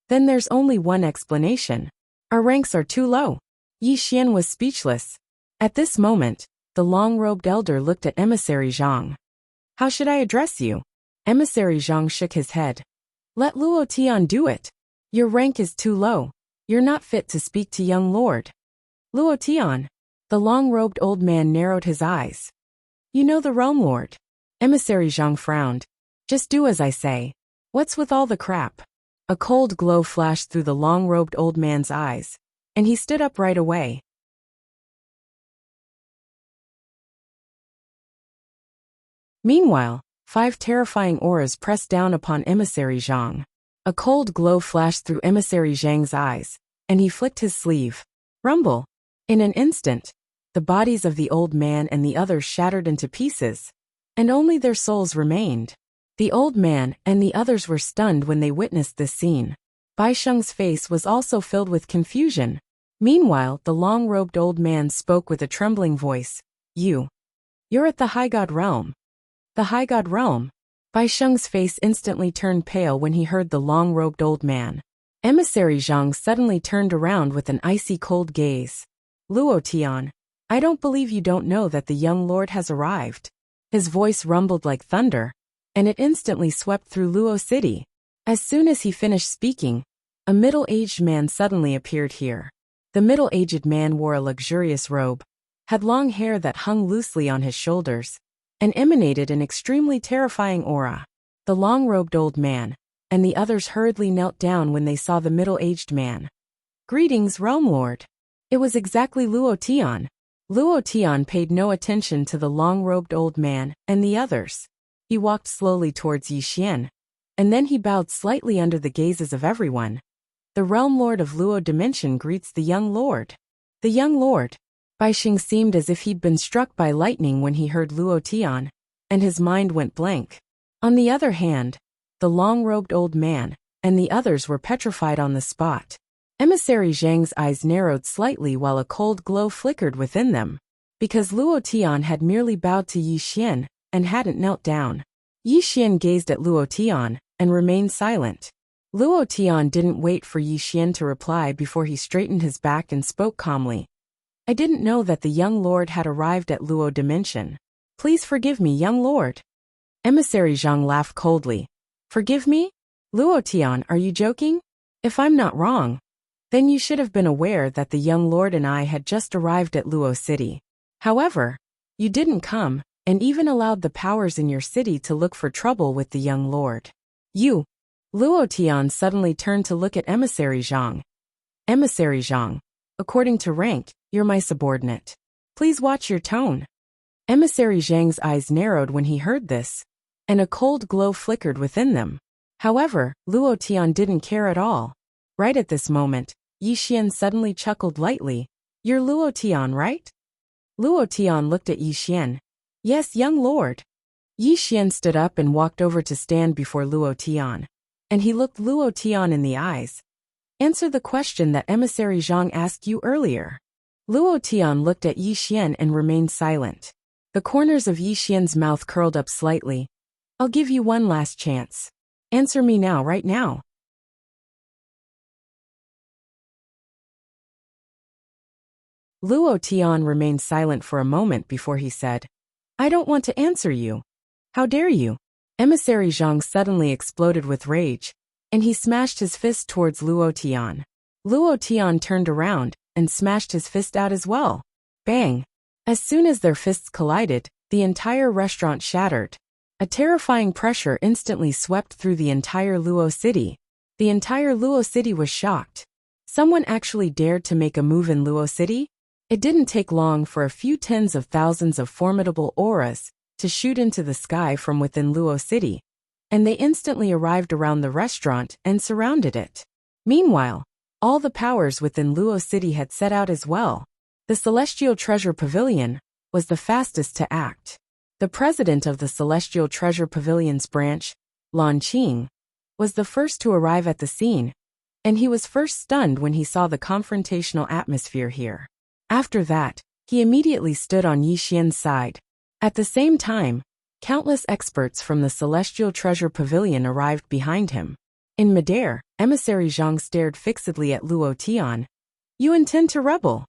Then there's only one explanation. Our ranks are too low. Yi Xian was speechless. At this moment, the long-robed elder looked at Emissary Zhang. How should I address you? Emissary Zhang shook his head. Let Luo Tian do it. Your rank is too low. You're not fit to speak to young lord. Luo Tian. The long-robed old man narrowed his eyes. You know the realm lord. Emissary Zhang frowned. Just do as I say. What's with all the crap? A cold glow flashed through the long-robed old man's eyes, and he stood up right away. Meanwhile, 5 terrifying auras pressed down upon Emissary Zhang. A cold glow flashed through Emissary Zhang's eyes, and he flicked his sleeve. Rumble! In an instant, the bodies of the old man and the others shattered into pieces, and only their souls remained. The old man and the others were stunned when they witnessed this scene. Bai Sheng's face was also filled with confusion. Meanwhile, the long-robed old man spoke with a trembling voice. You're at the High God realm. The High God realm? Bai Sheng's face instantly turned pale when he heard the long-robed old man. Emissary Zhang suddenly turned around with an icy cold gaze. Luo Tian, I don't believe you don't know that the young lord has arrived. His voice rumbled like thunder, and it instantly swept through Luo City. As soon as he finished speaking, a middle-aged man suddenly appeared here. The middle-aged man wore a luxurious robe, had long hair that hung loosely on his shoulders, and emanated an extremely terrifying aura. The long-robed old man and the others hurriedly knelt down when they saw the middle-aged man. Greetings, Realm Lord. It was exactly Luo Tian. Luo Tian paid no attention to the long-robed old man and the others. He walked slowly towards Yi Xian, and then he bowed slightly under the gazes of everyone. The Realm Lord of Luo Dimension greets the young lord. The young lord. Bai Sheng seemed as if he'd been struck by lightning when he heard Luo Tian, and his mind went blank. On the other hand, the long-robed old man and the others were petrified on the spot. Emissary Zhang's eyes narrowed slightly while a cold glow flickered within them, because Luo Tian had merely bowed to Yi Xian and hadn't knelt down. Yi Xian gazed at Luo Tian and remained silent. Luo Tian didn't wait for Yi Xian to reply before he straightened his back and spoke calmly. I didn't know that the young lord had arrived at Luo Dimension. Please forgive me, young lord. Emissary Zhang laughed coldly. Forgive me? Luo Tian, are you joking? If I'm not wrong, then you should have been aware that the young lord and I had just arrived at Luo City. However, you didn't come, and even allowed the powers in your city to look for trouble with the young lord. You. Luo Tian suddenly turned to look at Emissary Zhang. Emissary Zhang, according to rank, you're my subordinate. Please watch your tone. Emissary Zhang's eyes narrowed when he heard this, and a cold glow flickered within them. However, Luo Tian didn't care at all. Right at this moment, Yi Xian suddenly chuckled lightly. You're Luo Tian, right? Luo Tian looked at Yi Xian. Yes, young lord. Yi Xian stood up and walked over to stand before Luo Tian. And he looked Luo Tian in the eyes. Answer the question that Emissary Zhang asked you earlier. Luo Tian looked at Yi Xian and remained silent. The corners of Yi Xian's mouth curled up slightly. I'll give you one last chance. Answer me now, right now. Luo Tian remained silent for a moment before he said, I don't want to answer you. How dare you? Emissary Zhang suddenly exploded with rage, and he smashed his fist towards Luo Tian. Luo Tian turned around and smashed his fist out as well. Bang! As soon as their fists collided, the entire restaurant shattered. A terrifying pressure instantly swept through the entire Luo city. The entire Luo city was shocked. Someone actually dared to make a move in Luo city? It didn't take long for a few tens of thousands of formidable auras to shoot into the sky from within Luo City, and they instantly arrived around the restaurant and surrounded it. Meanwhile, all the powers within Luo City had set out as well. The Celestial Treasure Pavilion was the fastest to act. The president of the Celestial Treasure Pavilion's branch, Lan Qing, was the first to arrive at the scene, and he was first stunned when he saw the confrontational atmosphere here. After that, he immediately stood on Yi Xian's side. At the same time, countless experts from the Celestial Treasure Pavilion arrived behind him. In midair, Emissary Zhang stared fixedly at Luo Tian. You intend to rebel?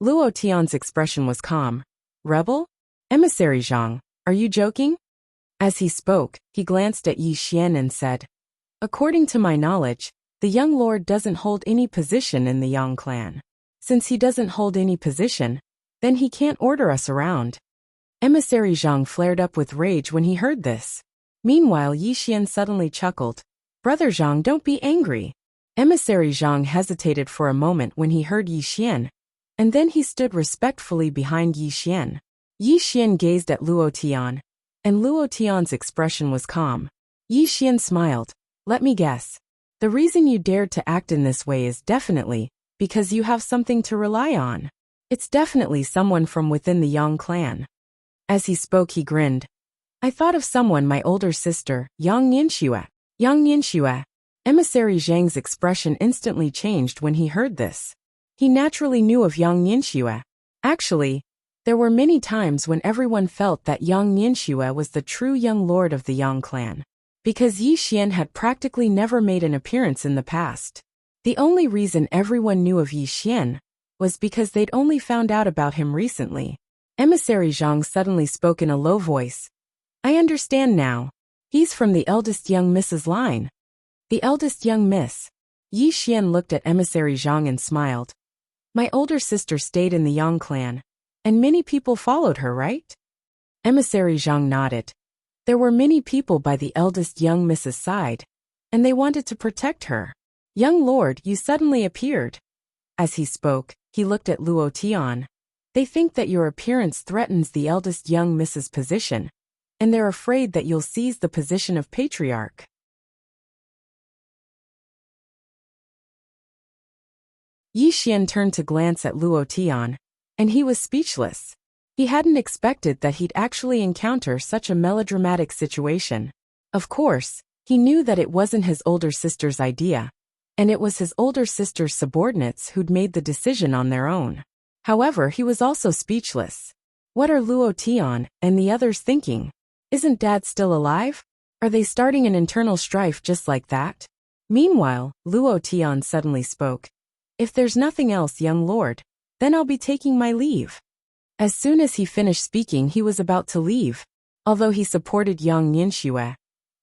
Luo Tian's expression was calm. Rebel? Emissary Zhang, are you joking? As he spoke, he glanced at Yi Xian and said, According to my knowledge, the young lord doesn't hold any position in the Yang clan. Since he doesn't hold any position, then he can't order us around. Emissary Zhang flared up with rage when he heard this. Meanwhile, Yi Xian suddenly chuckled. Brother Zhang, don't be angry. Emissary Zhang hesitated for a moment when he heard Yi Xian, and then he stood respectfully behind Yi Xian. Yi Xian gazed at Luo Tian, and Luo Tian's expression was calm. Yi Xian smiled. Let me guess. The reason you dared to act in this way is definitely because you have something to rely on. It's definitely someone from within the Yang clan. As he spoke, he grinned. I thought of someone, my older sister, Yang Yanxue. Yang Yanxue. Emissary Zhang's expression instantly changed when he heard this. He naturally knew of Yang Yanxue. Actually, there were many times when everyone felt that Yang Yanxue was the true young lord of the Yang clan, because Yi Xian had practically never made an appearance in the past. The only reason everyone knew of Yi Xian was because they'd only found out about him recently. Emissary Zhang suddenly spoke in a low voice. I understand now. He's from the eldest young Miss's line. The eldest young Miss. Yi Xian looked at Emissary Zhang and smiled. My older sister stayed in the Yang clan, and many people followed her, right? Emissary Zhang nodded. There were many people by the eldest young Miss's side, and they wanted to protect her. Young lord, you suddenly appeared. As he spoke, he looked at Luo Tian. They think that your appearance threatens the eldest young Miss's position, and they're afraid that you'll seize the position of patriarch. Yi Xian turned to glance at Luo Tian, and he was speechless. He hadn't expected that he'd actually encounter such a melodramatic situation. Of course, he knew that it wasn't his older sister's idea, and it was his older sister's subordinates who'd made the decision on their own. However, he was also speechless. What are Luo Tian and the others thinking? Isn't Dad still alive? Are they starting an internal strife just like that? Meanwhile, Luo Tian suddenly spoke. If there's nothing else, young lord, then I'll be taking my leave. As soon as he finished speaking, he was about to leave. Although he supported Yang Ningxue,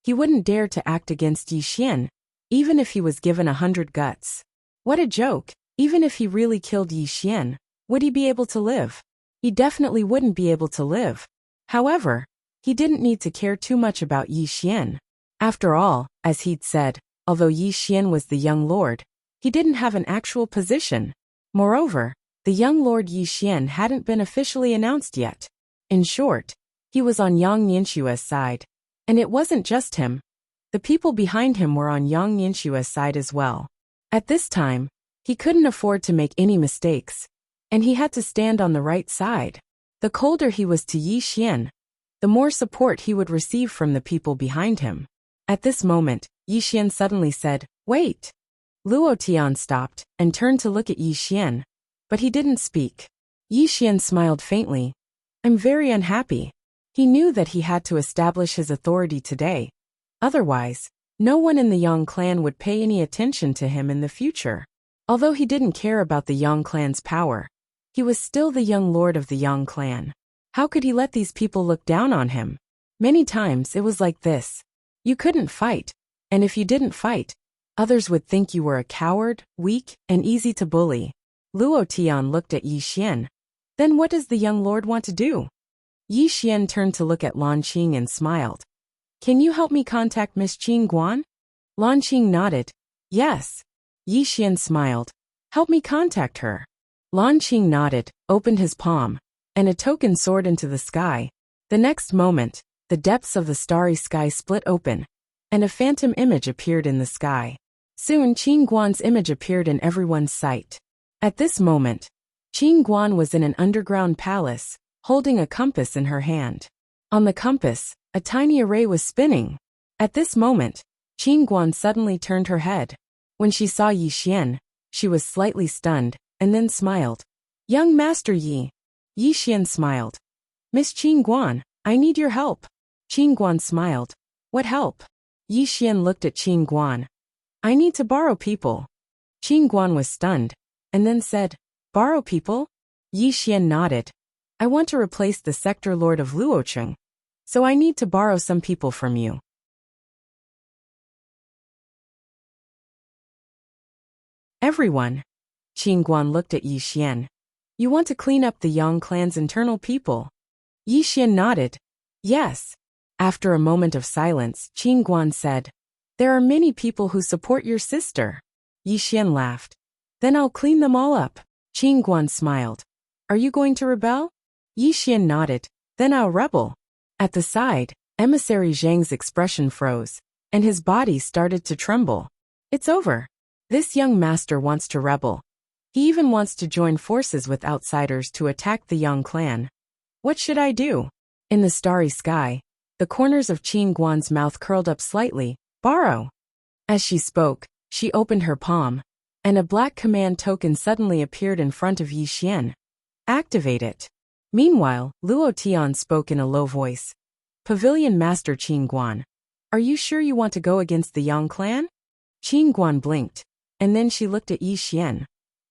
he wouldn't dare to act against Yi Xian, even if he was given 100 guts. What a joke! Even if he really killed Yi Xian, would he be able to live? He definitely wouldn't be able to live. However, he didn't need to care too much about Yi Xian. After all, as he'd said, although Yi Xian was the young lord, he didn't have an actual position. Moreover, the young lord Yi Xian hadn't been officially announced yet. In short, he was on Yang Ninshue's side. And it wasn't just him. The people behind him were on Yang Ninshue's side as well. At this time, he couldn't afford to make any mistakes, and he had to stand on the right side. The colder he was to Yi Xian, the more support he would receive from the people behind him. At this moment, Yi Xian suddenly said, "Wait." Luo Tian stopped and turned to look at Yi Xian, but he didn't speak. Yi Xian smiled faintly. "I'm very unhappy." He knew that he had to establish his authority today. Otherwise, no one in the Yang clan would pay any attention to him in the future. Although he didn't care about the Yang clan's power, he was still the young lord of the Yang clan. How could he let these people look down on him? Many times it was like this. You couldn't fight, and if you didn't fight, others would think you were a coward, weak, and easy to bully. Luo Tian looked at Yi Xian. Then what does the young lord want to do? Yi Xian turned to look at Lan Qing and smiled. Can you help me contact Miss Qing Guan? Lan Qing nodded. Yes. Yi Xian smiled. Help me contact her. Lan Qing nodded, opened his palm, and a token soared into the sky. The next moment, the depths of the starry sky split open, and a phantom image appeared in the sky. Soon Qing Guan's image appeared in everyone's sight. At this moment, Qing Guan was in an underground palace, holding a compass in her hand. On the compass, a tiny array was spinning. At this moment, Qing Guan suddenly turned her head. When she saw Yi Xian, she was slightly stunned, and then smiled. Young Master Yi. Yi Xian smiled. Miss Qing Guan, I need your help. Qing Guan smiled. What help? Yi Xian looked at Qing Guan. I need to borrow people. Qing Guan was stunned, and then said, Borrow people? Yi Xian nodded. I want to replace the sector lord of Luocheng, so I need to borrow some people from you. Everyone. Qing Guan looked at Yi Xian. You want to clean up the Yang clan's internal people? Yi Xian nodded. Yes. After a moment of silence, Qing Guan said, There are many people who support your sister. Yi Xian laughed. Then I'll clean them all up. Qing Guan smiled. Are you going to rebel? Yi Xian nodded. Then I'll rebel. At the side, Emissary Zhang's expression froze, and his body started to tremble. It's over. This young master wants to rebel. He even wants to join forces with outsiders to attack the Yang clan. What should I do? In the starry sky, the corners of Qing Guan's mouth curled up slightly. Borrow. As she spoke, she opened her palm, and a black command token suddenly appeared in front of Yi Xian. Activate it. Meanwhile, Luo Tian spoke in a low voice. Pavilion Master Qing Guan. Are you sure you want to go against the Yang clan? Qing Guan blinked, and then she looked at Yi Xian.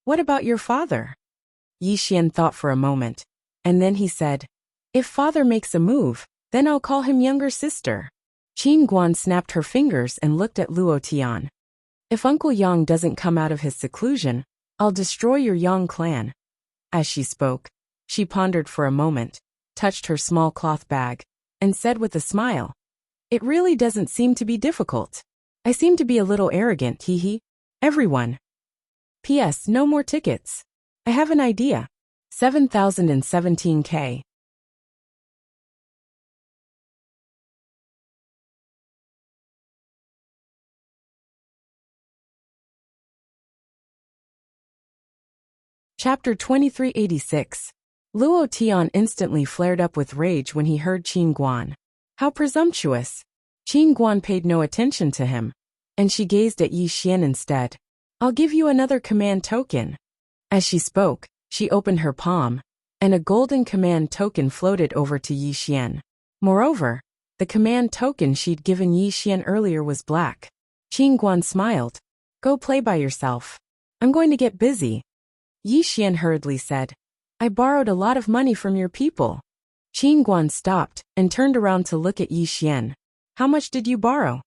What about your father? Yi Xian thought for a moment, and then he said, If father makes a move, then I'll call him younger sister. Qing Guan snapped her fingers and looked at Luo Tian. If Uncle Yang doesn't come out of his seclusion, I'll destroy your Yang clan. As she spoke, she pondered for a moment, touched her small cloth bag, and said with a smile, It really doesn't seem to be difficult. I seem to be a little arrogant, hee. Everyone. P.S. No more tickets. I have an idea. 7,017K. Chapter 2386. Luo Tian instantly flared up with rage when he heard Qing Guan. How presumptuous! Qing Guan paid no attention to him, and she gazed at Yi Xian instead. I'll give you another command token. As she spoke, she opened her palm, and a golden command token floated over to Yi Xian. Moreover, the command token she'd given Yi Xian earlier was black. Qin Guan smiled. Go play by yourself. I'm going to get busy. Yi Xian hurriedly said. I borrowed a lot of money from your people. Qin Guan stopped and turned around to look at Yi Xian. How much did you borrow?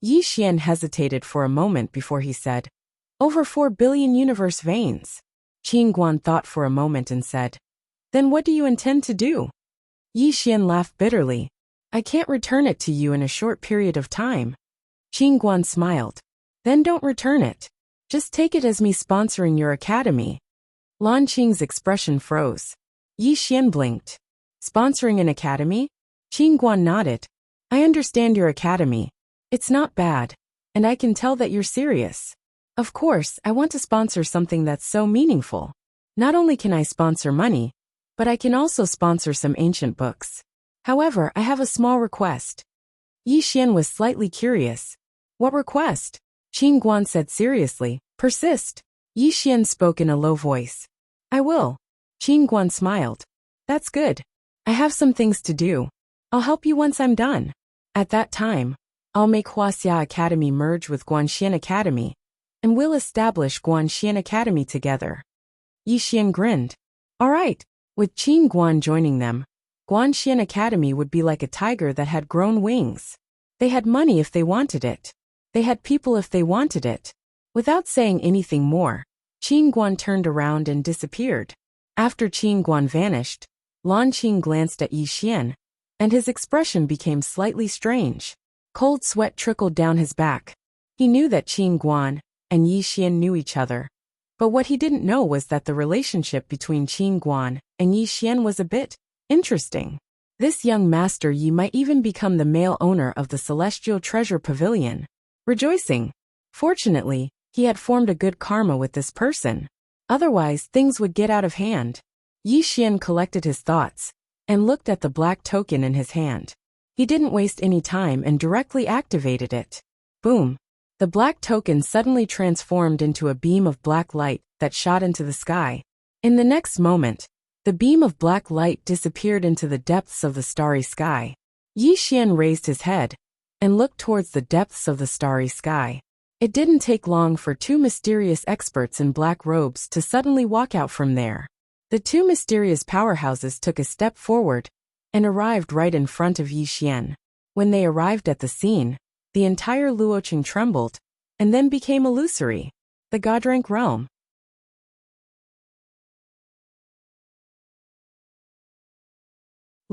Yi Xian hesitated for a moment before he said, Over 4 billion universe veins. Qin Guan thought for a moment and said, Then what do you intend to do? Yi Xian laughed bitterly. I can't return it to you in a short period of time. Qin Guan smiled. Then don't return it. Just take it as me sponsoring your academy. Lan Qing's expression froze. Yi Xian blinked. Sponsoring an academy? Qin Guan nodded. I understand your academy. It's not bad, and I can tell that you're serious. Of course, I want to sponsor something that's so meaningful. Not only can I sponsor money, but I can also sponsor some ancient books. However, I have a small request. Yi Xian was slightly curious. What request? Qin Guan said seriously. Persist. Yi Xian spoke in a low voice. I will. Qin Guan smiled. That's good. I have some things to do. I'll help you once I'm done. At that time, I'll make Huaxia Academy merge with Guanxian Academy, and we'll establish Guanxian Academy together. Yi Xian grinned. All right. With Qin Guan joining them, Guanxian Academy would be like a tiger that had grown wings. They had money if they wanted it. They had people if they wanted it. Without saying anything more, Qin Guan turned around and disappeared. After Qin Guan vanished, Lan Qing glanced at Yi Xian, and his expression became slightly strange. Cold sweat trickled down his back. He knew that Qin Guan and Yi Xian knew each other. But what he didn't know was that the relationship between Qin Guan and Yi Xian was a bit interesting. This young master Yi might even become the male owner of the Celestial Treasure Pavilion. Rejoicing. Fortunately, he had formed a good karma with this person. Otherwise, things would get out of hand. Yi Xian collected his thoughts and looked at the black token in his hand. He didn't waste any time and directly activated it. Boom. The black token suddenly transformed into a beam of black light that shot into the sky. In the next moment, the beam of black light disappeared into the depths of the starry sky. Yi Xian raised his head and looked towards the depths of the starry sky. It didn't take long for two mysterious experts in black robes to suddenly walk out from there. The two mysterious powerhouses took a step forward and arrived right in front of Yi Xian. When they arrived at the scene, the entire Luoqing trembled, and then became illusory. The Godrank realm.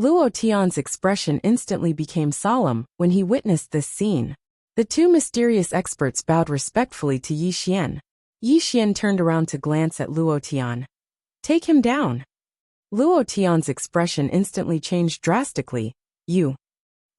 Luo Tian's expression instantly became solemn when he witnessed this scene. The two mysterious experts bowed respectfully to Yi Xian. Yi Xian turned around to glance at Luo Tian. Take him down. Luo Tian's expression instantly changed drastically. You.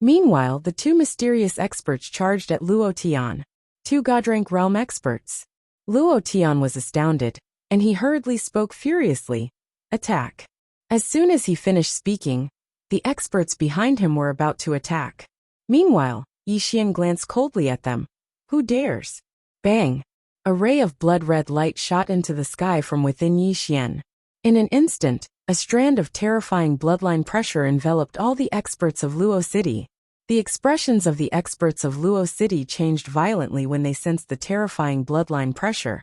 Meanwhile, the two mysterious experts charged at Luo Tian. Two Godrank realm experts. Luo Tian was astounded, and he hurriedly spoke furiously. Attack. As soon as he finished speaking, the experts behind him were about to attack. Meanwhile, Yi Xian glanced coldly at them. Who dares? Bang! A ray of blood-red light shot into the sky from within Yi Xian. In an instant, a strand of terrifying bloodline pressure enveloped all the experts of Luo City. The expressions of the experts of Luo City changed violently when they sensed the terrifying bloodline pressure.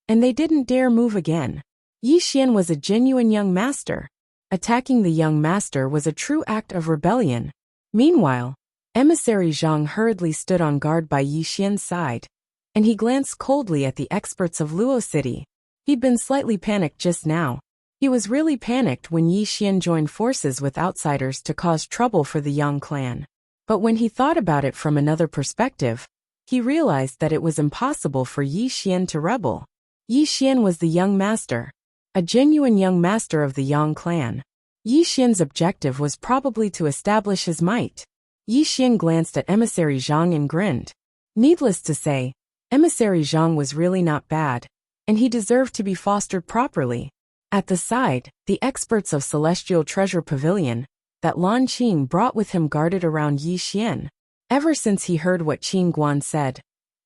And they didn't dare move again. Yi Xian was a genuine young master. Attacking the young master was a true act of rebellion. Meanwhile, Emissary Zhang hurriedly stood on guard by Yi Xian's side, and he glanced coldly at the experts of Luo City. He'd been slightly panicked just now. He was really panicked when Yi Xian joined forces with outsiders to cause trouble for the Yang clan. But when he thought about it from another perspective, he realized that it was impossible for Yi Xian to rebel. Yi Xian was the young master, a genuine young master of the Yang clan. Yi Xian's objective was probably to establish his might. Yi Xian glanced at Emissary Zhang and grinned. Needless to say, Emissary Zhang was really not bad, and he deserved to be fostered properly. At the side, the experts of Celestial Treasure Pavilion that Lan Qing brought with him guarded around Yi Xian. Ever since he heard what Qin Guan said,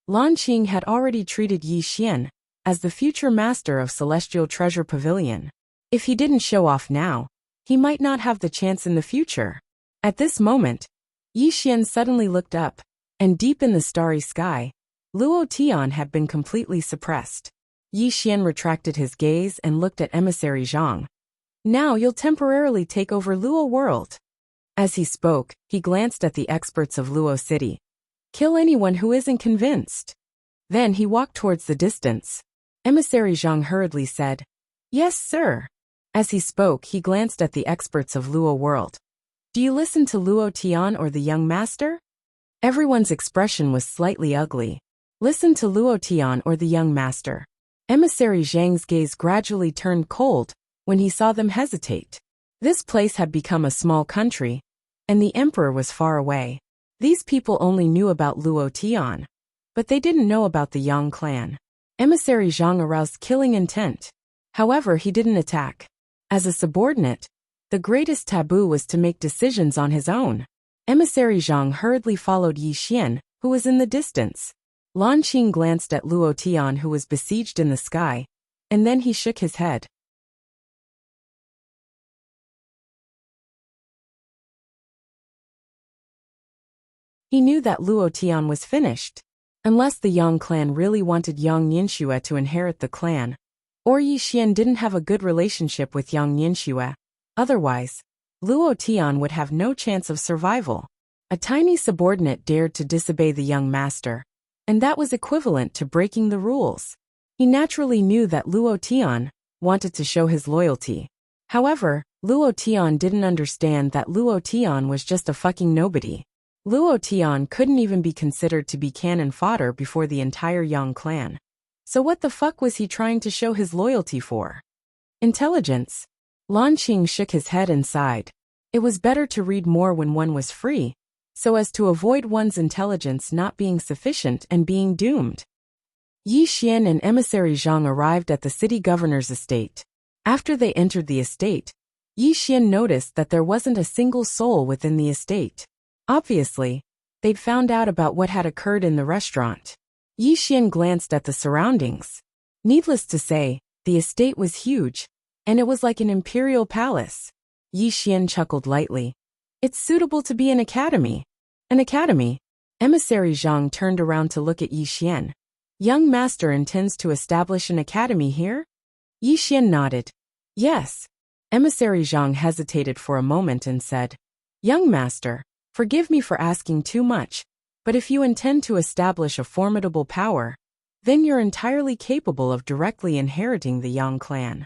Lan Qing had already treated Yi Xian as the future master of Celestial Treasure Pavilion. If he didn't show off now, he might not have the chance in the future. At this moment, Yi Xian suddenly looked up, and deep in the starry sky, Luo Tian had been completely suppressed. Yi Xian retracted his gaze and looked at Emissary Zhang. Now you'll temporarily take over Luo world. As he spoke, he glanced at the experts of Luo City. Kill anyone who isn't convinced. Then he walked towards the distance. Emissary Zhang hurriedly said, Yes, sir. As he spoke, he glanced at the experts of Luo world. Do you listen to Luo Tian or the young master? Everyone's expression was slightly ugly. Listen to Luo Tian or the young master. Emissary Zhang's gaze gradually turned cold when he saw them hesitate. This place had become a small country, and the emperor was far away. These people only knew about Luo Tian, but they didn't know about the Yang clan. Emissary Zhang aroused killing intent. However, he didn't attack. As a subordinate, the greatest taboo was to make decisions on his own. Emissary Zhang hurriedly followed Yi Xian, who was in the distance. Lan Qing glanced at Luo Tian, who was besieged in the sky, and then he shook his head. He knew that Luo Tian was finished. Unless the Yang clan really wanted Yang Ningxue to inherit the clan, or Yi Xian didn't have a good relationship with Yang Ningxue. Otherwise, Luo Tian would have no chance of survival. A tiny subordinate dared to disobey the young master, and that was equivalent to breaking the rules. He naturally knew that Luo Tian wanted to show his loyalty. However, Luo Tian didn't understand that Luo Tian was just a fucking nobody. Luo Tian couldn't even be considered to be cannon fodder before the entire Yang clan. So what the fuck was he trying to show his loyalty for? Intelligence. Lan Qing shook his head and sighed. It was better to read more when one was free, so as to avoid one's intelligence not being sufficient and being doomed. Yi Xian and Emissary Zhang arrived at the city governor's estate. After they entered the estate, Yi Xian noticed that there wasn't a single soul within the estate. Obviously, they'd found out about what had occurred in the restaurant. Yi Xian glanced at the surroundings. Needless to say, the estate was huge, and it was like an imperial palace. Yi Xian chuckled lightly. It's suitable to be an academy. An academy? Emissary Zhang turned around to look at Yi Xian. Young master intends to establish an academy here? Yi Xian nodded. Yes. Emissary Zhang hesitated for a moment and said, Young master, forgive me for asking too much, but if you intend to establish a formidable power, then you're entirely capable of directly inheriting the Yang clan.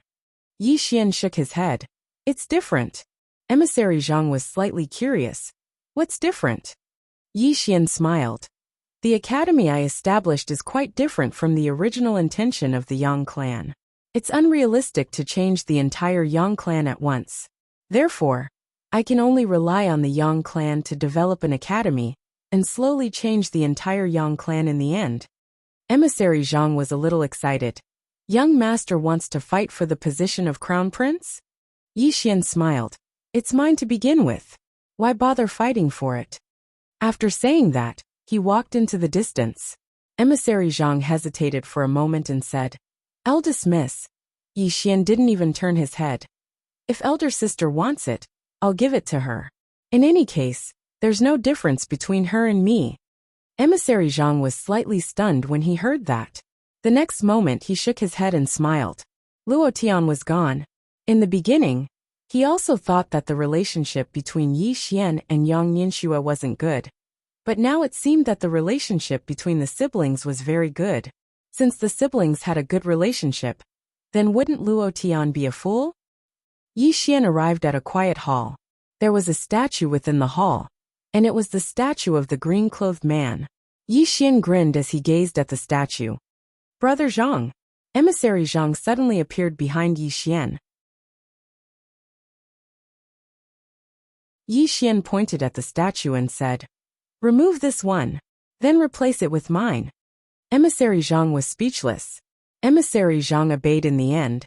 Yi Xian shook his head. It's different. Emissary Zhang was slightly curious. What's different? Yi Xian smiled. The academy I established is quite different from the original intention of the Yang clan. It's unrealistic to change the entire Yang clan at once. Therefore, I can only rely on the Yang clan to develop an academy and slowly change the entire Yang clan in the end. Emissary Zhang was a little excited. Young master wants to fight for the position of crown prince? Yi Xian smiled. It's mine to begin with. Why bother fighting for it? After saying that, he walked into the distance. Emissary Zhang hesitated for a moment and said, Eldest miss. Yi Xian didn't even turn his head. If elder sister wants it, I'll give it to her. In any case, there's no difference between her and me. Emissary Zhang was slightly stunned when he heard that. The next moment he shook his head and smiled. Luo Tian was gone. In the beginning, he also thought that the relationship between Yi Xian and Yang Ningxue wasn't good. But now it seemed that the relationship between the siblings was very good. Since the siblings had a good relationship, then wouldn't Luo Tian be a fool? Yi Xian arrived at a quiet hall. There was a statue within the hall, and it was the statue of the green-clothed man. Yi Xian grinned as he gazed at the statue. Brother Zhang. Emissary Zhang suddenly appeared behind Yi Xian. Yi Xian pointed at the statue and said, Remove this one, then replace it with mine. Emissary Zhang was speechless. Emissary Zhang obeyed in the end,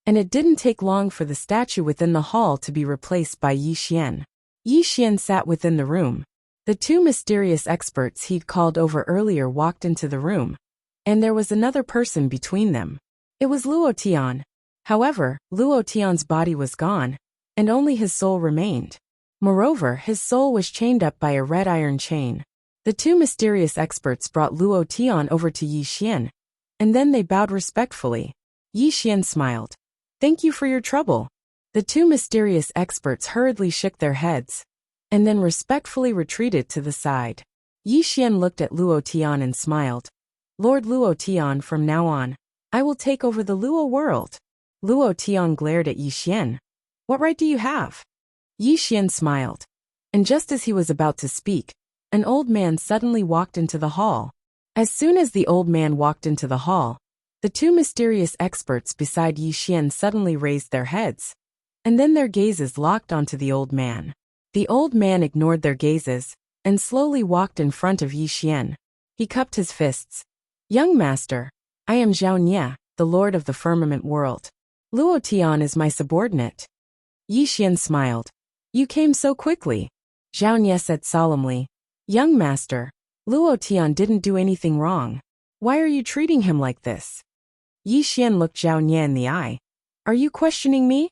and it didn't take long for the statue within the hall to be replaced by Yi Xian. Yi Xian sat within the room. The two mysterious experts he'd called over earlier walked into the room, and there was another person between them. It was Luo Tian. However, Luo Tian's body was gone, and only his soul remained. Moreover, his soul was chained up by a red iron chain. The two mysterious experts brought Luo Tian over to Yi Xian, and then they bowed respectfully. Yi Xian smiled. Thank you for your trouble. The two mysterious experts hurriedly shook their heads, and then respectfully retreated to the side. Yi Xian looked at Luo Tian and smiled. Lord Luo Tian, from now on, I will take over the Luo world. Luo Tian glared at Yi Xian. What right do you have? Yi Xian smiled. And just as he was about to speak, an old man suddenly walked into the hall. As soon as the old man walked into the hall, the two mysterious experts beside Yi Xian suddenly raised their heads, and then their gazes locked onto the old man. The old man ignored their gazes, and slowly walked in front of Yi Xian. He cupped his fists. Young master, I am Zhao Nie, the lord of the firmament world. Luo Tian is my subordinate. Yi Xian smiled. You came so quickly. Zhao Nie said solemnly. Young master, Luo Tian didn't do anything wrong. Why are you treating him like this? Yi Xian looked Zhao Nie in the eye. Are you questioning me?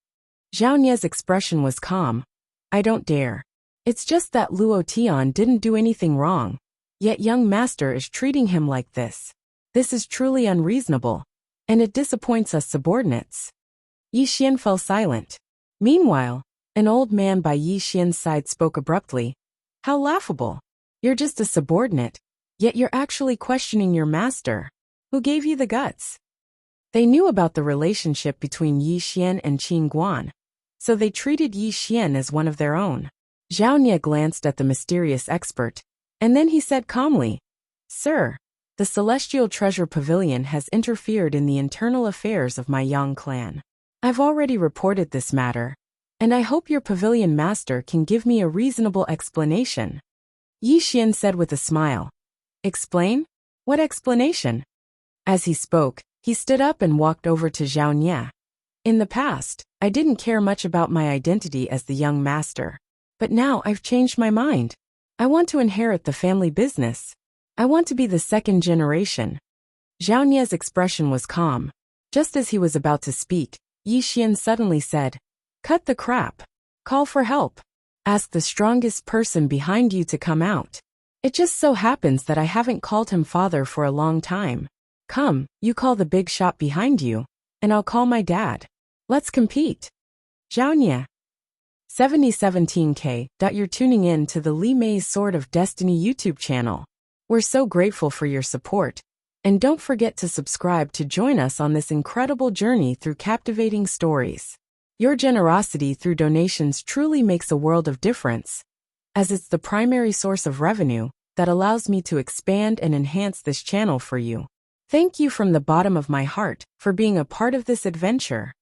Zhao Nie's expression was calm. I don't dare. It's just that Luo Tian didn't do anything wrong, yet young master is treating him like this. This is truly unreasonable, and it disappoints us subordinates. Yi Xian fell silent. Meanwhile, an old man by Yi Xian's side spoke abruptly. How laughable. You're just a subordinate, yet you're actually questioning your master. Who gave you the guts? They knew about the relationship between Yi Xian and Qin Guan, so they treated Yi Xian as one of their own. Zhao Nie glanced at the mysterious expert, and then he said calmly, Sir, the Celestial Treasure Pavilion has interfered in the internal affairs of my Yang clan. I've already reported this matter, and I hope your pavilion master can give me a reasonable explanation. Yi Xian said with a smile. Explain? What explanation? As he spoke, he stood up and walked over to Zhao Nie. In the past, I didn't care much about my identity as the young master. But now I've changed my mind. I want to inherit the family business. I want to be the second generation. Zhao Nie's expression was calm. Just as he was about to speak, Yi Xian suddenly said, Cut the crap. Call for help. Ask the strongest person behind you to come out. It just so happens that I haven't called him father for a long time. Come, you call the big shot behind you, and I'll call my dad. Let's compete. Zhao Nie. 7017K. You're tuning in to the Li Mei's Sword of Destiny YouTube channel. We're so grateful for your support. And don't forget to subscribe to join us on this incredible journey through captivating stories. Your generosity through donations truly makes a world of difference, as it's the primary source of revenue that allows me to expand and enhance this channel for you. Thank you from the bottom of my heart for being a part of this adventure.